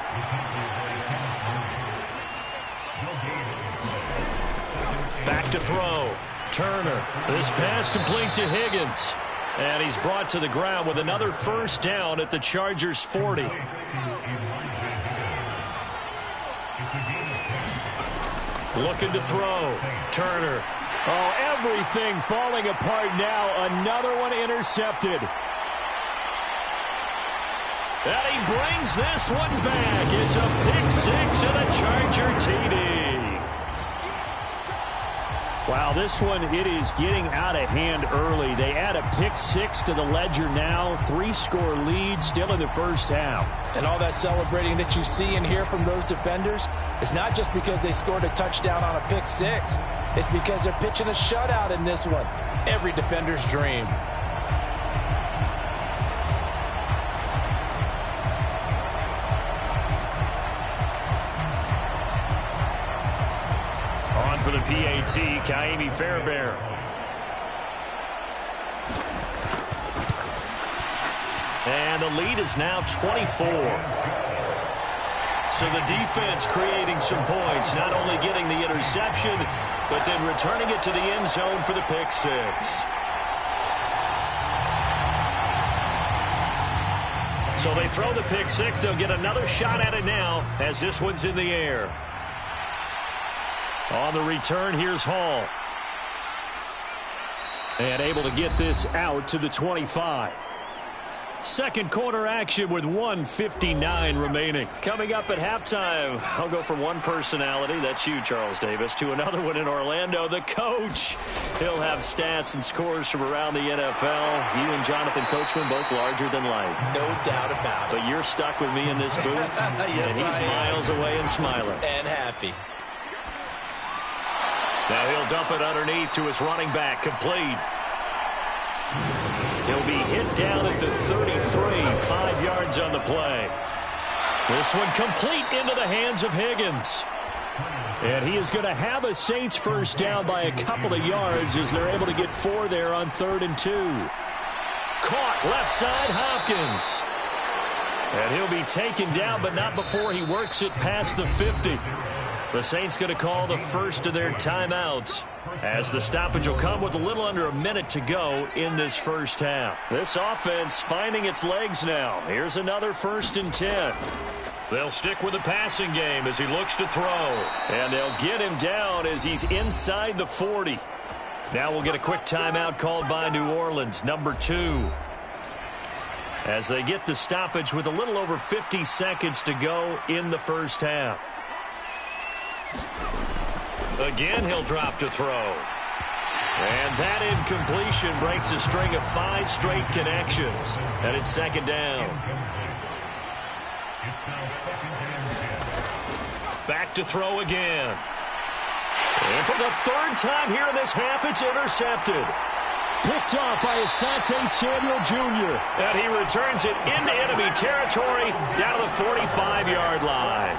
Back to throw. Turner. This pass complete to Higgins. And he's brought to the ground with another first down at the Chargers' 40. Looking to throw. Turner. Oh, everything falling apart now. Another one intercepted. And he brings this one back. It's a pick-6 and a Charger TD. Wow, this one, it is getting out of hand early. They add a pick-6 to the ledger now. 3-score lead still in the first half. And all that celebrating that you see and hear from those defenders, it's not just because they scored a touchdown on a pick-6. It's because they're pitching a shutout in this one. Every defender's dream. On for the PAT, Kaimi Fairbairn. And the lead is now 24. So the defense creating some points, not only getting the interception, but then returning it to the end zone for the pick-6. So they throw the pick-6. They'll get another shot at it now as this one's in the air. On the return, here's Hall. And able to get this out to the 25. Second quarter action with 1:59 remaining. Coming up at halftime, I'll go from one personality, that's you, Charles Davis, to another one in Orlando, the coach. He'll have stats and scores from around the NFL. You and Jonathan Coachman both larger than life. No doubt about it. But you're stuck with me in this booth, yes, and he's miles away and smiling. And happy. Now he'll dump it underneath to his running back, complete. He'll be hit down at the 33, 5 yards on the play. This one complete into the hands of Higgins. And he is going to have a Saints first down by a couple of yards as they're able to get 4 there on 3rd and 2. Caught left side, Hopkins. And he'll be taken down, but not before he works it past the 50. The Saints going to call the first of their timeouts, as the stoppage will come with a little under a minute to go in this first half. This offense finding its legs now. Here's another 1st and 10. They'll stick with the passing game as he looks to throw. And they'll get him down as he's inside the 40. Now we'll get a quick timeout called by New Orleans, number 2. As they get the stoppage with a little over 50 seconds to go in the first half. Again, he'll drop to throw. And that incompletion breaks a string of 5 straight connections. And it's 2nd down. Back to throw again. And for the 3rd time here in this half, it's intercepted. Picked off by Asante Samuel Jr. And he returns it into enemy territory down to the 45-yard line.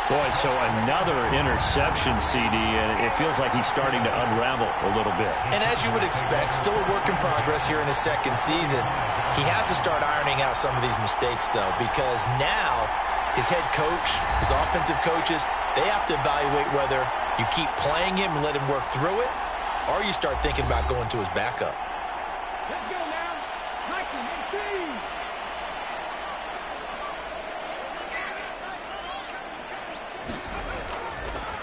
Boy, so another interception, CD, and it feels like he's starting to unravel a little bit. And as you would expect, still a work in progress here in his 2nd season. He has to start ironing out some of these mistakes, though, because now his head coach, his offensive coaches, they have to evaluate whether you keep playing him and let him work through it, or you start thinking about going to his backup. Let's go now.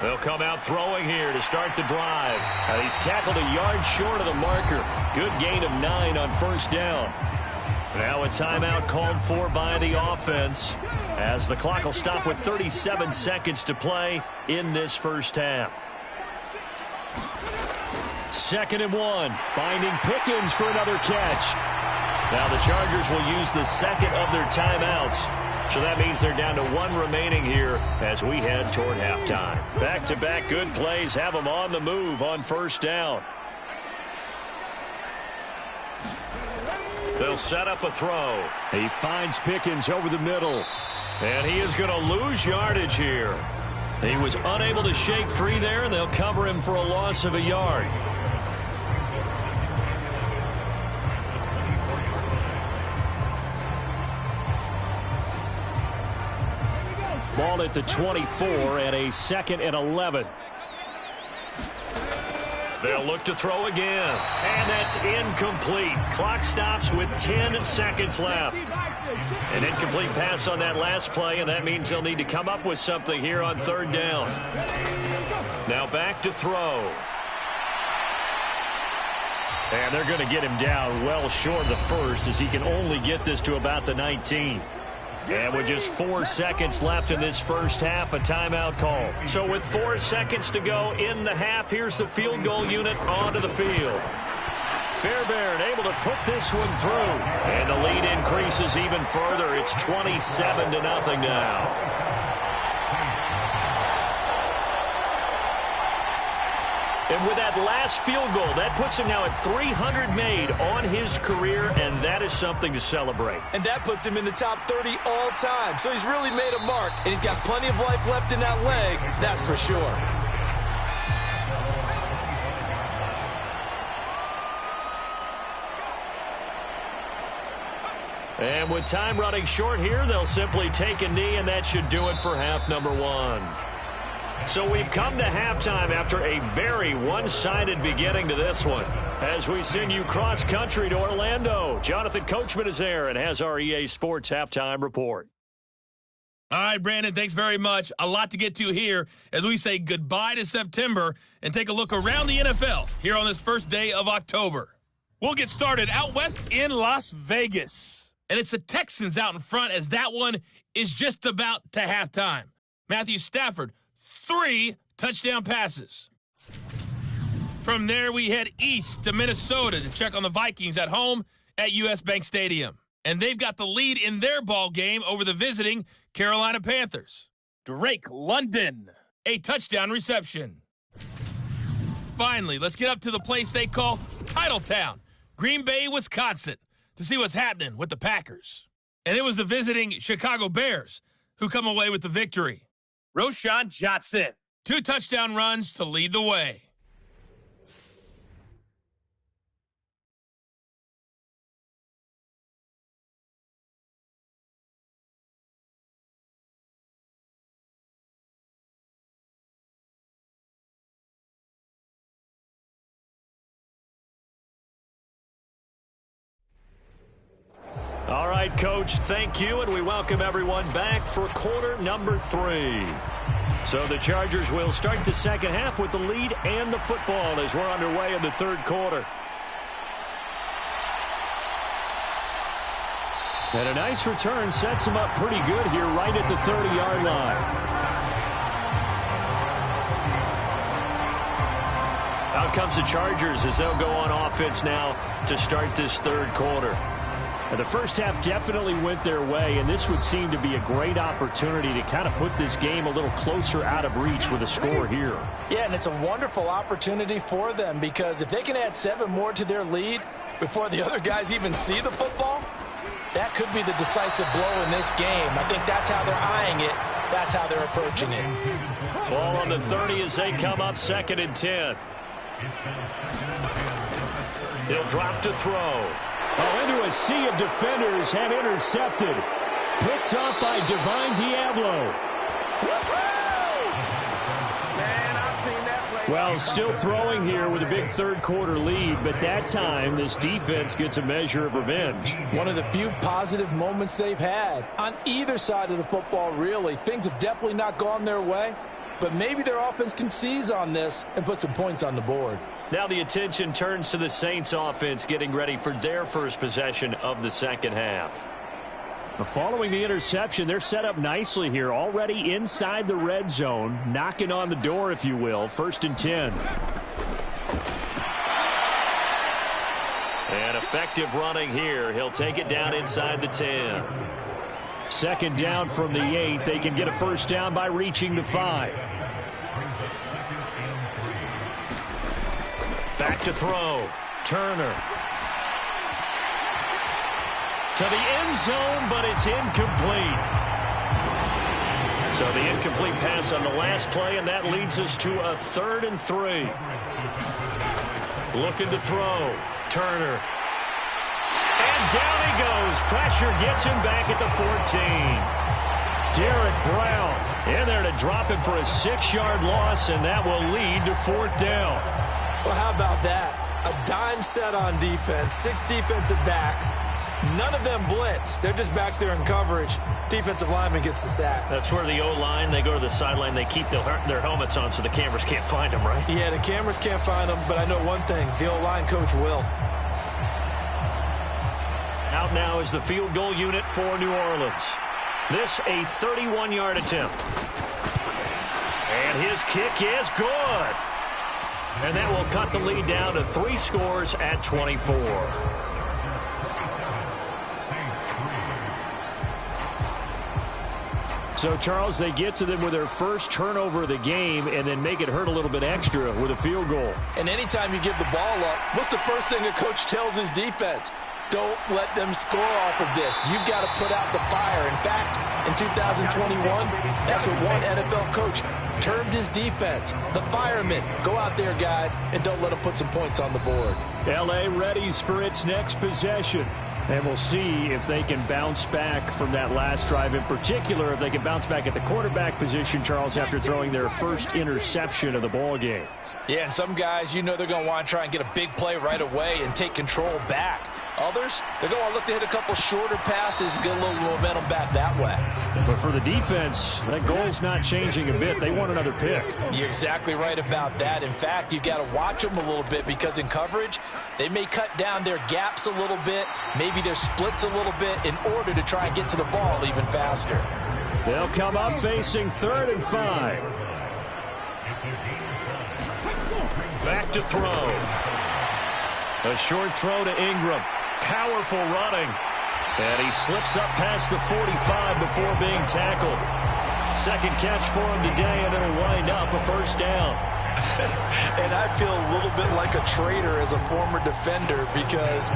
They'll come out throwing here to start the drive. He's tackled a yard short of the marker. Good gain of 9 on 1st down. Now a timeout called for by the offense, as the clock will stop with 37 seconds to play in this first half. 2nd and 1. Finding Pickens for another catch. Now the Chargers will use the 2nd of their timeouts. So that means they're down to 1 remaining here as we head toward halftime. Back-to-back good plays have them on the move on 1st down. They'll set up a throw. He finds Pickens over the middle. And he is going to lose yardage here. He was unable to shake free there, and they'll cover him for a loss of a yard. Ball at the 24 and a 2nd and 11. They'll look to throw again. And that's incomplete. Clock stops with 10 seconds left. An incomplete pass on that last play, and that means they'll need to come up with something here on 3rd down. Now back to throw. And they're going to get him down well short of the 1st, as he can only get this to about the 19. And with just 4 seconds left in this first half, a timeout call. So with 4 seconds to go in the half, here's the field goal unit onto the field. Fairbairn able to put this one through. And the lead increases even further. It's 27-0 now. And with that last field goal, that puts him now at 300 made on his career, and that is something to celebrate. And that puts him in the top 30 all time. So he's really made a mark, and he's got plenty of life left in that leg, that's for sure. And with time running short here, they'll simply take a knee, and that should do it for half number 1. So we've come to halftime after a very one-sided beginning to this one. As we send you cross-country to Orlando, Jonathan Coachman is there and has our EA Sports Halftime Report. All right, Brandon, thanks very much. A lot to get to here as we say goodbye to September and take a look around the NFL here on this first day of October. We'll get started out west in Las Vegas. and it's the Texans out in front as that one is just about to halftime. Matthew Stafford, 3 touchdown passes. From there, we head east to Minnesota to check on the Vikings at home at U.S. Bank Stadium. And they've got the lead in their ball game over the visiting Carolina Panthers. Drake London, a touchdown reception. Finally, let's get up to the place they call Titletown, Green Bay, Wisconsin, to see what's happening with the Packers. And it was the visiting Chicago Bears who come away with the victory. Roshan Johnson, 2 touchdown runs to lead the way. All right, Coach, thank you, and we welcome everyone back for quarter number 3. So the Chargers will start the second half with the lead and the football as we're underway in the third quarter. And a nice return sets them up pretty good here right at the 30-yard line. Out comes the Chargers as they'll go on offense now to start this third quarter. And the first half definitely went their way, and this would seem to be a great opportunity to kind of put this game a little closer out of reach with a score here. Yeah, and it's a wonderful opportunity for them because if they can add 7 more to their lead before the other guys even see the football, that could be the decisive blow in this game. I think that's how they're eyeing it. That's how they're approaching it. Ball on the 30 as they come up 2nd and 10. He'll drop to throw. Oh, into a sea of defenders and intercepted. Picked up by Divine Diablo. Well, still throwing here with a big third quarter lead, but that time this defense gets a measure of revenge. One of the few positive moments they've had on either side of the football, really. Things have definitely not gone their way, but maybe their offense can seize on this and put some points on the board. Now the attention turns to the Saints offense getting ready for their first possession of the second half. Following the interception, they're set up nicely here, already inside the red zone, knocking on the door, if you will. 1st and 10. And effective running here. He'll take it down inside the 10. 2nd down from the 8. They can get a first down by reaching the 5. Back to throw. Turner. To the end zone, but it's incomplete. So the incomplete pass on the last play, and that leads us to a 3rd and 3. Looking to throw. Turner. And down he goes. Pressure gets him back at the 14. Derek Brown in there to drop him for a 6-yard loss, and that will lead to 4th down. Well, how about that? A dime set on defense, 6 defensive backs. None of them blitz. They're just back there in coverage. Defensive lineman gets the sack. That's where the O-line, they go to the sideline, they keep their helmets on so the cameras can't find them, right? Yeah, the cameras can't find them, but I know one thing. The O-line coach will. Out now is the field goal unit for New Orleans. This a 31-yard attempt. And his kick is good. And that will cut the lead down to 3 scores at 24. So, Charles, they get to them with their first turnover of the game and then make it hurt a little bit extra with a field goal. And anytime you give the ball up, what's the first thing a coach tells his defense? Don't let them score off of this. You've got to put out the fire. In fact, in 2021, that's what one NFL coach termed his defense. The firemen. Go out there, guys, and don't let them put some points on the board. L.A. readies for its next possession. And we'll see if they can bounce back from that last drive. In particular, if they can bounce back at the quarterback position, Charles, after throwing their first interception of the ball game. Yeah, and some guys, you know they're going to want to try and get a big play right away and take control back. Others, they're going to look to hit a couple shorter passes, get a little momentum back that way. But for the defense, that goal's not changing a bit. They want another pick. You're exactly right about that. In fact, you've got to watch them a little bit because in coverage, they may cut down their gaps a little bit, maybe their splits a little bit in order to try and get to the ball even faster. They'll come up facing 3rd and 5. Back to throw. A short throw to Ingram. Powerful running. And he slips up past the 45 before being tackled. Second catch for him today, and it'll wind up a first down. And I feel a little bit like a traitor as a former defender because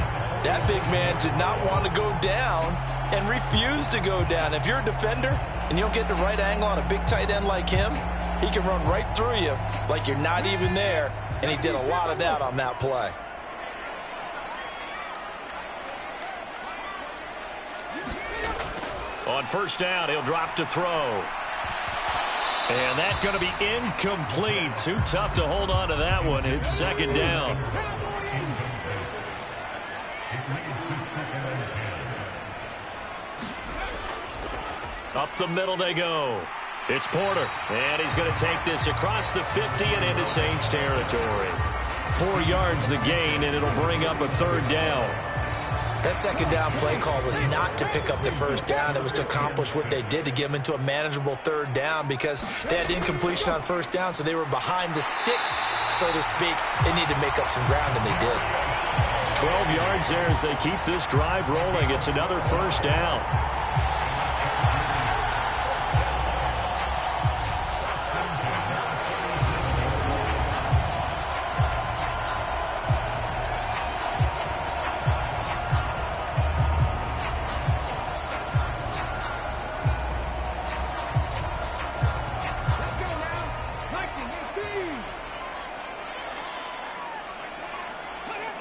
that big man did not want to go down and refused to go down. If you're a defender and you don't get the right angle on a big tight end like him, he can run right through you like you're not even there, and he did a lot of that on that play. On first down, he'll drop to throw. And that's going to be incomplete. Too tough to hold on to that one. It's second down. Up the middle they go. It's Porter. And he's going to take this across the 50 and into Saints territory. 4 yards the gain, and it'll bring up a third down. That second down play call was not to pick up the first down. It was to accomplish what they did to get them into a manageable third down because they had incompletion on first down, so they were behind the sticks, so to speak. They needed to make up some ground, and they did. 12 yards there as they keep this drive rolling. It's another first down.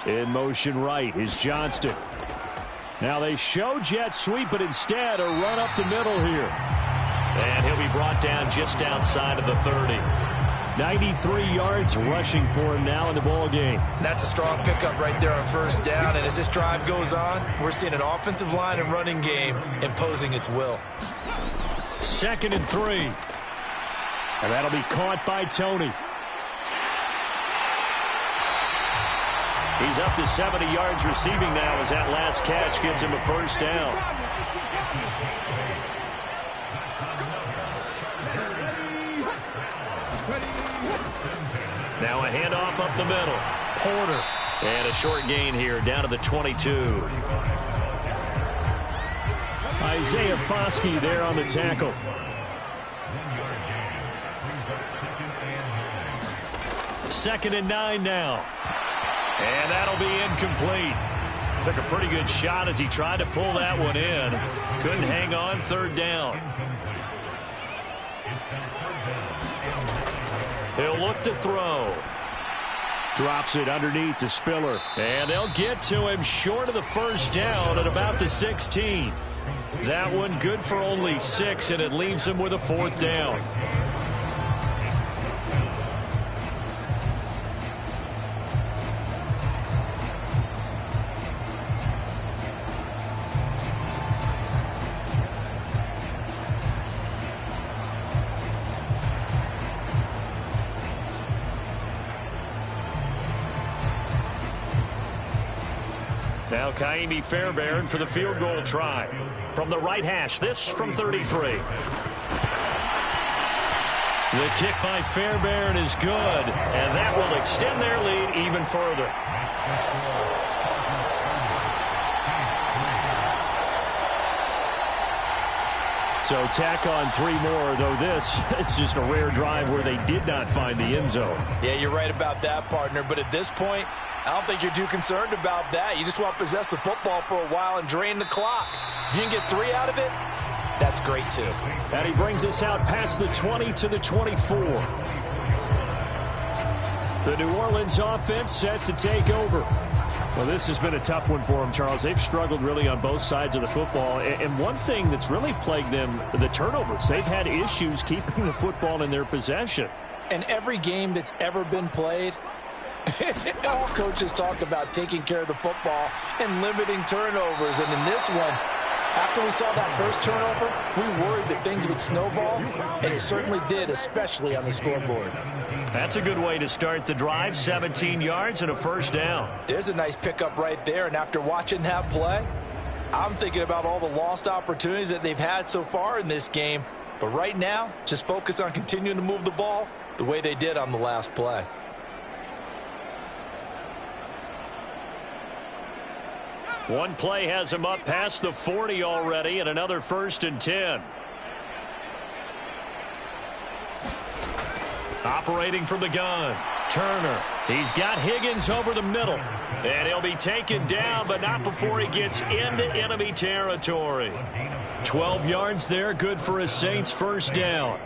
In motion right is Johnston. Now they show jet sweep, but instead a run up the middle here. And he'll be brought down just outside of the 30. 93 yards rushing for him now in the ball game. That's a strong pickup right there on first down, and as this drive goes on, we're seeing an offensive line and running game imposing its will. 2nd and 3. And that'll be caught by Tony. He's up to 70 yards receiving now as that last catch gets him a first down. Now a handoff up the middle. Porter. And a short gain here down to the 22. Isaiah Foskey there on the tackle. Second and 9 now. And that'll be incomplete. Took a pretty good shot as he tried to pull that one in. Couldn't hang on. Third down. He'll look to throw. Drops it underneath to Spiller. And they'll get to him short of the first down at about the 16. That one good for only 6, and it leaves him with a fourth down. Now Kaimi Fairbairn for the field goal try. From the right hash, this from 33. The kick by Fairbairn is good, and that will extend their lead even further. So tack on 3 more, though this, it's just a rare drive where they did not find the end zone. Yeah, you're right about that, partner, but at this point, I don't think you're too concerned about that. You just want to possess the football for a while and drain the clock. If you can get 3 out of it, that's great too. And he brings us out past the 20 to the 24. The New Orleans offense set to take over. Well, this has been a tough one for them, Charles. They've struggled really on both sides of the football. And one thing that's really plagued them, the turnovers. They've had issues keeping the football in their possession. And every game that's ever been played, All coaches talk about taking care of the football and limiting turnovers. And in this one, after we saw that first turnover, we worried that things would snowball, and it certainly did, especially on the scoreboard. That's a good way to start the drive. 17 yards and a first down. There's a nice pickup right there, and after watching that play, I'm thinking about all the lost opportunities that they've had so far in this game. But right now, just focus on continuing to move the ball the way they did on the last play. One play has him up past the 40 already, and another 1st and 10. Operating from the gun, Turner. He's got Higgins over the middle, and he'll be taken down, but not before he gets into enemy territory. 12 yards there, good for a Saints first down.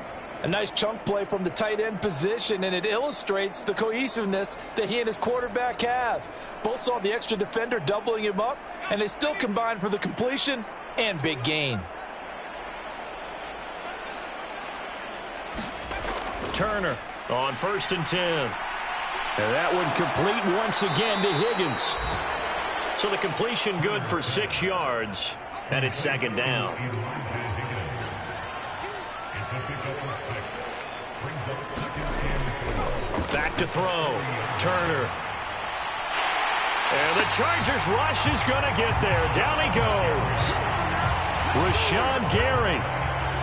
A nice chunk play from the tight end position, and it illustrates the cohesiveness that he and his quarterback have. Both saw the extra defender doubling him up, and they still combined for the completion and big gain. Turner on 1st and 10. And that one complete once again to Higgins. So the completion good for 6 yards, and it's 2nd down. Back to throw. Turner. And the Chargers rush is going to get there. Down he goes. Rashawn Gary.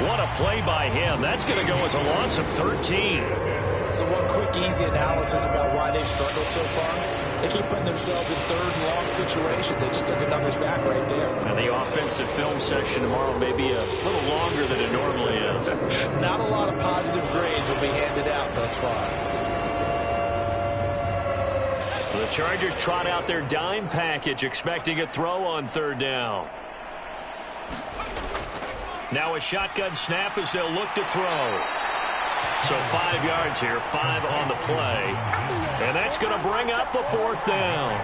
What a play by him. That's going to go as a loss of 13. So one quick, easy analysis about why they've struggled so far. They keep putting themselves in 3rd and long situations. They just took another sack right there. And the offensive film session tomorrow may be a little longer than it normally is. Not a lot of positive grades will be handed out thus far. The Chargers trot out their dime package, expecting a throw on 3rd down. Now a shotgun snap as they'll look to throw. So 5 yards here, 5 on the play. And that's going to bring up a 4th down.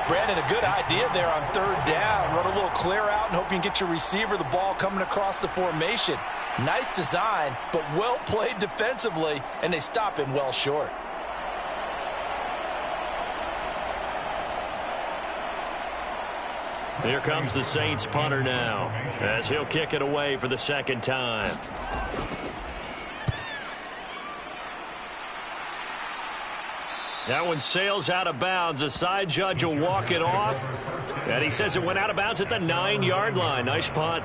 Brandon, a good idea there on 3rd down. Run a little clear out and hope you can get your receiver the ball coming across the formation. Nice design, but well played defensively, and they stop him well short. Here comes the Saints punter now, as he'll kick it away for the 2nd time. That one sails out of bounds. The side judge will walk it off, and he says it went out of bounds at the 9-yard line. Nice punt.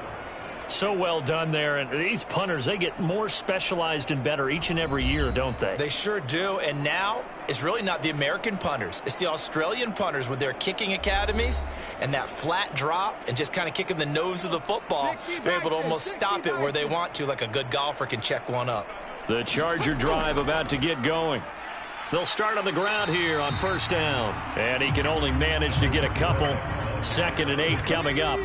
So well done there. And these punters, they get more specialized and better each and every year, don't they? They sure do. And now it's really not the American punters. It's the Australian punters with their kicking academies and that flat drop and just kind of kicking the nose of the football. They're able to almost stop it where they want to, like a good golfer can check one up. The Charger drive about to get going. They'll start on the ground here on 1st down. And he can only manage to get a couple. 2nd and 8 coming up.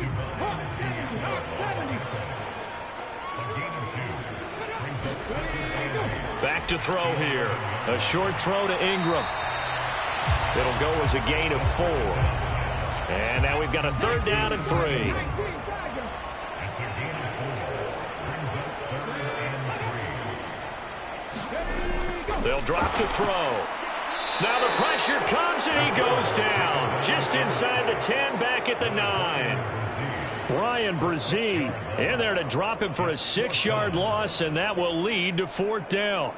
Back to throw here. A short throw to Ingram. It'll go as a gain of 4. And now we've got a 3rd down and 3. They'll drop to throw. Now the pressure comes and he goes down. Just inside the 10, back at the 9. Brian Brzee in there to drop him for a 6-yard loss, and that will lead to 4th down.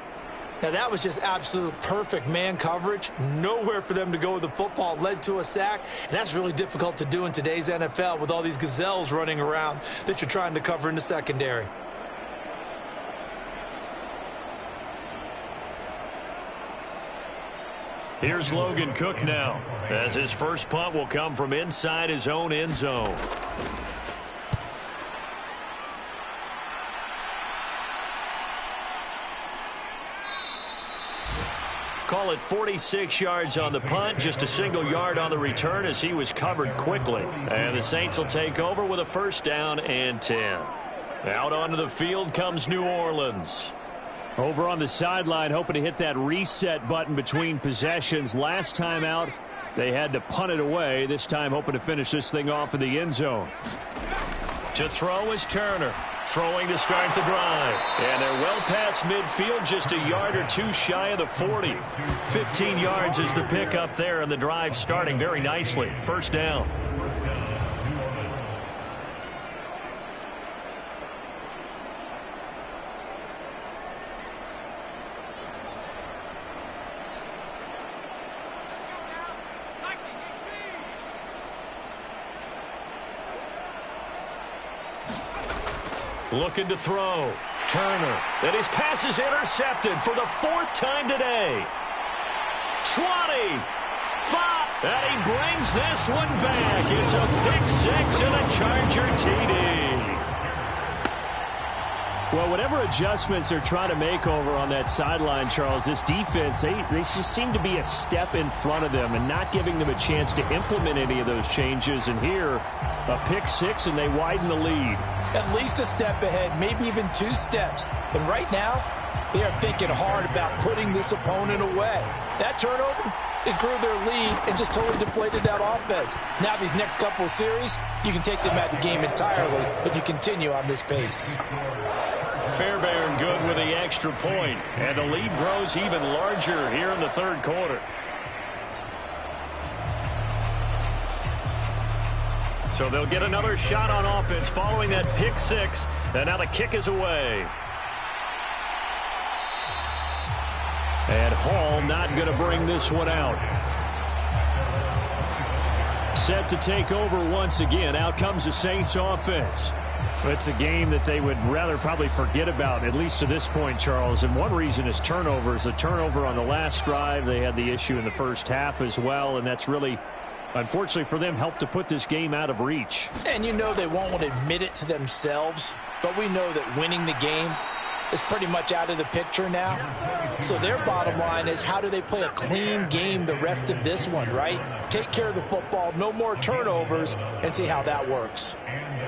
Now that was just absolute perfect man coverage. Nowhere for them to go with the football. Led to a sack, and that's really difficult to do in today's NFL with all these gazelles running around that you're trying to cover in the secondary. Here's Logan Cook now, as his first punt will come from inside his own end zone. Call it 46 yards on the punt, just a single yard on the return as he was covered quickly. And the Saints will take over with a 1st down and 10. Out onto the field comes New Orleans. Over on the sideline, hoping to hit that reset button between possessions. Last time out, they had to punt it away. This time hoping to finish this thing off in the end zone. To throw is Turner. throwing to start the drive. And they're well past midfield, just a yard or two shy of the 40. 15 yards is the pickup there, and the drive starting very nicely. First down. Looking to throw. Turner. And his pass is intercepted for the 4th time today. 20. 5. And he brings this one back. It's a pick 6 and a Charger TD. Well, whatever adjustments they're trying to make over on that sideline, Charles, this defense, they just seem to be a step in front of them and not giving them a chance to implement any of those changes. And here, a pick 6, and they widen the lead. At least a step ahead, maybe even 2 steps. And right now, they are thinking hard about putting this opponent away. That turnover, it grew their lead and just totally deflated that offense. Now these next couple of series, you can take them out of the game entirely if you continue on this pace. Fairbairn good with the extra point, and the lead grows even larger here in the 3rd quarter. So they'll get another shot on offense following that pick 6, and now the kick is away. And Hall not going to bring this one out. Set to take over once again. Out comes the Saints offense. It's a game that they would rather probably forget about, at least to this point, Charles. And one reason is turnovers. A turnover on the last drive. They had the issue in the first half as well, and that's really, unfortunately for them, helped to put this game out of reach. And you know they won't admit it to themselves, but we know that winning the game is pretty much out of the picture now. So their bottom line is, how do they play a clean game the rest of this one, right? Take care of the football, no more turnovers, and see how that works.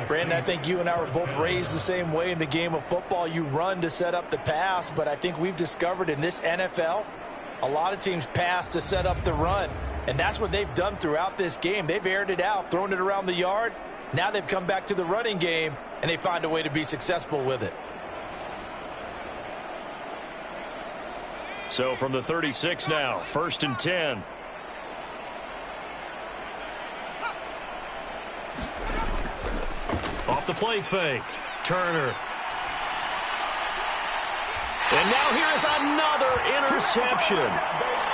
Brandon, I think you and I were both raised the same way in the game of football. You run to set up the pass, but I think we've discovered in this NFL, a lot of teams pass to set up the run. And that's what they've done throughout this game. They've aired it out, thrown it around the yard. Now they've come back to the running game, and they find a way to be successful with it. So from the 36 now, 1st and 10. Off the play fake. Turner. And now here is another interception.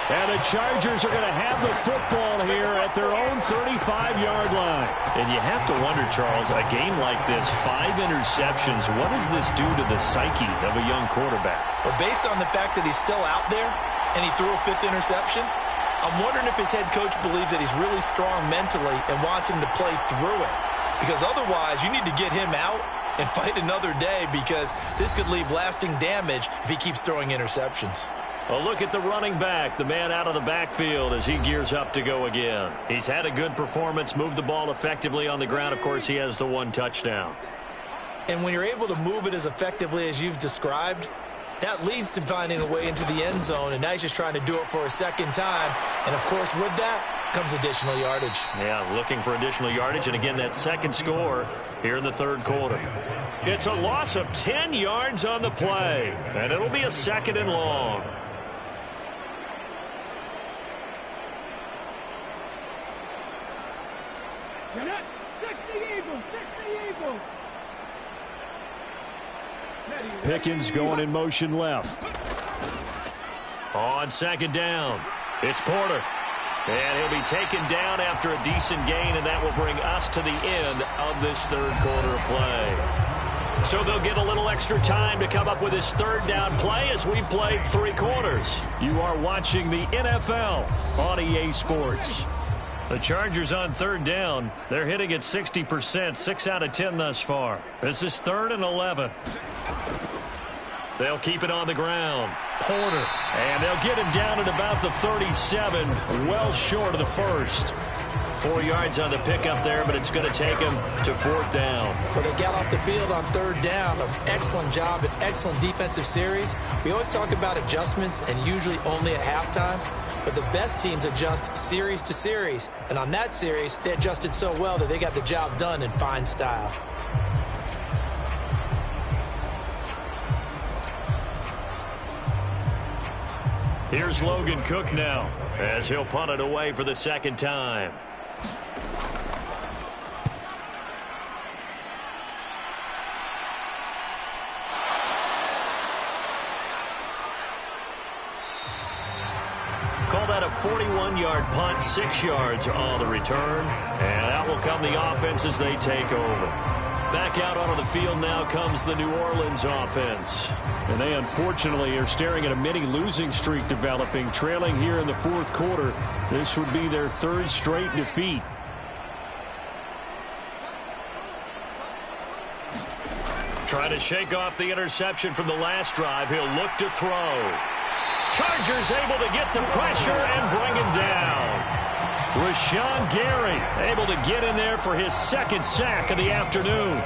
And the Chargers are going to have the football here at their own 35-yard line. And you have to wonder, Charles, a game like this, 5 interceptions, what does this do to the psyche of a young quarterback? Well, based on the fact that he's still out there and he threw a 5th interception, I'm wondering if his head coach believes that he's really strong mentally and wants him to play through it. Because otherwise, you need to get him out and fight another day, because this could leave lasting damage if he keeps throwing interceptions. A look at the running back, the man out of the backfield as he gears up to go again. He's had a good performance, moved the ball effectively on the ground. Of course, he has the 1 touchdown. And when you're able to move it as effectively as you've described, that leads to finding a way into the end zone, and now he's just trying to do it for a 2nd time. And, of course, with that comes additional yardage. Yeah, looking for additional yardage, and again, that 2nd score here in the 3rd quarter. It's a loss of 10 yards on the play, and it'll be a 2nd and long. Pickens going in motion left. On 2nd down, it's Porter. And he'll be taken down after a decent gain, and that will bring us to the end of this 3rd quarter of play. So they'll get a little extra time to come up with this 3rd down play as we played 3 quarters. You are watching the NFL on EA Sports. The Chargers on 3rd down. They're hitting at 60%, 6 out of 10 thus far. This is 3rd and 11. They'll keep it on the ground. Porter. And they'll get him down at about the 37, well short of the 1st. 4 yards on the pickup there, but it's going to take him to 4th down. Well, they got off the field on 3rd down. An excellent job, an excellent defensive series. We always talk about adjustments, and usually only at halftime. But the best teams adjust series to series. And on that series, they adjusted so well that they got the job done in fine style. Here's Logan Cook now as he'll punt it away for the second time. Call that a 41-yard punt, 6 yards on the return. And that will come the offense as they take over. Back out onto the field now comes the New Orleans offense. And they unfortunately are staring at a mini losing streak developing, trailing here in the fourth quarter. This would be their third straight defeat. Trying to shake off the interception from the last drive. He'll look to throw. Chargers able to get the pressure and bring him down. Rashawn Gary able to get in there for his second sack of the afternoon.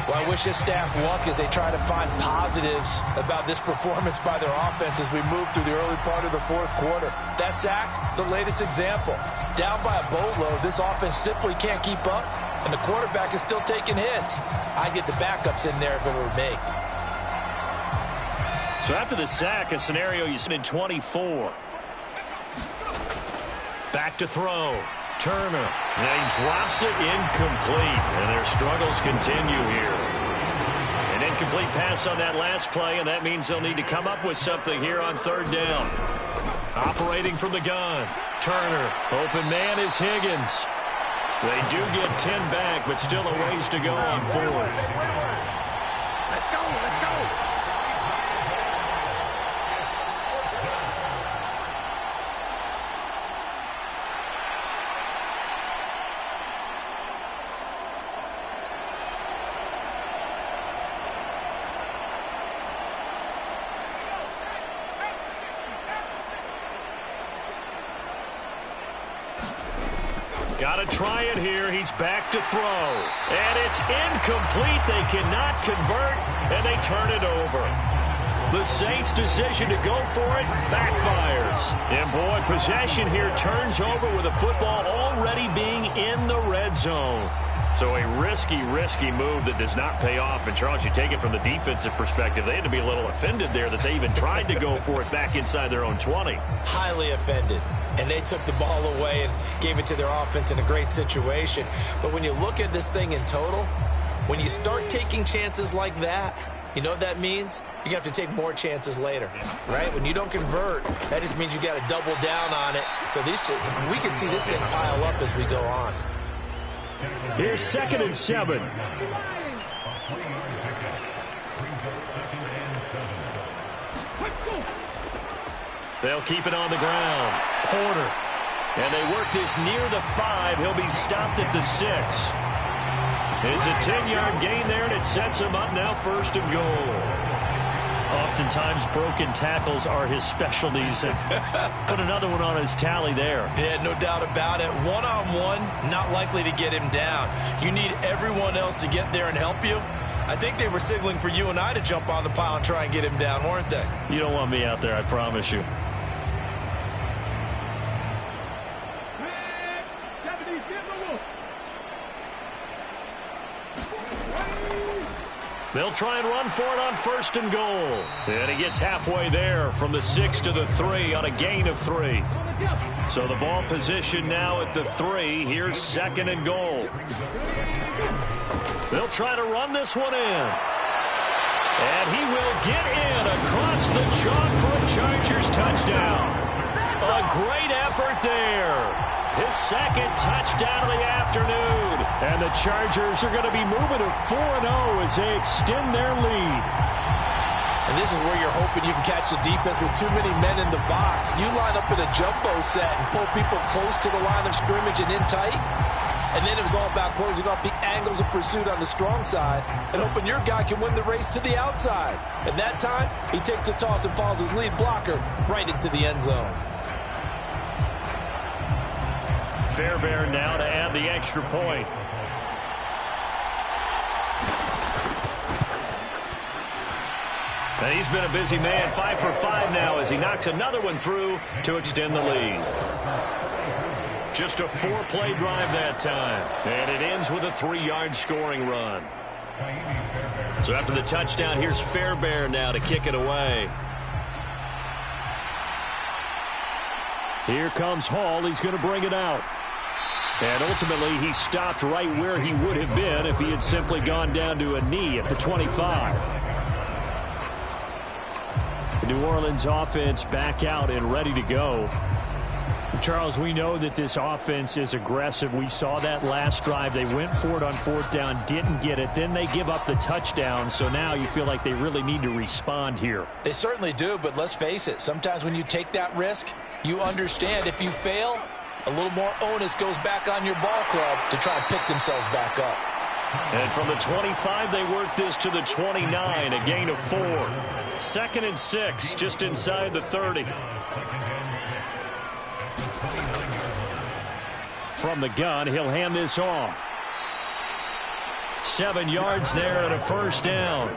Well, I wish his staff luck as they try to find positives about this performance by their offense as we move through the early part of the fourth quarter. That sack, the latest example. Down by a boatload, this offense simply can't keep up, and the quarterback is still taking hits. I'd get the backups in there if it were me. So after the sack, a scenario you see in 24. Back to throw. Turner. And he drops it incomplete. And their struggles continue here. An incomplete pass on that last play, and that means they'll need to come up with something here on third down. Operating from the gun. Turner. Open man is Higgins. They do get 10 back, but still a ways to go on fourth. Let's go, let's go. Got to try it here. He's back to throw. And it's incomplete. They cannot convert, and they turn it over. The Saints' decision to go for it backfires. And, boy, possession here turns over with the football already being in the red zone. So a risky move that does not pay off. And, Charles, you take it from the defensive perspective. They had to be a little offended there that they even tried to go for it back inside their own 20. Highly offended. And they took the ball away and gave it to their offense in a great situation. But when you look at this thing in total, when you start taking chances like that, you know what that means? You're going to have to take more chances later, right? When you don't convert, that just means you got to double down on it. So we can see this thing pile up as we go on. Here's 2nd and 7. They'll keep it on the ground. Porter. And they work this near the 5. He'll be stopped at the 6. It's a 10-yard gain there, and it sets him up now 1st and goal. Oftentimes, broken tackles are his specialties. Put another one on his tally there. Yeah, no doubt about it. One-on-one, not likely to get him down. You need everyone else to get there and help you. I think they were signaling for you and I to jump on the pile and try and get him down, weren't they? You don't want me out there, I promise you. They'll try and run for it on 1st and goal. And he gets halfway there from the 6 to the 3 on a gain of 3. So the ball position now at the 3. Here's 2nd and goal. They'll try to run this one in. And he will get in across the chalk for a Chargers touchdown. A great effort there. His 2nd touchdown of the afternoon. And the Chargers are going to be moving to 4-0 as they extend their lead. And this is where you're hoping you can catch the defense with too many men in the box. You line up in a jumbo set and pull people close to the line of scrimmage and in tight. And then it was all about closing off the angles of pursuit on the strong side and hoping your guy can win the race to the outside. And that time, he takes the toss and follows his lead blocker right into the end zone. Fairbairn now to add the extra point. And he's been a busy man, 5 for 5 now as he knocks another one through to extend the lead. Just a 4-play drive that time. And it ends with a 3-yard scoring run. So after the touchdown, here's Fairbairn now to kick it away. Here comes Hall. He's going to bring it out. And ultimately, he stopped right where he would have been if he had simply gone down to a knee at the 25. The New Orleans offense back out and ready to go. Charles, we know that this offense is aggressive. We saw that last drive. They went for it on 4th down, didn't get it. Then they give up the touchdown. So now you feel like they really need to respond here. They certainly do, but let's face it. Sometimes when you take that risk, you understand if you fail, a little more onus goes back on your ball club to try and pick themselves back up. And from the 25, they work this to the 29, a gain of 4. 2nd and 6, just inside the 30. From the gun, he'll hand this off. 7 yards there and a 1st down.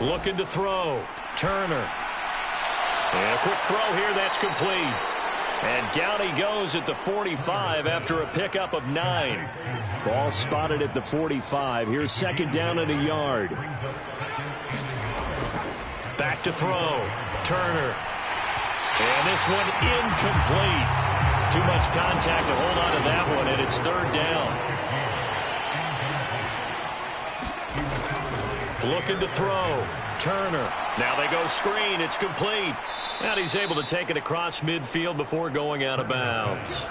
Looking to throw. Turner. And a quick throw here, that's complete. And down he goes at the 45 after a pickup of 9. Ball spotted at the 45. Here's 2nd down and a yard. Back to throw. Turner. And this one incomplete. Too much contact to hold on to that one, and it's 3rd down. Looking to throw. Turner. Now they go screen. It's complete. And he's able to take it across midfield before going out of bounds.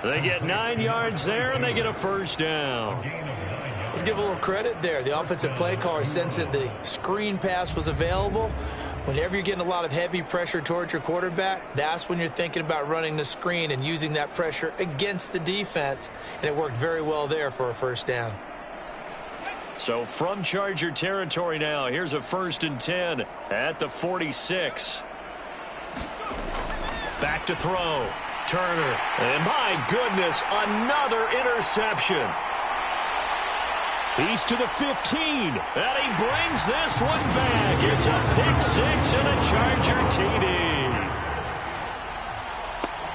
They get 9 yards there, and they get a 1st down. Let's give a little credit there. The offensive play caller sensed that the screen pass was available. Whenever you're getting a lot of heavy pressure towards your quarterback, that's when you're thinking about running the screen and using that pressure against the defense. And it worked very well there for a 1st down. So from Charger territory now, here's a 1st and 10 at the 46. Back to throw. Turner. And my goodness, another interception. He's to the 15, and he brings this one back. It's a pick 6 and a Charger TD.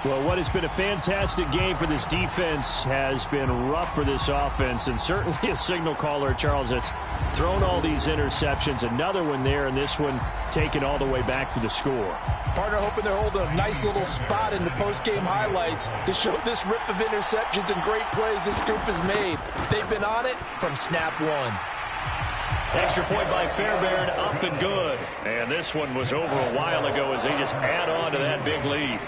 Well, what has been a fantastic game for this defense has been rough for this offense, and certainly a signal caller, Charles, that's thrown all these interceptions. Another one there, and this one taken all the way back for the score. Partner hoping they're holding a nice little spot in the post-game highlights to show this rip of interceptions and great plays this group has made. They've been on it from snap 1. Extra point by Fairbairn, up and good. And this one was over a while ago as they just add on to that big lead.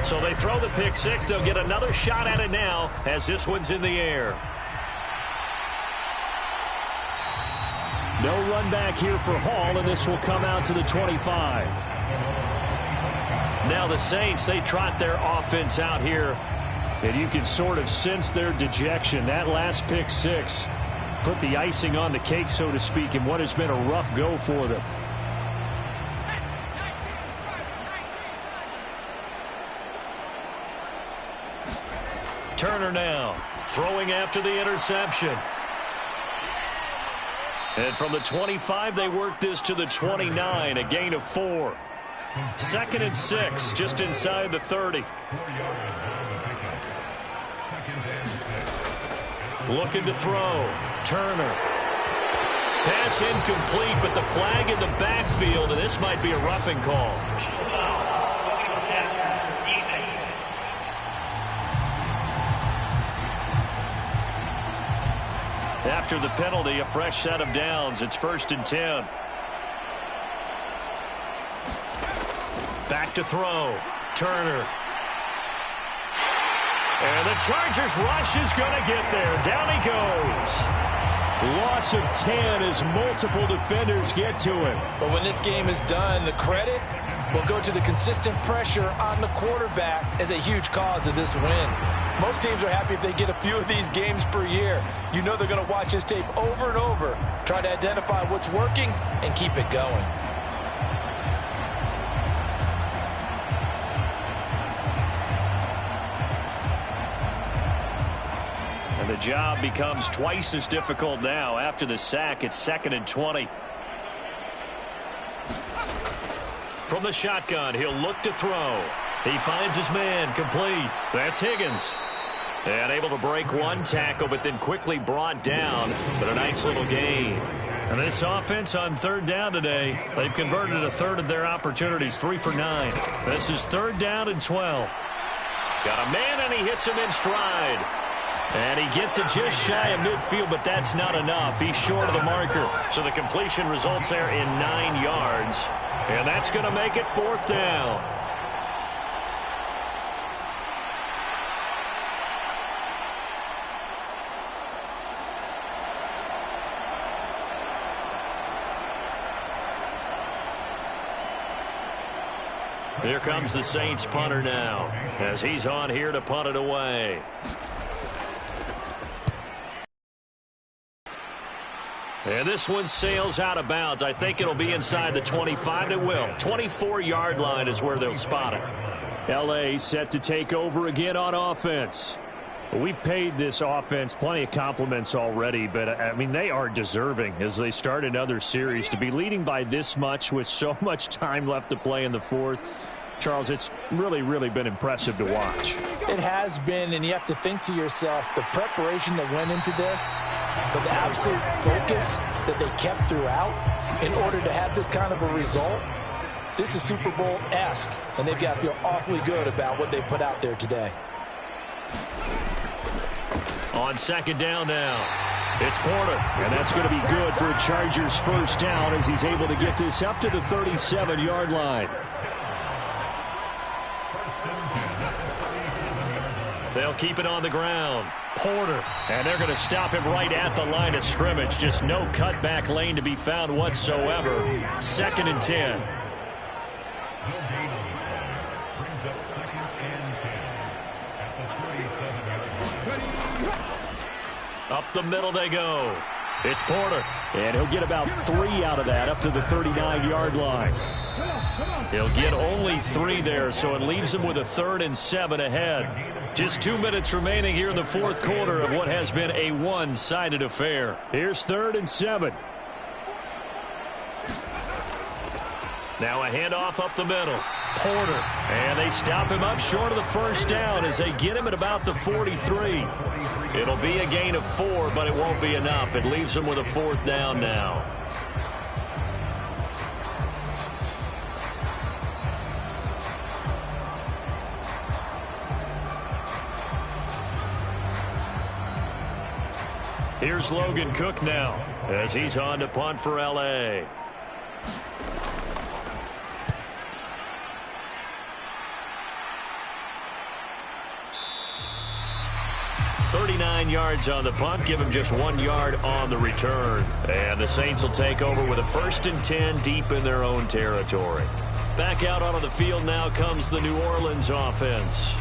So they throw the pick 6. They'll get another shot at it now as this one's in the air. No run back here for Hall, and this will come out to the 25. Now the Saints, they trot their offense out here, and you can sort of sense their dejection. That last pick 6 put the icing on the cake, so to speak, in what has been a rough go for them. Turner now, throwing after the interception. And from the 25, they work this to the 29, a gain of 4. 2nd and 6, just inside the 30. Looking to throw. Turner. Pass incomplete, but the flag in the backfield, and this might be a roughing call. After the penalty, a fresh set of downs. It's 1st and 10. Back to throw. Turner. And the Chargers rush is going to get there. Down he goes. Loss of 10 as multiple defenders get to him. But when this game is done, the credit will go to the consistent pressure on the quarterback as a huge cause of this win. Most teams are happy if they get a few of these games per year. You know they're going to watch this tape over and over, try to identify what's working and keep it going. And the job becomes twice as difficult now. After the sack, it's 2nd and 20. From the shotgun, he'll look to throw. He finds his man, complete. That's Higgins. And able to break one tackle, but then quickly brought down. But a nice little gain. And this offense on third down today, they've converted a third of their opportunities, 3 for 9. This is 3rd down and 12. Got a man, and he hits him in stride. And he gets it just shy of midfield, but that's not enough. He's short of the marker. So the completion results there in 9 yards. And that's going to make it 4th down. Here comes the Saints punter now, as he's on here to punt it away. And this one sails out of bounds. I think it'll be inside the 25. It will. 24-yard line is where they'll spot it. L.A. set to take over again on offense. We've paid this offense plenty of compliments already, but, I mean, they are deserving as they start another series. To be leading by this much with so much time left to play in the 4th, Charles, it's really, really been impressive to watch. It has been, and you have to think to yourself, the preparation that went into this, but the absolute focus that they kept throughout in order to have this kind of a result, this is Super Bowl-esque, and they've got to feel awfully good about what they put out there today. On 2nd down now, it's Porter, and that's going to be good for a Chargers 1st down as he's able to get this up to the 37-yard line. They'll keep it on the ground. Porter, and they're going to stop him right at the line of scrimmage. Just no cutback lane to be found whatsoever. 2nd and 10. Up the middle they go. It's Porter, and he'll get about 3 out of that up to the 39-yard line. He'll get only 3 there, so it leaves him with a 3rd and 7 ahead. Just 2 minutes remaining here in the 4th quarter of what has been a one-sided affair. Here's 3rd and 7. Now a handoff up the middle. Porter, and they stop him up short of the 1st down as they get him at about the 43. It'll be a gain of 4, but it won't be enough. It leaves him with a 4th down now. Here's Logan Cook now as he's on to punt for L.A. 39 yards on the punt, give him just 1 yard on the return. And the Saints will take over with a 1st and 10 deep in their own territory. Back out onto the field now comes the New Orleans offense.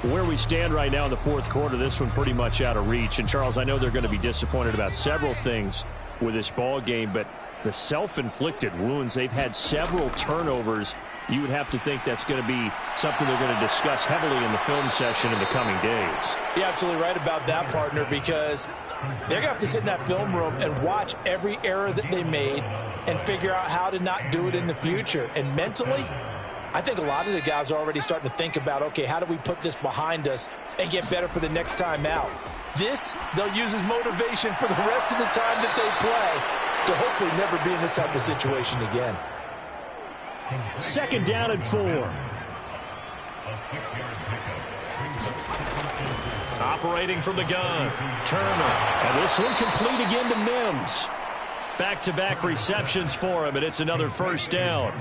Where we stand right now in the 4th quarter, this one pretty much out of reach. And, Charles, I know they're going to be disappointed about several things with this ball game, but the self-inflicted wounds, they've had several turnovers. You would have to think that's going to be something they're going to discuss heavily in the film session in the coming days. You're absolutely right about that, partner, because they're going to have to sit in that film room and watch every error that they made and figure out how to not do it in the future. And mentally, I think a lot of the guys are already starting to think about, okay, how do we put this behind us and get better for the next time out? This, they'll use as motivation for the rest of the time that they play to hopefully never be in this type of situation again. 2nd down and 4. Operating from the gun, Turner. And this one complete again to Mims. Back-to-back receptions for him, and it's another 1st down.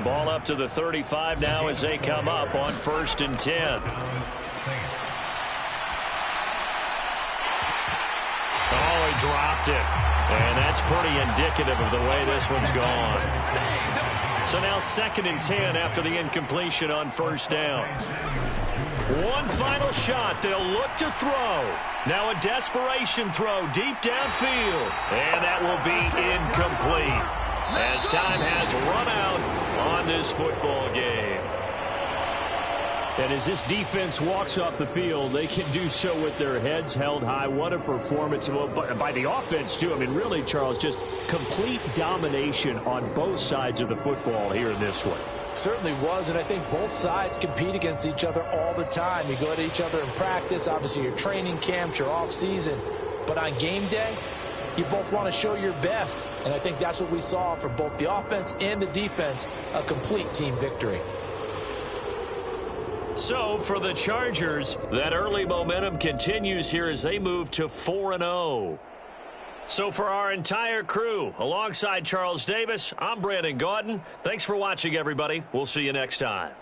Ball up to the 35 now as they come up on 1st and 10. Oh, he dropped it. And that's pretty indicative of the way this one's gone. So now 2nd and 10 after the incompletion on 1st down. One final shot. They'll look to throw. Now a desperation throw deep downfield. And that will be incomplete as time has run out on this football game. And as this defense walks off the field, they can do so with their heads held high. What a performance by the offense, too. I mean, really, Charles, just complete domination on both sides of the football here in this one. Certainly was, and I think both sides compete against each other all the time. You go at each other in practice, obviously your training camps, your off-season. But on game day, you both want to show your best. And I think that's what we saw from both the offense and the defense, a complete team victory. So for the Chargers, that early momentum continues here as they move to 4-0. So for our entire crew, alongside Charles Davis, I'm Brandon Gaudin. Thanks for watching, everybody. We'll see you next time.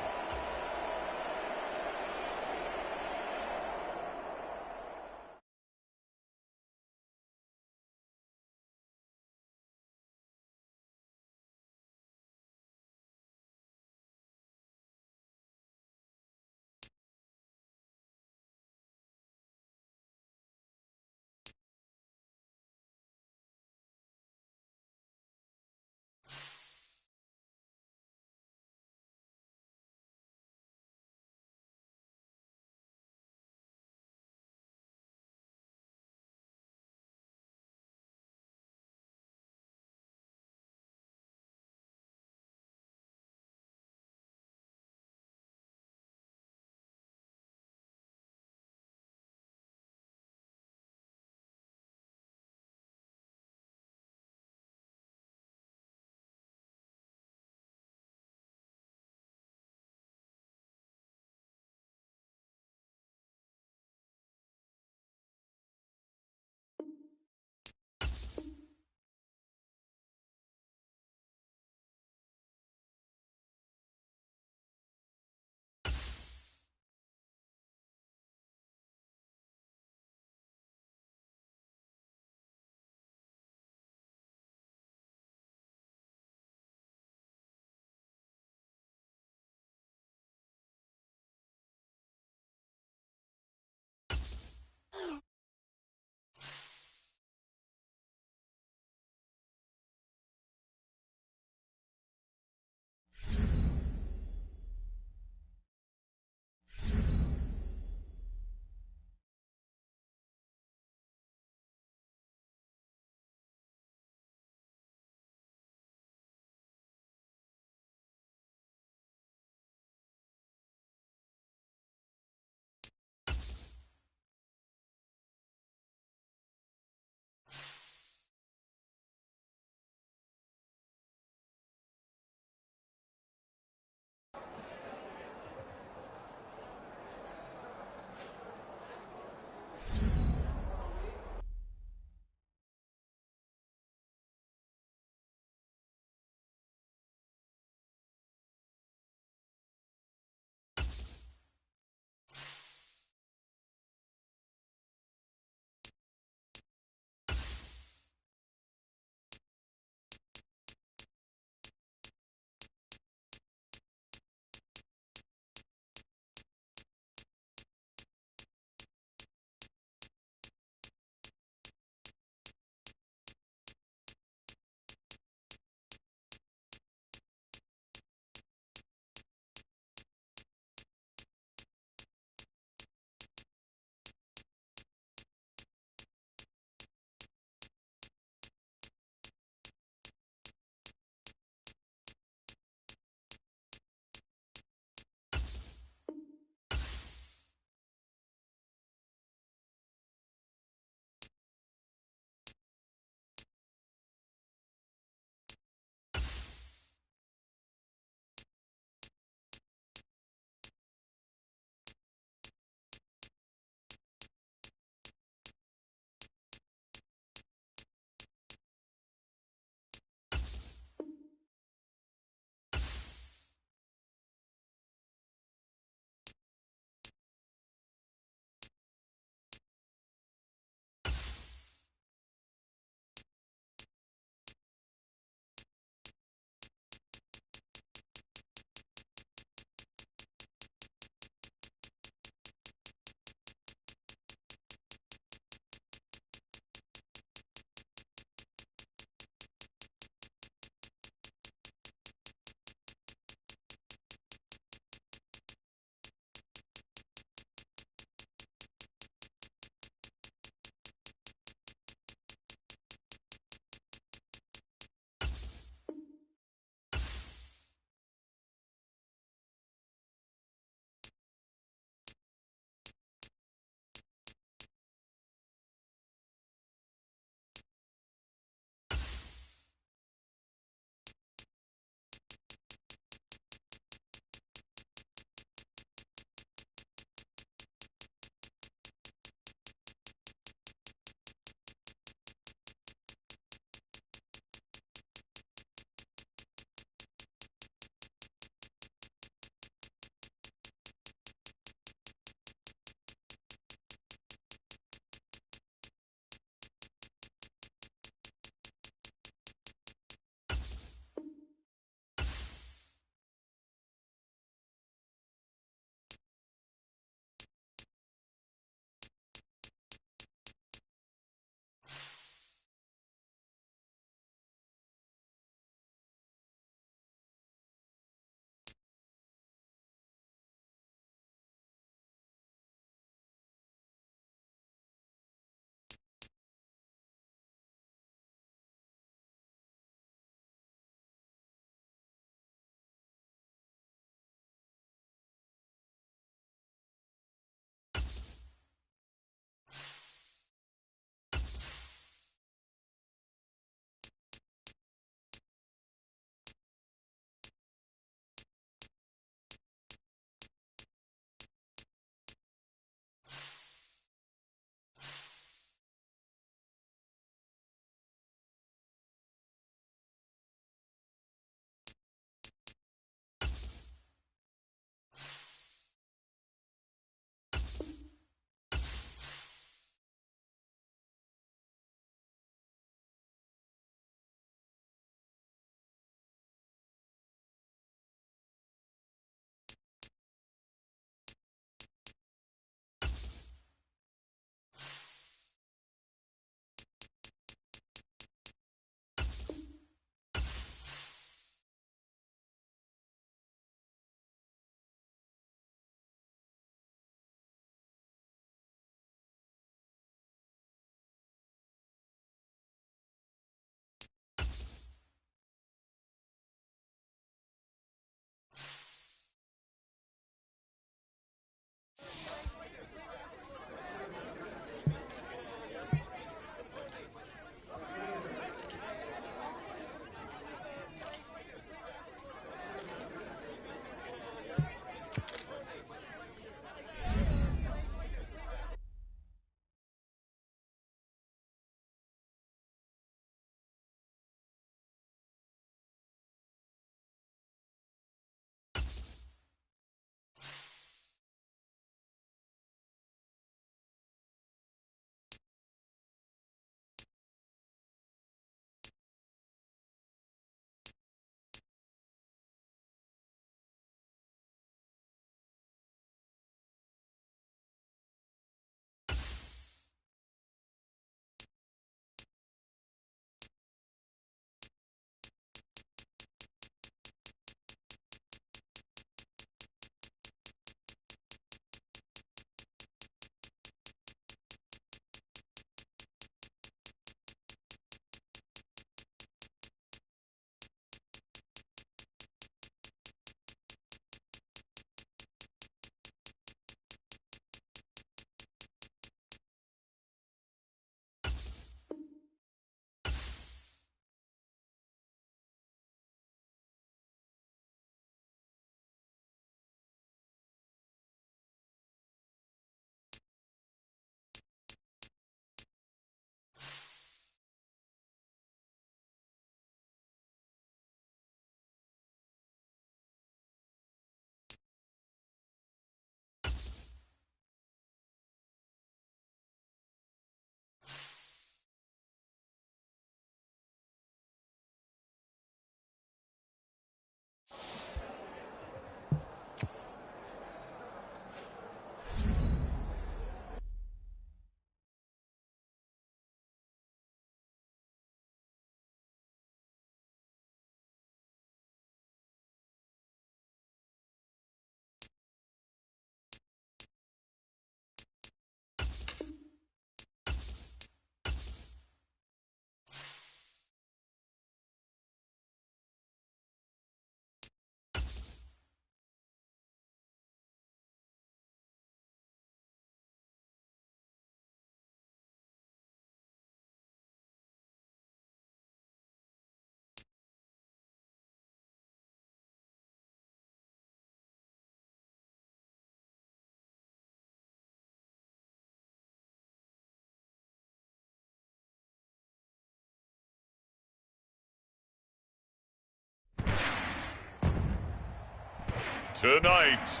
Tonight,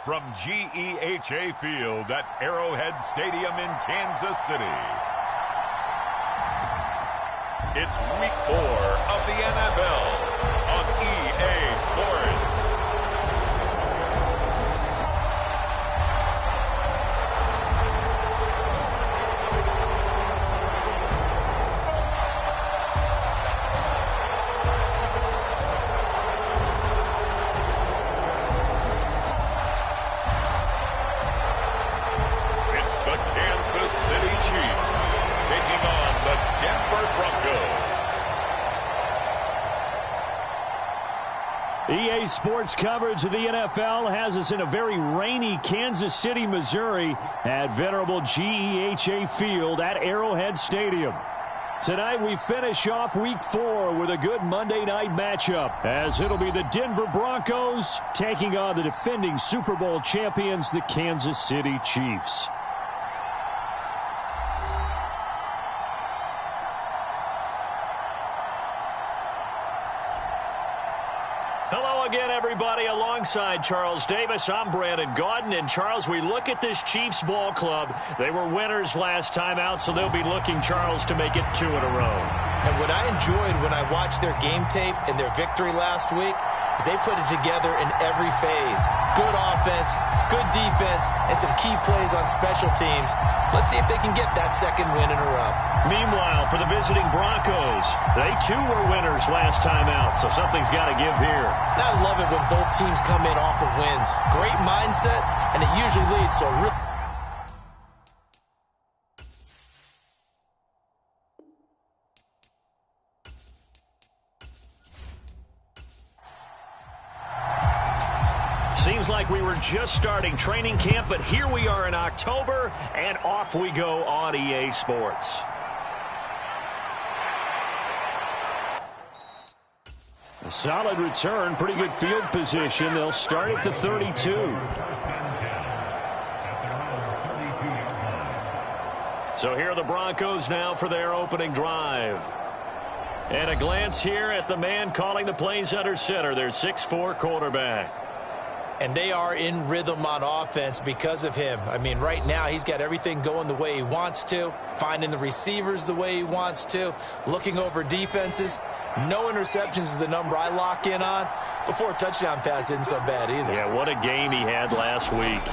from GEHA Field at Arrowhead Stadium in Kansas City, it's Week 4 of the NFL on EA Sports. EA Sports coverage of the NFL has us in a very rainy Kansas City, Missouri at venerable GEHA Field at Arrowhead Stadium. Tonight we finish off Week 4 with a good Monday night matchup, as it'll be the Denver Broncos taking on the defending Super Bowl champions, the Kansas City Chiefs. Everybody, alongside Charles Davis, I'm Brandon Gaudin. And Charles, we look at this Chiefs ball club. They were winners last time out, so they'll be looking, Charles, to make it 2 in a row. And what I enjoyed when I watched their game tape and their victory last week is they put it together in every phase. Good offense, good defense, and some key plays on special teams. Let's see if they can get that second win in a row. Meanwhile, for the visiting Broncos, they too were winners last time out, so something's got to give here. And I love it when both teams come in off of wins. Great mindsets, and it usually leads to a real... Seems like we were just starting training camp, but here we are in October, and off we go on EA Sports. A solid return, pretty good field position. They'll start at the 32. So here are the Broncos now for their opening drive. And a glance here at the man calling the plays under center, their 6'4" quarterback. And they are in rhythm on offense because of him. I mean, right now, he's got everything going the way he wants to, finding the receivers the way he wants to, looking over defenses. No interceptions is the number I lock in on. Before a touchdown pass isn't so bad either. Yeah, what a game he had last week.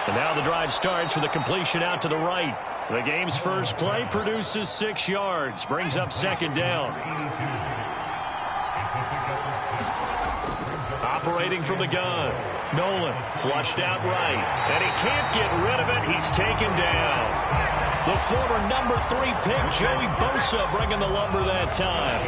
And now the drive starts with a completion out to the right. The game's first play produces 6 yards, brings up second down. Operating from the gun, Nolan flushed out right, and he can't get rid of it. He's taken down. The former number 3 pick, Joey Bosa, bringing the lumber that time.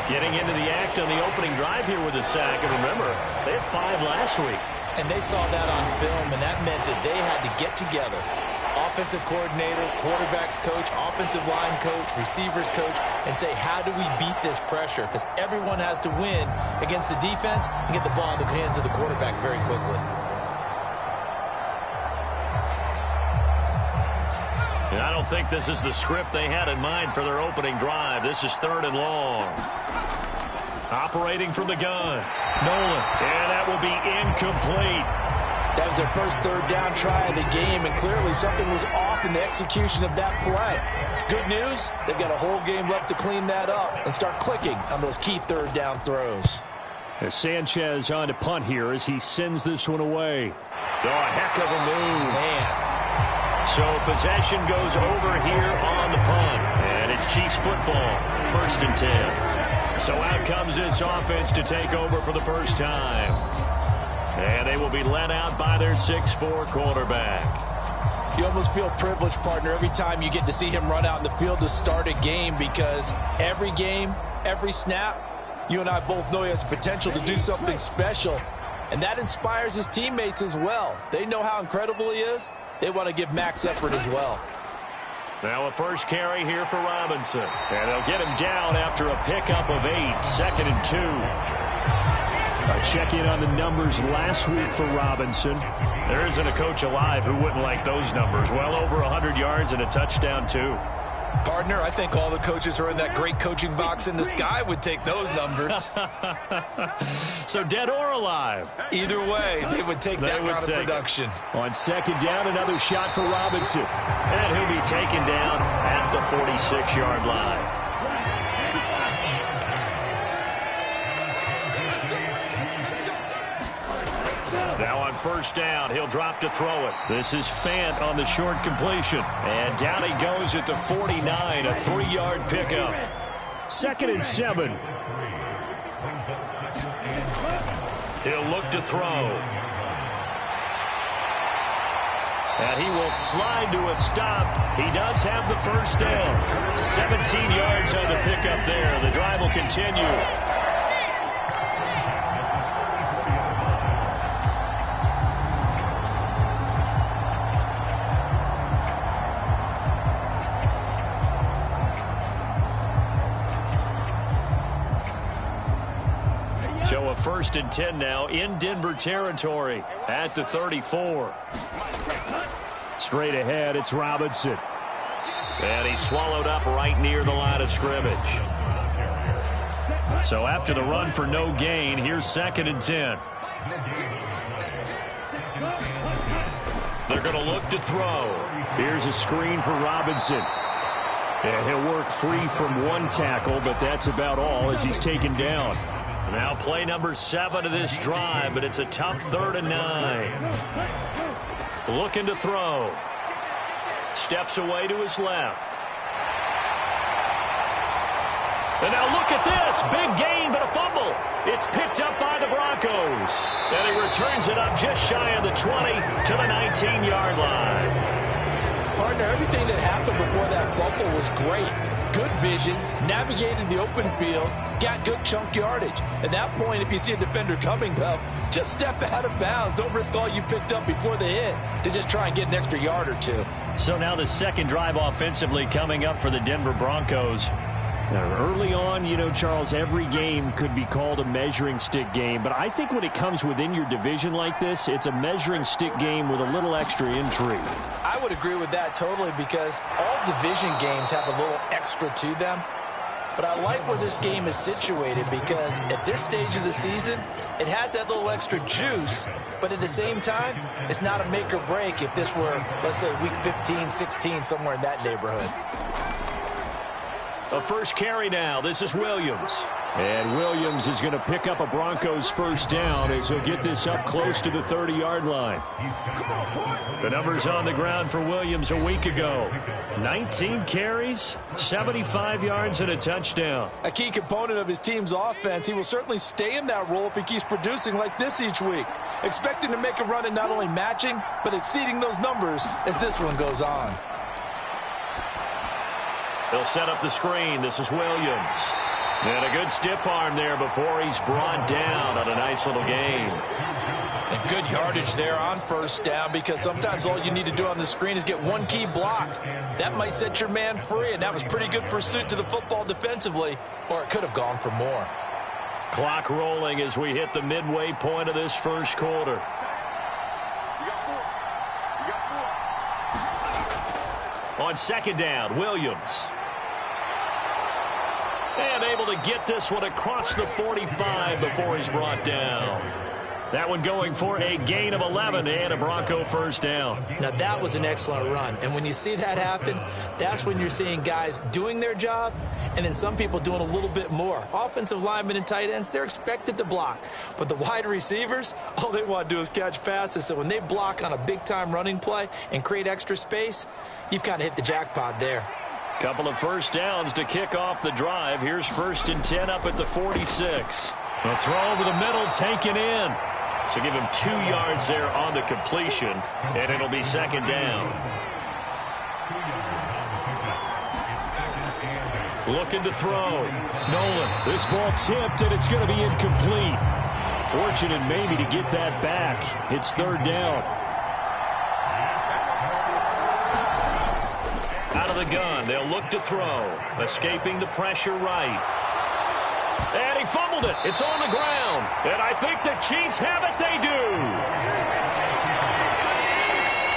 Getting into the act on the opening drive here with a sack. And remember, they had 5 last week. And they saw that on film, and that meant that they had to get together. Offensive coordinator, quarterbacks coach, offensive line coach, receivers coach, and say, how do we beat this pressure? Because everyone has to win against the defense and get the ball in the hands of the quarterback very quickly. And I don't think this is the script they had in mind for their opening drive. This is 3rd and long. Operating from the gun, Nolan, and that will be incomplete. That was their first 3rd down try of the game, and clearly something was off in the execution of that play. Good news, they've got a whole game left to clean that up and start clicking on those key 3rd down throws. As Sanchez on to punt here as he sends this one away. Oh, a heck of a move. Man. So possession goes over here on the punt, and it's Chiefs football, 1st and 10. So out comes this offense to take over for the first time. And they will be led out by their 6'4" quarterback. You almost feel privileged, partner, every time you get to see him run out in the field to start a game, because every game, every snap, you and I both know he has potential to do something special. And that inspires his teammates as well. They know how incredible he is. They want to give max effort as well. Now a first carry here for Robinson. And they'll get him down after a pickup of 8, 2nd and 2. A check-in on the numbers last week for Robinson. There isn't a coach alive who wouldn't like those numbers. Well over 100 yards and a touchdown, too. Partner, I think all the coaches who are in that great coaching box in the sky would take those numbers. So dead or alive? Either way, they would take that kind of production. On second down, another shot for Robinson. And he'll be taken down at the 46-yard line. Now on first down, he'll drop to throw it. This is Fant on the short completion. And down he goes at the 49, a 3-yard pickup. 2nd and 7. He'll look to throw. And he will slide to a stop. He does have the first down. 17 yards on the pickup there. The drive will continue. So a 1st and 10 now in Denver territory at the 34. Straight ahead, it's Robinson. And he's swallowed up right near the line of scrimmage. So after the run for no gain, here's 2nd and 10. They're going to look to throw. Here's a screen for Robinson. And he'll work free from one tackle, but that's about all as he's taken down. Now play number 7 of this drive, but it's a tough 3rd and 9. Looking to throw. Steps away to his left. And now look at this. Big gain, but a fumble. It's picked up by the Broncos. And he returns it up just shy of the 20 to the 19-yard line. Partner, everything that happened before that fumble was great. Good vision, navigated the open field, got good chunk yardage. At that point, if you see a defender coming, though, just step out of bounds. Don't risk all you picked up before the hit to just try and get an extra yard or two. So now the second drive offensively coming up for the Denver Broncos. Now, early on, you know, Charles, every game could be called a measuring stick game. But I think when it comes within your division like this, it's a measuring stick game with a little extra intrigue. I would agree with that totally because all division games have a little extra to them. But I like where this game is situated because at this stage of the season, it has that little extra juice. But at the same time, it's not a make or break if this were, let's say, week 15, 16, somewhere in that neighborhood. A first carry now. This is Williams. And Williams is going to pick up a Broncos first down as he'll get this up close to the 30-yard line. The numbers on the ground for Williams a week ago. 19 carries, 75 yards, and a touchdown. A key component of his team's offense. He will certainly stay in that role if he keeps producing like this each week. Expecting to make a run and not only matching, but exceeding those numbers as this one goes on. They'll set up the screen. This is Williams. And a good stiff arm there before he's brought down on a nice little gain. And good yardage there on first down because sometimes all you need to do on the screen is get one key block. That might set your man free, and that was pretty good pursuit to the football defensively, or it could have gone for more. Clock rolling as we hit the midway point of this first quarter. On second down, Williams. And able to get this one across the 45 before he's brought down. That one going for a gain of 11 and a Bronco first down. Now, that was an excellent run. And when you see that happen, that's when you're seeing guys doing their job and then some people doing a little bit more. Offensive linemen and tight ends, they're expected to block. But the wide receivers, all they want to do is catch passes. So when they block on a big-time running play and create extra space, you've kind of hit the jackpot there. Couple of first downs to kick off the drive. Here's 1st and 10 up at the 46. A throw over the middle, taken in. So give him 2 yards there on the completion, and it'll be second down. Looking to throw. Nolan, this ball tipped, and it's going to be incomplete. Fortunate maybe to get that back. It's 3rd down. Out of the gun, they'll look to throw. Escaping the pressure right. And he fumbled it. It's on the ground. And I think the Chiefs have it. They do.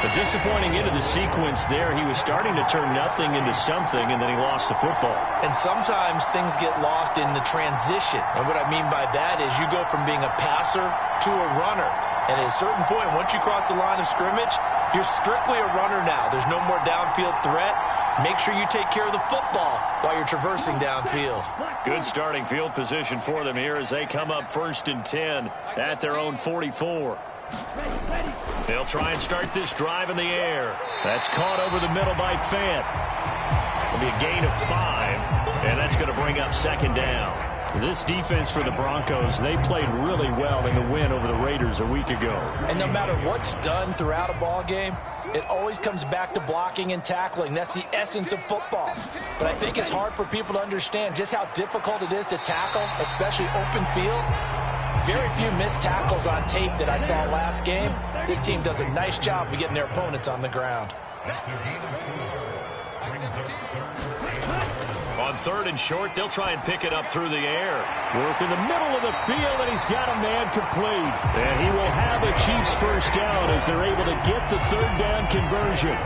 A disappointing end of the sequence there. He was starting to turn nothing into something, and then he lost the football. And sometimes things get lost in the transition. And what I mean by that is you go from being a passer to a runner. And at a certain point, once you cross the line of scrimmage, you're strictly a runner now. There's no more downfield threat. Make sure you take care of the football while you're traversing downfield. Good starting field position for them here as they come up 1st and 10 at their own 44. They'll try and start this drive in the air. That's caught over the middle by Fant. It'll be a gain of 5, and that's going to bring up 2nd down. This defense for the Broncos, they played really well in the win over the Raiders a week ago. And no matter what's done throughout a ball game, it always comes back to blocking and tackling. That's the essence of football. But I think it's hard for people to understand just how difficult it is to tackle, especially open field. Very few missed tackles on tape that I saw last game. This team does a nice job of getting their opponents on the ground. On 3rd and short, they'll try and pick it up through the air. Work in the middle of the field, and he's got a man complete. And he will have a Chiefs 1st down as they're able to get the 3rd down conversion.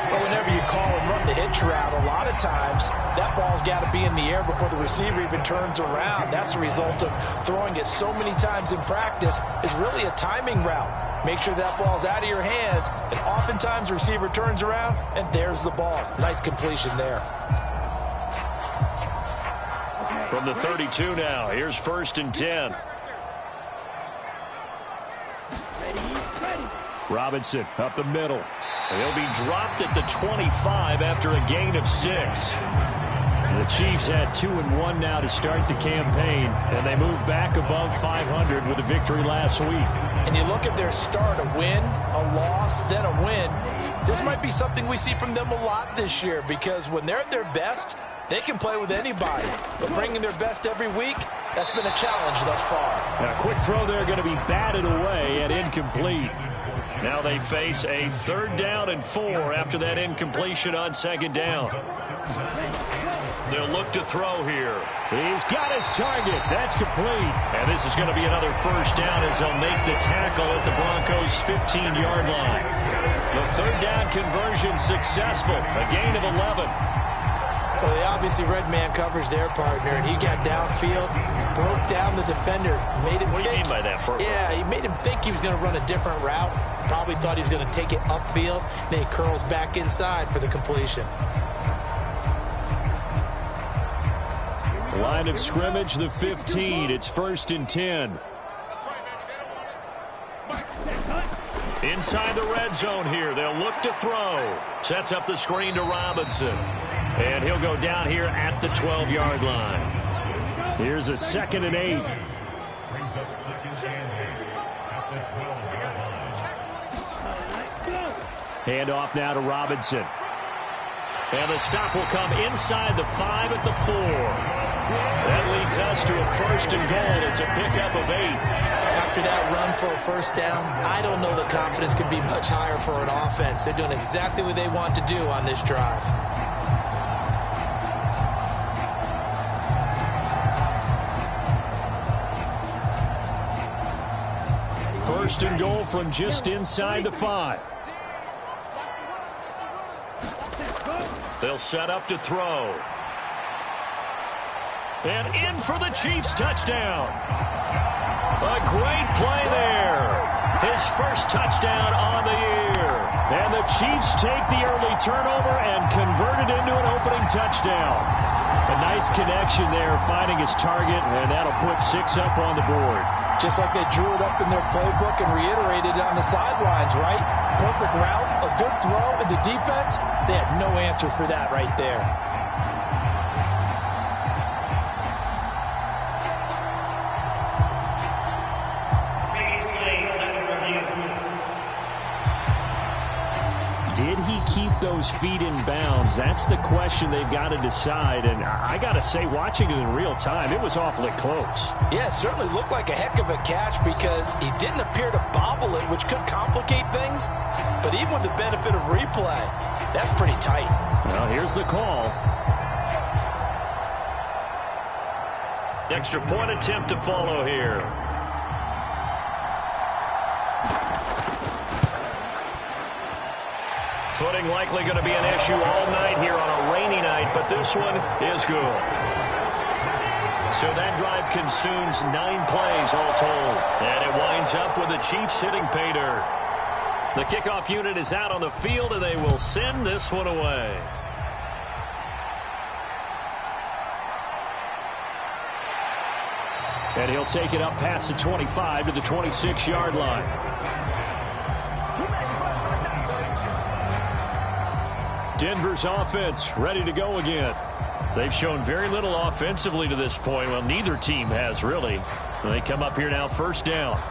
But whenever you call and run the hitch route, a lot of times that ball's got to be in the air before the receiver even turns around. That's the result of throwing it so many times in practice. Is really a timing route. Make sure that ball's out of your hands, and oftentimes the receiver turns around, and there's the ball. Nice completion there. From the 32 now, here's 1st and 10. Robinson up the middle. He'll be dropped at the 25 after a gain of 6. The Chiefs had 2-1 now to start the campaign, and they moved back above 500 with a victory last week. And you look at their start, a win, a loss, then a win. This might be something we see from them a lot this year, because when they're at their best, they can play with anybody. But bringing their best every week, that's been a challenge thus far. A quick throw there going to be batted away and incomplete. Now they face a 3rd down and 4 after that incompletion on 2nd down. They'll look to throw here. He's got his target. That's complete. And this is going to be another 1st down as they'll make the tackle at the Broncos' 15-yard line. The 3rd down conversion successful. A gain of 11. Well, they obviously read man coverage their partner, and he got downfield, broke down the defender, made him think. What do you mean by that, Purple? Yeah, he made him think he was going to run a different route. Probably thought he was going to take it upfield. Then he curls back inside for the completion. Line of scrimmage, the 15. It's 1st and 10. Inside the red zone here. They'll look to throw. Sets up the screen to Robinson. And he'll go down here at the 12-yard line. Here's a 2nd and 8. Handoff now to Robinson. And the stop will come inside the 5 at the 4. That leads us to a 1st and goal. It's a pickup of 8. After that run for a 1st down, I don't know the confidence could be much higher for an offense. They're doing exactly what they want to do on this drive. First and goal from just inside the 5. They'll set up to throw. And in for the Chiefs touchdown. A great play there. His first touchdown on the year. And the Chiefs take the early turnover and convert it into an opening touchdown. A nice connection there, finding his target, and that'll put 6 up on the board. Just like they drew it up in their playbook and reiterated it on the sidelines, right? Perfect route, a good throw, and the defense, they had no answer for that right there. Did he keep those feet in bounds? That's the question they've got to decide. And I got to say, watching it in real time, it was awfully close. Yeah, it certainly looked like a heck of a catch because he didn't appear to bobble it, which could complicate things. But even with the benefit of replay, that's pretty tight. Well, here's the call. Extra point attempt to follow here. Footing likely going to be an issue all night here on a rainy night, but this one is good. So that drive consumes 9 plays all told. And it winds up with the Chiefs hitting pay dirt. The kickoff unit is out on the field, and they will send this one away. And he'll take it up past the 25 to the 26-yard line. Denver's offense ready to go again. They've shown very little offensively to this point. Well, neither team has, really. They come up here now, first down.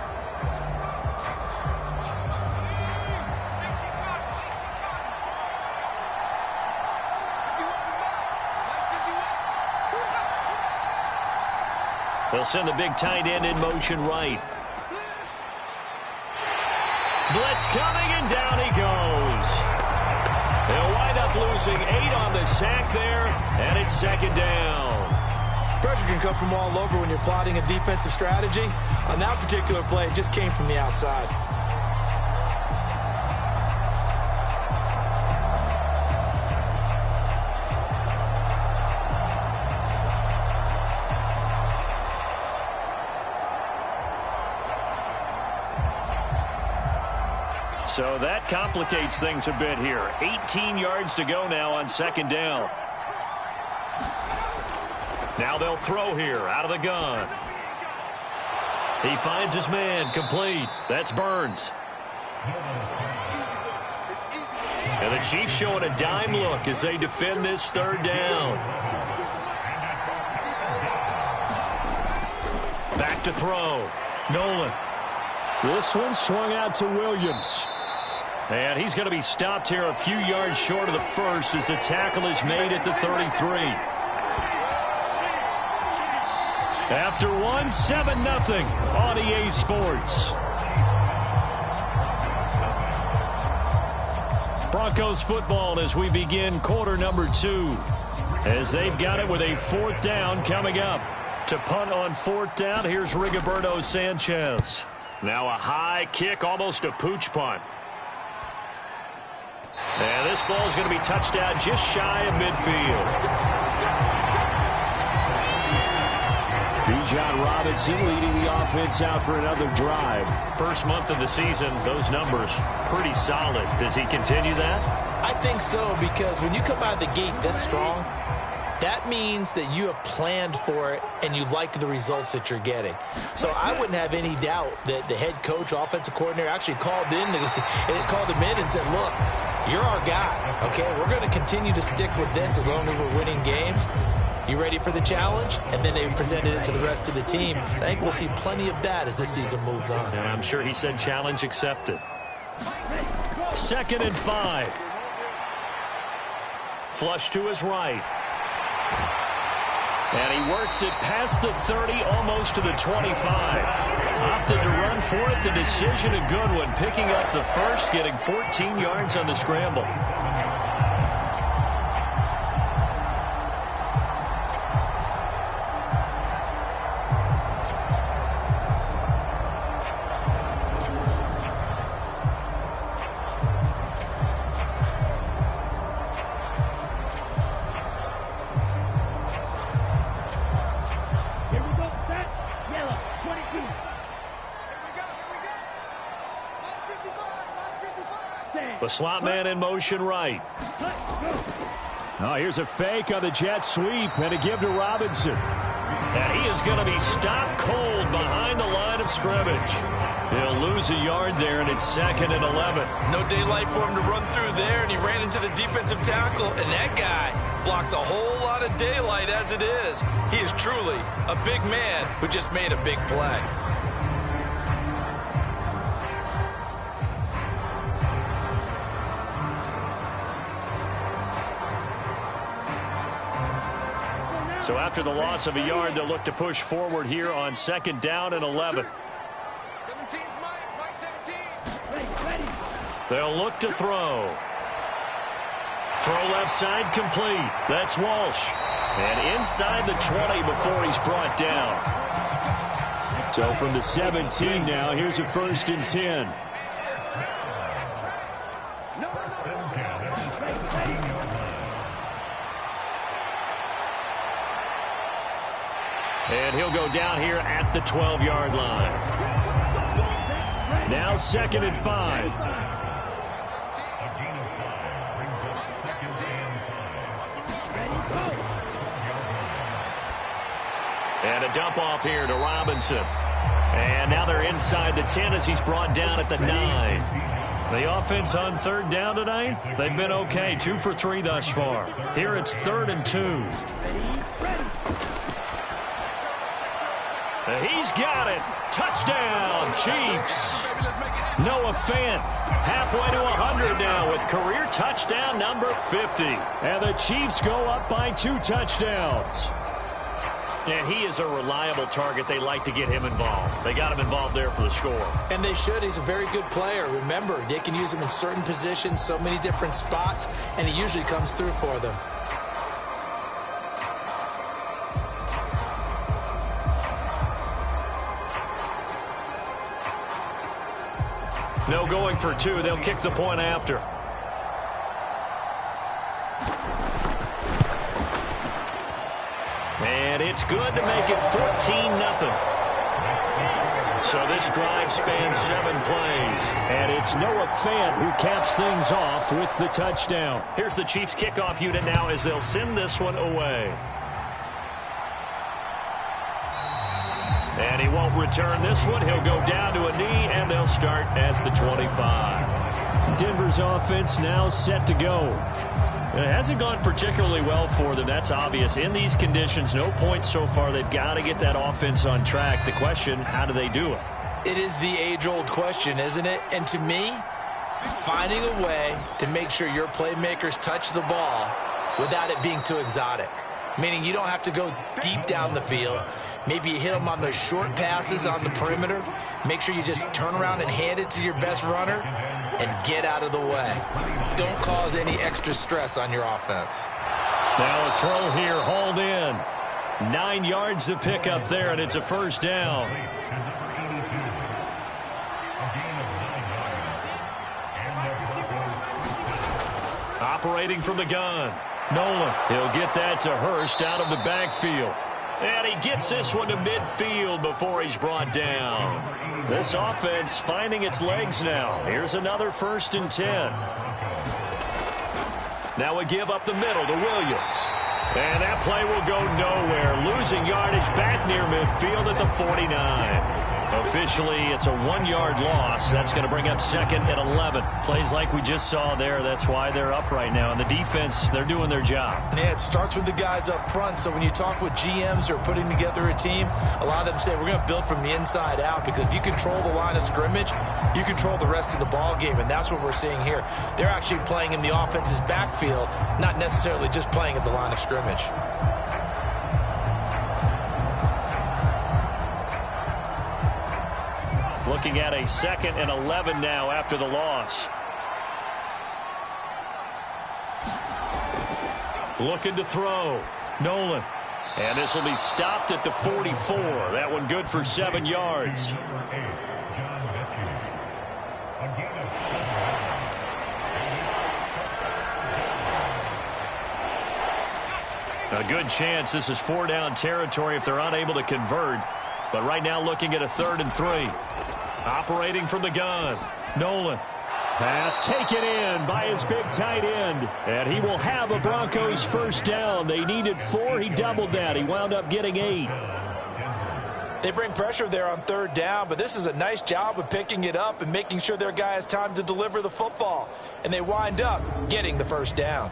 They'll send the big tight end in motion right. Blitz coming, and down he goes. They'll wind up losing 8 on the sack there, and it's second down. Pressure can come from all over when you're plotting a defensive strategy. On that particular play, it just came from the outside. So that complicates things a bit here. 18 yards to go now on second down. Now they'll throw here out of the gun. He finds his man, complete. That's Burns. And the Chiefs showing a dime look as they defend this third down. Back to throw. Nolan. This one swung out to Williams. And he's going to be stopped here a few yards short of the first as the tackle is made at the 33. After 7-0 on EA Sports. Broncos football as we begin quarter number 2. As they've got it with a 4th down coming up. To punt on 4th down, here's Rigoberto Sanchez. Now a high kick, almost a pooch punt. And this ball is going to be touched down just shy of midfield. Bijan Robinson leading the offense out for another drive. First month of the season, those numbers pretty solid. Does he continue that? I think so, because when you come out of the gate this strong, that means that you have planned for it and you like the results that you're getting. So I wouldn't have any doubt that the head coach, offensive coordinator, actually called him in and said, look, you're our guy, okay? We're going to continue to stick with this as long as we're winning games. You ready for the challenge? And then they presented it to the rest of the team. I think we'll see plenty of that as this season moves on. And I'm sure he said challenge accepted. 2nd and 5. Flush to his right. And he works it past the 30, almost to the 25. Opted to run for it. The decision a good one. Picking up the first, getting 14 yards on the scramble. The slot man in motion right. Oh, here's a fake on the jet sweep and a give to Robinson. And he is going to be stopped cold behind the line of scrimmage. He'll lose a yard there, and it's 2nd and 11. No daylight for him to run through there, and he ran into the defensive tackle, and that guy blocks a whole lot of daylight as it is. He is truly a big man who just made a big play. So after the loss of a yard, they'll look to push forward here on 2nd down and 11. They'll look to throw. Throw left side complete. That's Walsh. And inside the 20 before he's brought down. So from the 17 now, here's a 1st and 10. And he'll go down here at the 12-yard line. Now 2nd and 5. And a dump off here to Robinson. And now they're inside the 10 as he's brought down at the 9. The offense on 3rd down tonight, they've been okay. 2 for 3 thus far. Here it's 3rd and 2. He's got it. Touchdown, Chiefs. Noah Fant halfway to 100 now with career touchdown number 50. And the Chiefs go up by 2 touchdowns. And he is a reliable target. They like to get him involved. They got him involved there for the score. And they should. He's a very good player. Remember, they can use him in certain positions, so many different spots, and he usually comes through for them. No going for 2. They'll kick the point after. And it's good to make it 14-0. So this drive spans 7 plays. And it's Noah Fant who caps things off with the touchdown. Here's the Chiefs kickoff unit now as they'll send this one away. And he won't return this one. He'll go down to a knee, and they'll start at the 25. Denver's offense now set to go. It hasn't gone particularly well for them. That's obvious. In these conditions, no points so far. They've got to get that offense on track. The question, how do they do it? It is the age-old question, isn't it? And to me, finding a way to make sure your playmakers touch the ball without it being too exotic. Meaning you don't have to go deep down the field. Maybe you hit them on those short passes on the perimeter. Make sure you just turn around and hand it to your best runner and get out of the way. Don't cause any extra stress on your offense. Now a throw here, hauled in. 9 yards to pick up there, and it's a 1st down. Operating from the gun. Nolan, he'll get that to Hurst out of the backfield. And he gets this one to midfield before he's brought down. This offense finding its legs now. Here's another 1st and 10. Now a give up the middle to Williams. And that play will go nowhere. Losing yardage back near midfield at the 49. Officially, it's a 1-yard loss. That's going to bring up 2nd and 11. Plays like we just saw there. That's why they're up right now. And the defense, they're doing their job. Yeah, it starts with the guys up front. So when you talk with GMs who are putting together a team, a lot of them say we're going to build from the inside out, because if you control the line of scrimmage, you control the rest of the ball game. And that's what we're seeing here. They're actually playing in the offense's backfield, not necessarily just playing at the line of scrimmage. Looking at a 2nd and 11 now after the loss. Looking to throw. Nolan. And this will be stopped at the 44. That one good for 7 yards. A good chance this is 4-down territory if they're unable to convert. But right now looking at a 3rd and 3. Operating from the gun. Nolan. Pass taken in by his big tight end. And he will have a Broncos 1st down. They needed 4. He doubled that. He wound up getting 8. They bring pressure there on 3rd down, but this is a nice job of picking it up and making sure their guy has time to deliver the football. And they wind up getting the 1st down.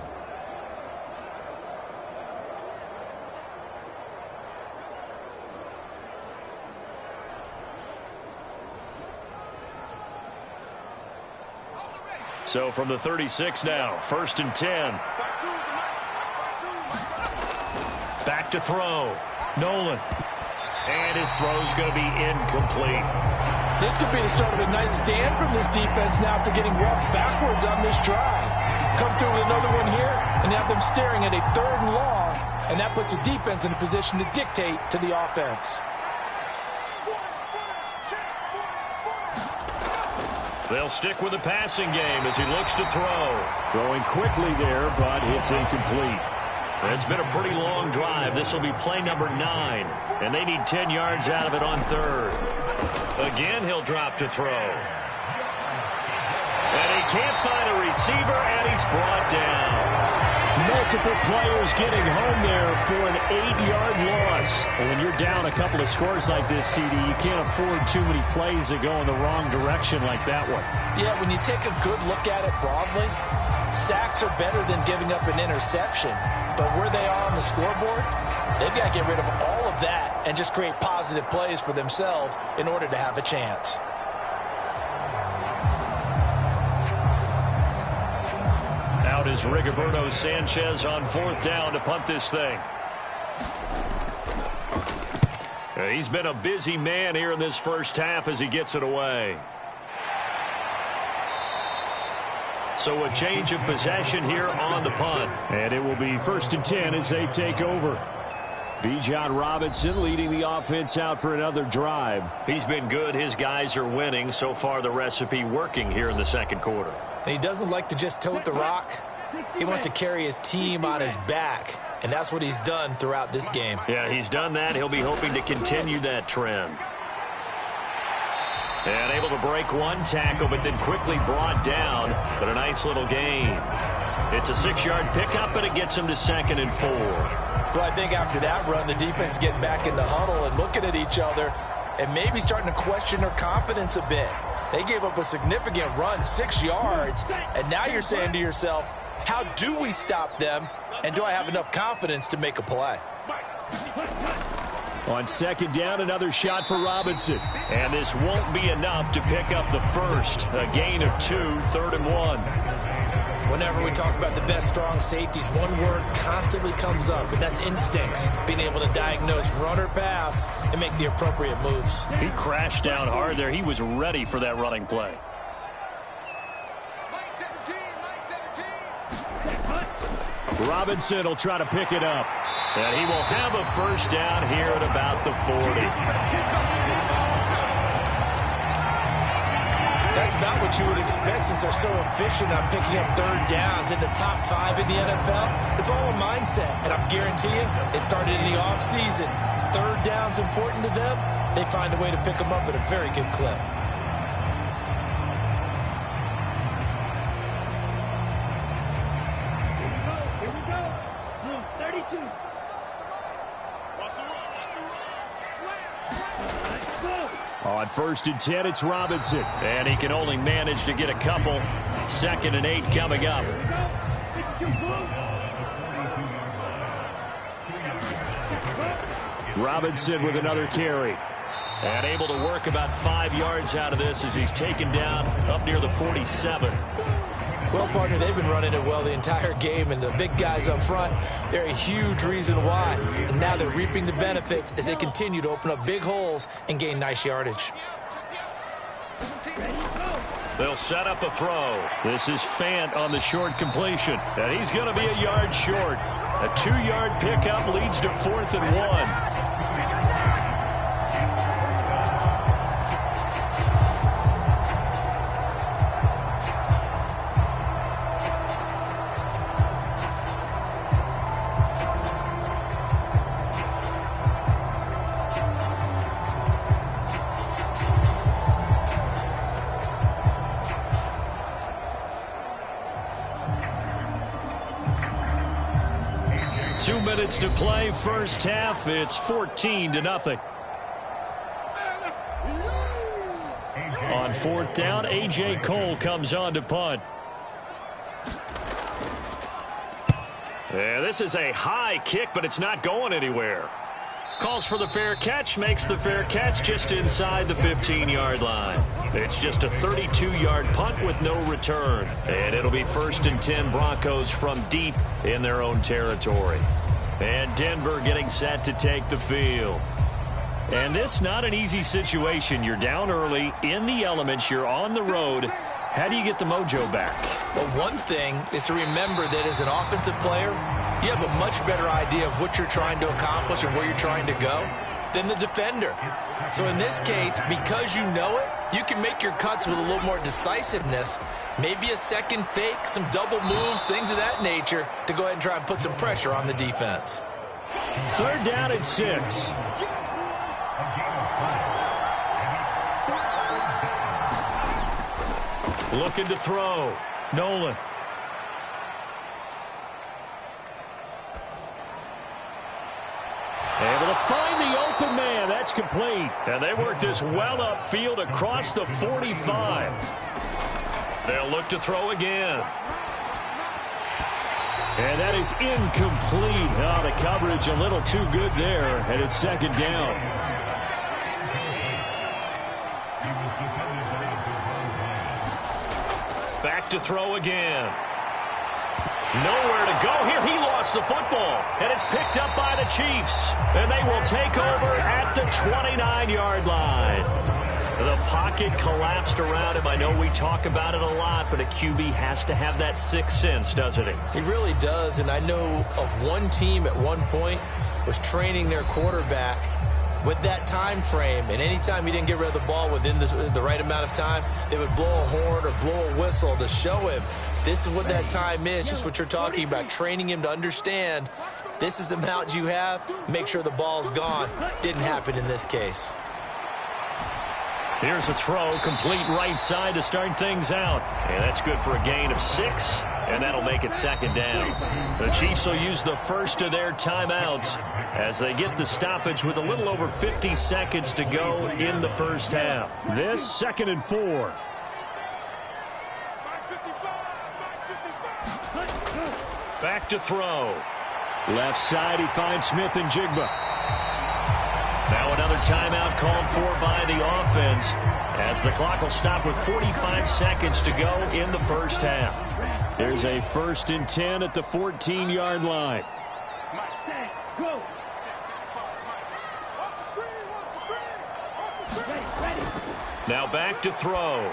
So from the 36 now, 1st and 10. Back to throw. Nolan. And his throw's going to be incomplete. This could be the start of a nice stand from this defense now after getting roughed backwards on this drive. Come through with another one here and have them staring at a 3rd and long, and that puts the defense in a position to dictate to the offense. They'll stick with the passing game as he looks to throw. Throwing quickly there, but it's incomplete. It's been a pretty long drive. This will be play number 9, and they need 10 yards out of it on third. Again, he'll drop to throw. And he can't find a receiver, and he's brought down. Multiple players getting home there for an 8-yard loss. And when you're down a couple of scores like this, CD, you can't afford too many plays that go in the wrong direction like that one. Yeah, when you take a good look at it broadly, sacks are better than giving up an interception. But where they are on the scoreboard, they've got to get rid of all of that and just create positive plays for themselves in order to have a chance. Out is Rigoberto Sanchez on 4th down to punt this thing. He's been a busy man here in this first half as he gets it away. So a change of possession here on the punt. And it will be 1st and 10 as they take over. Bijan Robinson leading the offense out for another drive. He's been good. His guys are winning. So far the recipe working here in the second quarter. And he doesn't like to just tote the rock. He wants to carry his team on his back. And that's what he's done throughout this game. Yeah, he's done that. He'll be hoping to continue that trend. And able to break one tackle, but then quickly brought down. But a nice little gain. It's a 6-yard pickup, but it gets him to 2nd and 4. Well, I think after that run, the defense is getting back in the huddle and looking at each other and maybe starting to question their confidence a bit. They gave up a significant run, 6 yards, and now you're saying to yourself, how do we stop them, and do I have enough confidence to make a play? On 2nd down, another shot for Robinson. And this won't be enough to pick up the first. A gain of 2, 3rd and 1. Whenever we talk about the best strong safeties, one word constantly comes up, and that's instincts. Being able to diagnose run or pass and make the appropriate moves. He crashed down hard there. He was ready for that running play. Robinson will try to pick it up. And he will have a first down here at about the 40. That's not what you would expect since they're so efficient on picking up 3rd downs in the top 5 in the NFL. It's all a mindset, and I guarantee you it started in the offseason. 3rd down's important to them. They find a way to pick them up at a very good clip. Here we go. 32. On 1st and 10, it's Robinson. And he can only manage to get a couple. 2nd and 8 coming up. Robinson with another carry. And able to work about 5 yards out of this as he's taken down up near the 47. Well, partner, they've been running it well the entire game, and the big guys up front, they're a huge reason why. And now they're reaping the benefits as they continue to open up big holes and gain nice yardage. They'll set up a throw. This is Fant on the short completion. And he's going to be a yard short. A 2-yard pickup leads to 4th and 1. Minutes to play, first half. It's 14-0. On 4th down, A.J. Cole comes on to punt. Yeah, this is a high kick, but it's not going anywhere. Calls for the fair catch, makes the fair catch just inside the 15-yard line. It's just a 32-yard punt with no return. And it'll be 1st and 10 Broncos from deep in their own territory. And Denver getting set to take the field. And this not an easy situation. You're down early, in the elements, you're on the road. How do you get the mojo back? Well, one thing is to remember that as an offensive player, you have a much better idea of what you're trying to accomplish and where you're trying to go. than the defender. So in this case, because you know it, you can make your cuts with a little more decisiveness, maybe a second fake, some double moves, things of that nature, to go ahead and try and put some pressure on the defense. 3rd down and 6. Looking to throw. Nolan. Able to find the open man. That's complete. And they work this well upfield across the 45. They'll look to throw again. And that is incomplete. Oh, the coverage a little too good there. And it's 2nd down. Back to throw again. Nowhere to go here. He lost the football. And it's picked up by the Chiefs. And they will take over at the 29-yard line. The pocket collapsed around him. I know we talk about it a lot, but a QB has to have that sixth sense, doesn't he? He really does. And I know of one team at one point was training their quarterback with that time frame, and anytime he didn't get rid of the ball within the right amount of time, they would blow a horn or blow a whistle to show him this is what that time is, just what you're talking about, training him to understand this is the amount you have, make sure the ball's gone. Didn't happen in this case. Here's a throw, complete right side to start things out. And that's good for a gain of 6, and that'll make it 2nd down. The Chiefs will use the first of their timeouts as they get the stoppage with a little over 50 seconds to go in the first half. This 2nd and 4. Back to throw. Left side, he finds Smith and Jigba. Now another timeout called for by the offense as the clock will stop with 45 seconds to go in the first half. Here's a 1st and 10 at the 14-yard line. Now back to throw.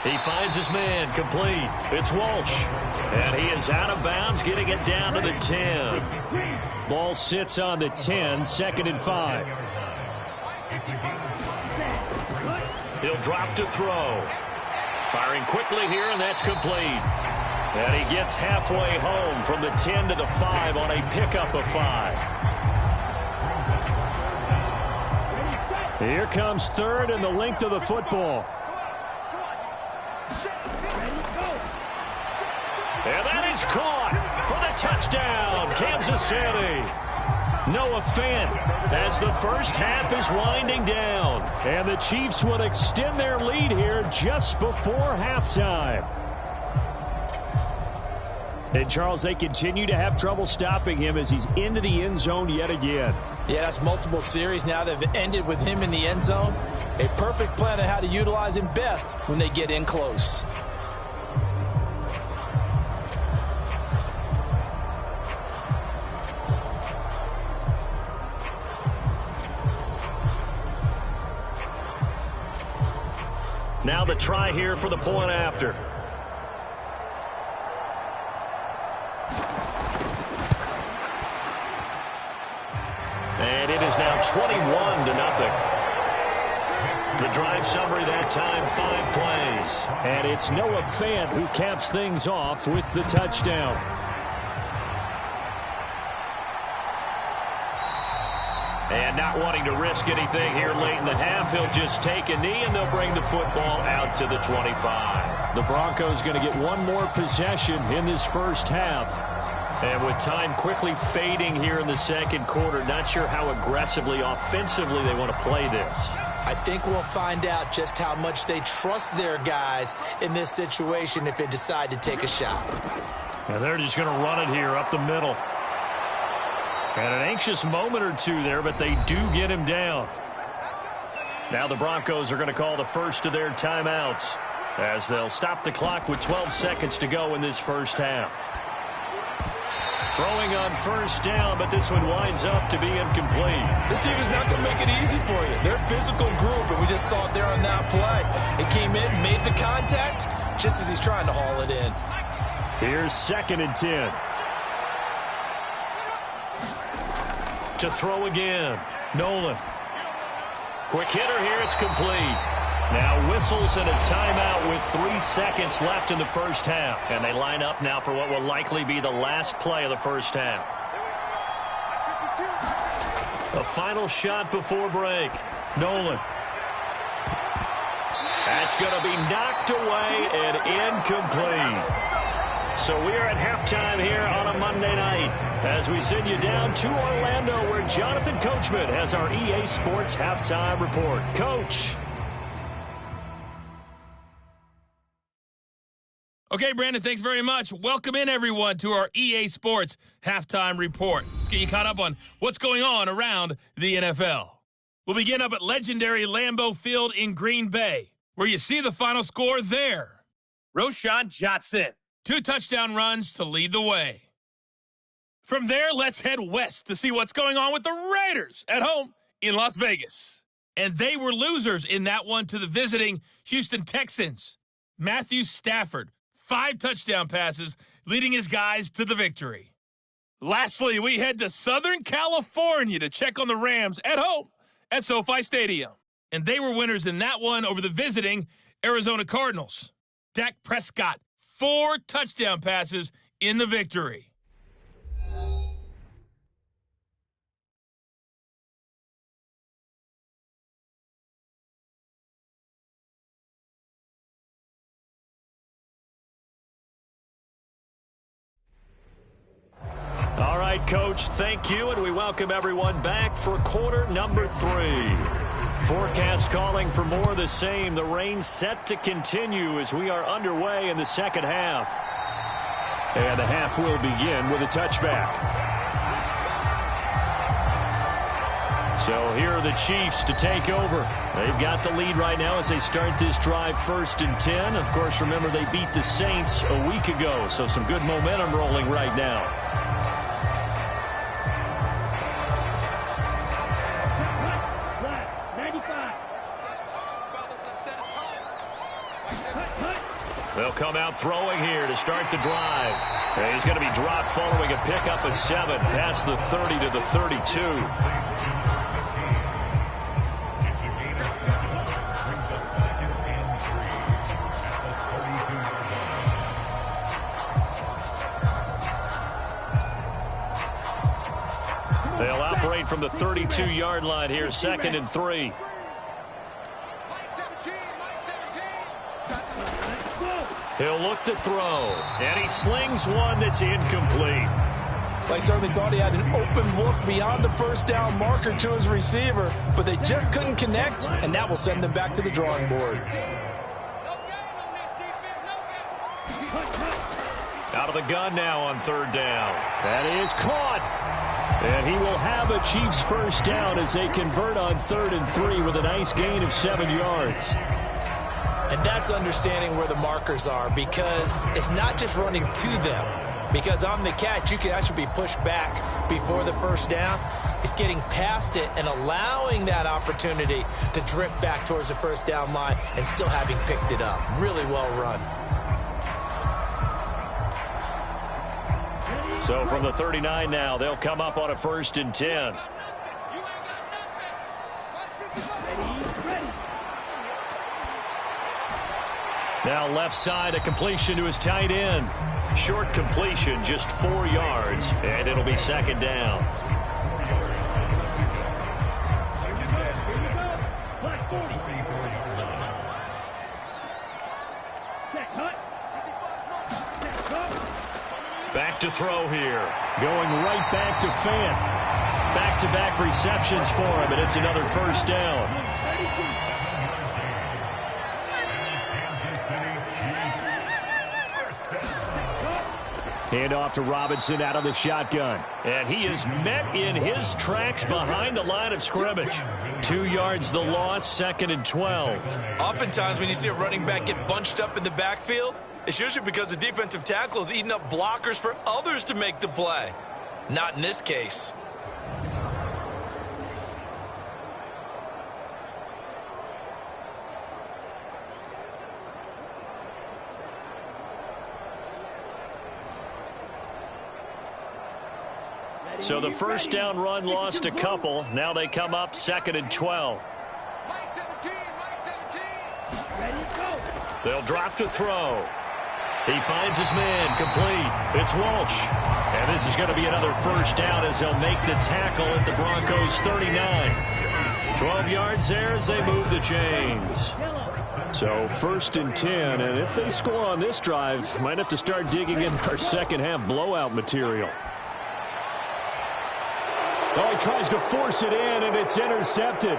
He finds his man, complete. It's Walsh. And he is out of bounds, getting it down to the 10. Ball sits on the 10, 2nd and 5. He'll drop to throw. Firing quickly here, and that's complete. And he gets halfway home from the 10 to the 5 on a pickup of 5. Here comes 3rd and the length of the football. And that is caught for the touchdown, Kansas City. Noah Fant as the first half is winding down. And the Chiefs will extend their lead here just before halftime. And, Charles, they continue to have trouble stopping him as he's into the end zone yet again. Yeah, that's multiple series now that have ended with him in the end zone. A perfect plan on how to utilize him best when they get in close. Now the try here for the point after. And it is now 21-0. The drive summary that time, 5 plays. And it's Noah Fant who caps things off with the touchdown. And not wanting to risk anything here late in the half, he'll just take a knee and they'll bring the football out to the 25. The Broncos going to get one more possession in this first half. And with time quickly fading here in the second quarter, not sure how aggressively, offensively they want to play this. I think we'll find out just how much they trust their guys in this situation if they decide to take a shot. And they're just going to run it here up the middle. And an anxious moment or two there, but they do get him down. Now the Broncos are going to call the first of their timeouts as they'll stop the clock with 12 seconds to go in this first half. Throwing on first down, but this one winds up to be incomplete. This team is not going to make it easy for you. They're a physical group, and we just saw it there on that play. It came in, made the contact, just as he's trying to haul it in. Here's 2nd and 10. To throw again. Nolan. Quick hitter here. It's complete. Now whistles and a timeout with 3 seconds left in the first half. And they line up now for what will likely be the last play of the first half. A final shot before break. Nolan. That's going to be knocked away and incomplete. So we are at halftime here on a Monday night as we send you down to Orlando where Jonathan Coachman has our EA Sports Halftime Report. Coach. Okay, Brandon, thanks very much. Welcome in, everyone, to our EA Sports Halftime Report. Let's get you caught up on what's going on around the NFL. We'll begin up at legendary Lambeau Field in Green Bay, where you see the final score there. Roshan Johnson, 2 touchdown runs to lead the way. From there, let's head west to see what's going on with the Raiders at home in Las Vegas. And they were losers in that one to the visiting Houston Texans. Matthew Stafford, 5 touchdown passes, leading his guys to the victory. Lastly, we head to Southern California to check on the Rams at home at SoFi Stadium. And they were winners in that one over the visiting Arizona Cardinals. Dak Prescott, 4 touchdown passes in the victory. All right, Coach, thank you, and we welcome everyone back for quarter number 3. Forecast calling for more of the same. The rain set to continue as we are underway in the second half. And the half will begin with a touchback. So here are the Chiefs to take over. They've got the lead right now as they start this drive 1st and 10. Of course, remember they beat the Saints a week ago, so some good momentum rolling right now. They'll come out throwing here to start the drive. And he's going to be dropped following a pickup of 7 past the 30 to the 32. They'll operate from the 32-yard line here, 2nd and 3. He'll look to throw, and he slings one that's incomplete. They certainly thought he had an open look beyond the first down marker to his receiver, but they just couldn't connect, and that will send them back to the drawing board. Out of the gun now on 3rd down. That is caught. And he will have a Chiefs first down as they convert on 3rd and 3 with a nice gain of 7 yards. And that's understanding where the markers are, because it's not just running to them. Because on the catch, you can actually be pushed back before the first down. It's getting past it and allowing that opportunity to drift back towards the first down line and still having picked it up. Really well run. So from the 39 now, they'll come up on a 1st and 10. Now left side, a completion to his tight end. Short completion, just 4 yards, and it'll be 2nd down. Back to throw here. Going right back to Fant. Back-to-back receptions for him, and it's another first down. Hand off to Robinson out of the shotgun. And he is met in his tracks behind the line of scrimmage. 2 yards the loss, 2nd and 12. Oftentimes when you see a running back get bunched up in the backfield, it's usually because the defensive tackle is eating up blockers for others to make the play. Not in this case. So the first down run lost a couple. Now they come up 2nd and 12. They'll drop to throw. He finds his man, complete. It's Walsh. And this is going to be another first down as they'll make the tackle at the Broncos' 39. 12 yards there as they move the chains. So 1st and 10, and if they score on this drive, might have to start digging in our second half blowout material. Oh, he tries to force it in, and it's intercepted.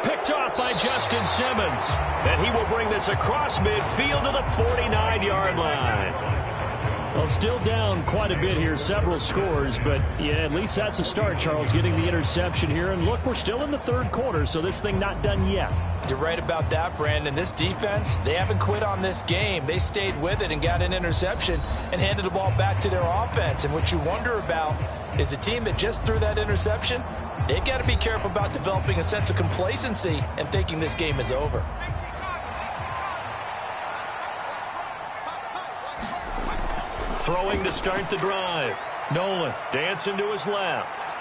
Picked off by Justin Simmons. And he will bring this across midfield to the 49-yard line. Well, still down quite a bit here, several scores, but yeah, at least that's a start, Charles, getting the interception here. And look, we're still in the 3rd quarter, so this thing not done yet. You're right about that, Brandon. This defense, they haven't quit on this game. They stayed with it and got an interception and handed the ball back to their offense. And what you wonder about is a team that just threw that interception, they've got to be careful about developing a sense of complacency and thinking this game is over. Throwing to start the drive. Nolan dancing to his left.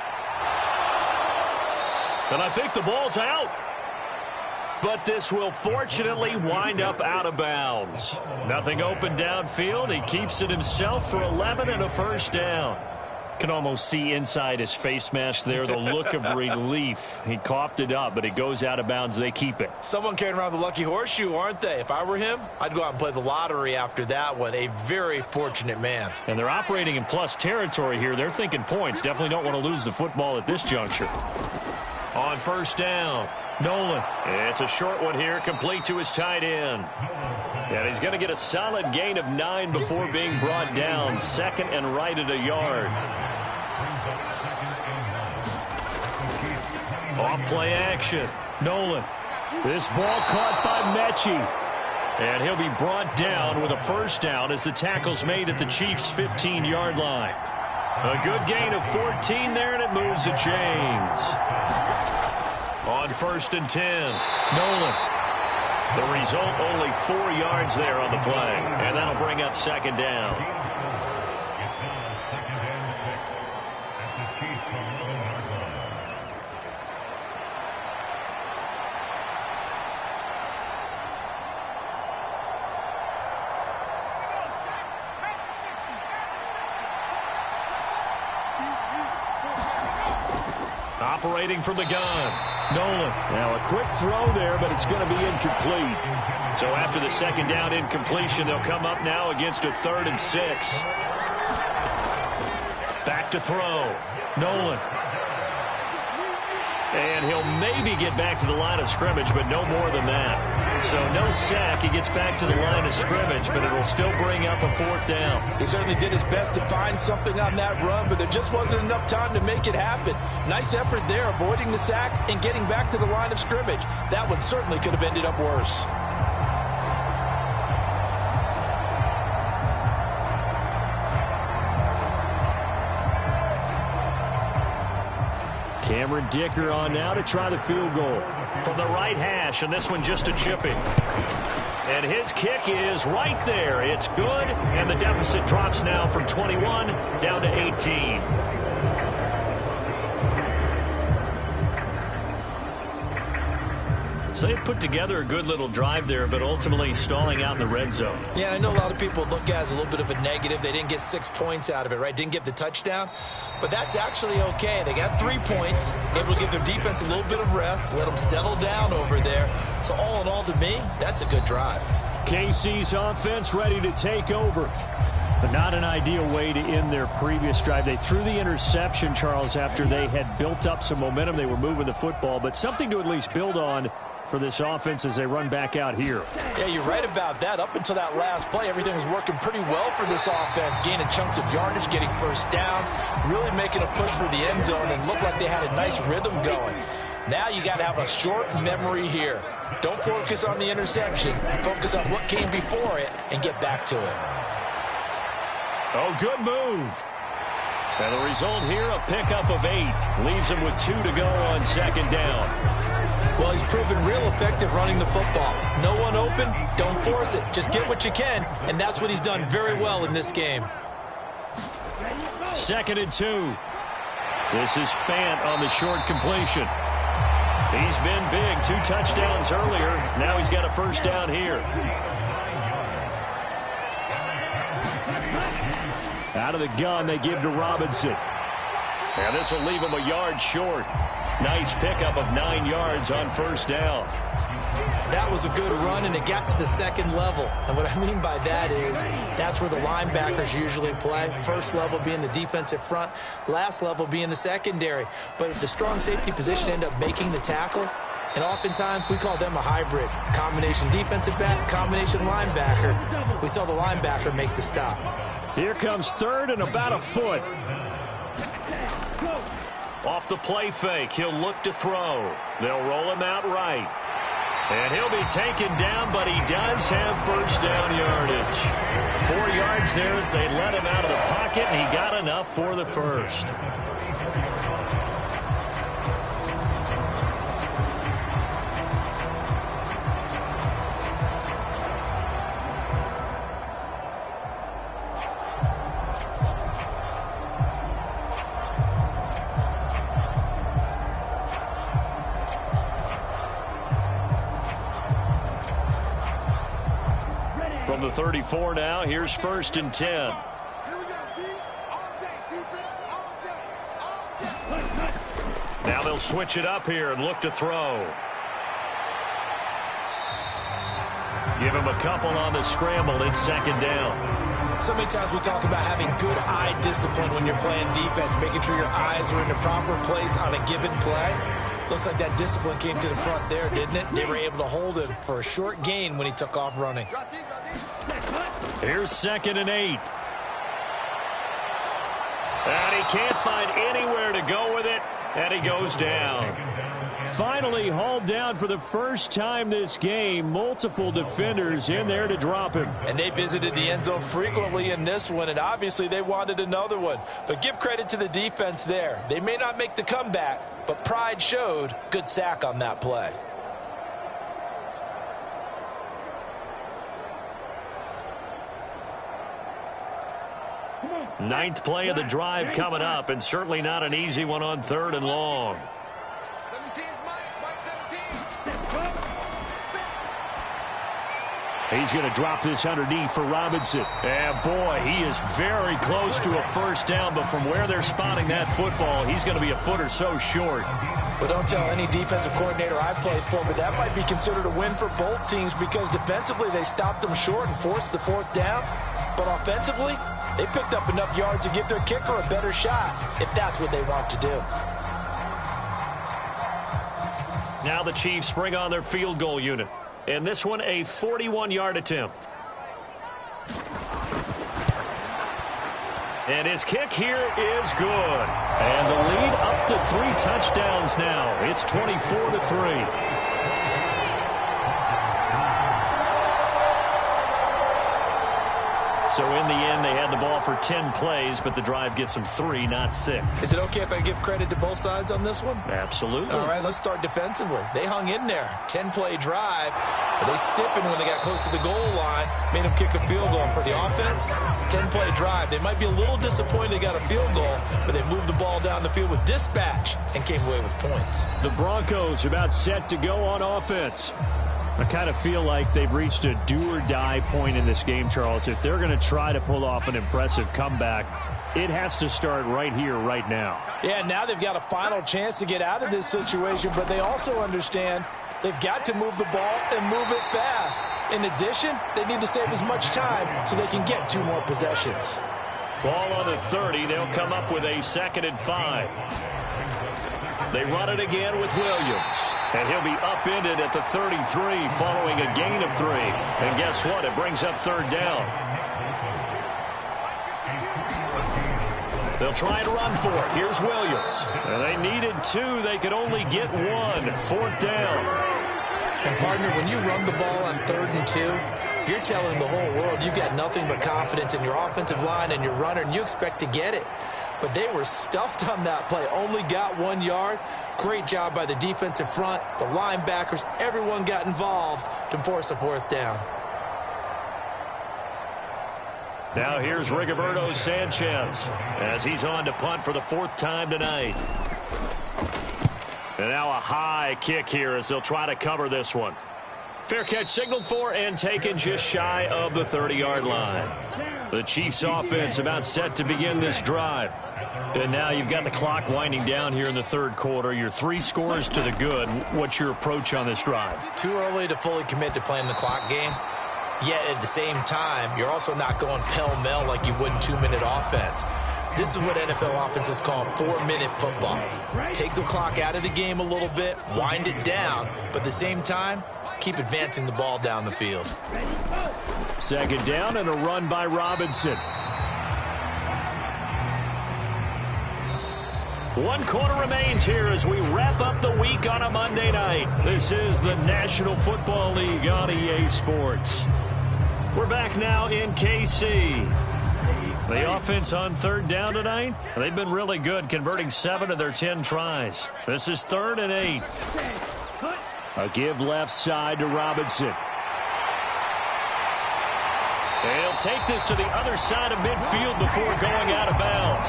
And I think the ball's out. But this will fortunately wind up out of bounds. Nothing open downfield. He keeps it himself for 11 and a first down. Can almost see inside his face mask there the look of relief. He coughed it up, but it goes out of bounds. They keep it. Someone carrying around the lucky horseshoe, aren't they? If I were him, I'd go out and play the lottery after that one. A very fortunate man. And they're operating in plus territory here. They're thinking points. Definitely don't want to lose the football at this juncture. On first down, Nolan. It's a short one here, complete to his tight end. And he's going to get a solid gain of 9 before being brought down. 2nd and right at a yard. Off play action. Nolan. This ball caught by Mechie. And he'll be brought down with a first down as the tackle's made at the Chiefs' 15-yard line. A good gain of 14 there, and it moves the chains. On 1st and 10, Nolan. The result, only 4 yards there on the play. And that'll bring up 2nd down. Operating from the gun, Nolan. Now a quick throw there, but it's going to be incomplete. So after the 2nd down incompletion, they'll come up now against a 3rd and 6. Back to throw, Nolan. And he'll maybe get back to the line of scrimmage, but no more than that. So no sack. He gets back to the line of scrimmage, but it'll still bring up a 4th down. He certainly did his best to find something on that run, but there just wasn't enough time to make it happen. Nice effort there, avoiding the sack and getting back to the line of scrimmage. That one certainly could have ended up worse. Cameron Dicker on now to try the field goal. From the right hash, and this one just a chipping. And his kick is right there. It's good, and the deficit drops now from 21 down to 18. So they put together a good little drive there, but ultimately stalling out in the red zone. Yeah, I know a lot of people look at it as a little bit of a negative. They didn't get 6 points out of it, right? Didn't get the touchdown. But that's actually okay. They got 3 points, able to give their defense a little bit of rest, let them settle down over there. So all in all, to me, that's a good drive. KC's offense ready to take over. But not an ideal way to end their previous drive. They threw the interception, Charles, after they had built up some momentum. They were moving the football, but something to at least build on for this offense as they run back out here. Yeah, you're right about that. Up until that last play, everything was working pretty well for this offense, gaining chunks of yardage, getting first downs, really making a push for the end zone, and looked like they had a nice rhythm going. Now you got to have a short memory here. Don't focus on the interception. Focus on what came before it and get back to it. Oh, good move. And the result here, a pickup of 8. Leaves him with 2 to go on 2nd down. Well, he's proven real effective running the football. No one open, don't force it. Just get what you can, and that's what he's done very well in this game. 2nd and 2. This is Fant on the short completion. He's been big. 2 touchdowns earlier. Now he's got a first down here. Out of the gun, they give to Robinson. And this will leave him a yard short. Nice pickup of 9 yards on first down. That was a good run, and it got to the second level. And what I mean by that is that's where the linebackers usually play. First level being the defensive front, last level being the secondary. But the strong safety position ended up making the tackle, and oftentimes we call them a hybrid. Combination defensive back, combination linebacker. We saw the linebacker make the stop. Here comes third and about a foot. Off the play fake, he'll look to throw. They'll roll him out right. And he'll be taken down, but he does have first down yardage. 4 yards there as they let him out of the pocket, and he got enough for the first. From the 34 now, here's first and 10. Now they'll switch it up here and look to throw. Give him a couple on the scramble. It's second down. So many times we talk about having good eye discipline when you're playing defense, making sure your eyes are in the proper place on a given play. Looks like that discipline came to the front there, didn't it? They were able to hold him for a short gain when he took off running. Here's second and 8. And he can't find anywhere to go with it, and he goes down. Finally hauled down for the first time this game. Multiple defenders in there to drop him. And they visited the end zone frequently in this one, and obviously they wanted another one. But give credit to the defense there. They may not make the comeback, but pride showed. Good sack on that play. Ninth play of the drive coming up, and certainly not an easy one on third and long. He's going to drop this underneath for Robinson. And boy, he is very close to a first down, but from where they're spotting that football, he's going to be a foot or so short. But don't tell any defensive coordinator I played for, but that might be considered a win for both teams because defensively they stopped them short and forced the fourth down. But offensively, they picked up enough yards to give their kicker a better shot if that's what they want to do. Now the Chiefs bring on their field goal unit. And this one, a 41-yard attempt. And his kick here is good. And the lead up to 3 touchdowns now. It's 24-3. So in the end, they had the ball for 10 plays, but the drive gets them 3, not 6. Is it okay if I give credit to both sides on this one? Absolutely. All right, let's start defensively. They hung in there. 10-play drive. But they stiffened when they got close to the goal line, made them kick a field goal. And for the offense, 10-play drive. They might be a little disappointed they got a field goal, but they moved the ball down the field with dispatch and came away with points. The Broncos about set to go on offense. I kind of feel like they've reached a do-or-die point in this game, Charles. If they're going to try to pull off an impressive comeback, it has to start right here, right now. Yeah, now they've got a final chance to get out of this situation, but they also understand they've got to move the ball and move it fast. In addition, they need to save as much time so they can get 2 more possessions. Ball on the 30. They'll come up with a 2nd and 5. They run it again with Williams. And he'll be upended at the 33 following a gain of 3. And guess what? It brings up 3rd down. They'll try and run for it. Here's Williams. And they needed 2. They could only get 1. 4th down. And, partner, when you run the ball on 3rd and 2, you're telling the whole world you've got nothing but confidence in your offensive line and your runner, and you expect to get it. But they were stuffed on that play. Only got 1 yard. Great job by the defensive front. The linebackers, everyone got involved to force a 4th down. Now here's Rigoberto Sanchez as he's on to punt for the 4th time tonight. And now a high kick here as they'll try to cover this one. Fair catch signaled for and taken just shy of the 30-yard line. The Chiefs offense about set to begin this drive. And now you've got the clock winding down here in the 3rd quarter. You're 3 scores to the good. What's your approach on this drive? Too early to fully commit to playing the clock game. Yet at the same time, you're also not going pell-mell like you would in 2-minute offense. This is what NFL offenses call 4-minute football. Take the clock out of the game a little bit, wind it down, but at the same time, keep advancing the ball down the field. 2nd down and a run by Robinson. 1 quarter remains here as we wrap up the week on a Monday night. This is the National Football League on EA Sports. We're back now in KC. The offense on 3rd down tonight, they've been really good, converting 7 of their 10 tries. This is 3rd and 8. A give left side to Robinson. They'll take this to the other side of midfield before going out of bounds.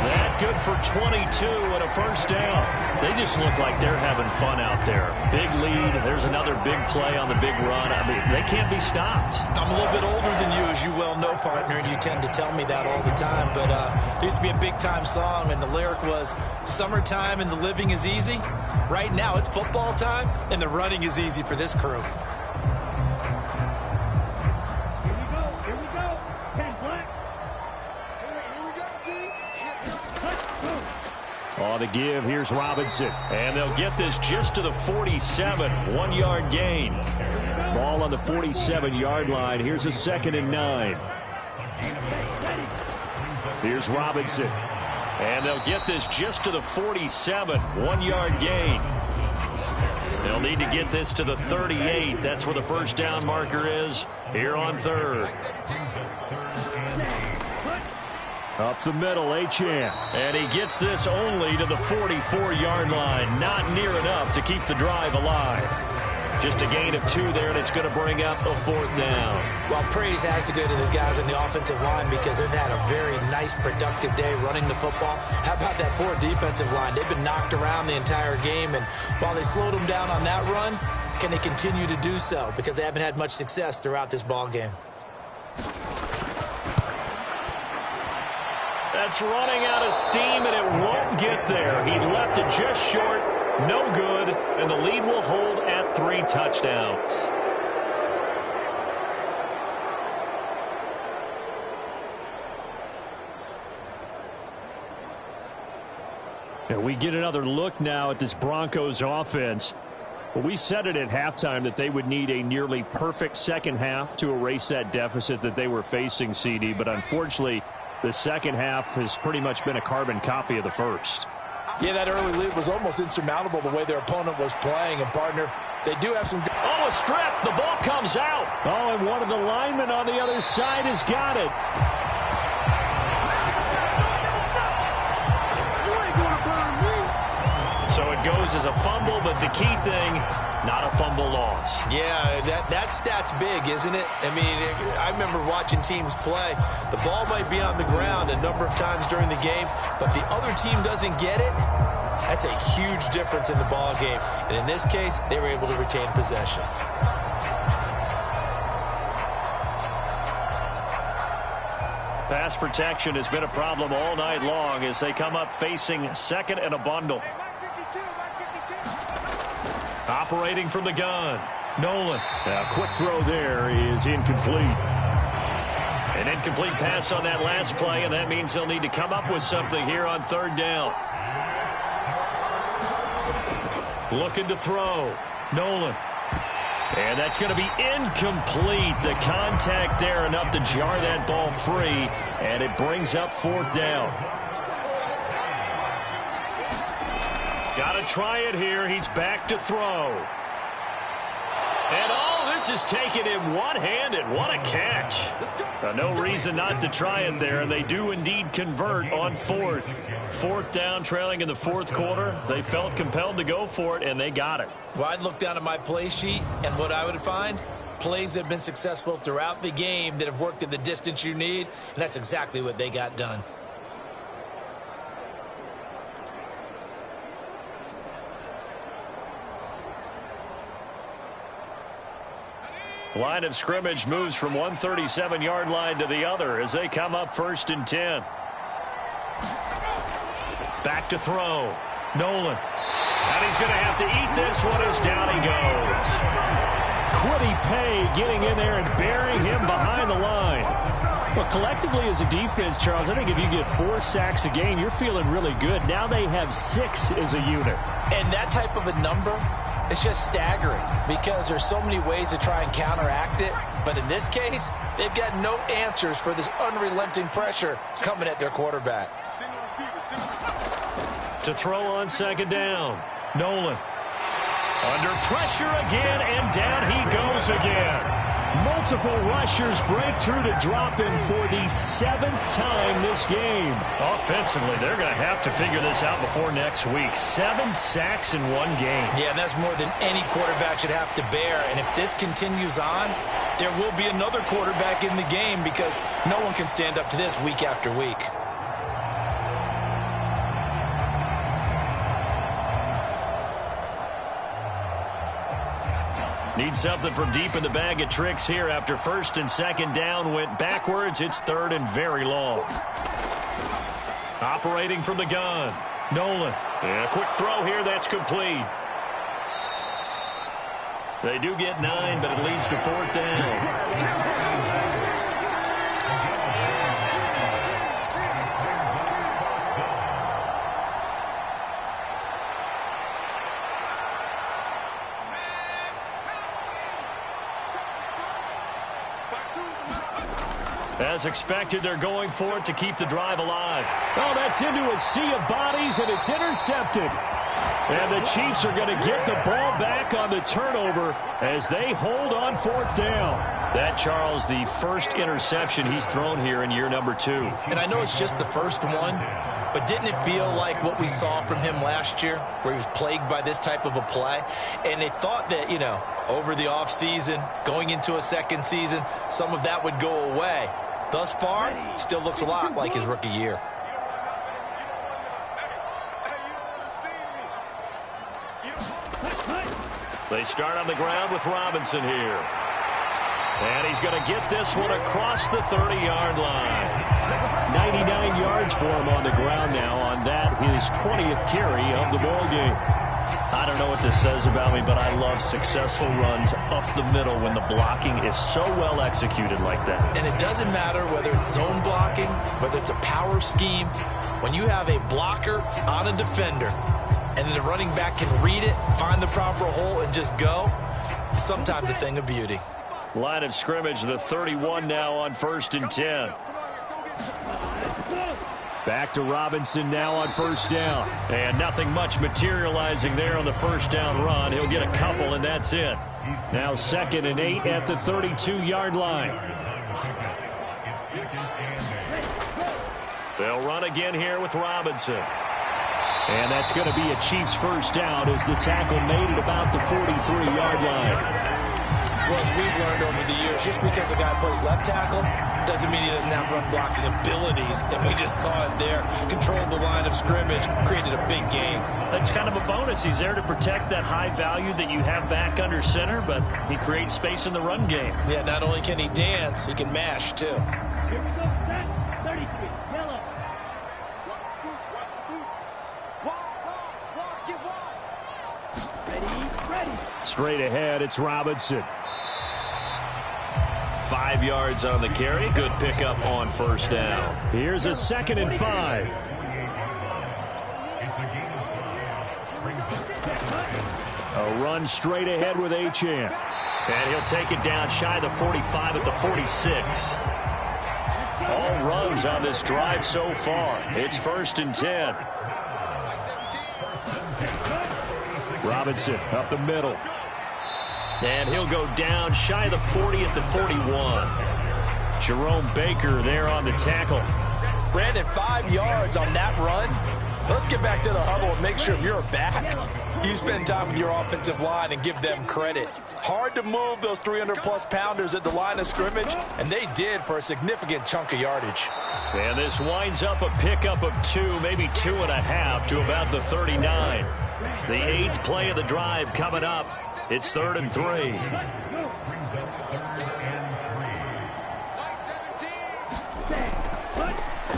That good for 22 and a 1st down. They just look like they're having fun out there. Big lead. There's another big play on the big run. I mean, they can't be stopped. I'm a little bit older than you, as you well know, partner, and you tend to tell me that all the time. But there used to be a big-time song, and the lyric was, "Summertime and the living is easy." Right now, it's football time, and the running is easy for this crew. Here we go. 10 black. On the give, here's Robinson. And they'll get this just to the 47. 1-yard gain. Ball on the 47-yard line. Here's a 2nd and 9. Here's Robinson. And they'll get this just to the 47. 1-yard gain. They'll need to get this to the 38. That's where the 1st down marker is here on 3rd. Up the middle, Achane. And he gets this only to the 44-yard line. Not near enough to keep the drive alive. Just a gain of 2 there, and it's going to bring up a 4th down. Well, praise has to go to the guys on the offensive line because they've had a very nice, productive day running the football. How about that poor defensive line? They've been knocked around the entire game, and while they slowed them down on that run, can they continue to do so? Because they haven't had much success throughout this ball game. That's running out of steam, and it won't get there. He left it just short. No good, and the lead will hold at 3 touchdowns. And we get another look now at this Broncos offense. Well, we said it at halftime that they would need a nearly perfect second half to erase that deficit that they were facing, CD, but unfortunately, the second half has pretty much been a carbon copy of the first. Yeah, that early lead was almost insurmountable the way their opponent was playing. And, partner, they do have some... Oh, a strip. The ball comes out. Oh, and one of the linemen on the other side has got it. So it goes as a fumble, but the key thing, not a fumble loss. Yeah, that stat's big, isn't it? I mean, I remember watching teams play. The ball might be on the ground a number of times during the game, but the other team doesn't get it. That's a huge difference in the ball game. And in this case, they were able to retain possession. Pass protection has been a problem all night long as they come up facing 2nd and a bundle. Operating from the gun, Nolan. A quick throw there is incomplete. An incomplete pass on that last play, and that means they'll need to come up with something here on 3rd down. Looking to throw, Nolan. And that's going to be incomplete. The contact there enough to jar that ball free, and it brings up 4th down. Got to try it here. He's back to throw. And this is taken in one-handed. What a catch. No reason not to try it there, and they do indeed convert on 4th. 4th down, trailing in the 4th quarter. They felt compelled to go for it, and they got it. Well, I'd look down at my play sheet, and what I would find, plays that have been successful throughout the game that have worked at the distance you need, and that's exactly what they got done. Line of scrimmage moves from 137-yard line to the other as they come up 1st and 10. Back to throw. Nolan. And he's going to have to eat this one as down he goes. Quiddy Pay getting in there and burying him behind the line. Well, collectively as a defense, Charles, I think if you get 4 sacks a game, you're feeling really good. Now they have 6 as a unit. And that type of a number, it's just staggering because there's so many ways to try and counteract it. But in this case, they've got no answers for this unrelenting pressure coming at their quarterback. To throw on 2nd down. Nolan. Under pressure again, and down he goes again. Multiple rushers break through to drop him for the 7th time this game. Offensively, they're going to have to figure this out before next week. 7 sacks in one game. Yeah, and that's more than any quarterback should have to bear. And if this continues on, there will be another quarterback in the game because no one can stand up to this week after week. Need something from deep in the bag of tricks here after 1st and 2nd down went backwards. It's 3rd and very long. Operating from the gun. Nolan. And a quick throw here. That's complete. They do get 9, but it leads to 4th down. As expected, they're going for it to keep the drive alive. Oh, that's into a sea of bodies, and it's intercepted. And the Chiefs are going to get the ball back on the turnover as they hold on 4th down. That, Charles, the first interception he's thrown here in year number 2. And I know it's just the first one, but didn't it feel like what we saw from him last year, where he was plagued by this type of a play? And they thought that, you know, over the offseason, going into a 2nd season, some of that would go away. Thus far, still looks a lot like his rookie year. They start on the ground with Robinson here. And he's going to get this one across the 30-yard line. 99 yards for him on the ground now on that, his 20th carry of the ball game. I don't know what this says about me, but I love successful runs up the middle when the blocking is so well executed like that. And it doesn't matter whether it's zone blocking, whether it's a power scheme. When you have a blocker on a defender and then the running back can read it, find the proper hole, and just go, it's sometimes a thing of beauty. Line of scrimmage, the 31 now on 1st and 10. Back to Robinson now on 1st down. And nothing much materializing there on the 1st down run. He'll get a couple, and that's it. Now 2nd and 8 at the 32-yard line. They'll run again here with Robinson. And that's going to be a Chiefs 1st down as the tackle made at about the 43-yard line. Well, as we've learned over the years, just because a guy plays left tackle doesn't mean he doesn't have run blocking abilities. And we just saw it there. Controlled the line of scrimmage, created a big gain. That's kind of a bonus. He's there to protect that high value that you have back under center, but he creates space in the run game. Yeah, not only can he dance, he can mash, too. Here we go, set. 33, yellow. Ready. Straight ahead, it's Robinson. 5 yards on the carry. Good pickup on 1st down. Here's a 2nd and 5. A run straight ahead with Achane. And he'll take it down shy of the 45 at the 46. All runs on this drive so far. It's 1st and 10. Robinson up the middle. And he'll go down shy of the 40 at the 41. Jerome Baker there on the tackle. Brandon, 5 yards on that run. Let's get back to the huddle and make sure you're back. You spend time with your offensive line and give them credit. Hard to move those 300-plus pounders at the line of scrimmage, and they did for a significant chunk of yardage. And this winds up a pickup of 2, maybe 2.5 to about the 39. The 8th play of the drive coming up. It's 3rd and 3.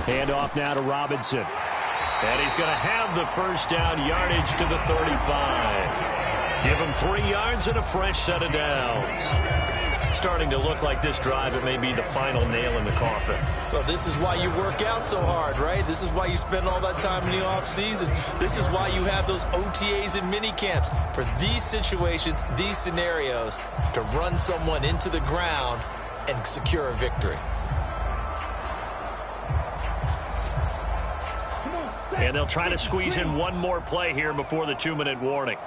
Handoff now to Robinson. And he's going to have the first down, yardage to the 35. Give him 3 yards and a fresh set of downs. Starting to look like this drive, it may be the final nail in the coffin. Well, this is why you work out so hard, right? This is why you spend all that time in the offseason. This is why you have those OTAs and mini camps. For these situations, these scenarios, to run someone into the ground and secure a victory. And they'll try to squeeze in one more play here before the 2-minute warning.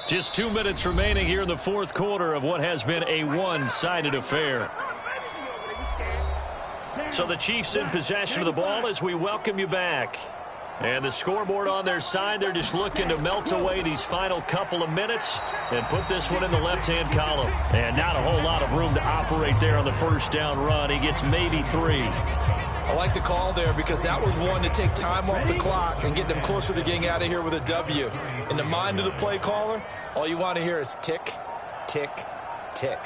Just 2 minutes remaining here in the 4th quarter of what has been a one-sided affair. So the Chiefs in possession of the ball as we welcome you back. And the scoreboard on their side, they're just looking to melt away these final couple of minutes and put this one in the left-hand column. And not a whole lot of room to operate there on the first down run. He gets maybe 3. I like the call there because that was one to take time off the clock and get them closer to getting out of here with a W. In the mind of the play caller, all you want to hear is tick, tick, tick.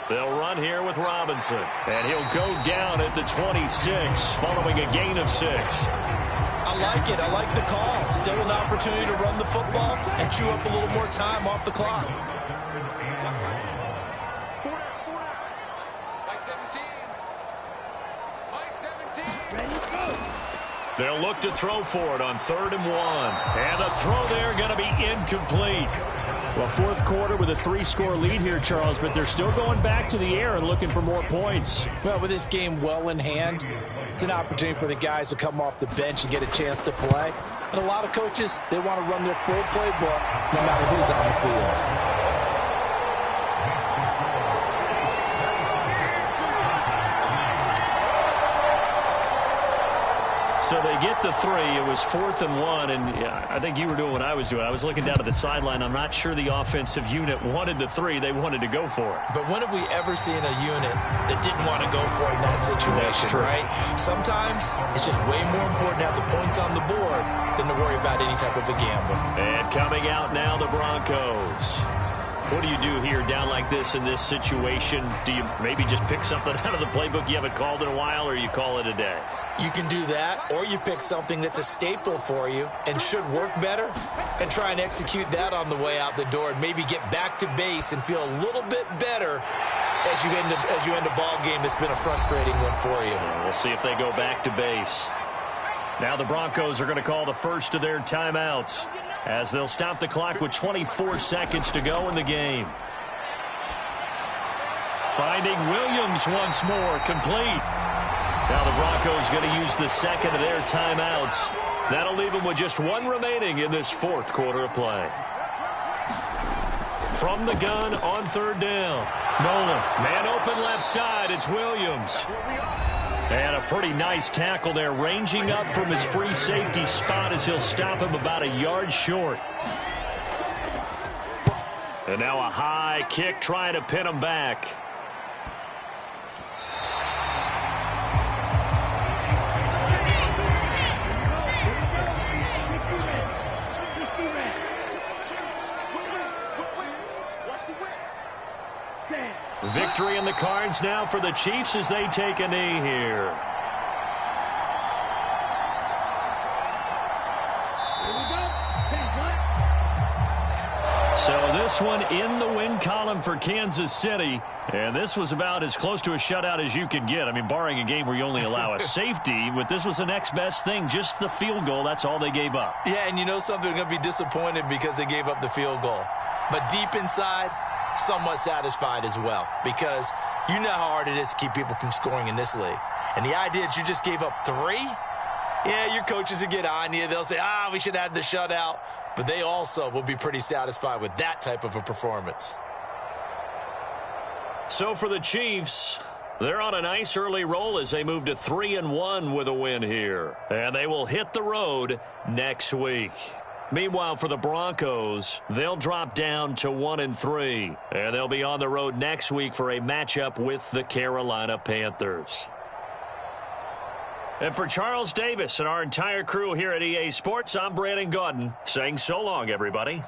They'll run here with Robinson. And he'll go down at the 26 following a gain of 6. I like it. I like the call. Still an opportunity to run the football and chew up a little more time off the clock. They'll look to throw for it on 3rd and 1. And the throw there going to be incomplete. Well, 4th quarter with a 3-score lead here, Charles, but they're still going back to the air and looking for more points. Well, with this game well in hand, it's an opportunity for the guys to come off the bench and get a chance to play. And a lot of coaches, they want to run their full playbook no matter who's on the field. So they get the 3. It was 4th and 1, and I think you were doing what I was doing. I was looking down at the sideline. I'm not sure the offensive unit wanted the 3. They wanted to go for it. But when have we ever seen a unit that didn't want to go for it in that situation, right? Sometimes it's just way more important to have the points on the board than to worry about any type of a gamble. And coming out now, the Broncos. What do you do here down like this in this situation? Do you maybe just pick something out of the playbook you haven't called in a while, or you call it a day? You can do that, or you pick something that's a staple for you and should work better and try and execute that on the way out the door and maybe get back to base and feel a little bit better as you end a ball game that's been a frustrating one for you. We'll see if they go back to base. Now the Broncos are going to call the first of their timeouts as they'll stop the clock with 24 seconds to go in the game. Finding Williams once more, complete. Now the Broncos going to use the second of their timeouts. That'll leave them with just 1 remaining in this 4th quarter of play. From the gun on 3rd down. Nolan, man open left side, it's Williams. And a pretty nice tackle there, ranging up from his free safety spot as he'll stop him about a yard short. And now a high kick trying to pin him back. Victory in the cards now for the Chiefs as they take a knee here. So this one in the win column for Kansas City. And this was about as close to a shutout as you could get. I mean, barring a game where you only allow a safety, but this was the next best thing. Just the field goal. That's all they gave up. Yeah, and you know something, they're going to be disappointed because they gave up the field goal. But deep inside, somewhat satisfied as well, because you know how hard it is to keep people from scoring in this league. And the idea that you just gave up 3, yeah, your coaches will get on you. They'll say, we should have the shutout. But they also will be pretty satisfied with that type of a performance. So for the Chiefs, They're on a nice early roll as they move to 3-1 with a win here. And they will hit the road next week. Meanwhile, for the Broncos, they'll drop down to 1-3. And they'll be on the road next week for a matchup with the Carolina Panthers. And for Charles Davis and our entire crew here at EA Sports, I'm Brandon Gaudin saying so long, everybody.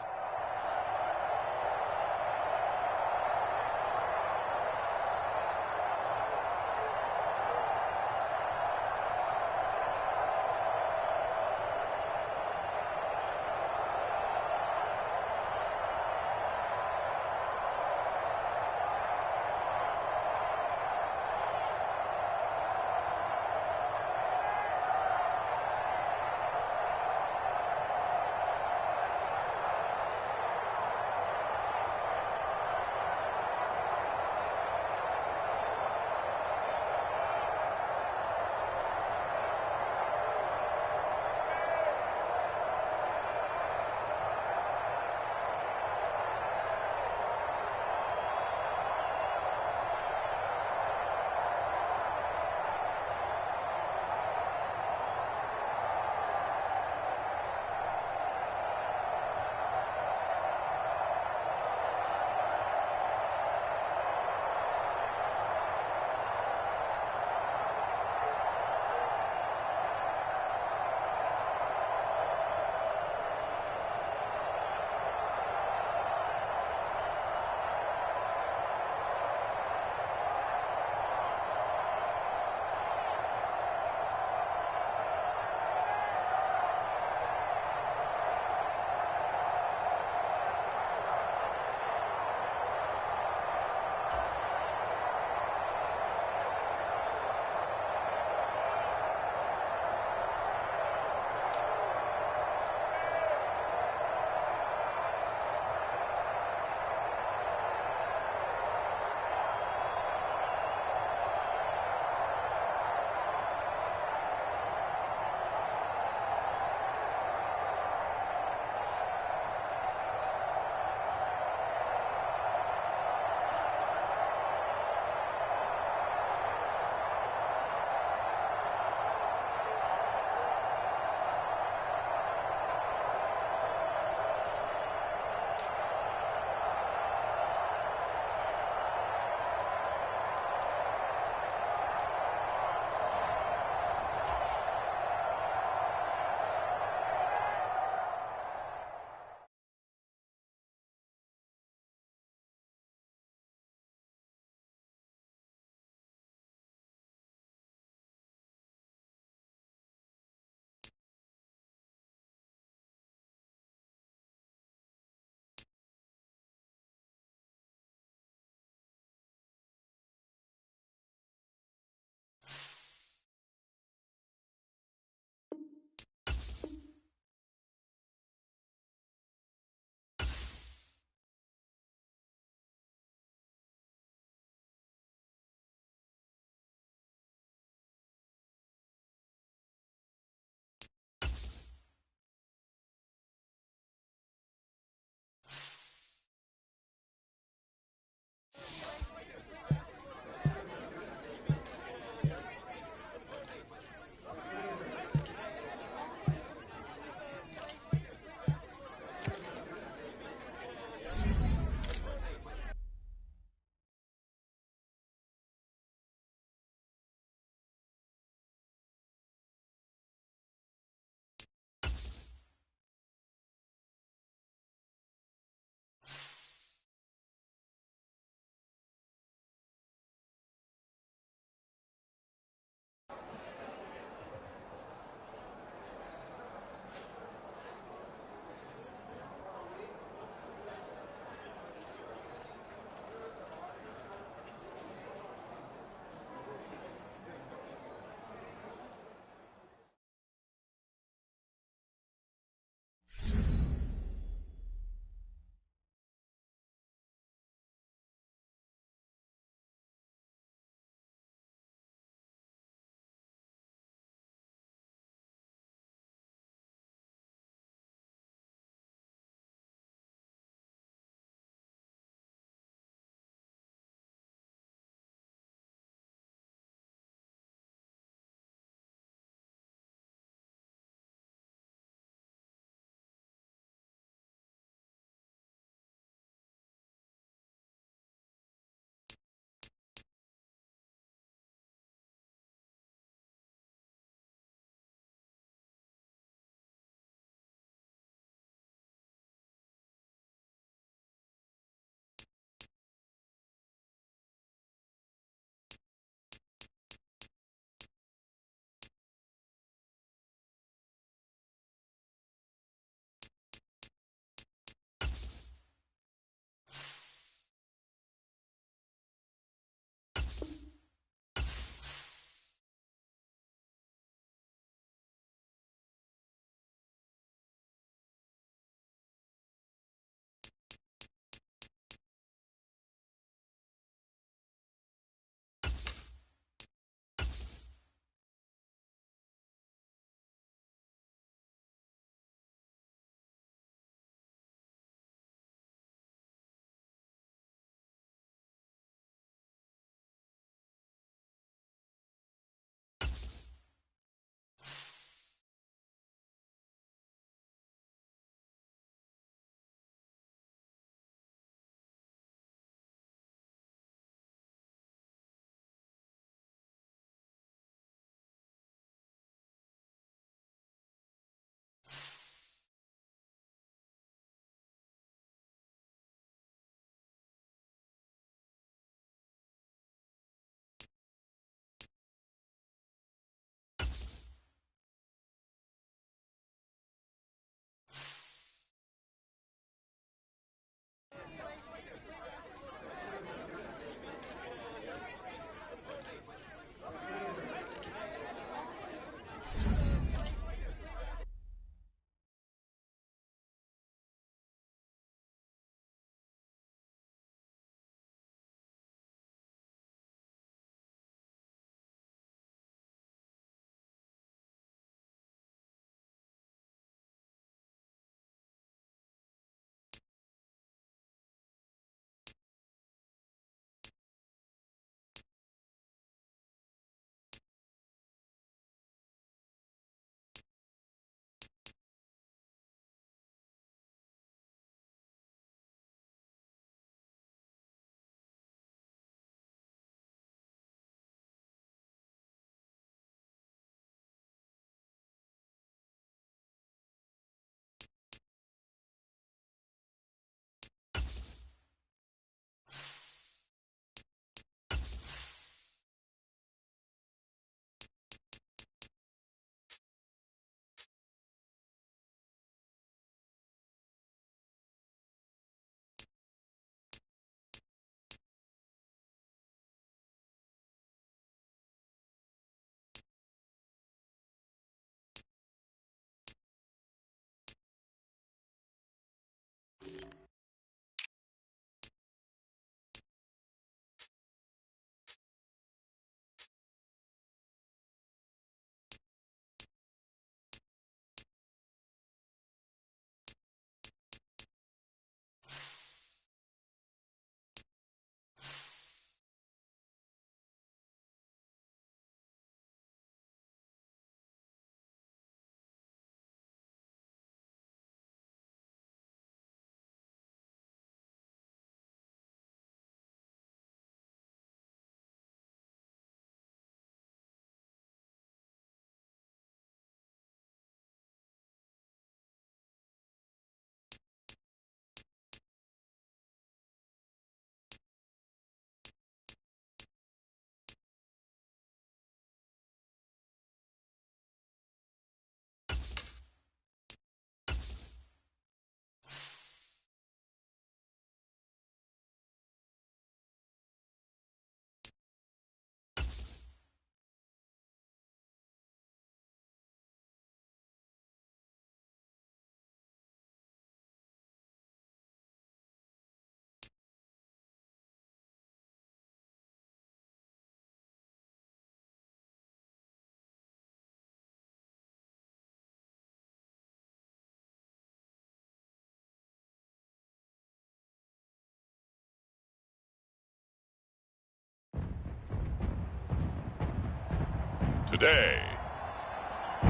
today.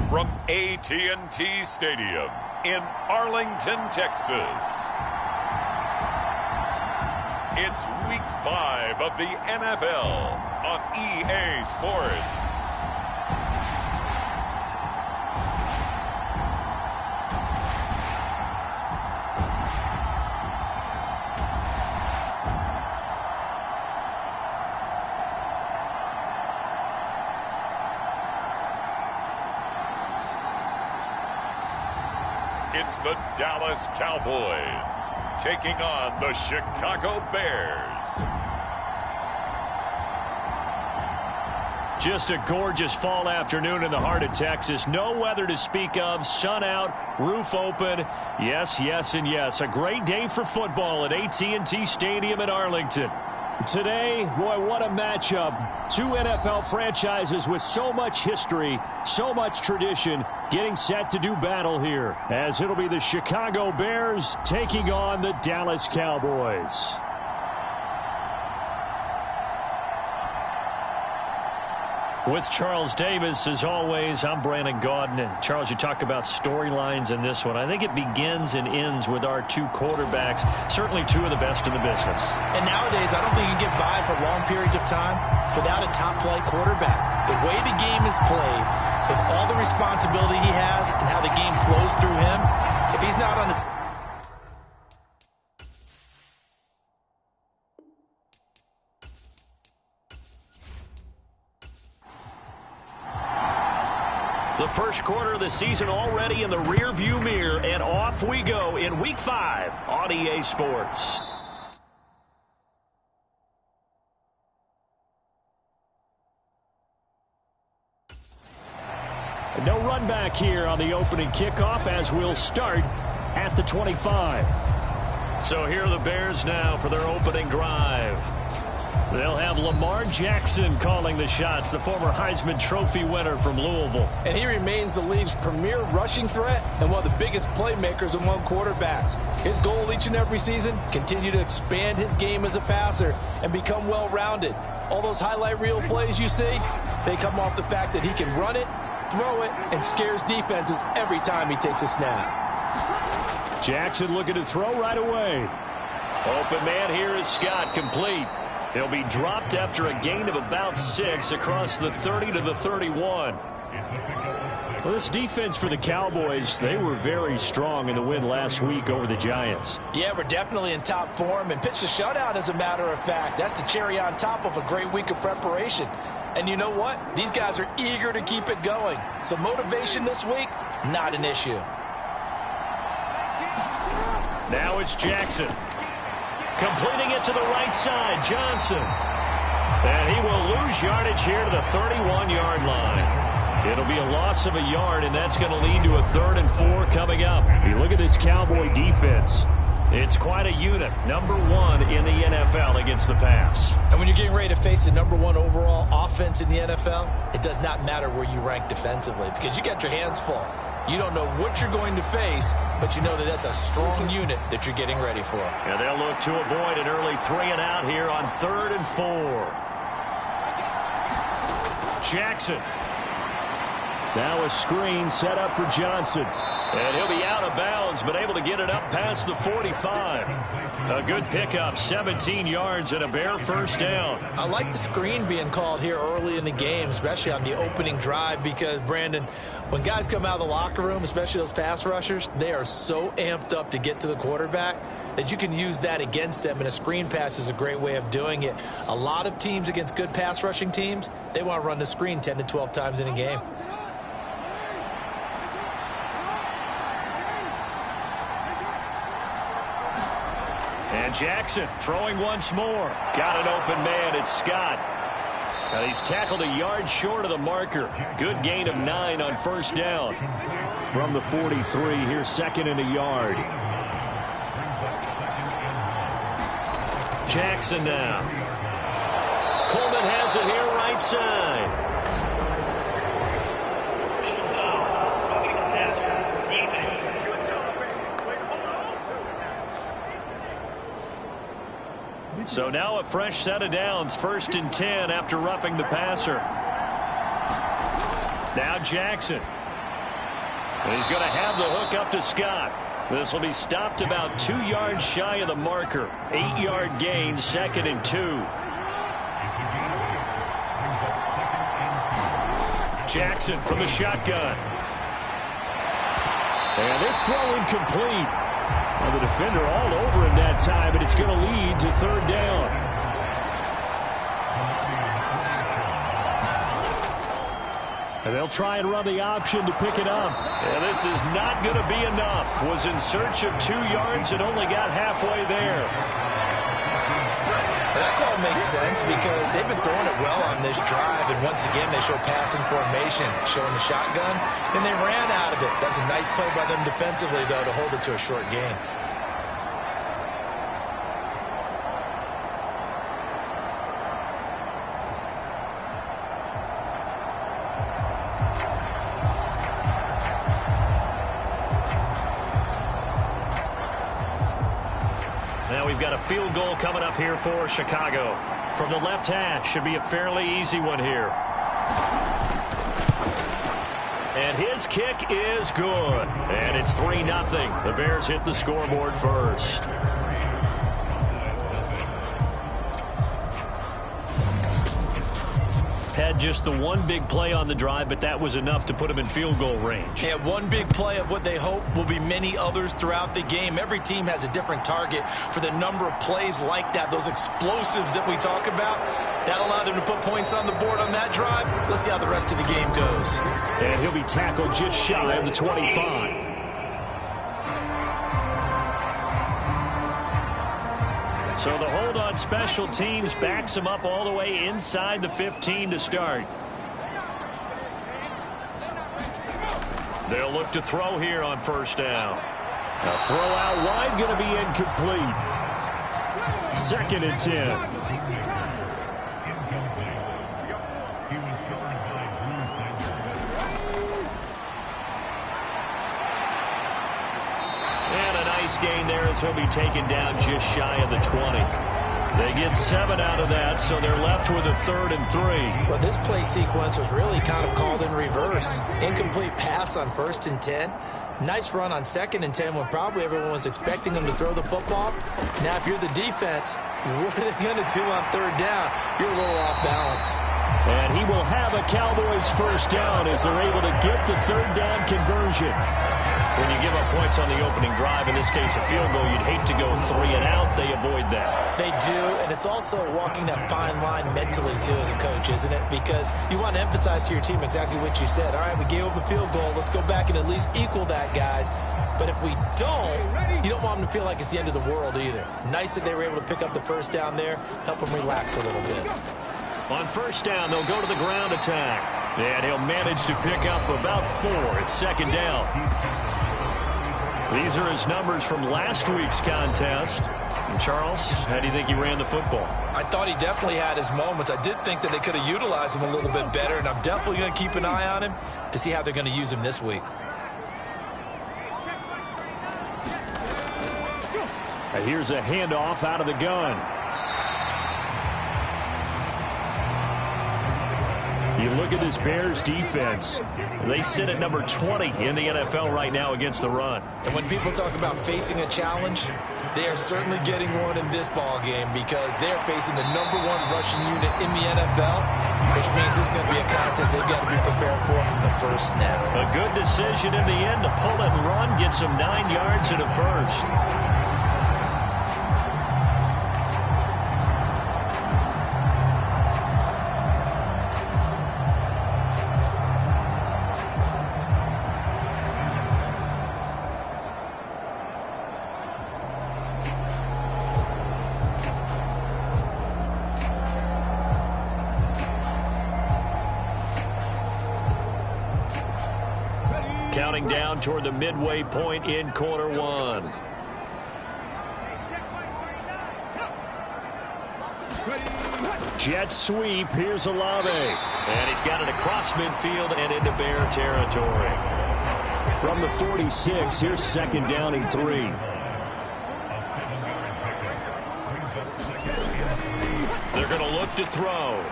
From AT&T Stadium in Arlington, Texas, it's Week 5 of the NFL on EA Sports. It's the Dallas Cowboys taking on the Chicago Bears. Just a gorgeous fall afternoon in the heart of Texas. No weather to speak of. Sun out, roof open. Yes, yes, and yes. A great day for football at AT&T Stadium in Arlington. Today, boy, what a matchup. Two NFL franchises with so much history, so much tradition, getting set to do battle here, as it'll be the Chicago Bears taking on the Dallas Cowboys. With Charles Davis, as always, I'm Brandon Gaudin. Charles, you talk about storylines in this one. I think it begins and ends with our two quarterbacks, certainly two of the best in the business. And nowadays, I don't think you can get by for long periods of time without a top-flight quarterback. The way the game is played, with all the responsibility he has and how the game flows through him, if he's not on the... The first quarter of the season already in the rearview mirror, and off we go in Week 5 on EA Sports. No run back here on the opening kickoff, as we'll start at the 25. So here are the Bears now for their opening drive. They'll have Lamar Jackson calling the shots, the former Heisman Trophy winner from Louisville. And he remains the league's premier rushing threat and one of the biggest playmakers among quarterbacks. His goal each and every season, continue to expand his game as a passer and become well-rounded. All those highlight reel plays you see, they come off the fact that he can run it, throw it, and scares defenses every time he takes a snap. Jackson looking to throw right away. Open man here is Scott, complete. He'll be dropped after a gain of about 6 across the 30 to the 31. Well, this defense for the Cowboys, they were very strong in the win last week over the Giants. Yeah, we're definitely in top form and pitched a shutout, as a matter of fact. That's the cherry on top of a great week of preparation. And you know what? These guys are eager to keep it going. So motivation this week, not an issue. Now it's Jackson. Completing it to the right side, Johnson. And he will lose yardage here to the 31-yard line. It'll be a loss of a yard, and that's going to lead to a 3rd and 4 coming up. You look at this Cowboy defense. It's quite a unit. Number 1 in the NFL against the pass. And when you're getting ready to face the number 1 overall offense in the NFL, it does not matter where you rank defensively because you got your hands full. You don't know what you're going to face, but you know that that's a strong unit that you're getting ready for. And they'll look to avoid an early 3-and-out here on 3rd and 4. Jackson. Now a screen set up for Johnson. And he'll be out of bounds, but able to get it up past the 45. A good pickup, 17 yards and a Bear first down. I like the screen being called here early in the game, especially on the opening drive, because, Brandon, when guys come out of the locker room, especially those pass rushers, they are so amped up to get to the quarterback that you can use that against them, and a screen pass is a great way of doing it. A lot of teams against good pass rushing teams, they want to run the screen 10 to 12 times in a game. And Jackson throwing once more. Got an open man. It's Scott. And he's tackled a yard short of the marker. Good gain of 9 on first down. From the 43, here's 2nd and a yard. Jackson now. Coleman has it here right side. So now a fresh set of downs, 1st and 10 after roughing the passer. Now Jackson. And he's going to have the hook up to Scott. This will be stopped about 2 yards shy of the marker. 8-yard gain, 2nd and 2. Jackson from the shotgun. And this throw incomplete. Well, the defender all over him that time, but it's going to lead to 3rd down. And they'll try and run the option to pick it up. And this is not going to be enough. Was in search of 2 yards and only got halfway there. That call makes sense because they've been throwing it well on this drive. And once again, they show passing formation, showing the shotgun. Then they ran out of it. That's a nice play by them defensively, though, to hold it to a short gain. Now we've got a field goal coming up here for Chicago. From the left hash, should be a fairly easy one here. And his kick is good. And it's 3-0. The Bears hit the scoreboard first. Had just the one big play on the drive, but that was enough to put him in field goal range. Yeah, one big play of what they hope will be many others throughout the game. Every team has a different target for the number of plays like that, those explosives that we talk about. That allowed him to put points on the board on that drive. Let's see how the rest of the game goes. And he'll be tackled just shy of the 25. So the hold on special teams backs him up all the way inside the 15 to start. They'll look to throw here on 1st down. A throw out wide going to be incomplete. 2nd and 10. Gain there as he'll be taken down just shy of the 20. They get 7 out of that, so they're left with a 3rd and 3. Well, this play sequence was really kind of called in reverse. Incomplete pass on 1st and 10. Nice run on 2nd and 10 when probably everyone was expecting him to throw the football. Now, if you're the defense, what are they going to do on 3rd down? You're a little off balance. And he will have a Cowboys 1st down as they're able to get the 3rd down conversion. When you give up points on the opening drive, in this case a field goal, you'd hate to go 3 and out. They avoid that. They do, and it's also walking that fine line mentally, too, as a coach, isn't it? Because you want to emphasize to your team exactly what you said. All right, we gave up a field goal. Let's go back and at least equal that, guys. But if we don't, you don't want them to feel like it's the end of the world either. Nice that they were able to pick up the 1st down there, help them relax a little bit. On 1st down, they'll go to the ground attack. And he'll manage to pick up about 4. It's 2nd down. These are his numbers from last week's contest. And Charles, how do you think he ran the football? I thought he definitely had his moments. I did think that they could have utilized him a little bit better, and I'm definitely going to keep an eye on him to see how they're going to use him this week. And here's a handoff out of the gun. You look at this Bears defense. They sit at number 20 in the NFL right now against the run. And when people talk about facing a challenge, they are certainly getting one in this ball game because they're facing the #1 rushing unit in the NFL, which means it's going to be a contest they've got to be prepared for from the first snap. A good decision in the end to pull it and run, gets him 9 yards and a 1st. Counting down toward the midway point in quarter 1. Jet sweep. Here's Olave. And he's got it across midfield and into Bear territory. From the 46, here's 2nd down and 3. They're going to look to throw.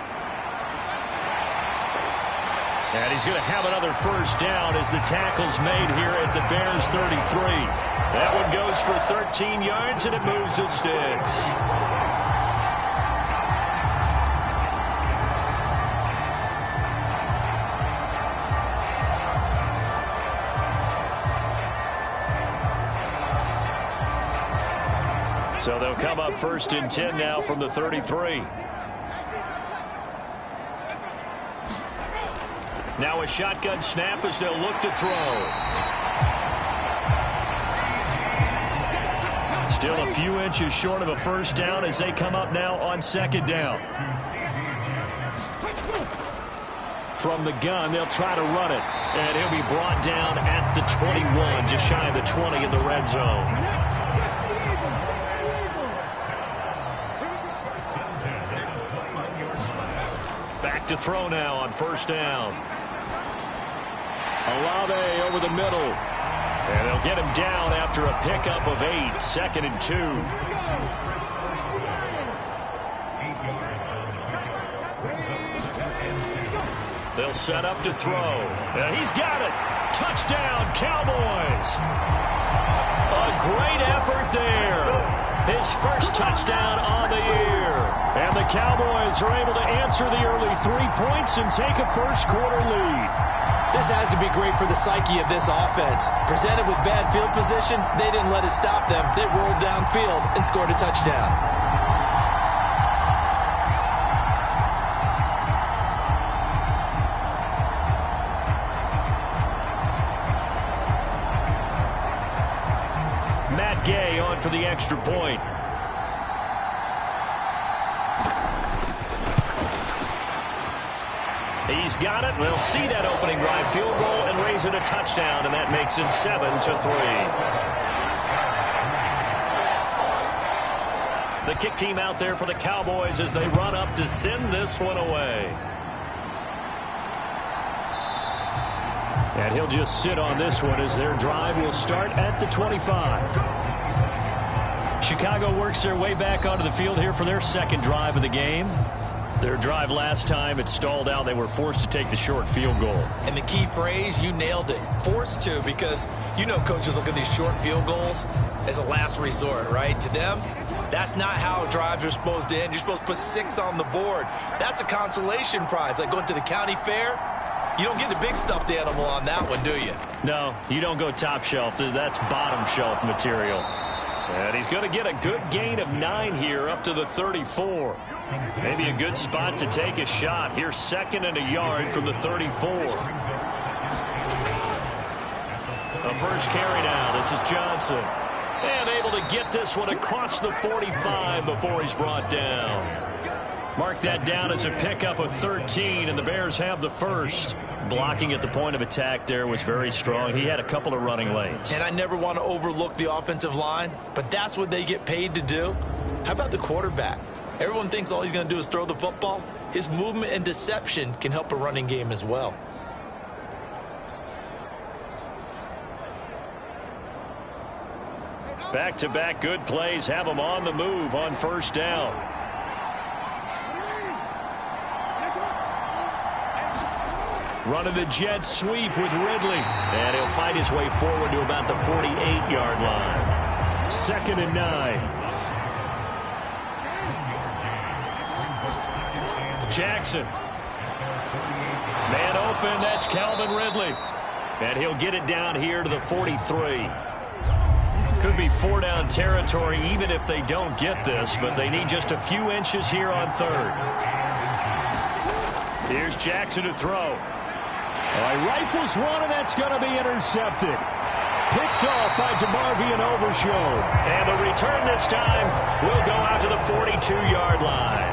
And he's going to have another first down as the tackle's made here at the Bears 33. That one goes for 13 yards, and it moves the sticks. So they'll come up 1st and 10 now from the 33. Now a shotgun snap as they'll look to throw. Still a few inches short of a first down as they come up now on 2nd down. From the gun, they'll try to run it. And he'll be brought down at the 21, just shy of the 20 in the red zone. To throw now on 1st down. Olave over the middle. And they'll get him down after a pickup of 8. 2nd and 2. They'll set up to throw. And he's got it. Touchdown, Cowboys. A great effort there. His first touchdown on the year. And the Cowboys are able to answer the early 3 points and take a first-quarter lead. This has to be great for the psyche of this offense. Presented with bad field position, they didn't let it stop them. They rolled downfield and scored a touchdown. Matt Gay on for the extra point. He's got it. They'll see that opening drive field goal and raise it a touchdown, and that makes it 7-3. The kick team out there for the Cowboys as they run up to send this one away. And he'll just sit on this one as their drive will start at the 25. Chicago works their way back onto the field here for their 2nd drive of the game. Their drive last time, it stalled out. They were forced to take the short field goal. And the key phrase, you nailed it. Forced to, because you know coaches look at these short field goals as a last resort, right? To them, that's not how drives are supposed to end. You're supposed to put 6 on the board. That's a consolation prize. Like going to the county fair, you don't get the big stuffed animal on that one, do you? No, you don't go top shelf. That's bottom shelf material. And he's going to get a good gain of 9 here up to the 34. Maybe a good spot to take a shot. Here's 2nd and a yard from the 34. The first carry now. This is Johnson. And able to get this one across the 45 before he's brought down. Mark that down as a pickup of 13, and the Bears have the first. Blocking at the point of attack there was very strong. He had a couple of running lanes. And I never want to overlook the offensive line, but that's what they get paid to do. How about the quarterback? Everyone thinks all he's going to do is throw the football. His movement and deception can help a running game as well. Back-to-back good plays have him on the move on 1st down. Running the jet sweep with Ridley. And he'll fight his way forward to about the 48-yard line. 2nd and 9. Jackson. Man open, that's Calvin Ridley. And he'll get it down here to the 43. Could be 4-down territory even if they don't get this, but they need just a few inches here on 3rd. Here's Jackson to throw. Rifles one, and that's going to be intercepted. Picked off by DeMarvion Overshown. And the return this time will go out to the 42-yard line.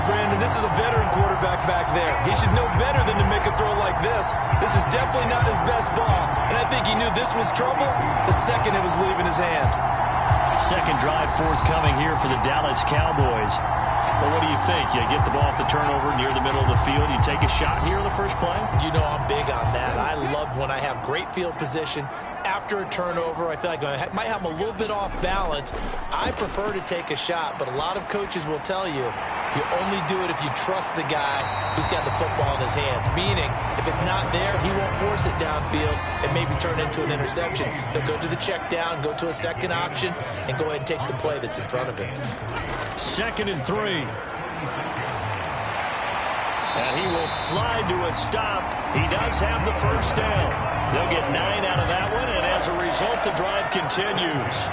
Brandon, this is a veteran quarterback back there. He should know better than to make a throw like this. This is definitely not his best ball, and I think he knew this was trouble the second it was leaving his hand. 2nd drive forthcoming here for the Dallas Cowboys. Well, what do you think? You get the ball off the turnover near the middle of the field. You take a shot here on the first play? You know I'm big on that. I love when I have great field position. After a turnover, I feel like I might have them a little bit off balance. I prefer to take a shot, but a lot of coaches will tell you You only do it if you trust the guy who's got the football in his hands. Meaning, if it's not there, he won't force it downfield and maybe turn it into an interception. He'll go to the check down, go to a second option, and go ahead and take the play that's in front of him. 2nd and 3. And he will slide to a stop. He does have the first down. They'll get 9 out of that one, and as a result, the drive continues.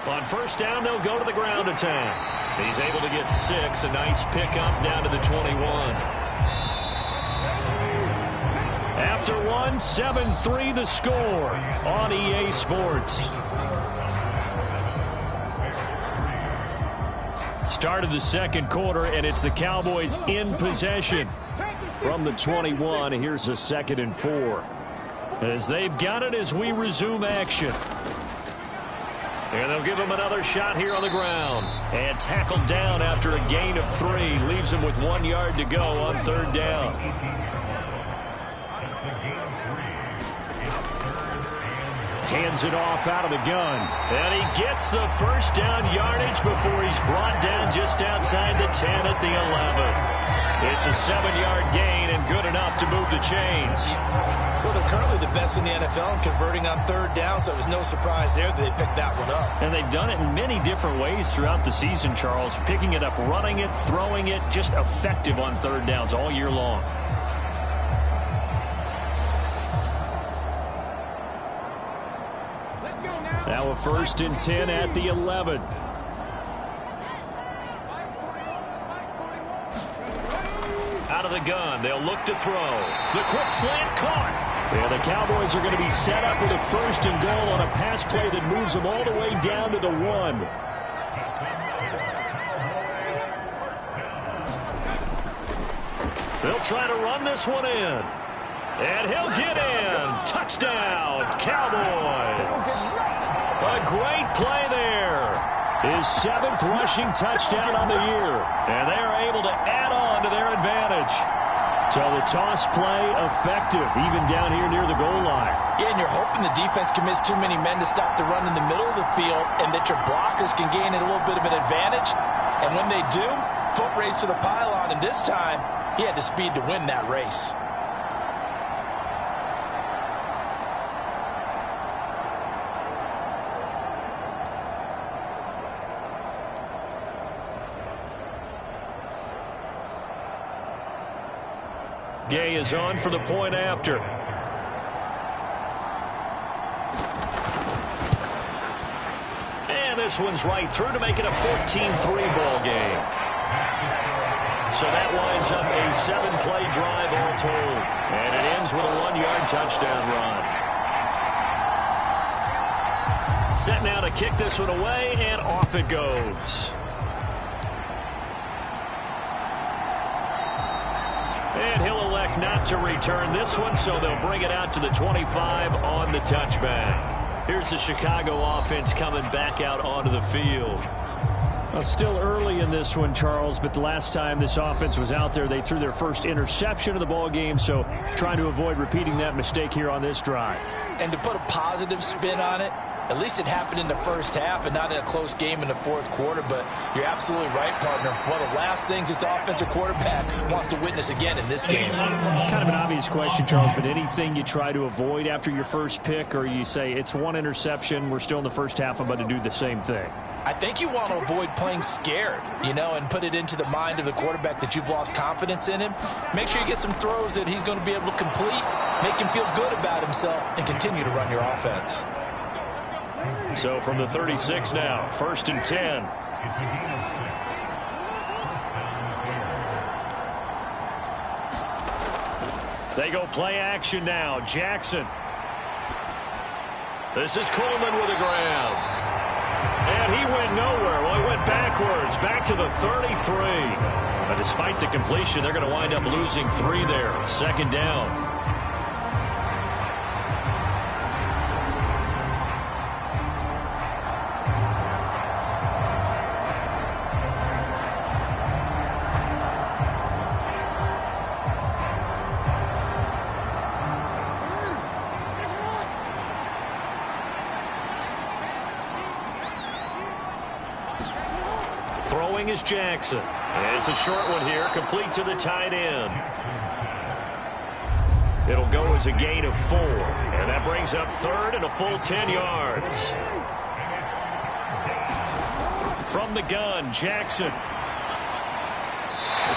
On first down, they'll go to the ground attack. He's able to get 6. A nice pickup down to the 21. After one, 7-3 the score on EA Sports. Start of the second quarter, and it's the Cowboys in possession. From the 21, here's a 2nd and 4. As they've got it as we resume action. And they'll give him another shot here on the ground. And tackled down after a gain of 3. Leaves him with 1 yard to go on 3rd down. Hands it off out of the gun. And he gets the first down yardage before he's brought down just outside the 10 at the 11. It's a 7-yard gain and good enough to move the chains. Well, they're currently the best in the NFL in converting on 3rd down, so it was no surprise there that they picked that one up. And they've done it in many different ways throughout the season, Charles. Picking it up, running it, throwing it, just effective on 3rd downs all year long. Now a 1st and 10 at the 11. Out of the gun, they'll look to throw. The quick slant caught. And the Cowboys are going to be set up with a 1st and goal on a pass play that moves them all the way down to the 1. They'll try to run this one in. And he'll get in. Touchdown, Cowboys. A great play there. His 7th rushing touchdown on the year. And they are able to add on to their advantage. So the toss play effective, even down here near the goal line. Yeah, and you're hoping the defense commits too many men to stop the run in the middle of the field and that your blockers can gain a little bit of an advantage. And when they do, foot race to the pylon. And this time, he had the speed to win that race. Gay is on for the point after. And this one's right through to make it a 14-3 ball game. So that winds up a 7-play drive all told. And it ends with a 1-yard touchdown run. Set now to kick this one away, and off it goes. And he'll elect not to return this one, so they'll bring it out to the 25 on the touchback. Here's the Chicago offense coming back out onto the field. Well, still early in this one, Charles, but the last time this offense was out there, they threw their first interception of the ball game, so trying to avoid repeating that mistake here on this drive. And to put a positive spin on it, at least it happened in the first half and not in a close game in the 4th quarter. But you're absolutely right, partner. One of the last things this offensive quarterback wants to witness again in this game. Kind of an obvious question, Charles, but anything you try to avoid after your first pick, or you say it's one interception, we're still in the first half, I'm about to do the same thing? I think you want to avoid playing scared, and put it into the mind of the quarterback that you've lost confidence in him. Make sure you get some throws that he's going to be able to complete, make him feel good about himself, and continue to run your offense. So from the 36 now, 1st and 10. They go play action now. Jackson. This is Coleman with a grab. And he went nowhere. Well, he went backwards, back to the 33. But despite the completion, they're going to wind up losing 3 there. 2nd down. Throwing is Jackson. And it's a short one here, complete to the tight end. It'll go as a gain of 4. And that brings up third and a full 10 yards. From the gun, Jackson.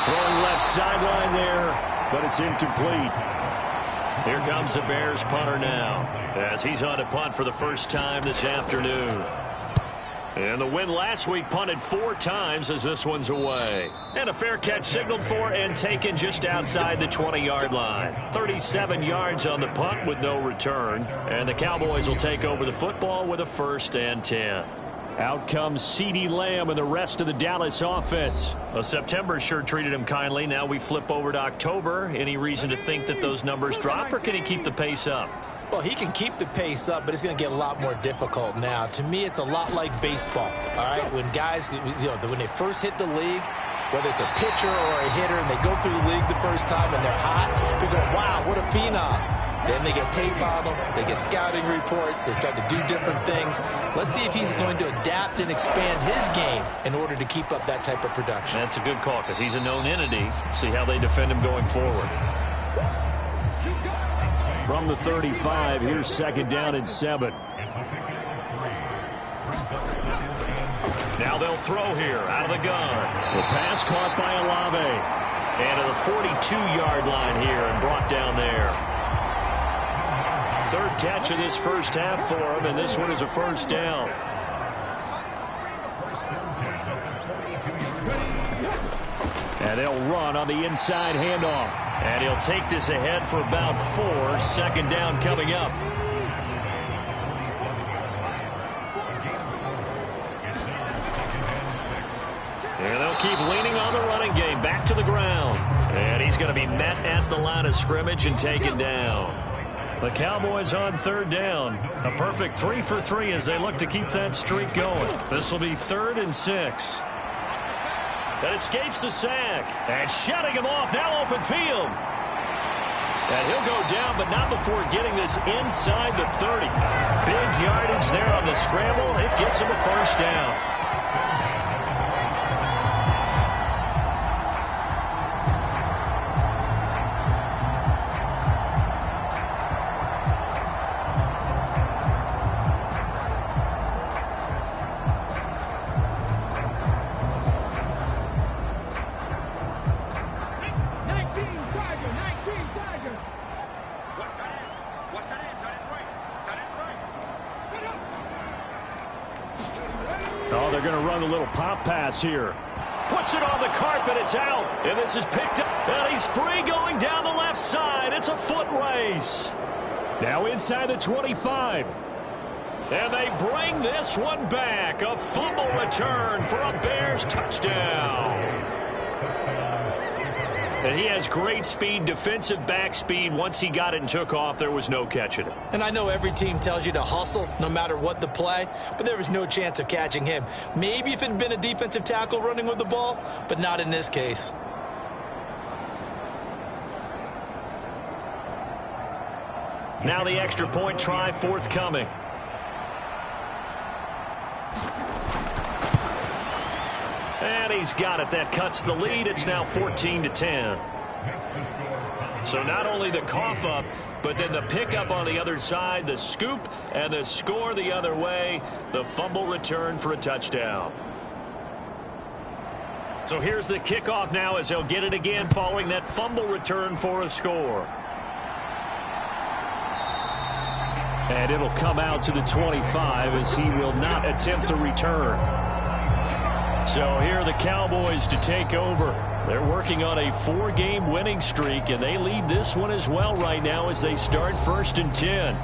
Throwing left sideline there, but it's incomplete. Here comes the Bears punter now, as he's on to punt for the first time this afternoon. And the win last week punted 4 times as this one's away. And a fair catch signaled for and taken just outside the 20-yard line. 37 yards on the punt with no return. And the Cowboys will take over the football with a 1st and 10. Out comes CeeDee Lamb and the rest of the Dallas offense. Well, September sure treated him kindly. Now we flip over to October. Any reason to think that those numbers drop, or can he keep the pace up? Well, he can keep the pace up, but it's going to get a lot more difficult now. To me, it's a lot like baseball, all right? When guys, when they first hit the league, whether it's a pitcher or a hitter, and they go through the league the first time and they're hot, people go, wow, what a phenom. Then they get tape on them, they get scouting reports, they start to do different things. Let's see if he's going to adapt and expand his game in order to keep up that type of production. That's a good call because he's a known entity. See how they defend him going forward. From the 35, here's 2nd down and 7. Now they'll throw here out of the gun. The pass caught by Olave. And to the 42-yard line here and brought down there. 3rd catch of this first half for him, and this one is a 1st down. And they'll run on the inside handoff. And he'll take this ahead for about 4. 2nd down coming up. And they'll keep leaning on the running game. Back to the ground. And he's going to be met at the line of scrimmage and taken down. The Cowboys on 3rd down. A perfect 3 for 3 as they look to keep that streak going. This will be 3rd and 6. That escapes the sack. And shutting him off. Now open field. And he'll go down, but not before getting this inside the 30. Big yardage there on the scramble. It gets him a 1st down. Oh, they're going to run a little pop pass here. Puts it on the carpet. It's out. And this is picked up. And he's free going down the left side. It's a foot race. Now inside the 25. And they bring this one back. A fumble return for a Bears touchdown. And he has great speed, defensive back speed. Once he got it and took off, there was no catching it. And I know every team tells you to hustle no matter what the play, but there was no chance of catching him. Maybe if it had been a defensive tackle running with the ball, but not in this case. Now the extra point try forthcoming. And he's got it. That cuts the lead. It's now 14-10. So not only the cough up, but then the pickup on the other side, the scoop, and the score the other way. The fumble return for a touchdown. So here's the kickoff now as they'll get it again following that fumble return for a score. And it'll come out to the 25 as he will not attempt to return. So here are the Cowboys to take over. They're working on a 4-game winning streak, and they lead this one as well right now as they start 1st and 10.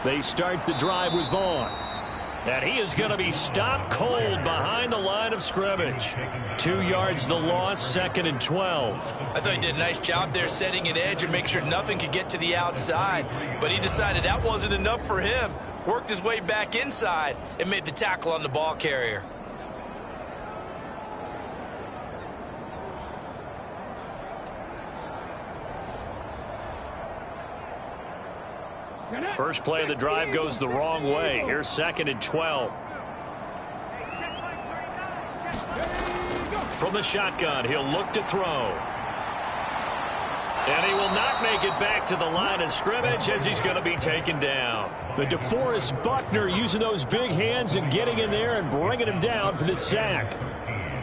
They start the drive with Vaughn. And he is going to be stopped cold behind the line of scrimmage. 2 yards the loss, 2nd and 12. I thought he did a nice job there setting an edge and make sure nothing could get to the outside. But he decided that wasn't enough for him. Worked his way back inside and made the tackle on the ball carrier. First play of the drive goes the wrong way. Here's 2nd and 12. From the shotgun, he'll look to throw. And he will not make it back to the line of scrimmage as he's going to be taken down. The DeForest Buckner using those big hands and getting in there and bringing him down for the sack.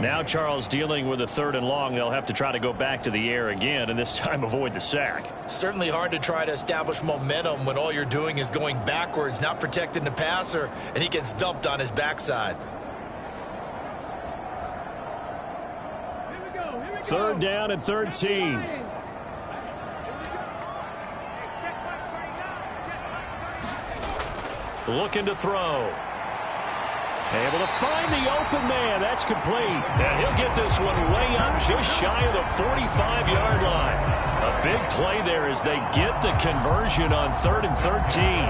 Now Charles dealing with a 3rd and long. They'll have to try to go back to the air again and this time avoid the sack. Certainly hard to try to establish momentum when all you're doing is going backwards, not protecting the passer, and he gets dumped on his backside. 3rd down and 13. Looking to throw. Able to find the open man. That's complete. And he'll get this one way up just shy of the 45-yard line. A big play there as they get the conversion on 3rd and 13.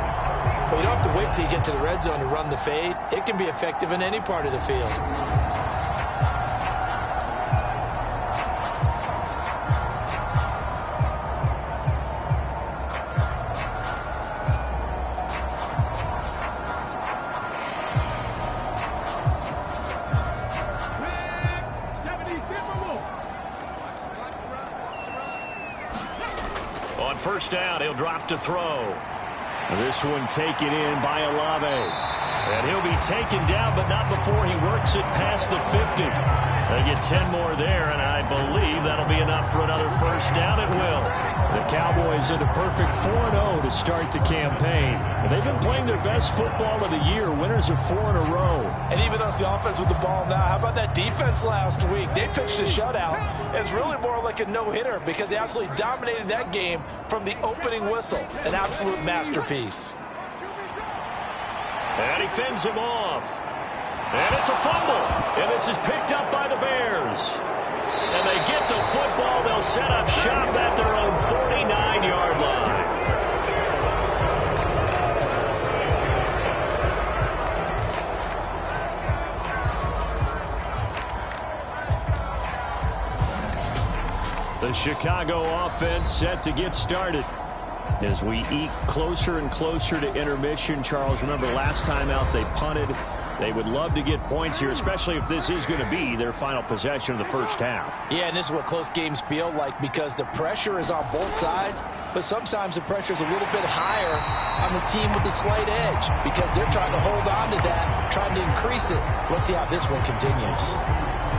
Well, you don't have to wait till you get to the red zone to run the fade. It can be effective in any part of the field. First down, he'll drop to throw. This one taken in by Olave. And he'll be taken down, but not before he works it past the 50. They get 10 more there, and I believe that'll be enough for another first down. It will. The Cowboys are the perfect 4-0 to start the campaign. And they've been playing their best football of the year, winners of 4 in a row. And even us, the offense with the ball now. How about that defense last week? They pitched a shutout. It's really more like a no-hitter because they absolutely dominated that game from the opening whistle. An absolute masterpiece. And he fends him off. And it's a fumble. And this is picked up by the Bears. And they get the football. They'll set up shop at their own 49-yard line. The Chicago offense set to get started. As we eke closer and closer to intermission, Charles, remember last time out they punted. They would love to get points here, especially if this is going to be their final possession of the first half. Yeah, and this is what close games feel like because the pressure is on both sides, but sometimes the pressure is a little bit higher on the team with the slight edge because they're trying to hold on to that, trying to increase it. Let's see how this one continues.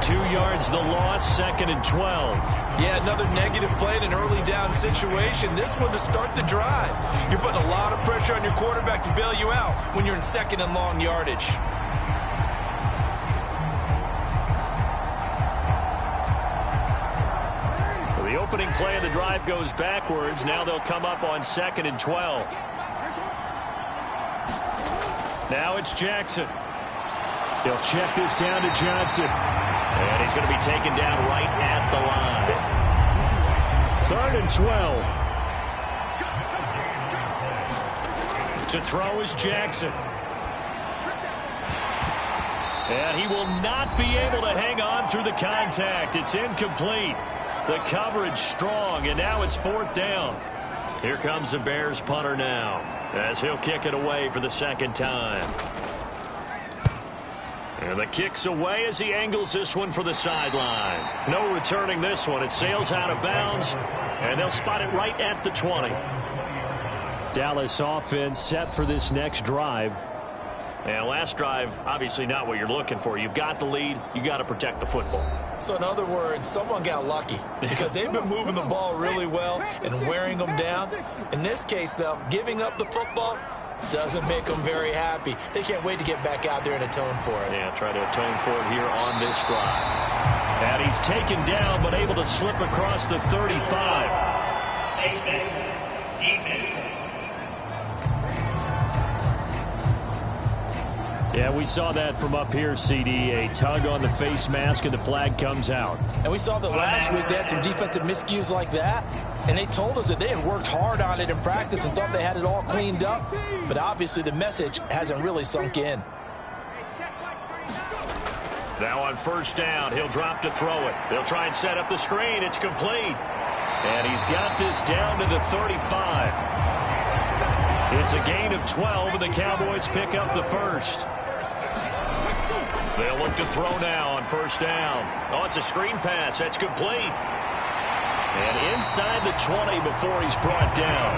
2 yards the loss, 2nd and 12. Yeah, another negative play in an early down situation. This one to start the drive. You're putting a lot of pressure on your quarterback to bail you out when you're in 2nd and long yardage. So the opening play of the drive goes backwards. Now they'll come up on 2nd and 12. Now it's Jackson. They'll check this down to Johnson. And he's going to be taken down right at the line. 3rd and 12. To throw is Jackson. And he will not be able to hang on through the contact. It's incomplete. The coverage strong, and now it's 4th down. Here comes the Bears punter now, as he'll kick it away for the 2nd time. And the kick's away as he angles this one for the sideline. No returning this one. It sails out of bounds, and they'll spot it right at the 20. Dallas offense set for this next drive. And last drive, obviously not what you're looking for. You've got the lead. You got to protect the football. So in other words, someone got lucky because they've been moving the ball really well and wearing them down. In this case, though, giving up the football doesn't make them very happy. They can't wait to get back out there and atone for it. Yeah, try to atone for it here on this drive. And he's taken down but able to slip across the 35. Yeah, we saw that from up here, CD. A tug on the face mask and the flag comes out. And we saw that last week they had some defensive miscues like that. And they told us that they had worked hard on it in practice and thought they had it all cleaned up. But obviously the message hasn't really sunk in. Now on 1st down, he'll drop to throw it. They'll try and set up the screen. It's complete. And he's got this down to the 35. It's a gain of 12, and the Cowboys pick up the first. They'll look to throw now on first down. Oh, it's a screen pass. That's complete. And inside the 20 before he's brought down.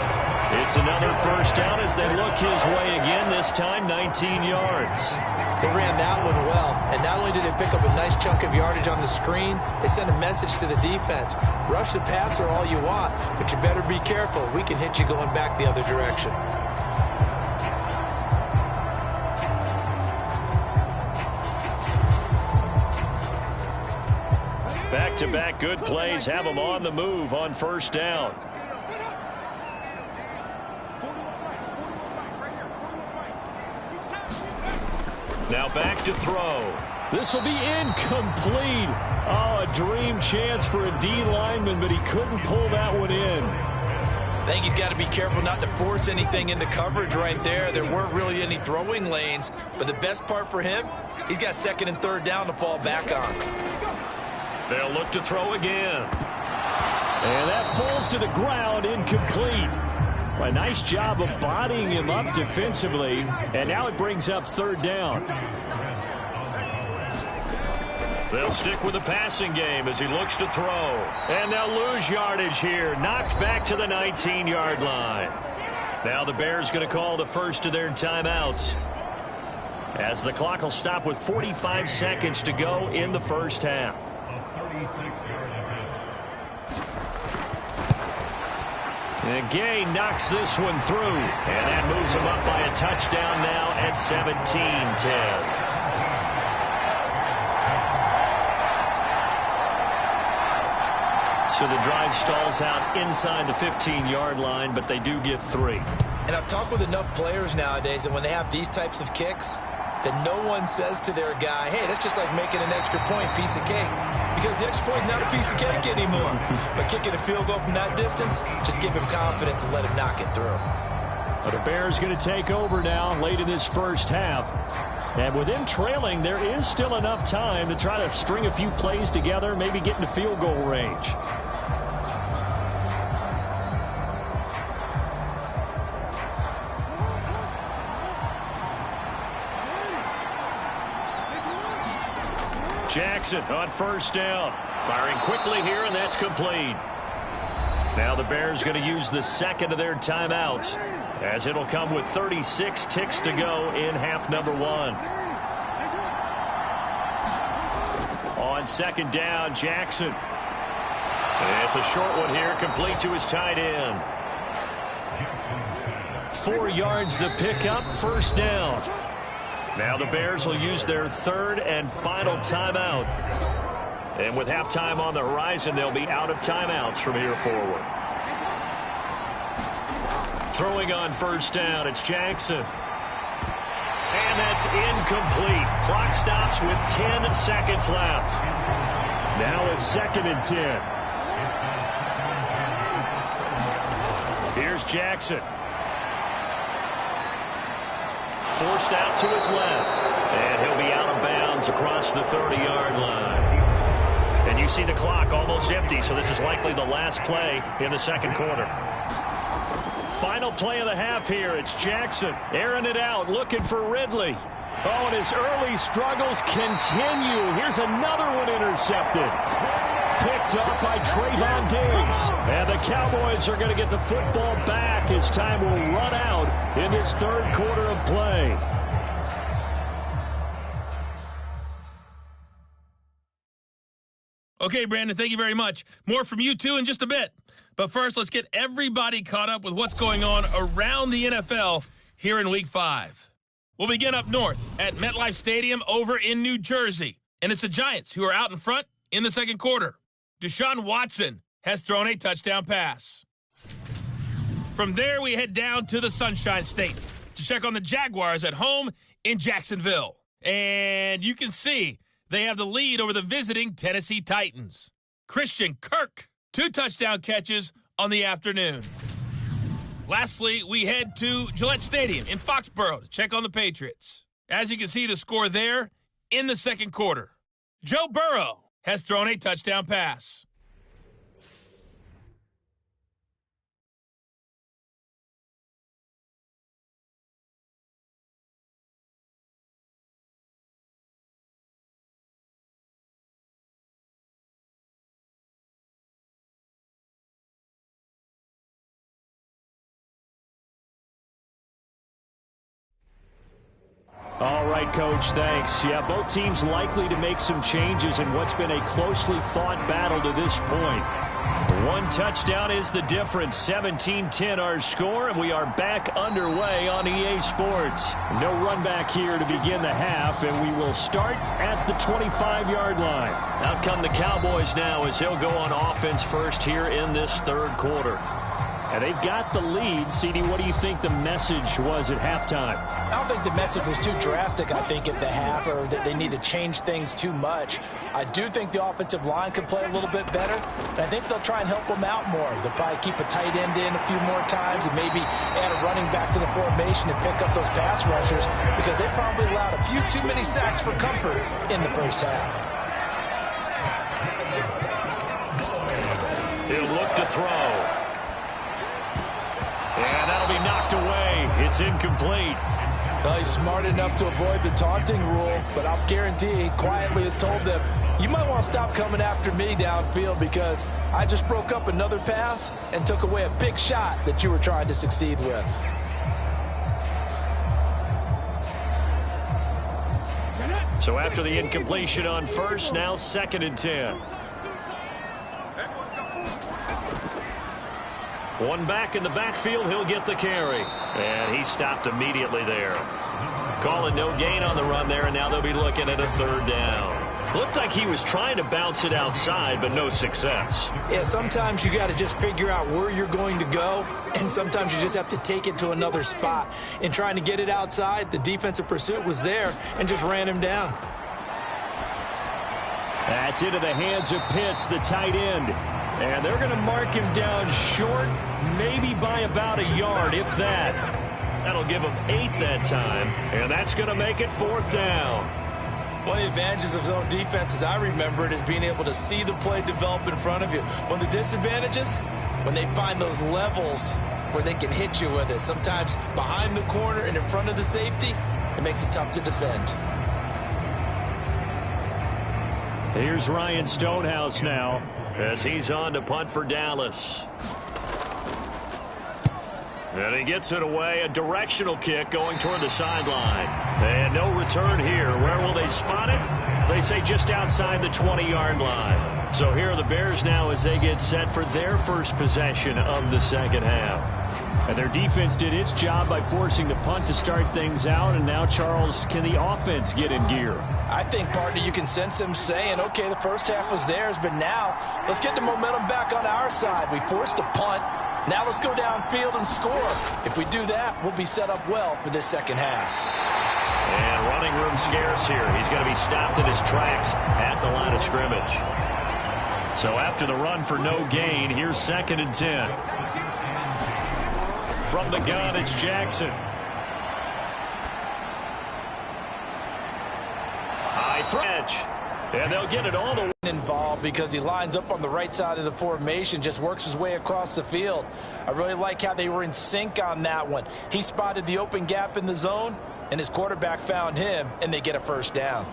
It's another first down as they look his way again, this time 19 yards. They ran that one well, and not only did they pick up a nice chunk of yardage on the screen, they sent a message to the defense. Rush the passer all you want, but you better be careful. We can hit you going back the other direction. Back-to-back good plays have them on the move on first down. Now back to throw. This will be incomplete. Oh, a dream chance for a D lineman, but he couldn't pull that one in. I think he's got to be careful not to force anything into coverage right there. There weren't really any throwing lanes, but the best part for him, he's got second and third down to fall back on. They'll look to throw again. And that falls to the ground, incomplete. A nice job of bodying him up defensively, and now it brings up third down. They'll stick with the passing game as he looks to throw. And they'll lose yardage here, knocked back to the 19-yard line. Now the Bears going to call the first of their timeouts, as the clock will stop with 45 seconds to go in the first half. And Gay knocks this one through, and that moves him up by a touchdown now at 17-10. So the drive stalls out inside the 15-yard line, but they do get 3. And I've talked with enough players nowadays that when they have these types of kicks, that no one says to their guy, hey, that's just like making an extra point, piece of cake. Because the extra point is not a piece of cake anymore. But kicking a field goal from that distance, just give him confidence and let him knock it through. But the Bears going to take over now late in this first half. And with them trailing, there is still enough time to try to string a few plays together, maybe get into field goal range. Jackson on first down. Firing quickly here, and that's complete. Now the Bears going to use the second of their timeouts, as it'll come with 36 ticks to go in half number 1. On second down, Jackson. It's a short one here, complete to his tight end. 4 yards the pickup, first down. Now the Bears will use their third and final timeout. And with halftime on the horizon, they'll be out of timeouts from here forward. Throwing on first down, it's Jackson. And that's incomplete. Clock stops with 10 seconds left. Now it's 2nd and 10. Here's Jackson. Forced out to his left, and he'll be out of bounds across the 30-yard line. And you see the clock almost empty, so this is likely the last play in the second quarter. Final play of the half here. It's Jackson airing it out, looking for Ridley. Oh, and his early struggles continue. Here's another one intercepted. Picked up by Trayvon Diggs. And the Cowboys are going to get the football back as time will run out in this third quarter of play. Okay, Brandon, thank you very much. More from you, too, in just a bit. But first, let's get everybody caught up with what's going on around the NFL here in Week 5. We'll begin up north at MetLife Stadium over in New Jersey. And it's the Giants who are out in front in the second quarter. Deshaun Watson has thrown a touchdown pass. From there, we head down to the Sunshine State to check on the Jaguars at home in Jacksonville. And you can see they have the lead over the visiting Tennessee Titans. Christian Kirk, 2 touchdown catches on the afternoon. Lastly, we head to Gillette Stadium in Foxborough to check on the Patriots. As you can see, the score there in the second quarter. Joe Burrow has thrown a touchdown pass. right, Coach. Thanks. Yeah, both teams likely to make some changes in what's been a closely fought battle to this point. One touchdown is the difference. 17-10 our score, and we are back underway on EA Sports. No run back here to begin the half, and we will start at the 25-yard line. Out come the Cowboys now as he'll go on offense first here in this third quarter. And they've got the lead. CD, what do you think the message was at halftime? I don't think the message was too drastic, I think, at the half, or that they need to change things too much. I do think the offensive line could play a little bit better, and I think they'll try and help them out more. They'll probably keep a tight end in a few more times and maybe add a running back to the formation and pick up those pass rushers, because they probably allowed a few too many sacks for comfort in the first half. He'll look to throw. And that'll be knocked away. It's incomplete. Well, he's smart enough to avoid the taunting rule, but I'll guarantee he quietly has told them, you might want to stop coming after me downfield because I just broke up another pass and took away a big shot that you were trying to succeed with. So after the incompletion on first, now 2nd and 10. One back in the backfield, he'll get the carry. And he stopped immediately there. Calling no gain on the run there, and now they'll be looking at a 3rd down. Looked like he was trying to bounce it outside, but no success. Yeah, sometimes you got to just figure out where you're going to go, and sometimes you just have to take it to another spot. In trying to get it outside, the defensive pursuit was there and just ran him down. That's into the hands of Pitts, the tight end. And they're going to mark him down short, maybe by about a yard, if that. That'll give him 8 that time, and that's going to make it 4th down. One of the advantages of zone defense, as I remember it, is being able to see the play develop in front of you. One of the disadvantages, when they find those levels where they can hit you with it. Sometimes behind the corner and in front of the safety, it makes it tough to defend. Here's Ryan Stonehouse now, as he's on to punt for Dallas. And he gets it away, a directional kick going toward the sideline. And no return here. Where will they spot it? They say just outside the 20-yard line. So here are the Bears now as they get set for their first possession of the second half. And their defense did its job by forcing the punt to start things out. And now, Charles, can the offense get in gear? I think, partner, you can sense them saying, okay, the first half was theirs, but now let's get the momentum back on our side. We forced a punt. Now let's go downfield and score. If we do that, we'll be set up well for this second half. And running room scarce here. He's going to be stopped in his tracks at the line of scrimmage. So after the run for no gain, here's 2nd and 10. From the gun, it's Jackson. High threat. And they'll get it all the way involved because he lines up on the right side of the formation, just works his way across the field. I really like how they were in sync on that one. He spotted the open gap in the zone, and his quarterback found him, and they get a first down.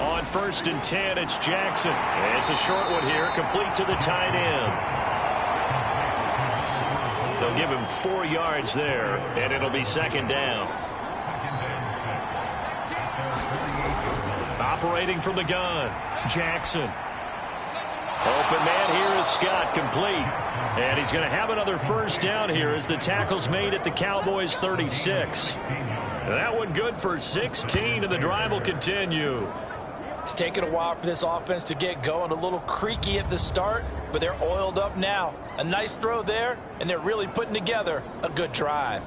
On 1st and 10, it's Jackson. It's a short one here, complete to the tight end. They'll give him 4 yards there, and it'll be 2nd down. Operating from the gun, Jackson. Open man here is Scott, complete. And he's going to have another first down here as the tackle's made at the Cowboys' 36. That one good for 16, and the drive will continue. It's taken a while for this offense to get going. A little creaky at the start, but they're oiled up now. A nice throw there, and they're really putting together a good drive.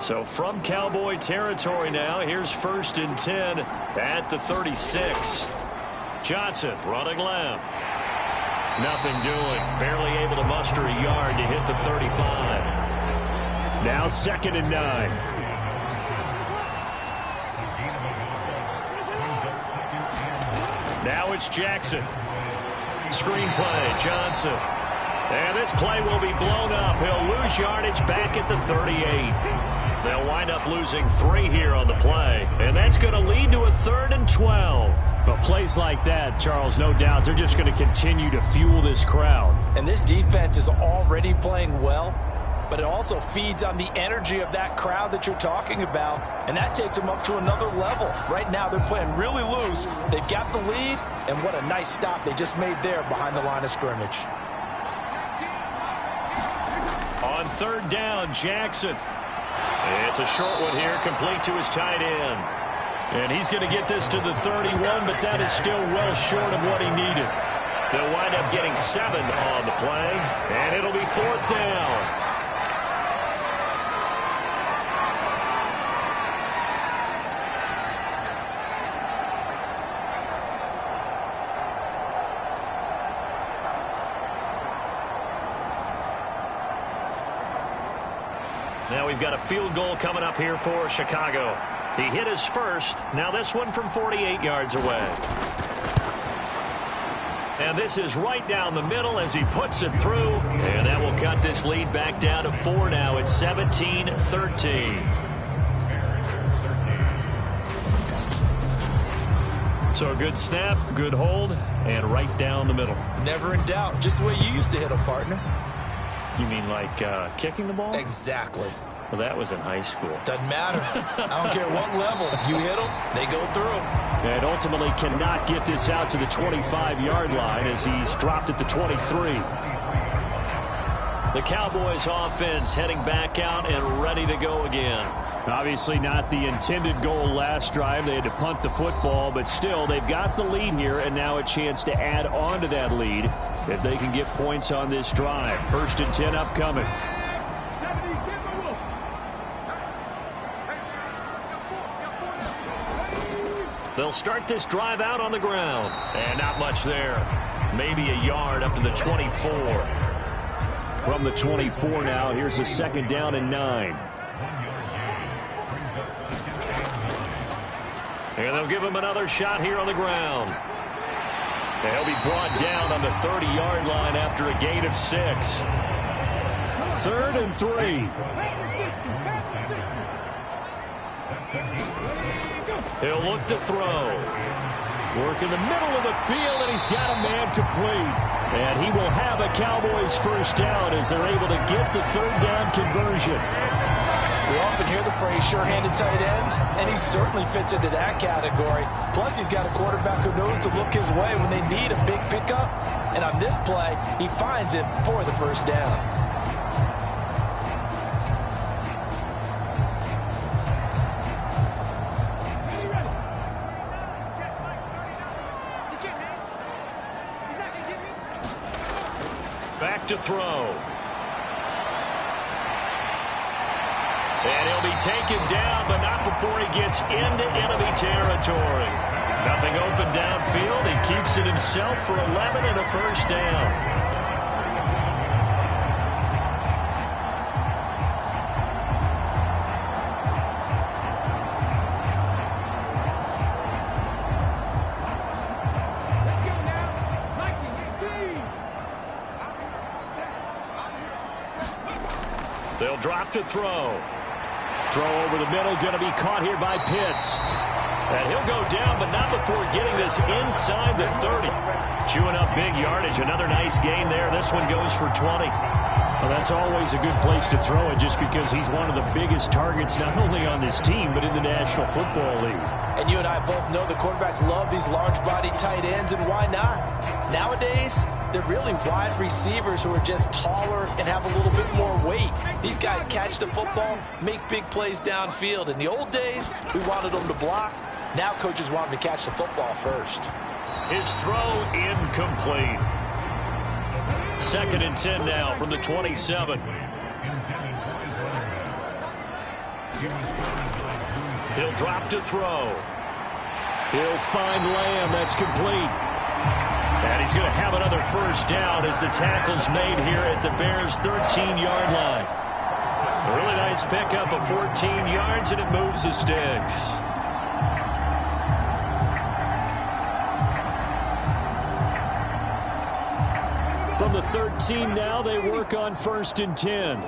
So from Cowboy territory now, here's 1st and 10 at the 36. Johnson running left. Nothing doing. Barely able to muster a yard to hit the 35. Now 2nd and 9. Now it's Jackson. Screenplay, Johnson. And this play will be blown up. He'll lose yardage back at the 38. They'll wind up losing 3 here on the play, and that's going to lead to a 3rd and 12. But plays like that, Charles, no doubt, they're just going to continue to fuel this crowd. And this defense is already playing well, but it also feeds on the energy of that crowd that you're talking about, and that takes them up to another level. Right now, they're playing really loose. They've got the lead, and what a nice stop they just made there behind the line of scrimmage. On 3rd down, Jackson. It's a short one here, complete to his tight end. And he's going to get this to the 31, but that is still well short of what he needed. They'll wind up getting 7 on the play, and it'll be 4th down. Now we've got a field goal coming up here for Chicago. He hit his first. Now this one from 48 yards away. And this is right down the middle as he puts it through. And that will cut this lead back down to 4 now. It's 17-13. So a good snap, good hold, and right down the middle. Never in doubt. Just the way you used to hit them, partner. You mean like kicking the ball? Exactly. Well, that was in high school. Doesn't matter. I don't care what level. You hit them, they go through. And ultimately cannot get this out to the 25-yard line as he's dropped at the 23. The Cowboys offense heading back out and ready to go again. Obviously not the intended goal last drive. They had to punt the football, but still they've got the lead here and now a chance to add on to that lead if they can get points on this drive. 1st and 10 upcoming. They'll start this drive out on the ground. And not much there. Maybe a yard up to the 24. From the 24 now, here's a 2nd down and 9. And they'll give him another shot here on the ground. And he'll be brought down on the 30-yard line after a gain of 6. 3rd and 3. He'll look to throw. Work in the middle of the field, and he's got a man complete. And he will have a Cowboys 1st down as they're able to get the 3rd down conversion. We often hear the phrase sure-handed tight ends, and he certainly fits into that category. Plus, he's got a quarterback who knows to look his way when they need a big pickup. And on this play, he finds it for the 1st down. Back to throw. And he'll be taken down, but not before he gets into enemy territory. Nothing open downfield. He keeps it himself for 11 and a 1st down. They'll drop to throw. Throw over the middle, going to be caught here by Pitts. And he'll go down, but not before getting this inside the 30. Chewing up big yardage. Another nice gain there. This one goes for 20. Well, that's always a good place to throw it just because he's one of the biggest targets not only on this team but in the National Football League. And you and I both know the quarterbacks love these large-bodied tight ends, and why not? Nowadays, they're really wide receivers who are just taller and have a little bit more weight. These guys catch the football, make big plays downfield. In the old days, we wanted them to block. Now coaches want them to catch the football first. His throw incomplete. 2nd and 10 now from the 27. He'll drop to throw. He'll find Lamb. That's complete. And he's going to have another 1st down as the tackle's made here at the Bears' 13-yard line. A really nice pickup of 14 yards, and it moves the sticks. From the 13 now, they work on 1st and 10.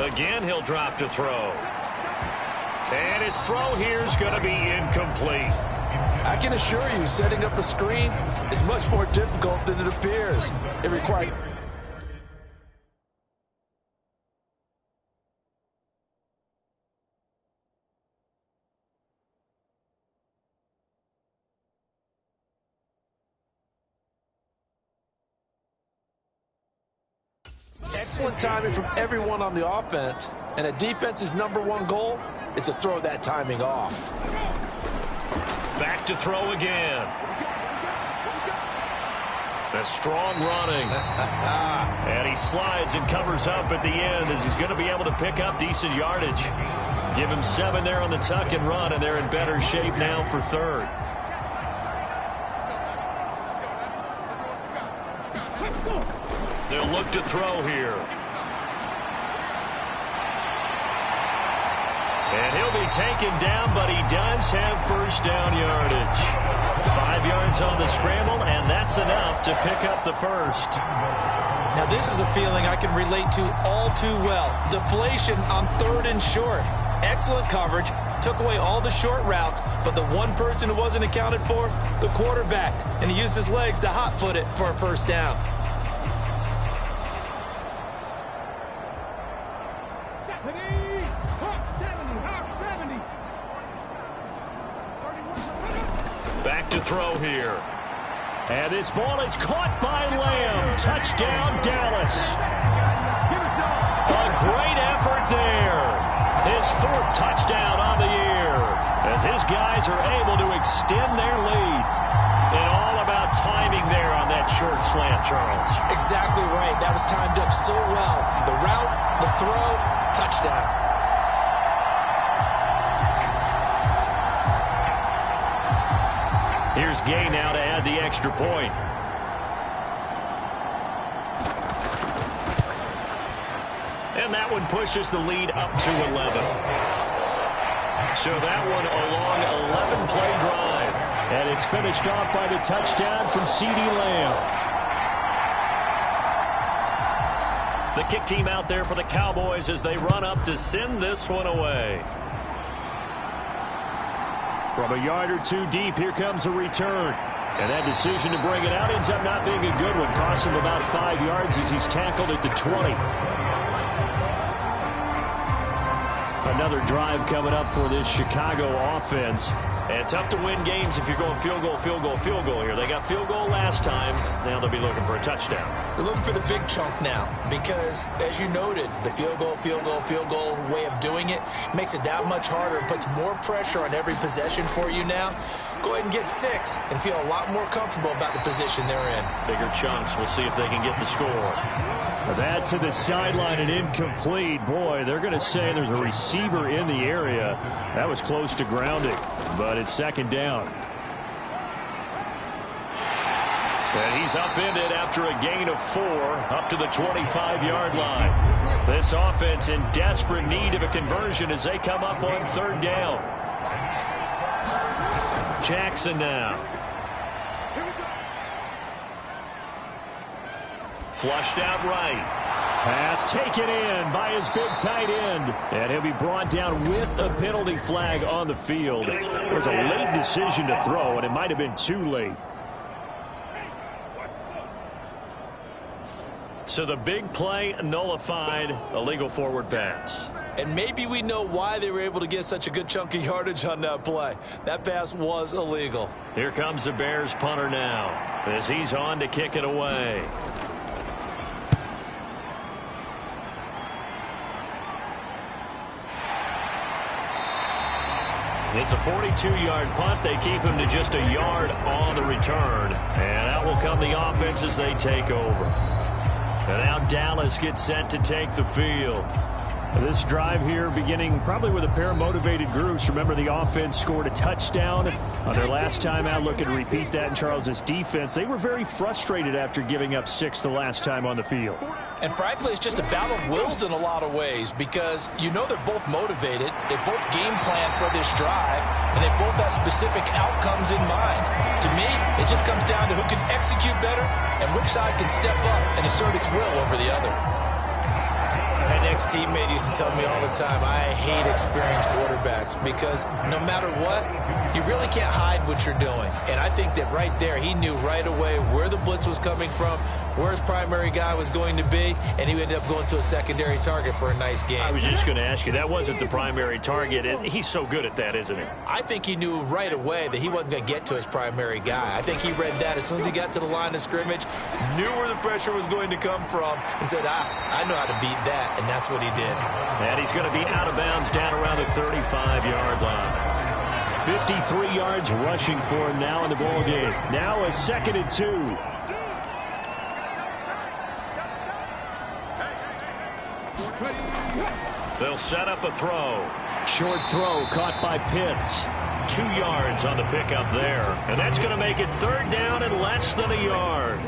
Again, he'll drop to throw. And his throw here is going to be incomplete. I can assure you, setting up a screen is much more difficult than it appears. It requires... Excellent timing from everyone on the offense, and a defense's #1 goal is to throw that timing off. Back to throw again. A strong running. And he slides and covers up at the end as he's going to be able to pick up decent yardage. Give him 7 there on the tuck and run, and they're in better shape now for third. They'll look to throw here. And he'll be taken down, but he does have first down yardage. 5 yards on the scramble, and that's enough to pick up the first. Now, this is a feeling I can relate to all too well. Deflation on 3rd and short. Excellent coverage. Took away all the short routes, but the one person who wasn't accounted for, the quarterback. And he used his legs to hot-foot it for a first down. Back to throw here. And this ball is caught by Lamb. Touchdown, Dallas. A great effort there. His 4th touchdown on the year as his guys are able to extend their lead. And all about timing there on that short slant, Charles. Exactly right. That was timed up so well. The route, the throw, touchdown. Here's Gay now to add the extra point. And that one pushes the lead up to 11. So that one a long 11-play drive. And it's finished off by the touchdown from CeeDee Lamb. The kick team out there for the Cowboys as they run up to send this one away. From a yard or 2 deep, here comes a return. And that decision to bring it out ends up not being a good one. Cost him about 5 yards as he's tackled at the 20. Another drive coming up for this Chicago offense. And tough to win games if you're going field goal, field goal, field goal here. They got field goal last time. Now they'll be looking for a touchdown. They're looking for the big chunk now because, as you noted, the field goal way of doing it makes it that much harder and puts more pressure on every possession for you now. Go ahead and get 6 and feel a lot more comfortable about the position they're in. Bigger chunks. We'll see if they can get the score. That to the sideline and incomplete. Boy, they're going to say there's a receiver in the area. That was close to grounding, but it's 2nd down. And he's upended after a gain of 4 up to the 25-yard line. This offense in desperate need of a conversion as they come up on 3rd down. Jackson now. Flushed out right. Pass taken in by his big tight end. And he'll be brought down with a penalty flag on the field. It was a late decision to throw, and it might have been too late. So the big play nullified, illegal forward pass. And maybe we know why they were able to get such a good chunk of yardage on that play. That pass was illegal. Here comes the Bears punter now as he's on to kick it away. It's a 42-yard punt. They keep him to just a yard on the return. And out will come the offense as they take over. And now Dallas gets set to take the field. This drive here beginning probably with a pair of motivated groups. Remember, the offense scored a touchdown on their last time out. Looking to repeat that in Charles's defense. They were very frustrated after giving up 6 the last time on the field. And frankly, it's just a battle of wills in a lot of ways because you know they're both motivated. They both game plan for this drive, and they both have specific outcomes in mind. To me, it just comes down to who can execute better and which side can step up and assert its will over the other. An ex-teammate used to tell me all the time, I hate experienced quarterbacks because no matter what, you really can't hide what you're doing. And I think that right there, he knew right away where the blitz was coming from, where his primary guy was going to be, and he ended up going to a secondary target for a nice game. I was just going to ask you, that wasn't the primary target, and he's so good at that, isn't he? I think he knew right away that he wasn't going to get to his primary guy. I think he read that as soon as he got to the line of scrimmage, knew where the pressure was going to come from, and said, I know how to beat that, and that's what he did. And he's going to be out of bounds down around the 35-yard line. 53 yards rushing for him now in the ball game. Now a 2nd and 2. They'll set up a throw. Short throw caught by Pitts. 2 yards on the pickup there. And that's going to make it 3rd down and less than a yard.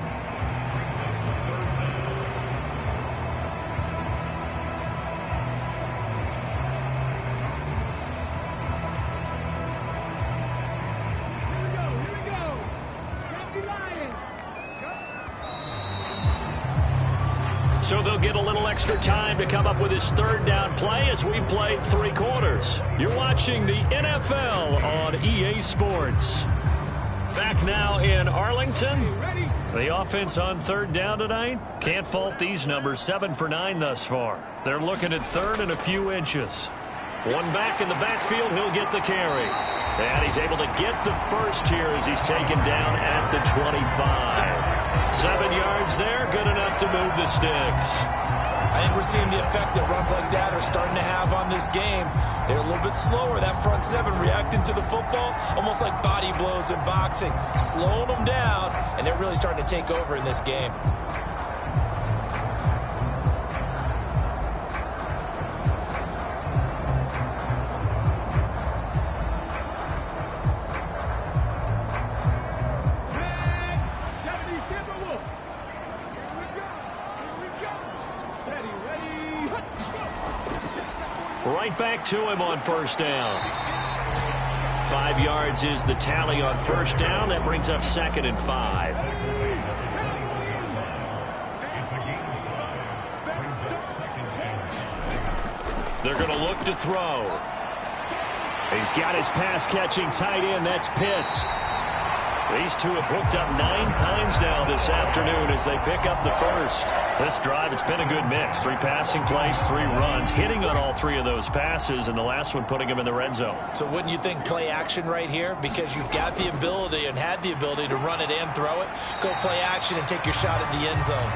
So they'll get a little extra time to come up with his 3rd down play as we played 3 quarters. You're watching the NFL on EA Sports. Back now in Arlington. The offense on 3rd down tonight. Can't fault these numbers. 7 for 9 thus far. They're looking at 3rd and a few inches. One back in the backfield. He'll get the carry. And he's able to get the first here as he's taken down at the 25. 7 yards there, good enough to move the sticks. I think we're seeing the effect that runs like that are starting to have on this game. They're a little bit slower, that front 7 reacting to the football, almost like body blows in boxing, slowing them down, and they're really starting to take over in this game. Right back to him on 1st down. 5 yards is the tally on 1st down. That brings up 2nd and 5. They're going to look to throw. He's got his pass-catching tight end. That's Pitts. These two have hooked up 9 times now this afternoon as they pick up the first. This drive, it's been a good mix. 3 passing plays, 3 runs, hitting on all 3 of those passes, and the last one putting them in the red zone. So wouldn't you think play action right here? Because you've got the ability and had the ability to run it and throw it. Go play action and take your shot at the end zone.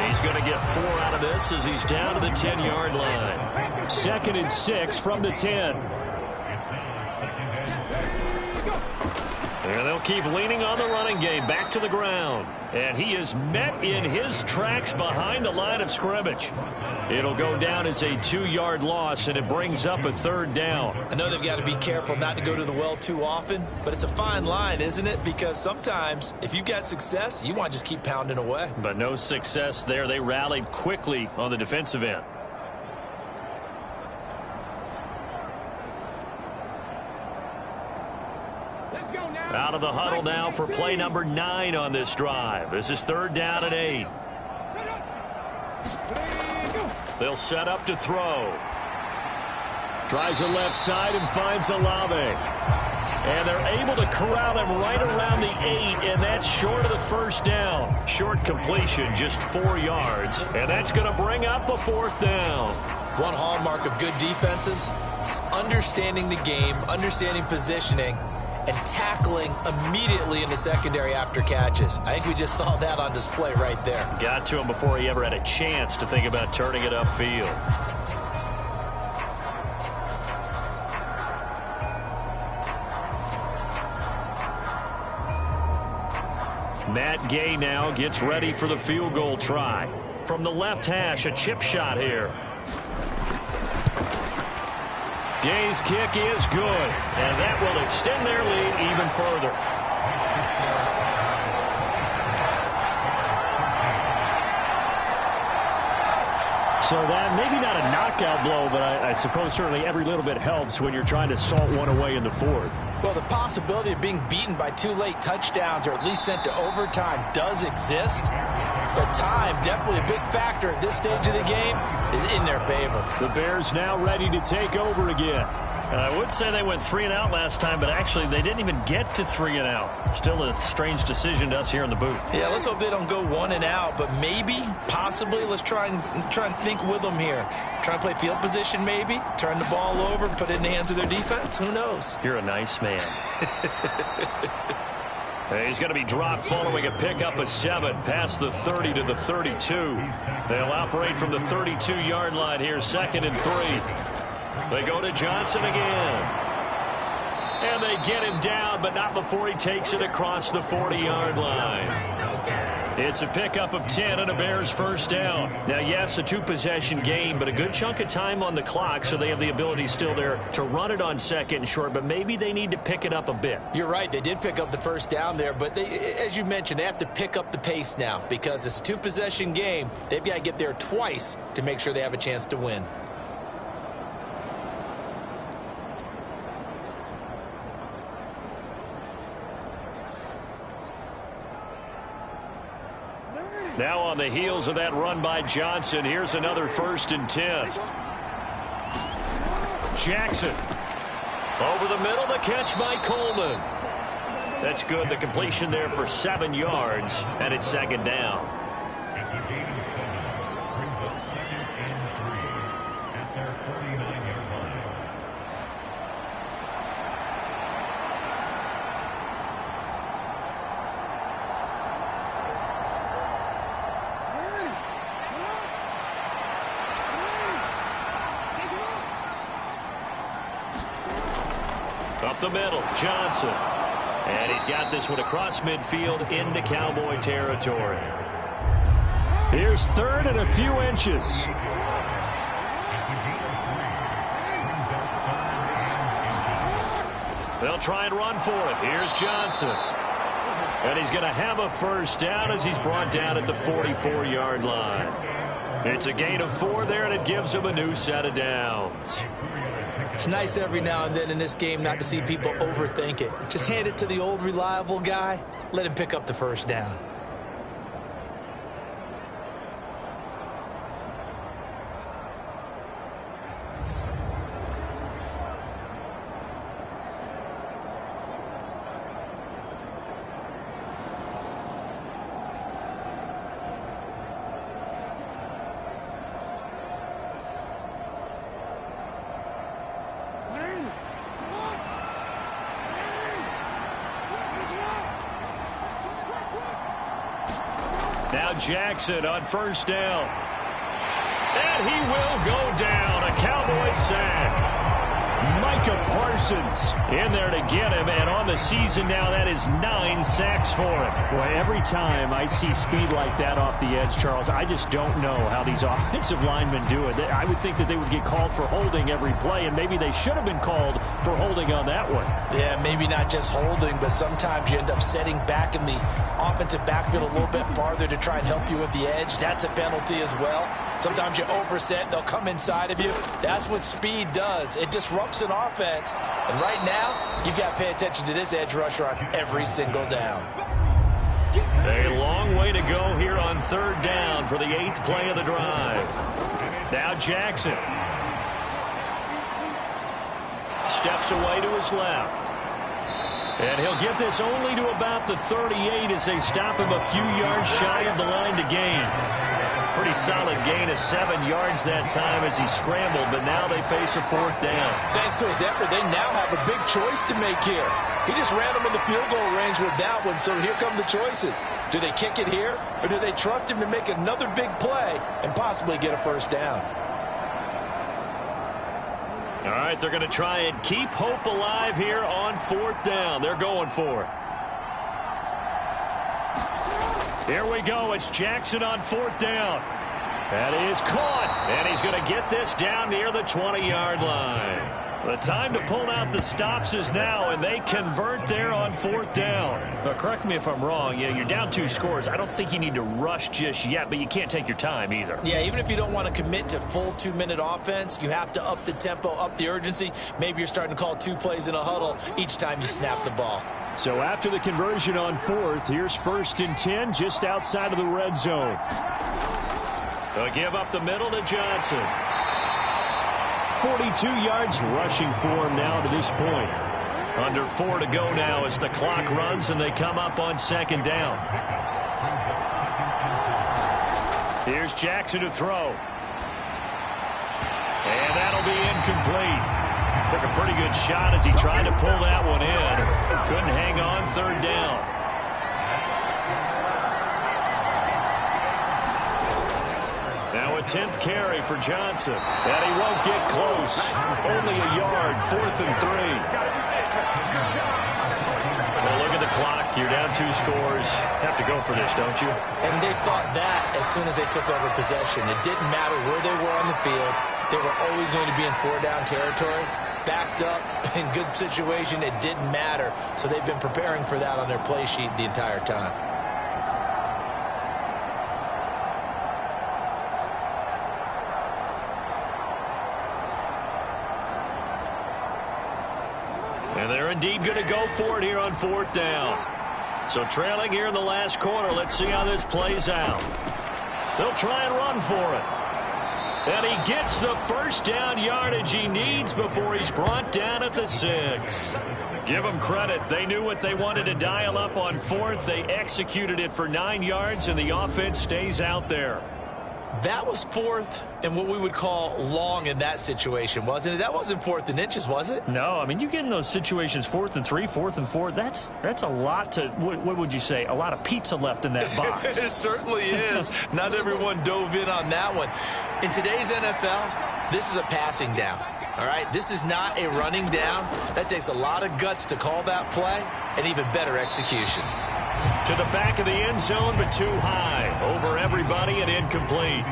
He's going to get 4 out of this as he's down to the 10-yard line. 2nd and 6 from the 10. And they'll keep leaning on the running game back to the ground. And he is met in his tracks behind the line of scrimmage. It'll go down as a 2-yard loss, and it brings up a 3rd down. I know they've got to be careful not to go to the well too often, but it's a fine line, isn't it? Because sometimes if you've got success, you want to just keep pounding away. But no success there. They rallied quickly on the defensive end. Out of the huddle now for play number 9 on this drive. This is 3rd down and 8. They'll set up to throw. Tries the left side and finds Olave. And they're able to corral him right around the 8, and that's short of the 1st down. Short completion, just 4 yards. And that's going to bring up a 4th down. One hallmark of good defenses is understanding the game, understanding positioning, and tackling immediately in the secondary after catches. I think we just saw that on display right there. Got to him before he ever had a chance to think about turning it upfield. Matt Gay now gets ready for the field goal try. From the left hash, a chip shot here. Gay's kick is good, and that will extend their lead even further. So that maybe not a knockout blow, but I suppose certainly every little bit helps when you're trying to salt one away in the 4th. Well, the possibility of being beaten by 2 late touchdowns or at least sent to overtime does exist. But time, definitely a big factor at this stage of the game, is in their favor. The Bears now ready to take over again. And I would say they went 3 and out last time, but actually they didn't even get to 3 and out. Still a strange decision to us here in the booth. Yeah, let's hope they don't go 1 and out, but maybe, possibly, let's try and think with them here. Try and play field position maybe, turn the ball over, put it in the hands of their defense. Who knows? You're a nice man. He's going to be dropped following a pickup of 7 past the 30 to the 32. They'll operate from the 32-yard line here, 2nd and 3. They go to Johnson again. And they get him down, but not before he takes it across the 40-yard line. It's a pickup of 10 and a Bears first down. Now, yes, a 2-possession game, but a good chunk of time on the clock, so they have the ability still there to run it on 2nd and short, but maybe they need to pick it up a bit. You're right. They did pick up the first down there, but as you mentioned, they have to pick up the pace now because it's a 2-possession game. They've got to get there twice to make sure they have a chance to win. Now on the heels of that run by Johnson, here's another 1st and 10. Jackson. Over the middle, the catch by Coleman. That's good. The completion there for 7 yards, and it's 2nd down. Up the middle, Johnson. And he's got this one across midfield into Cowboy territory. Here's 3rd and a few inches. They'll try and run for it. Here's Johnson. And he's going to have a first down as he's brought down at the 44-yard line. It's a gain of 4 there, and it gives him a new set of downs. It's nice every now and then in this game not to see people overthink it. Just hand it to the old reliable guy. Let him pick up the first down. Now Jackson on first down. And he will go down. A Cowboy sack. Micah Parsons in there to get him. And on the season now, that is 9 sacks for him. Boy, every time I see speed like that off the edge, Charles, I just don't know how these offensive linemen do it. I would think that they would get called for holding every play, and maybe they should have been called for holding on that one. Yeah, maybe not just holding, but sometimes you end up setting back in the offensive backfield a little bit farther to try and help you with the edge. That's a penalty as well. Sometimes you overset, they'll come inside of you. That's what speed does. It disrupts an offense. And right now, you've got to pay attention to this edge rusher on every single down. A long way to go here on 3rd down for the 8th play of the drive. Now Jackson. Steps away to his left. And he'll get this only to about the 38 as they stop him a few yards shy of the line to gain. Pretty solid gain of 7 yards that time as he scrambled, but now they face a 4th down. Thanks to his effort, they now have a big choice to make here. He just ran them into field goal range with that one, so here come the choices. Do they kick it here, or do they trust him to make another big play and possibly get a first down? All right, they're going to try and keep hope alive here on 4th down. They're going for it. Here we go. It's Jackson on 4th down. That is caught. And he's going to get this down near the 20-yard line. The time to pull out the stops is now, and they convert there on 4th down. But correct me if I'm wrong. Yeah, you're down 2 scores. I don't think you need to rush just yet, but you can't take your time either. Yeah, even if you don't want to commit to full 2-minute offense, you have to up the tempo, up the urgency. Maybe you're starting to call 2 plays in a huddle each time you snap the ball. So after the conversion on 4th, here's 1st and 10 just outside of the red zone. They'll give up the middle to Johnson. 42 yards rushing for him now to this point. Under 4 to go now as the clock runs and they come up on 2nd down. Here's Jackson to throw. And that'll be incomplete. Took a pretty good shot as he tried to pull that one in. Couldn't hang on 3rd down. Now a 10th carry for Johnson. And he won't get close. Only a yard, 4th and 3. Well, look at the clock. You're down 2 scores. Have to go for this, don't you? And they thought that as soon as they took over possession. It didn't matter where they were on the field. They were always going to be in 4-down territory. Backed up, in good situation, it didn't matter. So they've been preparing for that on their play sheet the entire time. And they're indeed going to go for it here on 4th down. So trailing here in the last quarter. Let's see how this plays out. They'll try and run for it. And he gets the 1st down yardage he needs before he's brought down at the 6. Give them credit. They knew what they wanted to dial up on 4th. They executed it for 9 yards, and the offense stays out there. That was 4th and what we would call long in that situation, wasn't it? That wasn't 4th and inches, was it? No, I mean, you get in those situations 4th and 3, 4th and 4. That's a lot to, what would you say, a lot of pizza left in that box. It certainly is. Not everyone dove in on that one. In today's NFL, this is a passing down. All right, this is not a running down. That takes a lot of guts to call that play and even better execution. To the back of the end zone, but too high. Over everybody and incomplete.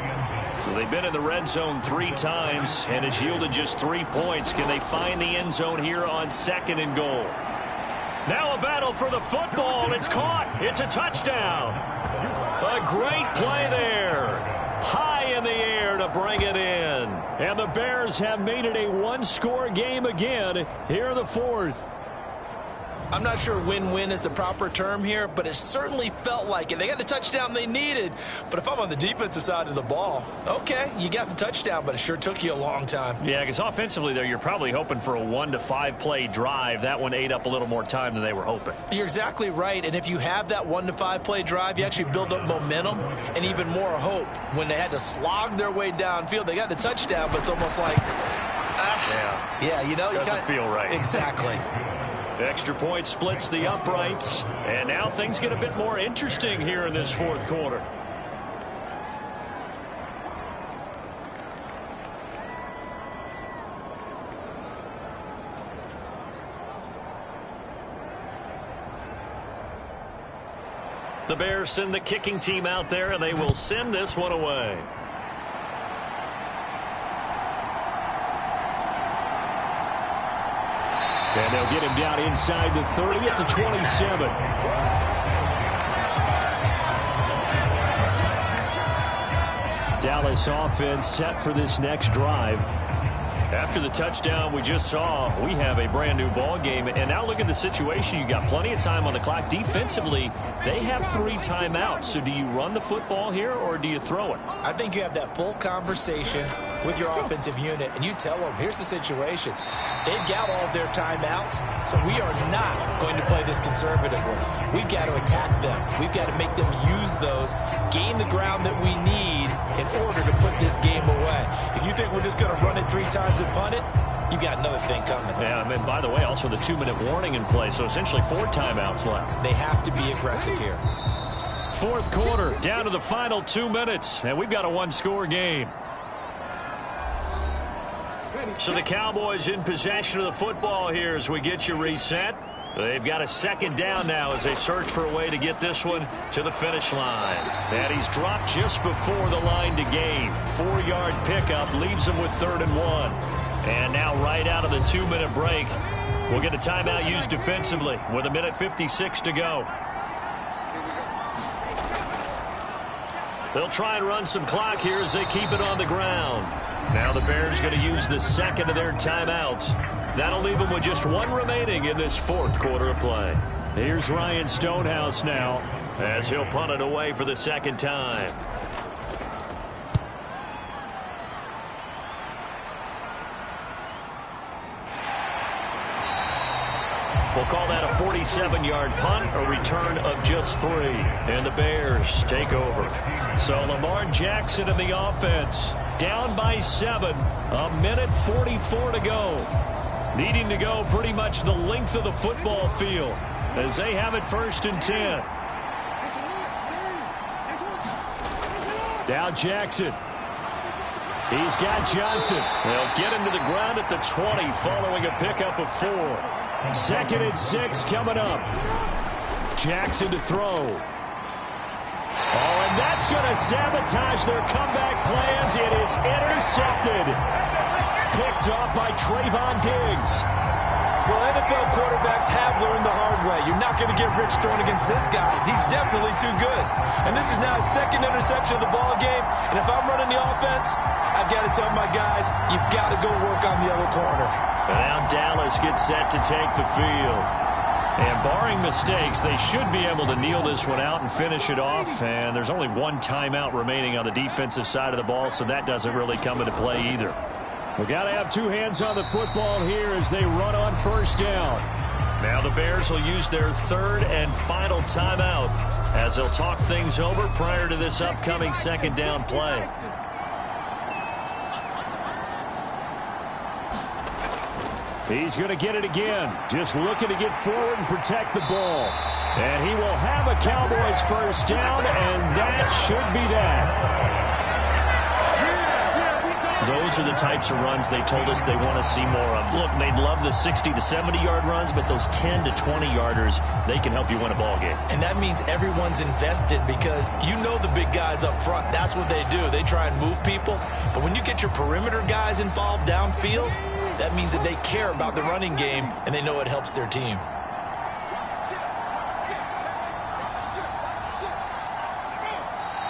So they've been in the red zone 3 times, and it's yielded just 3 points. Can they find the end zone here on 2nd and goal? Now a battle for the football. It's caught. It's a touchdown. A great play there. High in the air to bring it in. And the Bears have made it a 1-score game again here in the 4th. I'm not sure win-win is the proper term here, but it certainly felt like it. They got the touchdown they needed, but if I'm on the defensive side of the ball, okay, you got the touchdown, but it sure took you a long time. Yeah, because offensively there, you're probably hoping for a 1 to 5 play drive. That one ate up a little more time than they were hoping. You're exactly right, and if you have that 1 to 5 play drive, you actually build up momentum and even more hope. When they had to slog their way downfield, they got the touchdown, but it's almost like, yeah, you know, doesn't feel right. Exactly. Extra point splits the uprights, and now things get a bit more interesting here in this 4th quarter. The Bears send the kicking team out there, and they will send this one away. And they'll get him down inside the 30 at the 27. Dallas offense set for this next drive. After the touchdown we just saw, we have a brand new ball game. And now look at the situation. You got plenty of time on the clock. Defensively, they have 3 timeouts. So do you run the football here or do you throw it? I think you have that full conversation with your offensive unit, and you tell them, here's the situation. They've got all their timeouts, so we are not going to play this conservatively. We've got to attack them. We've got to make them use those, gain the ground that we need in order to put this game away. If you think we're just going to run it 3 times and punt it, you got another thing coming. Yeah, I mean, by the way, also the 2-minute warning in play, so essentially 4 timeouts left. They have to be aggressive here. 4th quarter, down to the final 2 minutes, and we've got a 1-score game. So the Cowboys in possession of the football here as we get you reset. They've got a 2nd down now as they search for a way to get this one to the finish line. And he's dropped just before the line to gain. 4-yard pickup leaves him with 3rd and 1. And now right out of the 2-minute break, we'll get a timeout used defensively with 1:56 to go. They'll try and run some clock here as they keep it on the ground. Now the Bears going to use the second of their timeouts. That'll leave them with just one remaining in this fourth quarter of play. Here's Ryan Stonehouse now as he'll punt it away for the second time. We'll call that a 47-yard punt, a return of just 3. And the Bears take over. So Lamar Jackson in the offense, down by 7, 1:44 to go. Needing to go pretty much the length of the football field as they have it 1st and 10. Now Jackson. He's got Johnson. They'll get him to the ground at the 20 following a pickup of 4. 2nd and 6 coming up. Jackson to throw. Oh, and that's going to sabotage their comeback plans. It is intercepted. Picked off by Trayvon Diggs. Well, NFL quarterbacks have learned the hard way. You're not going to get rich throwing against this guy. He's definitely too good. And this is now his 2nd interception of the ball game. And if I'm running the offense, I've got to tell my guys, you've got to go work on the other corner. And now Dallas gets set to take the field. And barring mistakes, they should be able to kneel this one out and finish it off. And there's only one timeout remaining on the defensive side of the ball, so that doesn't really come into play either. We've got to have 2 hands on the football here as they run on 1st down. Now the Bears will use their 3rd and final timeout as they'll talk things over prior to this upcoming 2nd down play. He's going to get it again. Just looking to get forward and protect the ball. And he will have a Cowboys 1st down, and that should be that. Those are the types of runs they told us they want to see more of. Look, they'd love the 60 to 70-yard runs, but those 10 to 20-yarders, they can help you win a ball game. And that means everyone's invested because you know the big guys up front. That's what they do. They try and move people. But when you get your perimeter guys involved downfield, that means that they care about the running game, and they know it helps their team.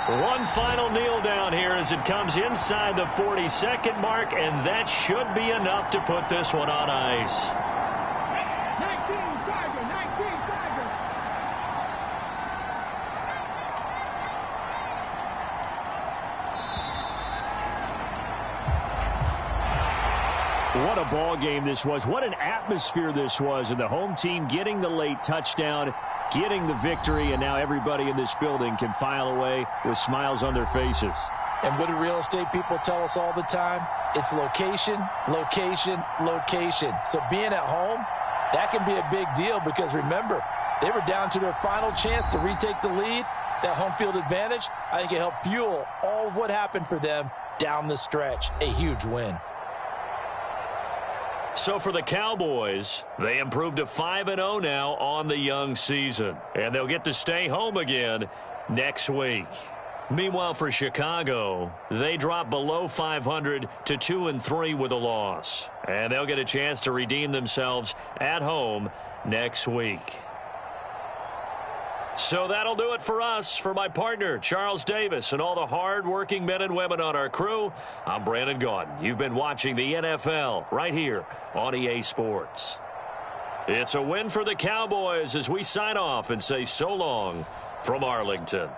One final kneel down here as it comes inside the 40-second mark, and that should be enough to put this one on ice. 19 Tiger. What a ball game this was. What an atmosphere this was. And the home team getting the late touchdown, getting the victory, and now everybody in this building can file away with smiles on their faces. And what do real estate people tell us all the time? It's location, location, location. So being at home, that can be a big deal because, remember, they were down to their final chance to retake the lead. That home field advantage, I think it helped fuel all of what happened for them down the stretch. A huge win. So for the Cowboys, they improved to 5-0 now on the young season. And they'll get to stay home again next week. Meanwhile, for Chicago, they drop below 500 to 2-3 with a loss. And they'll get a chance to redeem themselves at home next week. So that'll do it for us. For my partner, Charles Davis, and all the hard-working men and women on our crew, I'm Brandon Gaudin. You've been watching the NFL right here on EA Sports. It's a win for the Cowboys as we sign off and say so long from Arlington.